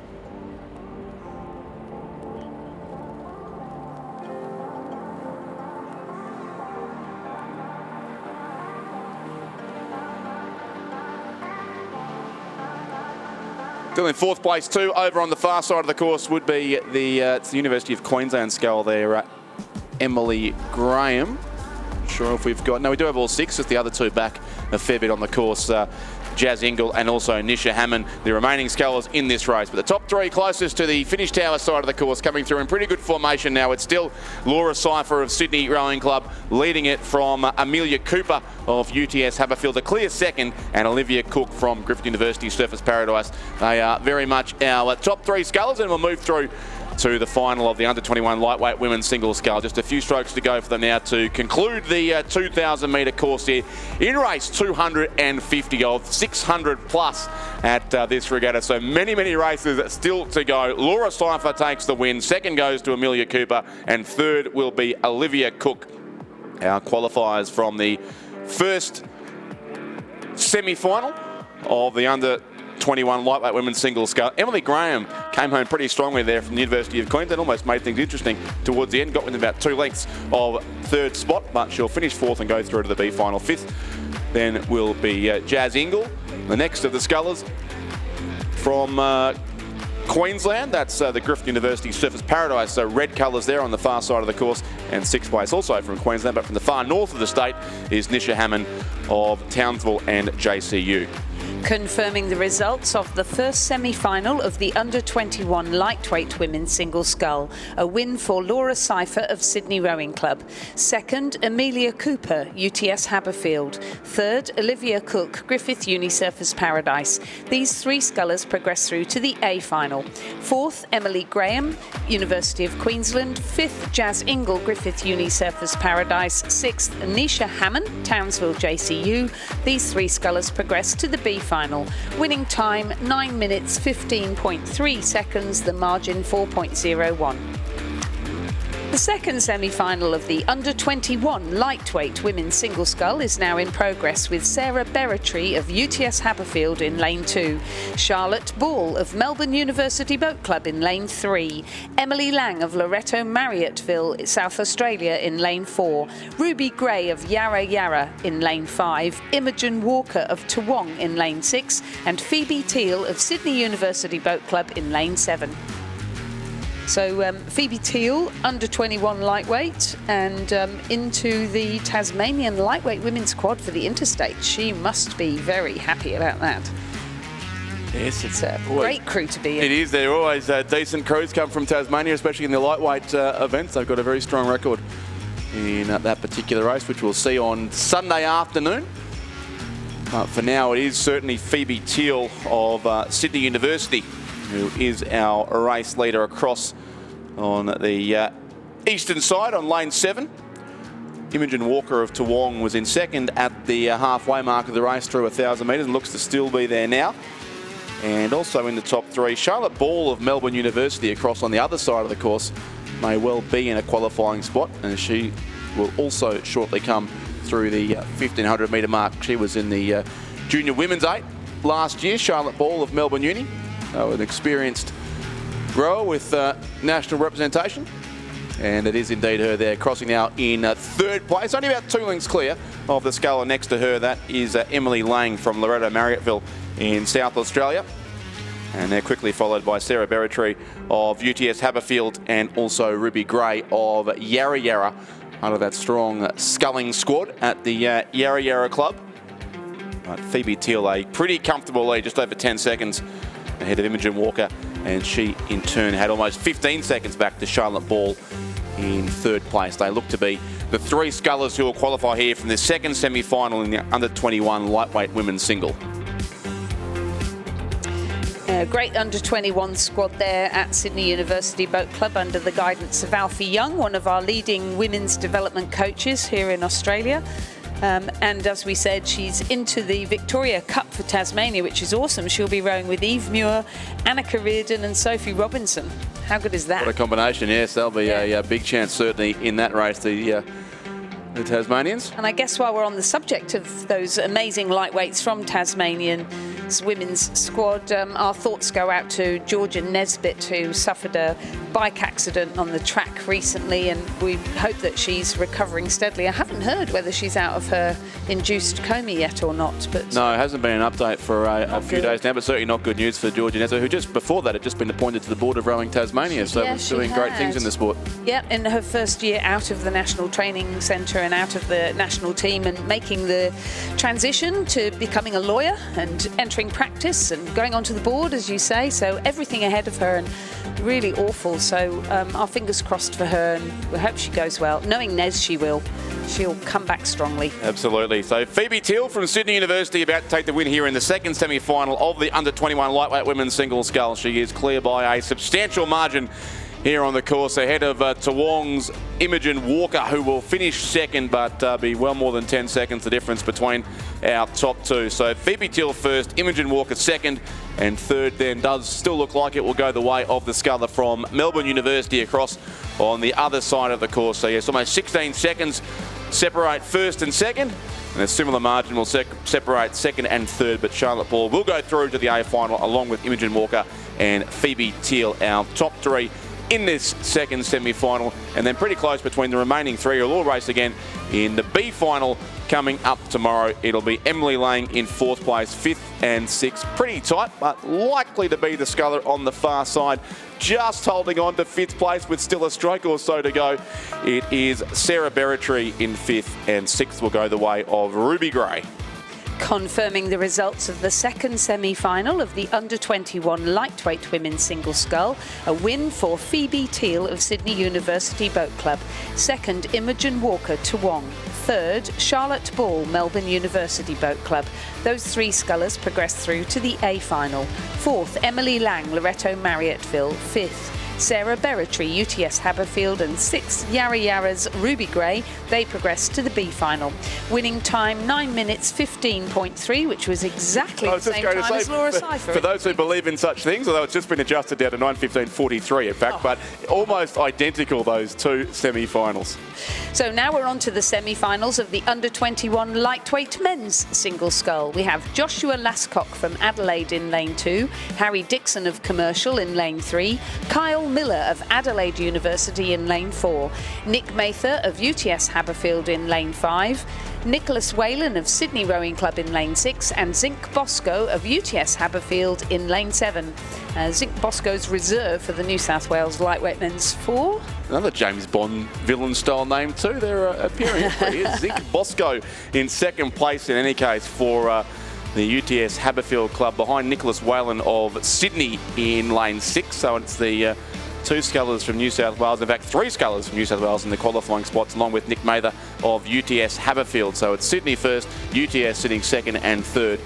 Still in fourth place too, over on the far side of the course would be it's the University of Queensland scull there, Emily Graham. Not sure if we've got, no, we do have all six, just the other two back a fair bit on the course. Jazz Ingle and also Nisha Hammond, the remaining scullers in this race. But the top three closest to the finish tower side of the course coming through in pretty good formation now. It's still Laura Cypher of Sydney Rowing Club leading it from Amelia Cooper of UTS Haberfield, a clear second, and Olivia Cook from Griffith University Surfers Paradise. They are very much our top three scullers, and we'll move through to the final of the under-21 lightweight women's single scull. Just a few strokes to go for them now to conclude the 2,000 metre course here in race 250 of 600 plus at this regatta. So many races still to go. Laura Cypher takes the win. Second goes to Amelia Cooper, and third will be Olivia Cook. Our qualifiers from the first semi-final of the under-21 lightweight women's single scull. Emily Graham came home pretty strongly there from the University of Queensland, almost made things interesting towards the end, got within about 2 lengths of third spot, but she'll finish fourth and go through to the B final. Fifth then will be Jazz Ingle, the next of the scullers from Queensland. That's the Griffith University Surfers Paradise, so red colours there on the far side of the course. And sixth place also from Queensland, but from the far north of the state is Nisha Hammond of Townsville and JCU. Confirming the results of the first semi-final of the under-21 lightweight women's single scull. A win for Laura Cypher of Sydney Rowing Club. Second, Amelia Cooper, UTS Haberfield. Third, Olivia Cook, Griffith Uni Surfers Paradise. These three scullers progress through to the A final. Fourth, Emily Graham, University of Queensland. Fifth, Jazz Ingle, Griffith Uni Surfers Paradise. Sixth, Nisha Hammond, Townsville JCU. These three scullers progress to the B final. Winning time 9 minutes 15.3 seconds, the margin 4.01. The second semi-final of the under-21 lightweight women's single scull is now in progress, with Sarah Berretry of UTS Haberfield in lane 2, Charlotte Ball of Melbourne University Boat Club in lane 3, Emily Lang of Loreto Marriotteville, South Australia in lane 4, Ruby Gray of Yarra Yarra in lane 5, Imogen Walker of Toowong in lane 6, and Phoebe Teal of Sydney University Boat Club in lane 7. So Phoebe Teal, under-21 lightweight, and into the Tasmanian lightweight women's quad for the interstate. She must be very happy about that. Yes, it's a great crew to be in. It is. They're always decent crews come from Tasmania, especially in the lightweight events. They've got a very strong record in that particular race, which we'll see on Sunday afternoon. But for now, it is certainly Phoebe Teal of Sydney University who is our race leader across on the eastern side on lane 7. Imogen Walker of Toowong was in second at the halfway mark of the race through 1,000 metres and looks to still be there now. And also in the top 3, Charlotte Ball of Melbourne University across on the other side of the course may well be in a qualifying spot, and she will also shortly come through the 1,500 metre mark. She was in the Junior Women's 8 last year. Charlotte Ball of Melbourne Uni, an experienced rower with national representation. And it is indeed her there, crossing now in third place, only about 2 lengths clear of the sculler next to her. That is Emily Lang from Loretto Marriotteville in South Australia. And they're quickly followed by Sarah Berretree of UTS Haberfield and also Ruby Gray of Yarra Yarra, under that strong sculling squad at the Yarra Yarra Club. But Phoebe Teal, a pretty comfortable lead, just over 10 seconds ahead of Imogen Walker. And she, in turn, had almost 15 seconds back to Charlotte Ball in third place. They look to be the 3 scullers who will qualify here from the second semi-final in the under-21 lightweight women's single. A great under-21 squad there at Sydney University Boat Club under the guidance of Alfie Young, one of our leading women's development coaches here in Australia. And as we said, she's into the Victoria Cup for Tasmania, which is awesome. She'll be rowing with Eve Muir, Annika Reardon and Sophie Robinson. How good is that? What a combination, yes. There'll be a big chance, certainly, in that race, the Tasmanians. And I guess while we're on the subject of those amazing lightweights from Tasmania's women's squad, our thoughts go out to Georgia Nesbitt, who suffered a bike accident on the track recently, and we hope that she's recovering steadily. I haven't heard whether she's out of her induced coma yet or not. But no, it hasn't been an update for a few days now, but certainly not good news for Georgia Nesbitt, who just before that had just been appointed to the Board of Rowing Tasmania, so was doing great things in the sport. Yeah, in her first year out of the National Training Centre and out of the national team, and making the transition to becoming a lawyer and entering practice and going onto the board, as you say. So everything ahead of her, and really awful. So our fingers crossed for her, and we hope she goes well. Knowing Nez, she'll come back strongly. Absolutely. So Phoebe Teal from Sydney University about to take the win here in the second semi-final of the under-21 lightweight women's single scull. She is clear by a substantial margin here on the course, ahead of Toowong's Imogen Walker, who will finish second, but be well more than 10 seconds the difference between our top 2. So Phoebe Teal first, Imogen Walker second, and third then does still look like it will go the way of the sculler from Melbourne University across on the other side of the course. So yes, almost 16 seconds separate first and second, and a similar margin will separate second and third, but Charlotte Ball will go through to the A final along with Imogen Walker and Phoebe Teal, our top 3 in this second semi-final, and then pretty close between the remaining 3 who will all race again in the B final coming up tomorrow. It'll be Emily Lang in 4th place, 5th and 6th. Pretty tight, but likely to be the sculler on the far side, just holding on to 5th place with still a stroke or so to go. It is Sarah Berretree in 5th, and 6th will go the way of Ruby Gray. Confirming the results of the second semi-final of the under-21 lightweight women's single scull, a win for Phoebe Teal of Sydney University Boat Club. Second, Imogen Walker, Toowong. Third, Charlotte Ball, Melbourne University Boat Club. Those 3 scullers progressed through to the A final. Fourth, Emily Lang, Loretto Marriotteville. 5th, Sarah Berretree, UTS Haberfield, and 6th, Yarra Yarra's Ruby Gray. They progressed to the B final. Winning time 9 minutes 15.3, which was exactly the same time as Laura Cypher. For those who believe in such things, although it's just been adjusted down to 9:15.43 in fact, but almost identical, those 2 semi-finals. So now we're on to the semi-finals of the under-21 lightweight men's single scull. We have Joshua Lascock from Adelaide in lane 2, Harry Dixon of Commercial in lane 3, Kyle Miller of Adelaide University in lane 4, Nick Mather of UTS Haberfield in lane 5, Nicholas Whalen of Sydney Rowing Club in lane 6, and Zinc Bosco of UTS Haberfield in lane 7. Zinc Bosco's reserve for the New South Wales lightweight men's 4. Another James Bond villain style name too. They're appearing here. Zinc Bosco in 2nd place in any case for the UTS Haberfield Club, behind Nicholas Whalen of Sydney in lane 6. So it's the 2 scullers from New South Wales, in fact 3 scullers from New South Wales in the qualifying spots, along with Nick Mather of UTS Haberfield. So it's Sydney first, UTS sitting 2nd and 3rd.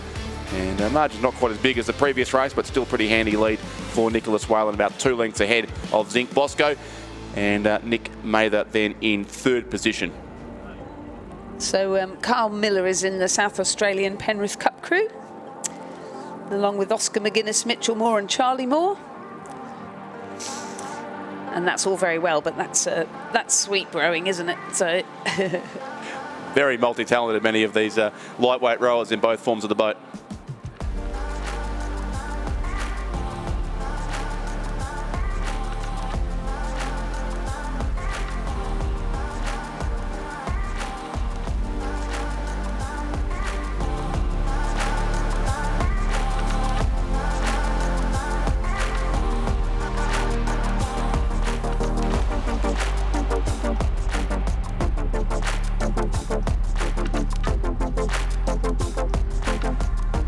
And margin's not quite as big as the previous race, but still pretty handy lead for Nicholas Whalen, about 2 lengths ahead of Zinc Bosco. And Nick Mather then in 3rd position. So Kyle Miller is in the South Australian Penrith Cup crew, along with Oscar McGuinness, Mitchell Moore and Charlie Moore. And that's all very well, but that's sweep rowing, isn't it? So very multi-talented, many of these lightweight rowers in both forms of the boat.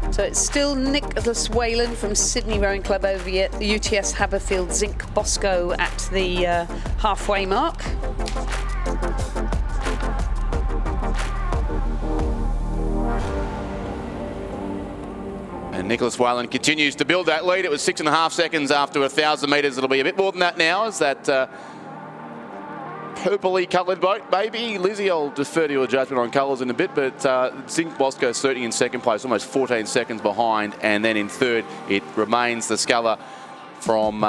So it's still Nicholas Whalen from Sydney Rowing Club over at UTS Haberfield Zinc Bosco at the halfway mark. And Nicholas Whalen continues to build that lead. It was 6.5 seconds after 1,000 metres. It'll be a bit more than that now as that purpley coloured boat, maybe. Lizzie, I'll defer to your judgment on colours in a bit, but Zinc Bosco certainly in 2nd place, almost 14 seconds behind, and then in 3rd it remains the sculler from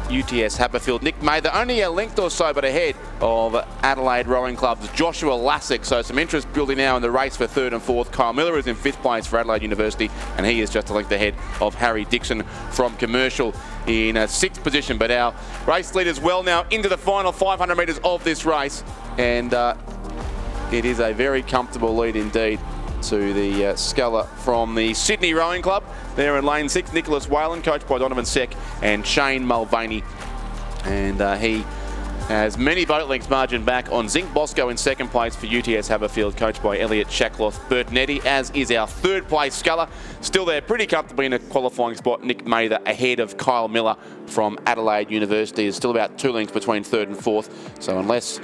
UTS Haberfield. Nick Mather only a length or so but ahead of Adelaide Rowing Club's Joshua Lassick, so some interest building now in the race for 3rd and 4th. Kyle Miller is in 5th place for Adelaide University, and he is just a length ahead of Harry Dixon from Commercial in 6th position. But our race leaders well now into the final 500 metres of this race, and it is a very comfortable lead indeed to the sculler from the Sydney Rowing Club. There in lane 6, Nicholas Whalen, coached by Donovan Seck and Shane Mulvaney. And he has many boat lengths margin back on Zinc Bosco in 2nd place for UTS Haberfield, coached by Elliot Shackloth Bertinetti, as is our 3rd place sculler. Still there pretty comfortably in a qualifying spot, Nick Mather ahead of Kyle Miller from Adelaide University. There's still about 2 lengths between 3rd and 4th. So unless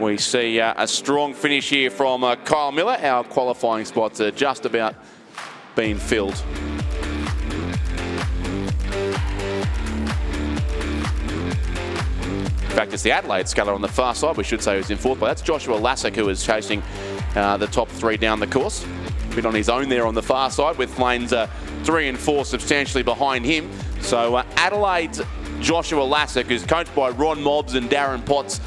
we see a strong finish here from Kyle Miller, our qualifying spots are just about being filled. In fact, it's the Adelaide sculler on the far side, we should say, who's in 4th place. That's Joshua Lassick, who is chasing the top 3 down the course. A bit on his own there on the far side, with lanes 3 and 4 substantially behind him. So Adelaide's Joshua Lassick, who's coached by Ron Mobbs and Darren Potts,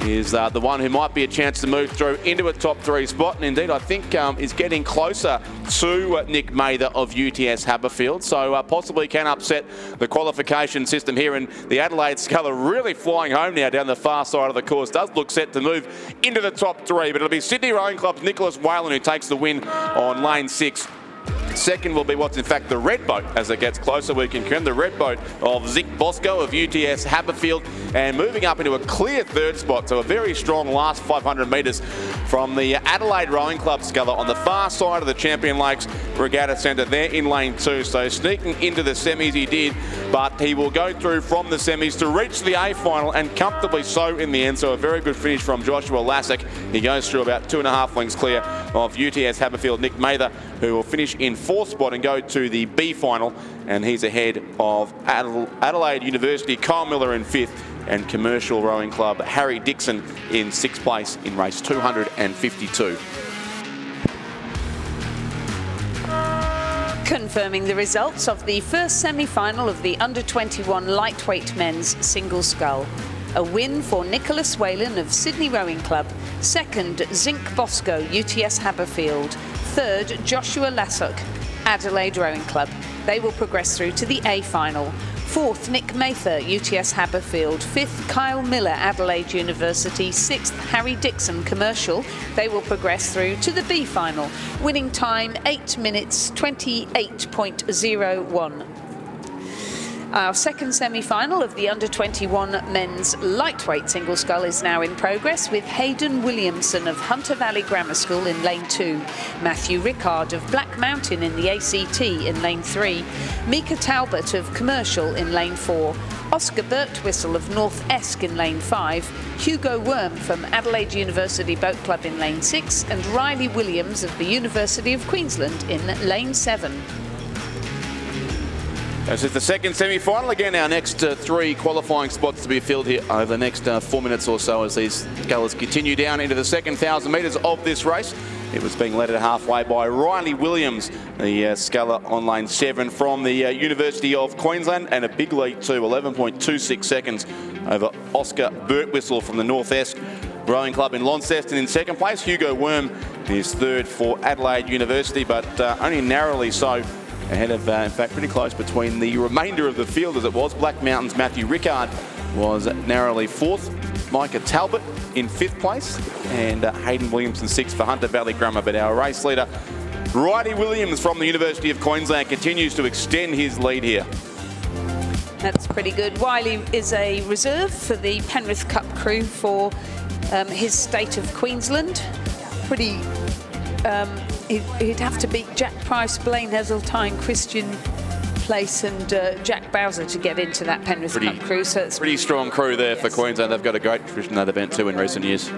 is the one who might be a chance to move through into a top 3 spot, and indeed I think is getting closer to Nick Mather of UTS Haberfield, so possibly can upset the qualification system here. And the Adelaide sculler really flying home now down the far side of the course, does look set to move into the top 3, but it'll be Sydney Rowing Club's Nicholas Whalen who takes the win on lane 6. 2nd will be what's in fact the red boat as it gets closer. We can confirm the red boat of Zinc Bosco of UTS Haberfield, and moving up into a clear 3rd spot. So a very strong last 500 metres from the Adelaide Rowing Club sculler on the far side of the Champion Lakes Regatta Centre there in lane 2. So sneaking into the semis he did, but he will go through from the semis to reach the A final, and comfortably so in the end. So a very good finish from Joshua Lassick. He goes through about 2.5 lengths clear of UTS Haberfield Nick Mather, who will finish in 4th spot and go to the B final, and he's ahead of Adelaide University Kyle Miller in 5th, and Commercial Rowing Club Harry Dixon in 6th place in race 252. Confirming the results of the first semi-final of the under-21 lightweight men's single scull. A win for Nicholas Whalen of Sydney Rowing Club. 2nd, Zinc Bosco, UTS Haberfield. 3rd, Joshua Lassick, Adelaide Rowing Club. They will progress through to the A final. 4th, Nick Mather, UTS Haberfield. 5th, Kyle Miller, Adelaide University. 6th, Harry Dixon, Commercial. They will progress through to the B final. Winning time 8 minutes 28.01. Our 2nd semi-final of the under-21 men's lightweight single scull is now in progress, with Hayden Williamson of Hunter Valley Grammar School in lane 2, Matthew Rickard of Black Mountain in the ACT in lane 3, Mika Talbot of Commercial in lane 4, Oscar Birtwistle of North Esk in lane 5, Hugo Worm from Adelaide University Boat Club in lane 6, and Riley Williams of the University of Queensland in lane 7. This is the second semi-final. Again, our next 3 qualifying spots to be filled here over the next 4 minutes or so as these scullers continue down into the second 1,000 metres of this race. It was being led at halfway by Riley Williams, the sculler on lane 7 from the University of Queensland, and a big lead too, 11.26 seconds over Oscar Birtwistle from the North Esk Rowing Club in Launceston in second place. Hugo Worm is third for Adelaide University, but only narrowly so ahead of, in fact, pretty close between the remainder of the field as it was. Black Mountain's Matthew Rickard was narrowly fourth. Micah Talbot in 5th place, and Hayden Williamson 6th for Hunter Valley Grammar. But our race leader, Riley Williams from the University of Queensland, continues to extend his lead here. That's pretty good. Wiley is a reserve for the Penrith Cup crew for his state of Queensland. Pretty, he'd have to beat Jack Price, Blaine Heseltine, Christian Place and Jack Bowser to get into that Penrith Cup crew. So it's pretty strong crew there for Queensland. They've got a great tradition in that event too in recent years.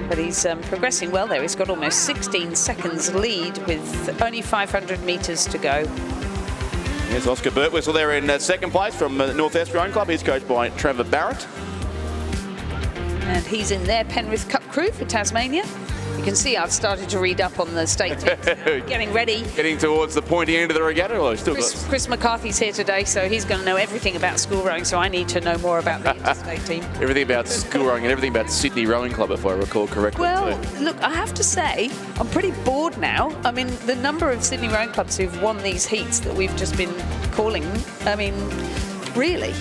But he's progressing well there. He's got almost 16 seconds lead with only 500 metres to go. Yes, Oscar Birtwistle there in second place from North Esk Rowing Club. He's coached by Trevor Barrett. And he's in their Penrith Cup crew for Tasmania. You can see I've started to read up on the state teams. Getting ready. Getting towards the pointy end of the regatta. Well, Chris McCarthy's here today, so he's going to know everything about school rowing, so I need to know more about the interstate team. Everything about school rowing and everything about Sydney Rowing Club, if I recall correctly. Well, look, I have to say, I'm pretty bored now. I mean, the number of Sydney Rowing Clubs who've won these heats that we've just been calling, I mean, really?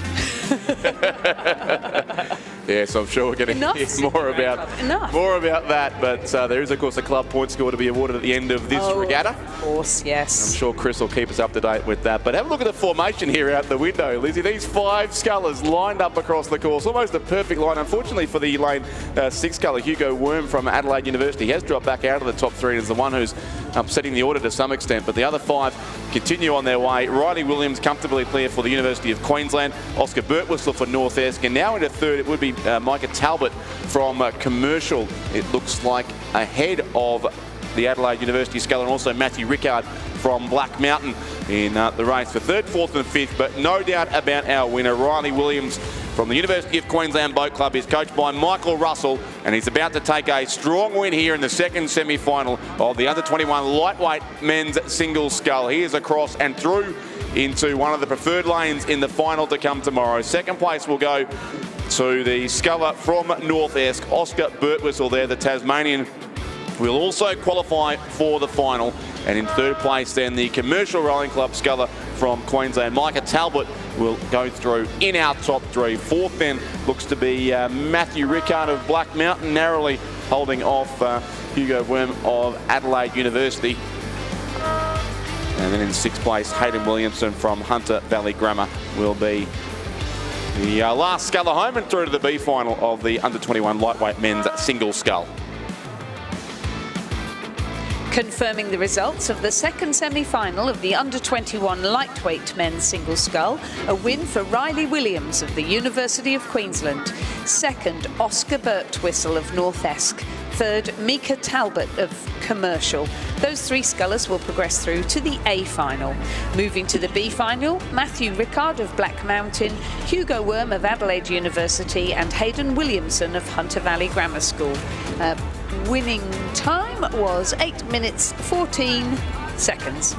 Yes, I'm sure we're going to hear more about that. But there is, of course, a club point score to be awarded at the end of this regatta. Of course, yes. I'm sure Chris will keep us up to date with that. But have a look at the formation here out the window, Lizzie. These 5 scullers lined up across the course, almost a perfect line. Unfortunately for the lane 6 sculler, Hugo Worm from Adelaide University, he has dropped back out of the top 3 and is the one who's upsetting the order to some extent. But the other 5 continue on their way. Riley Williams comfortably clear for the University of Queensland. Oscar Birtwistle for North Esk. And now into third, it would be Micah Talbot from Commercial. It looks like ahead of the Adelaide University sculler, and also Matthew Rickard from Black Mountain in the race for third, fourth and fifth. But no doubt about our winner, Riley Williams from the University of Queensland Boat Club. Is coached by Michael Russell, and he's about to take a strong win here in the second semi-final of the under-21 lightweight men's single scull. He is across and through into one of the preferred lanes in the final to come tomorrow. Second place will go to the sculler from North Esk, Oscar Birtwistle there, the Tasmanian, will also qualify for the final. And in third place then, the Commercial Rowing Club sculler from Queensland, Micah Talbot, will go through in our top 3. Fourth then looks to be Matthew Rickard of Black Mountain, narrowly holding off Hugo Worm of Adelaide University. And then in sixth place, Hayden Williamson from Hunter Valley Grammar will be the last sculler home and through to the B final of the under-21 lightweight men's single scull. Confirming the results of the second semi-final of the under-21 lightweight men's single scull, a win for Riley Williams of the University of Queensland. Second, Oscar Birtwistle of North Esk. Third, Micah Talbot of Commercial. Those 3 scullers will progress through to the A final. Moving to the B final, Matthew Rickard of Black Mountain, Hugo Worm of Adelaide University, and Hayden Williamson of Hunter Valley Grammar School. Winning time was 8 minutes 14 seconds.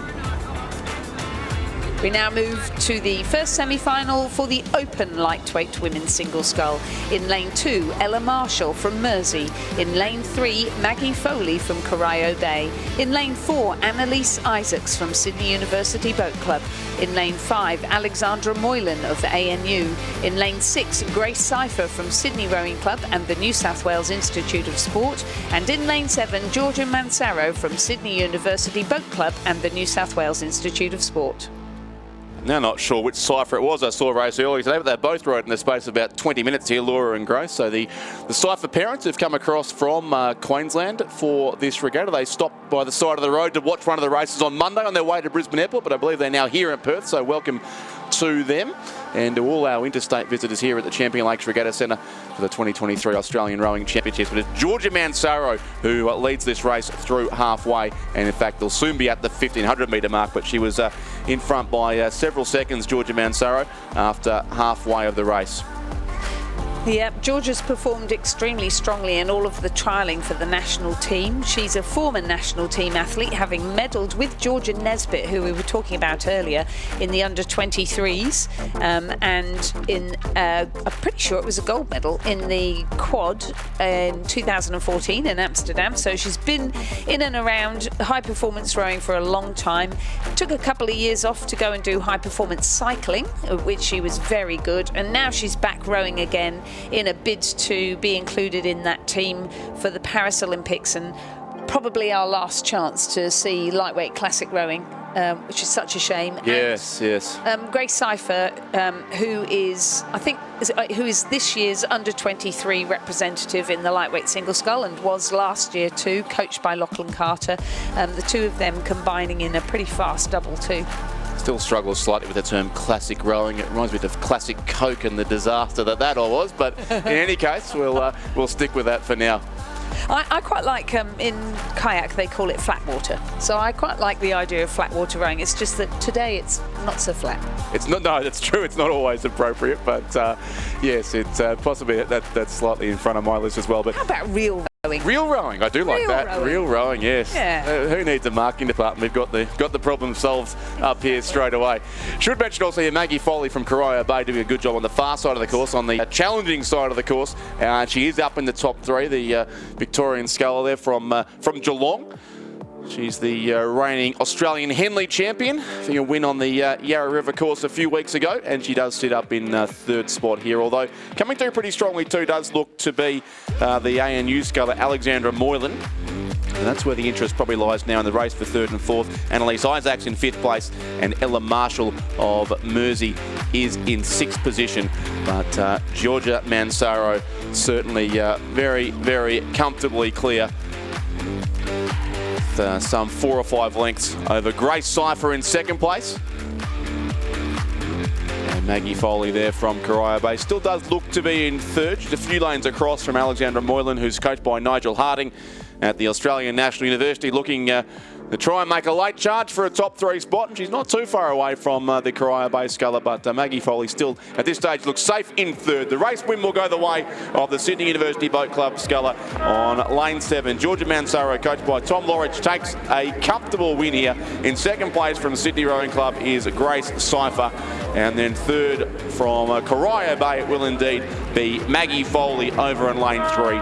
We now move to the first semi-final for the open lightweight women's single scull. In lane 2, Ella Marshall from Mersey. In lane 3, Maggie Foley from Corio Bay. In lane 4, Annalise Isaacs from Sydney University Boat Club. In lane 5, Alexandra Moylan of ANU. In lane 6, Grace Cypher from Sydney Rowing Club and the New South Wales Institute of Sport. And in lane 7, Georgia Mansaro from Sydney University Boat Club and the New South Wales Institute of Sport. Now not sure which cipher it was. I saw a race earlier today, but they both rode in the space of about 20 minutes here, Laura and Grace. So the cipher parents have come across from Queensland for this regatta. They stopped by the side of the road to watch one of the races on Monday on their way to Brisbane Airport, but I believe they're now here in Perth, so welcome to them and to all our interstate visitors here at the Champion Lakes Regatta Centre for the 2023 Australian Rowing Championships. But it's Georgia Mansaro who leads this race through halfway, and in fact they'll soon be at the 1500 metre mark, but she was in front by several seconds, Georgia Mansaro, after halfway of the race. Yeah, Georgia's performed extremely strongly in all of the trialling for the national team. She's a former national team athlete, having medalled with Georgia Nesbitt, who we were talking about earlier, in the under-23s, and in, I'm pretty sure it was a gold medal in the quad in 2014 in Amsterdam. So she's been in and around high-performance rowing for a long time. Took a couple of years off to go and do high-performance cycling, of which she was very good, and now she's back rowing again in a bid to be included in that team for the Paris Olympics, and probably our last chance to see lightweight classic rowing, which is such a shame. Yes, yes. Grace Cypher, who is this year's under-23 representative in the lightweight single scull, and was last year too, coached by Lachlan Carter. The two of them combining in a pretty fast double too. Still struggles slightly with the term classic rowing. It reminds me of classic Coke and the disaster that all was. But in any case, we'll stick with that for now. I quite like, in kayak they call it flat water. So I quite like the idea of flat water rowing. It's just that today it's not so flat. It's not. No, that's true. It's not always appropriate. But yes, it's possibly that's slightly in front of my list as well. But how about real rowing? Real rowing, I do like that. Rowing. Real rowing, yes. Yeah. Who needs a marketing department? We've got the problem solved up here straight away. Should mention also here Maggie Foley from Corio Bay doing a good job on the far side of the course, on the challenging side of the course. She is up in the top three, the Victorian sculler there from Geelong. She's the reigning Australian Henley champion, for a win on the Yarra River course a few weeks ago, and she does sit up in third spot here, although coming through pretty strongly too does look to be the ANU sculler Alexandra Moylan. And that's where the interest probably lies now in the race for third and fourth. Annalise Isaacs in fifth place, and Ella Marshall of Mersey is in sixth position. But Georgia Mansaro certainly very, very comfortably clear. Some 4 or 5 lengths over Grace Cypher in second place. And Maggie Foley there from Corio Bay still does look to be in third. Just a few lanes across from Alexandra Moylan, who's coached by Nigel Harding at the Australian National University, looking to try and make a late charge for a top 3 spot, and she's not too far away from the Corio Bay sculler, but Maggie Foley still at this stage looks safe in third. The race win will go the way of the Sydney University Boat Club sculler on lane 7. Georgia Mansaro, coached by Tom Lorich, takes a comfortable win here. In second place from Sydney Rowing Club is Grace Cypher, and then third from Corio Bay, it will indeed be Maggie Foley over in lane 3.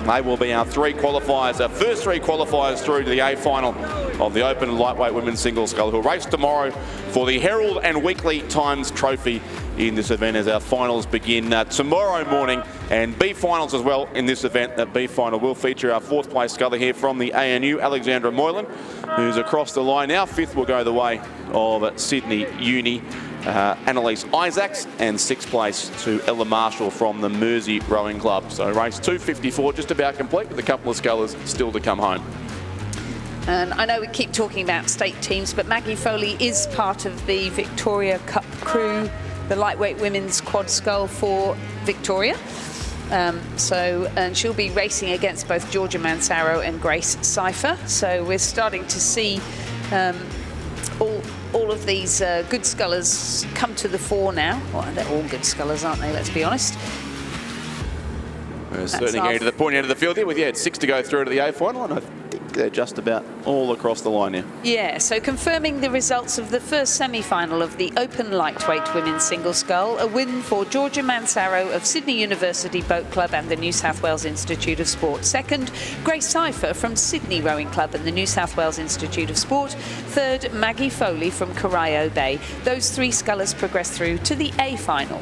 They will be our first 3 qualifiers through to the A final of the Open Lightweight Women's Single Scull, who will race tomorrow for the Herald and Weekly Times Trophy in this event, as our finals begin tomorrow morning, and B finals as well in this event. That B final will feature our 4th place sculler here from the ANU, Alexandra Moylan, who's across the line now. 5th will go the way of Sydney Uni, Annalise Isaacs, and 6th place to Ella Marshall from the Mersey Rowing Club. So race 254 just about complete, with a couple of scullers still to come home. And I know we keep talking about state teams, but Maggie Foley is part of the Victoria Cup crew, the lightweight women's quad scull for Victoria. And she'll be racing against both Georgia Mansaro and Grace Cypher. So we're starting to see all of these good scullers come to the fore now. Well, they're all good scullers, aren't they? Let's be honest. We're certainly getting to the point end of the field here with 6 to go through to the A final, and I think they're just about all across the line here. Yeah, so confirming the results of the first semi-final of the Open Lightweight Women's Single Scull, a win for Georgia Mansaro of Sydney University Boat Club and the New South Wales Institute of Sport. Second, Grace Cypher from Sydney Rowing Club and the New South Wales Institute of Sport. Third, Maggie Foley from Corio Bay. Those 3 scullers progress through to the A final.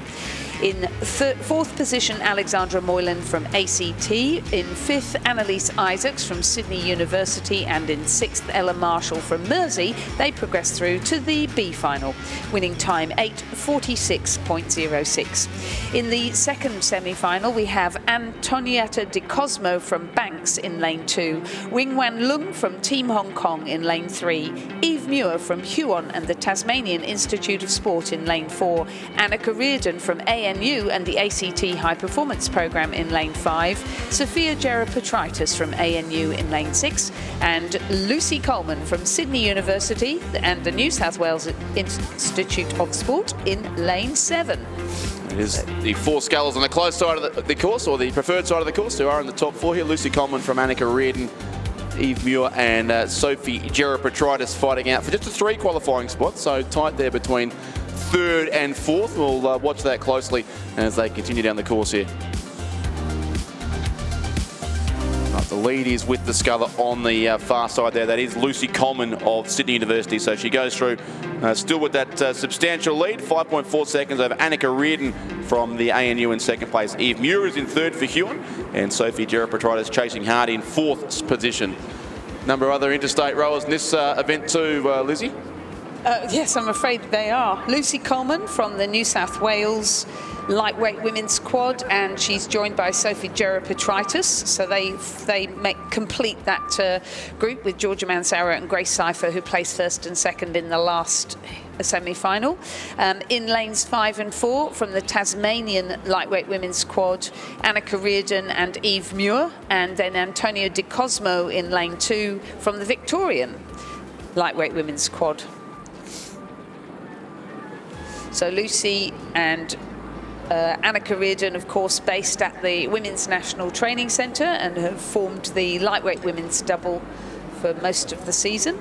In 4th position, Alexandra Moylan from ACT. In 5th, Annalise Isaacs from Sydney University. And in 6th, Ella Marshall from Mersey. They progress through to the B final, winning time 8:46.06. In the second semi-final, we have Antonietta De Cosmo from Banks in lane 2. Wing Wan Lung from Team Hong Kong in lane 3. Eve Muir from Huon and the Tasmanian Institute of Sport in lane 4. Annika Reardon from AM ANU and the ACT High Performance Programme in lane 5, Sophia Gerapetritis from ANU in lane 6, and Lucy Coleman from Sydney University and the New South Wales Institute of Sport in lane 7. It is the 4 scullers on the close side of the course, or the preferred side of the course, who are in the top 4 here. Lucy Coleman from Annika Reardon, Eve Muir and Sophie Gerapetritis fighting out for just a 3 qualifying spots, so tight there between 3rd and 4th. We'll watch that closely as they continue down the course here. The lead is with the sculler on the far side there. That is Lucy Coleman of Sydney University. So she goes through still with that substantial lead, 5.4 seconds over Annika Reardon from the ANU in 2nd place. Eve Muir is in 3rd for Huon, and Sophie Gerapetritis chasing hard in 4th position. Number of other interstate rowers in this event too, Lizzie? Yes, I'm afraid they are. Lucy Coleman from the New South Wales lightweight women's quad, and she's joined by Sophie Gerapetritis. So they complete that group with Georgia Mansara and Grace Cypher, who placed 1st and 2nd in the last semi-final. In lanes 5 and 4 from the Tasmanian lightweight women's quad, Annika Reardon and Eve Muir, and then Antonio Di Cosmo in lane 2 from the Victorian lightweight women's quad. So Lucy and Annika Reardon, of course, based at the Women's National Training Centre and have formed the lightweight women's double for most of the season.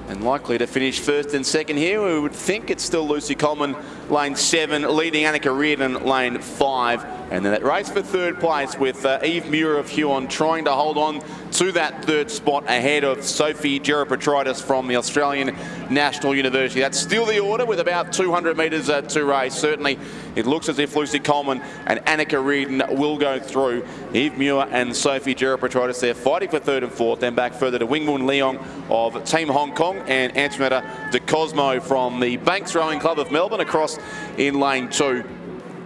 And likely to finish 1st and 2nd here. We would think it's still Lucy Coleman, lane 7, leading Annika Reardon, lane 5. And then that race for 3rd place with Eve Muir of Huon trying to hold on to that 3rd spot ahead of Sophie Gerapetritis from the Australian National University. That's still the order with about 200 metres to race. Certainly it looks as if Lucy Coleman and Annika Reardon will go through. Eve Muir and Sophie Gerapetritis, they're fighting for 3rd and 4th. Then back further to Wingwun Leong of Team Hong Kong and Antoinetta De Cosmo from the Banks Rowing Club of Melbourne across in lane 2.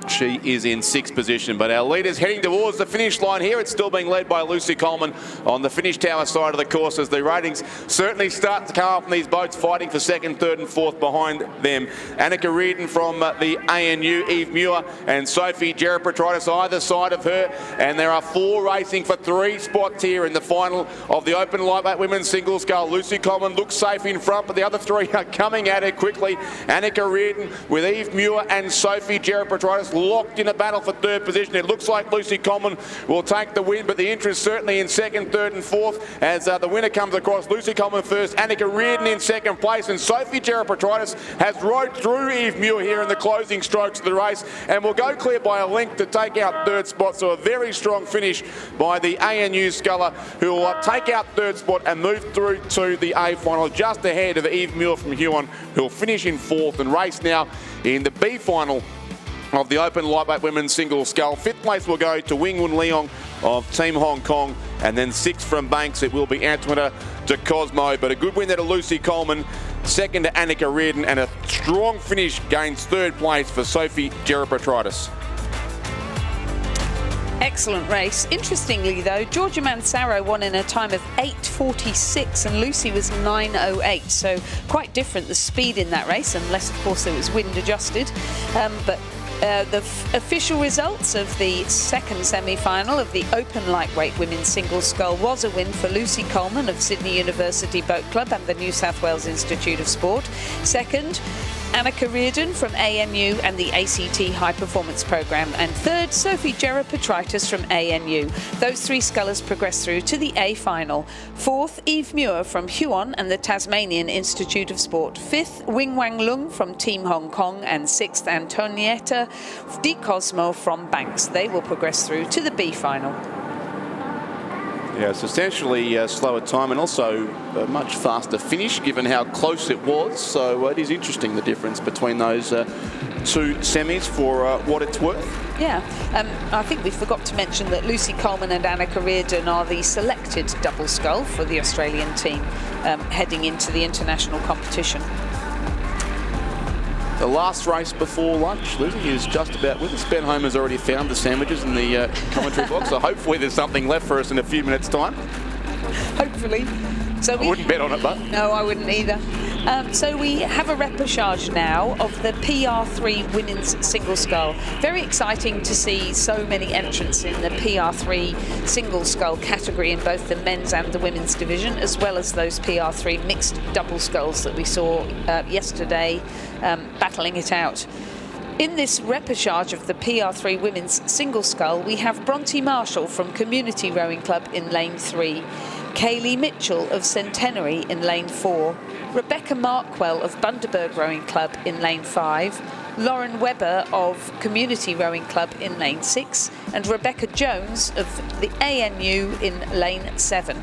She is in 6th position, but our leaders heading towards the finish line here. It's still being led by Lucy Coleman on the finish tower side of the course as the ratings certainly start to come up from these boats fighting for 2nd, 3rd and 4th behind them. Annika Reardon from the ANU, Eve Muir and Sophie Gerapetritis either side of her, and there are 4 racing for 3 spots here in the final of the Open Lightweight Women's Single Scull. Lucy Coleman looks safe in front, but the other 3 are coming at her quickly. Annika Reardon with Eve Muir and Sophie Gerapetritis locked in a battle for 3rd position. It looks like Lucy Coleman will take the win, but the interest certainly in 2nd, 3rd and 4th as the winner comes across. Lucy Coleman first, Annika Reardon in 2nd place, and Sophie Gerapetritis has rode through Eve Muir here in the closing strokes of the race and will go clear by a length to take out 3rd spot. So a very strong finish by the ANU sculler, who will take out 3rd spot and move through to the A final just ahead of Eve Muir from Huon, who will finish in 4th and race now in the B final of the Open Lightweight Women's Single Scull. 5th place will go to Wingwun Leong of Team Hong Kong, and then 6th from Banks it will be Antoinetta De Cosmo. But a good win there to Lucy Coleman, 2nd to Annika Reardon, and a strong finish gains 3rd place for Sophie Gerapetritis. Excellent race. Interestingly though, Georgia Mansaro won in a time of 8:46 and Lucy was 9:08, so quite different the speed in that race, unless of course there was wind adjusted. But the official results of the 2nd semi-final of the Open Lightweight Women's Single Scull was a win for Lucy Coleman of Sydney University Boat Club and the New South Wales Institute of Sport. 2nd, Annika Reardon from ANU and the ACT High Performance Programme, and 3rd, Sophie Gerapetritis from ANU. Those 3 scullers progress through to the A final. 4th, Eve Muir from Huon and the Tasmanian Institute of Sport. 5th, Wing Wang Lung from Team Hong Kong, and 6th, Antonietta Di Cosmo from Banks. They will progress through to the B final. Yeah, substantially slower time and also a much faster finish given how close it was. So it is interesting, the difference between those 2 semis for what it's worth. Yeah, I think we forgot to mention that Lucy Coleman and Annika Reardon are the selected double scull for the Australian team heading into the international competition. The last race before lunch, Lizzie, is just about with us. Ben Homer's already found the sandwiches in the commentary box, so hopefully there's something left for us in a few minutes' time. Hopefully. So I wouldn't bet on it, but. No, I wouldn't either. So we have a repechage now of the PR3 women's single scull. Very exciting to see so many entrants in the PR3 single scull category in both the men's and the women's division, as well as those PR3 mixed double sculls that we saw yesterday battling it out. In this repechage of the PR3 women's single scull, we have Bronte Marshall from Community Rowing Club in lane 3, Kaylee Mitchell of Centenary in lane 4, Rebecca Markwell of Bundaberg Rowing Club in lane 5, Lauren Webber of Community Rowing Club in lane 6, and Rebecca Jones of the ANU in lane 7.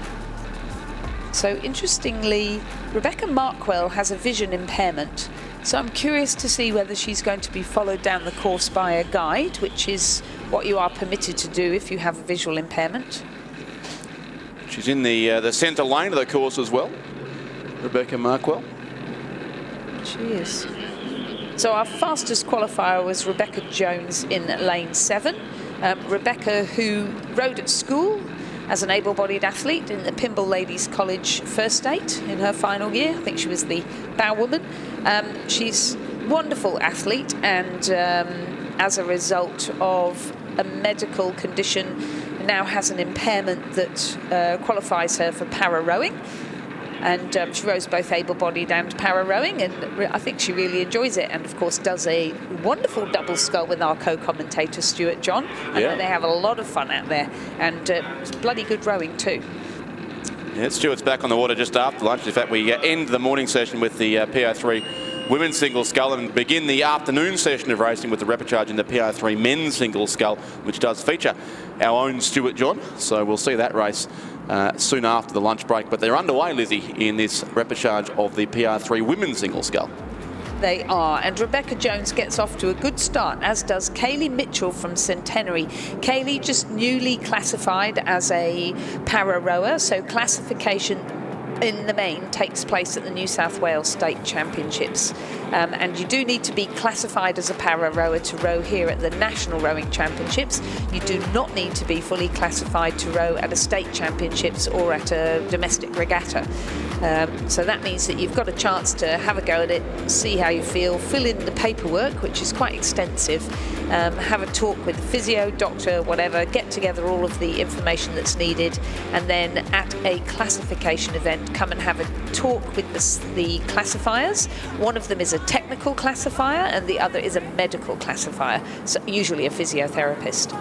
So interestingly, Rebecca Markwell has a vision impairment. So I'm curious to see whether she's going to be followed down the course by a guide, which is what you are permitted to do if you have a visual impairment. She's in the centre lane of the course as well, Rebecca Markwell. She is. So our fastest qualifier was Rebecca Jones in lane 7. Rebecca, who rowed at school as an able-bodied athlete in the Pymble Ladies College First 8 in her final year. I think she was the bow woman. She's a wonderful athlete, and as a result of a medical condition, now has an impairment that qualifies her for para-rowing. And she rows both able-bodied and para-rowing, and I think she really enjoys it, and of course does a wonderful double scull with our co-commentator Stuart John. I know they have a lot of fun out there, and it's bloody good rowing too. Yeah, Stuart's back on the water just after lunch. In fact, we end the morning session with the PR3 women's single scull and begin the afternoon session of racing with the repechage in the PR3 men's single scull, which does feature our own Stuart John. So we'll see that race soon after the lunch break. But they're underway, Lizzie, in this repechage of the PR3 women's single scull. They are, and Rebecca Jones gets off to a good start, as does Kaylee Mitchell from Centenary. Kaylee just newly classified as a para-rower, so classification in the main takes place at the New South Wales State Championships. And you do need to be classified as a para-rower to row here at the National Rowing Championships. You do not need to be fully classified to row at a state championships or at a domestic regatta. So that means that you've got a chance to have a go at it, see how you feel, fill in the paperwork, which is quite extensive, have a talk with the physio, doctor, whatever, get together all of the information that's needed, and then at a classification event, come and have a talk with the classifiers. One of them is a technical classifier and the other is a medical classifier, so usually a physiotherapist.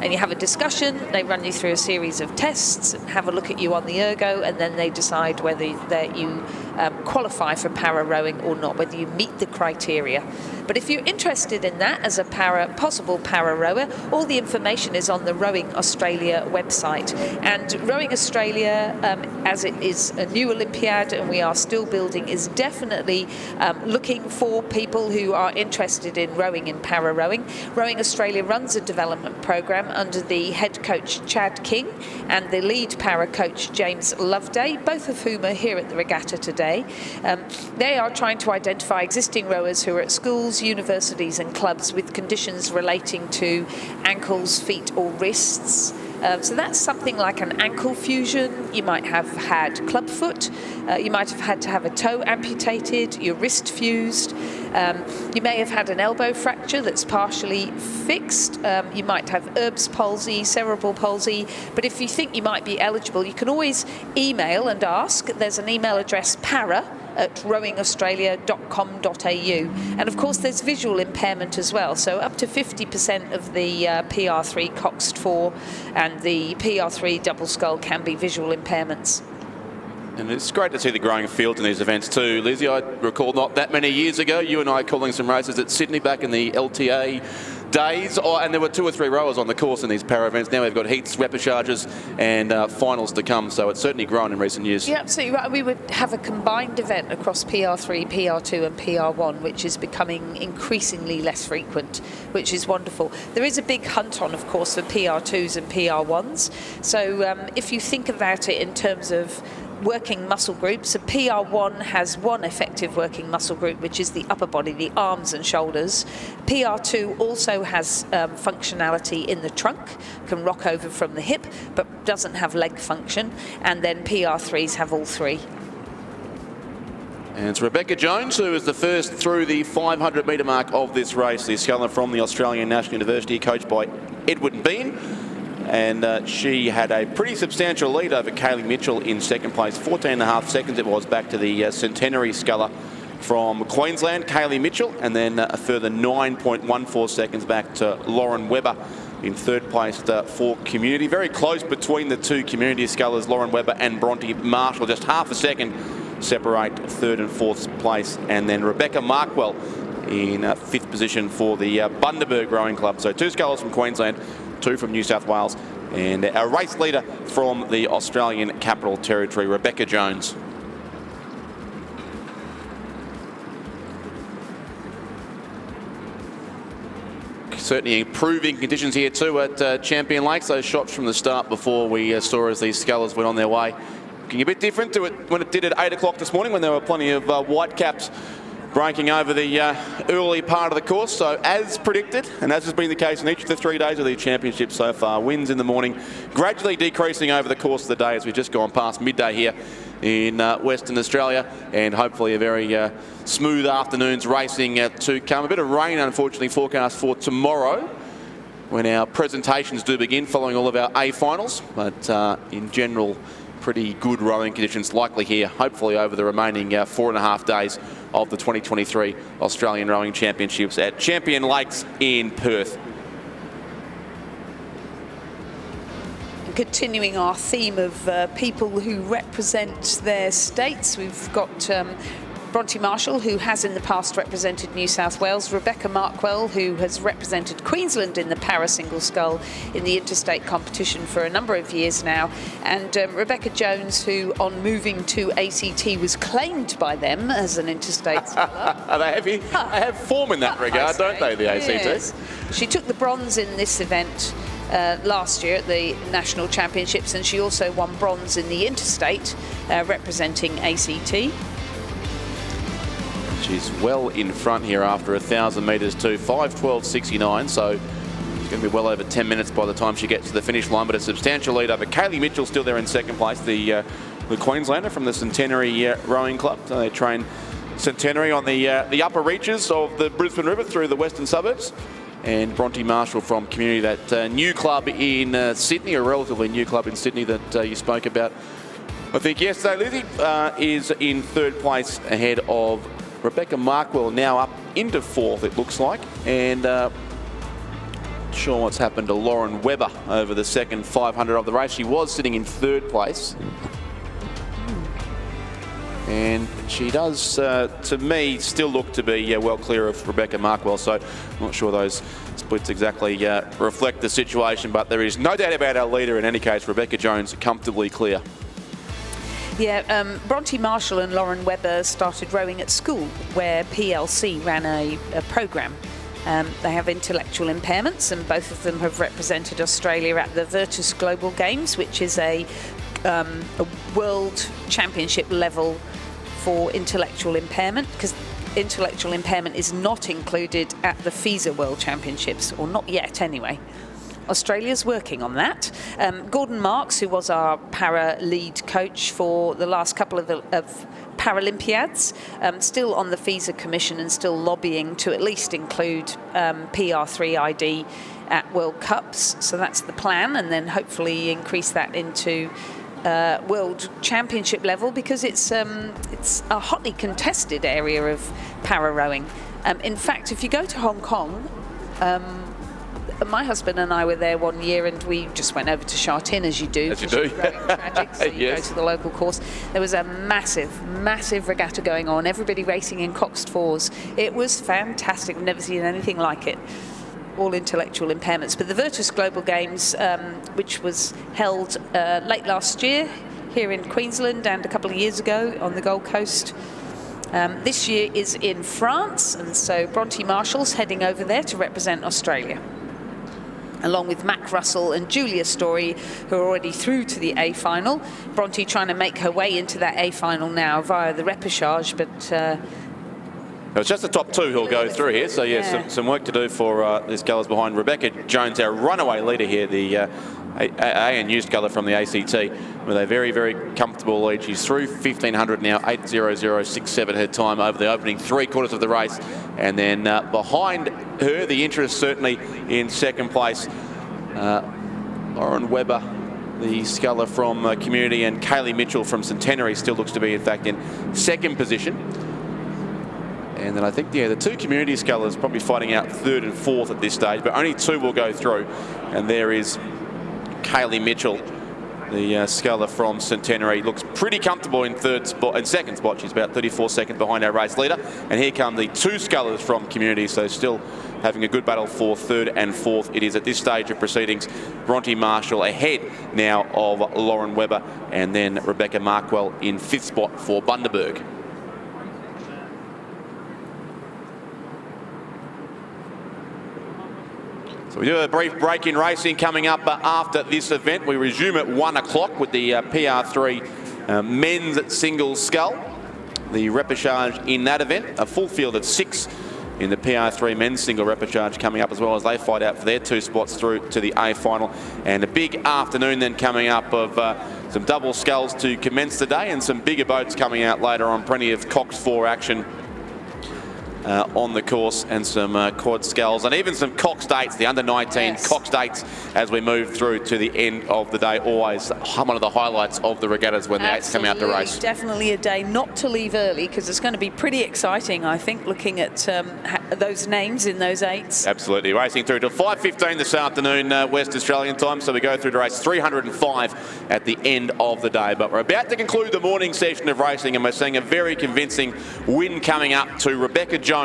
And you have a discussion, they run you through a series of tests, have a look at you on the ergo, and then they decide whether that you qualify for para-rowing or not, whether you meet the criteria. But if you're interested in that as a possible para-rower, all the information is on the Rowing Australia website. And Rowing Australia, as it is a new Olympiad and we are still building, is definitely looking for people who are interested in rowing in para-rowing. Rowing Australia runs a development program under the head coach Chad King and the lead para coach James Loveday, both of whom are here at the regatta today. They are trying to identify existing rowers who are at schools, universities and clubs with conditions relating to ankles, feet or wrists. So that's something like an ankle fusion. You might have had clubfoot. You might have had to have a toe amputated, your wrist fused. You may have had an elbow fracture that's partially fixed. You might have Erb's palsy, cerebral palsy. But if you think you might be eligible, you can always email and ask. There's an email address, para@rowingaustralia.com.au. And of course there's visual impairment as well, so up to 50% of the PR3 Coxed 4 and the PR3 double scull can be visual impairments. And it's great to see the growing field in these events too. Lizzie, I recall not that many years ago, you and I calling some races at Sydney back in the LTA days, and there were 2 or 3 rowers on the course in these para events. Now we've got heats, repechages and finals to come, so it's certainly grown in recent years. You're absolutely right. We would have a combined event across PR3, PR2 and PR1, which is becoming increasingly less frequent, which is wonderful. There is a big hunt on, of course, for PR2s and PR1s. So if you think about it in terms of working muscle groups, a PR1 has one effective working muscle group, which is the upper body, the arms and shoulders. PR2 also has functionality in the trunk, can rock over from the hip, but doesn't have leg function. And then PR3s have all 3. And it's Rebecca Jones who is the first through the 500 metre mark of this race. The sculler from the Australian National University, coached by Edward Bean. And she had a pretty substantial lead over Kaylee Mitchell in second place. 14.5 seconds it was back to the centenary sculler from Queensland, Kaylee Mitchell, and then a further 9.14 seconds back to Lauren Webber in third place for Community. Very close between the two Community scullers, Lauren Webber and Bronte Marshall. Just half a second separate third and fourth place. And then Rebecca Markwell in fifth position for the Bundaberg Rowing Club. So two scullers from Queensland, two from New South Wales, and our race leader from the Australian Capital Territory, Rebecca Jones. Certainly improving conditions here too at Champion Lakes. Those shots from the start before we saw as these scullers went on their way. Looking a bit different to it when it did at 8 o'clock this morning, when there were plenty of white caps breaking over the early part of the course. So as predicted, and as has been the case in each of the 3 days of the championship so far, winds in the morning gradually decreasing over the course of the day as we've just gone past midday here in Western Australia, and hopefully a very smooth afternoon's racing to come. A bit of rain unfortunately forecast for tomorrow when our presentations do begin following all of our A finals, but in general pretty good rowing conditions likely here, hopefully over the remaining 4.5 days of the 2023 Australian Rowing Championships at Champion Lakes in Perth. Continuing our theme of people who represent their states, we've got Bronte Marshall, who has in the past represented New South Wales, Rebecca Markwell, who has represented Queensland in the para single scull in the interstate competition for a number of years now, and Rebecca Jones, who on moving to ACT was claimed by them as an interstate sculler. Are they heavy? They have form in that regard, don't they, the ACT? Yes. She took the bronze in this event last year at the National Championships, and she also won bronze in the interstate representing ACT. She's well in front here after 1,000 metres too, 5:12.69, so it's going to be well over 10 minutes by the time she gets to the finish line, but a substantial lead over. Kaylee Mitchell still there in second place, the Queenslander from the Centenary Rowing Club. So they train Centenary on the upper reaches of the Brisbane River through the western suburbs. And Bronte Marshall from Community, that new club in Sydney, a relatively new club in Sydney that you spoke about, I think, yesterday, Lizzie, is in third place ahead of Rebecca Markwell, now up into fourth, it looks like. And sure what's happened to Lauren Webber over the second 500 of the race. She was sitting in third place. And she does, to me, still look to be well clear of Rebecca Markwell. So I'm not sure those splits exactly reflect the situation, but there is no doubt about our leader in any case, Rebecca Jones, comfortably clear. Yeah, Bronte Marshall and Lauren Webber started rowing at school where PLC ran a program. They have intellectual impairments, and both of them have represented Australia at the Virtus Global Games, which is a world championship level for intellectual impairment, because intellectual impairment is not included at the FISA World Championships, or not yet anyway. Australia's working on that. Gordon Marks, who was our para lead coach for the last couple of Paralympiads, still on the FISA Commission and still lobbying to at least include PR3ID at World Cups. So that's the plan, and then hopefully increase that into World Championship level, because it's a hotly contested area of para rowing. In fact, if you go to Hong Kong, my husband and I were there one year, and we just went over to Sha Tin, as you do. As you do. Tragic, so you go to the local course. There was a massive regatta going on, everybody racing in coxed fours. It was fantastic. I've never seen anything like it. All intellectual impairments. But the Virtus Global Games, which was held late last year here in Queensland and a couple of years ago on the Gold Coast, this year is in France, and so Bronte Marshall's heading over there to represent Australia, along with Mac Russell and Julia Story, who are already through to the A final. Bronte trying to make her way into that A final now via the repechage, but It's just the top two who'll go through here. So, yeah, some work to do for the scullers behind. Rebecca Jones, our runaway leader here, the ANU sculler from the ACT, with a very, very comfortable lead. She's through 1,500 now, 8:00.67 her time over the opening three-quarters of the race. And then behind her, the interest certainly in second place, Lauren Webber, the sculler from Community, and Kaylee Mitchell from Centenary still looks to be, in fact, in second position. And then I think, the two Community scullers probably fighting out third and fourth at this stage, but only two will go through. And there is Kaylee Mitchell, the sculler from Centenary, looks pretty comfortable in second spot. She's about 34 seconds behind our race leader. And here come the two scullers from Community, so still having a good battle for third and fourth. It is at this stage of proceedings Bronte Marshall ahead now of Lauren Webber, and then Rebecca Markwell in fifth spot for Bundaberg. So we do a brief break in racing coming up after this event. We resume at 1 o'clock with the PR3 men's single scull. The repechage in that event, a full field of 6 in the PR3 men's single repechage coming up, as well as they fight out for their 2 spots through to the A final. And a big afternoon then coming up of some double sculls to commence the day, and some bigger boats coming out later on. Plenty of Cox 4 action on the course, and some quad sculls, and even some Cox dates, the under-19 Cox dates, as we move through to the end of the day. Always one of the highlights of the regattas when the eights come out to race. Definitely a day not to leave early, because it's going to be pretty exciting, I think, looking at those names in those eights. Absolutely. Racing through till 5:15 this afternoon, West Australian time, so we go through to race 305 at the end of the day. But we're about to conclude the morning session of racing, and we're seeing a very convincing win coming up to Rebecca Jones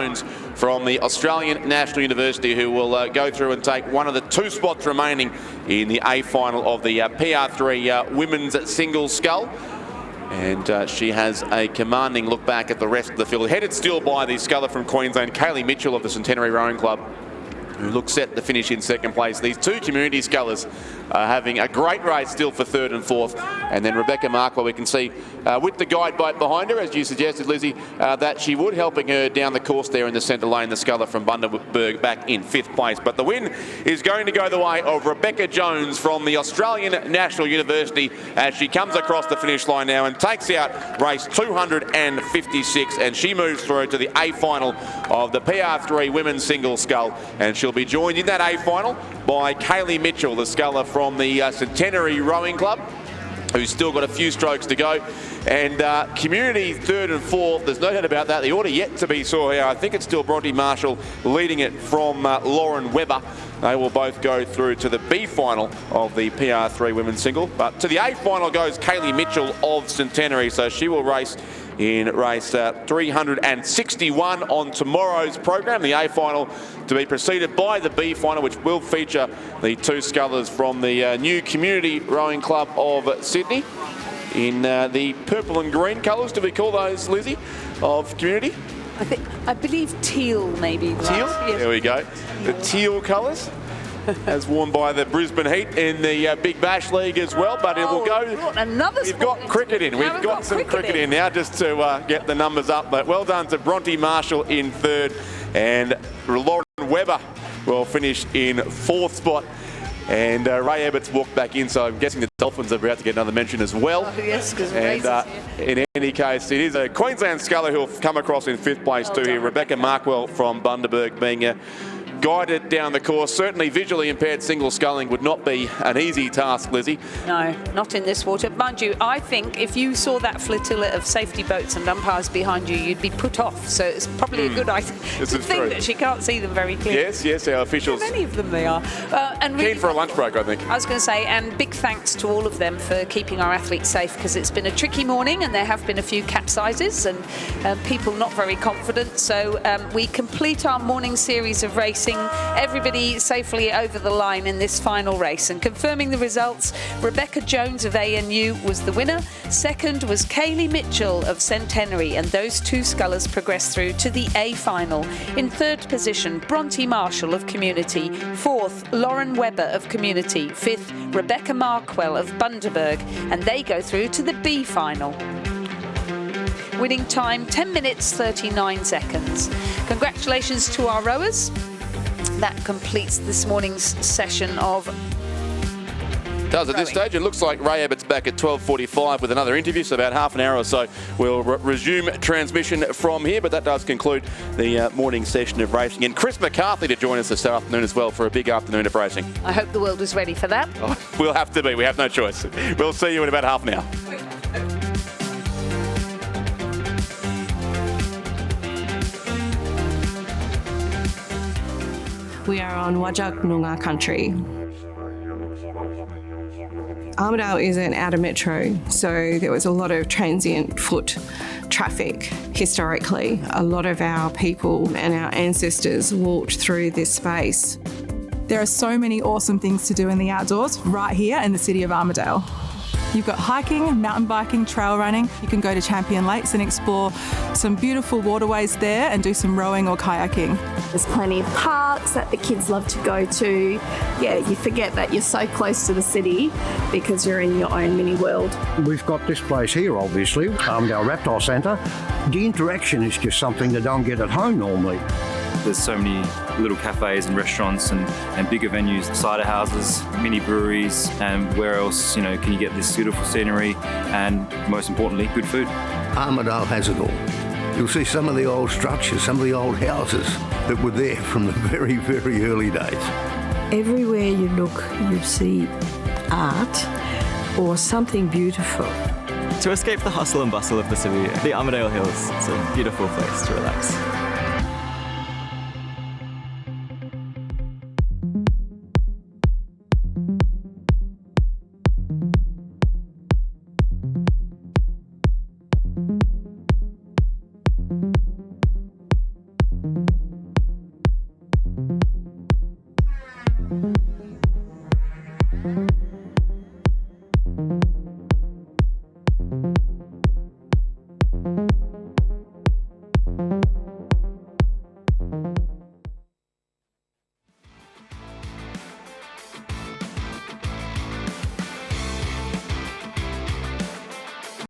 from the Australian National University, who will go through and take one of the 2 spots remaining in the A final of the PR3 women's singles scull. And she has a commanding look back at the rest of the field, headed still by the sculler from Queensland, Kaylee Mitchell of the Centenary Rowing Club, who looks set to finish in second place. These 2 Community scullers are having a great race still for third and fourth. And then Rebecca Markwell, we can see with the guide boat behind her, as you suggested, Lizzie, that she would, helping her down the course there in the centre lane, the sculler from Bundaberg back in 5th place. But the win is going to go the way of Rebecca Jones from the Australian National University, as she comes across the finish line now and takes out race 256, and she moves through to the A final of the PR3 women's single scull, and she'll be joined in that A final by Kaylee Mitchell, the sculler from the Centenary Rowing Club, who's still got a few strokes to go. And Community third and fourth, there's no doubt about that. The order yet to be saw here. I think it's still Bronte Marshall leading it from Lauren Webber. They will both go through to the B final of the PR3 women's single. But to the A final goes Kaylee Mitchell of Centenary, so she will race in race 361 on tomorrow's program. The A final to be preceded by the B final, which will feature the 2 scullers from the new Community Rowing Club of Sydney in the purple and green colours. Do we call those, Lizzie, of Community? I believe teal, maybe. Teal? Yes. There we go. The teal colours, as worn by the Brisbane Heat in the Big Bash League as well. But it will go. We've got cricket in. We've got some cricket in now, just to get the numbers up. But well done to Bronte Marshall in third, and Lauren Webber will finish in 4th spot. And Ray Abbott's walked back in, so I'm guessing the Dolphins are about to get another mention as well. Oh, yes, because in any case, it is a Queensland sculler who'll come across in 5th place too here. Rebecca Markwell from Bundaberg being guided down the course. Certainly visually impaired single sculling would not be an easy task, Lizzie. No, not in this water. Mind you, I think if you saw that flotilla of safety boats and umpires behind you, you'd be put off. So it's probably a good idea to think that she can't see them very clearly. Yes, our officials. How many of them they are. And really, keen for a lunch break, I think. I was going to say, and big thanks to all of them for keeping our athletes safe, because it's been a tricky morning and there have been a few capsizes and people not very confident. So we complete our morning series of racing, everybody safely over the line in this final race. And confirming the results, Rebecca Jones of ANU was the winner. Second was Kaylee Mitchell of Centenary, and those 2 scullers progressed through to the A final. In 3rd position, Bronte Marshall of Community. 4th, Lauren Webber of Community. 5th, Rebecca Markwell of Bundaberg, and they go through to the B final. Winning time 10 minutes 39 seconds. Congratulations to our rowers. That completes this morning's session of Does at this stage. It looks like Ray Abbott's back at 12:45 with another interview, so about half an hour or so we'll resume transmission from here, but that does conclude the morning session of racing. And Chris McCarthy to join us this afternoon as well for a big afternoon of racing. I hope the world is ready for that. Oh, we'll have to be. We have no choice. We'll see you in about half an hour. We are on Wajak Noongar country. Armidale is an outer metro, so there was a lot of transient foot traffic historically. A lot of our people and our ancestors walked through this space. There are so many awesome things to do in the outdoors right here in the city of Armidale. You've got hiking, mountain biking, trail running. You can go to Champion Lakes and explore some beautiful waterways there and do some rowing or kayaking. There's plenty of parks that the kids love to go to. Yeah, you forget that you're so close to the city because you're in your own mini world. We've got this place here, obviously, Armidale Reptile Centre. The interaction is just something they don't get at home normally. There's so many little cafes and restaurants and bigger venues, cider houses, mini breweries, and where else, can you get this beautiful scenery and, most importantly, good food. Armidale has it all. You'll see some of the old structures, some of the old houses that were there from the very, very early days. Everywhere you look, you see art or something beautiful. To escape the hustle and bustle of the city, the Armidale Hills, it's a beautiful place to relax. Thank you.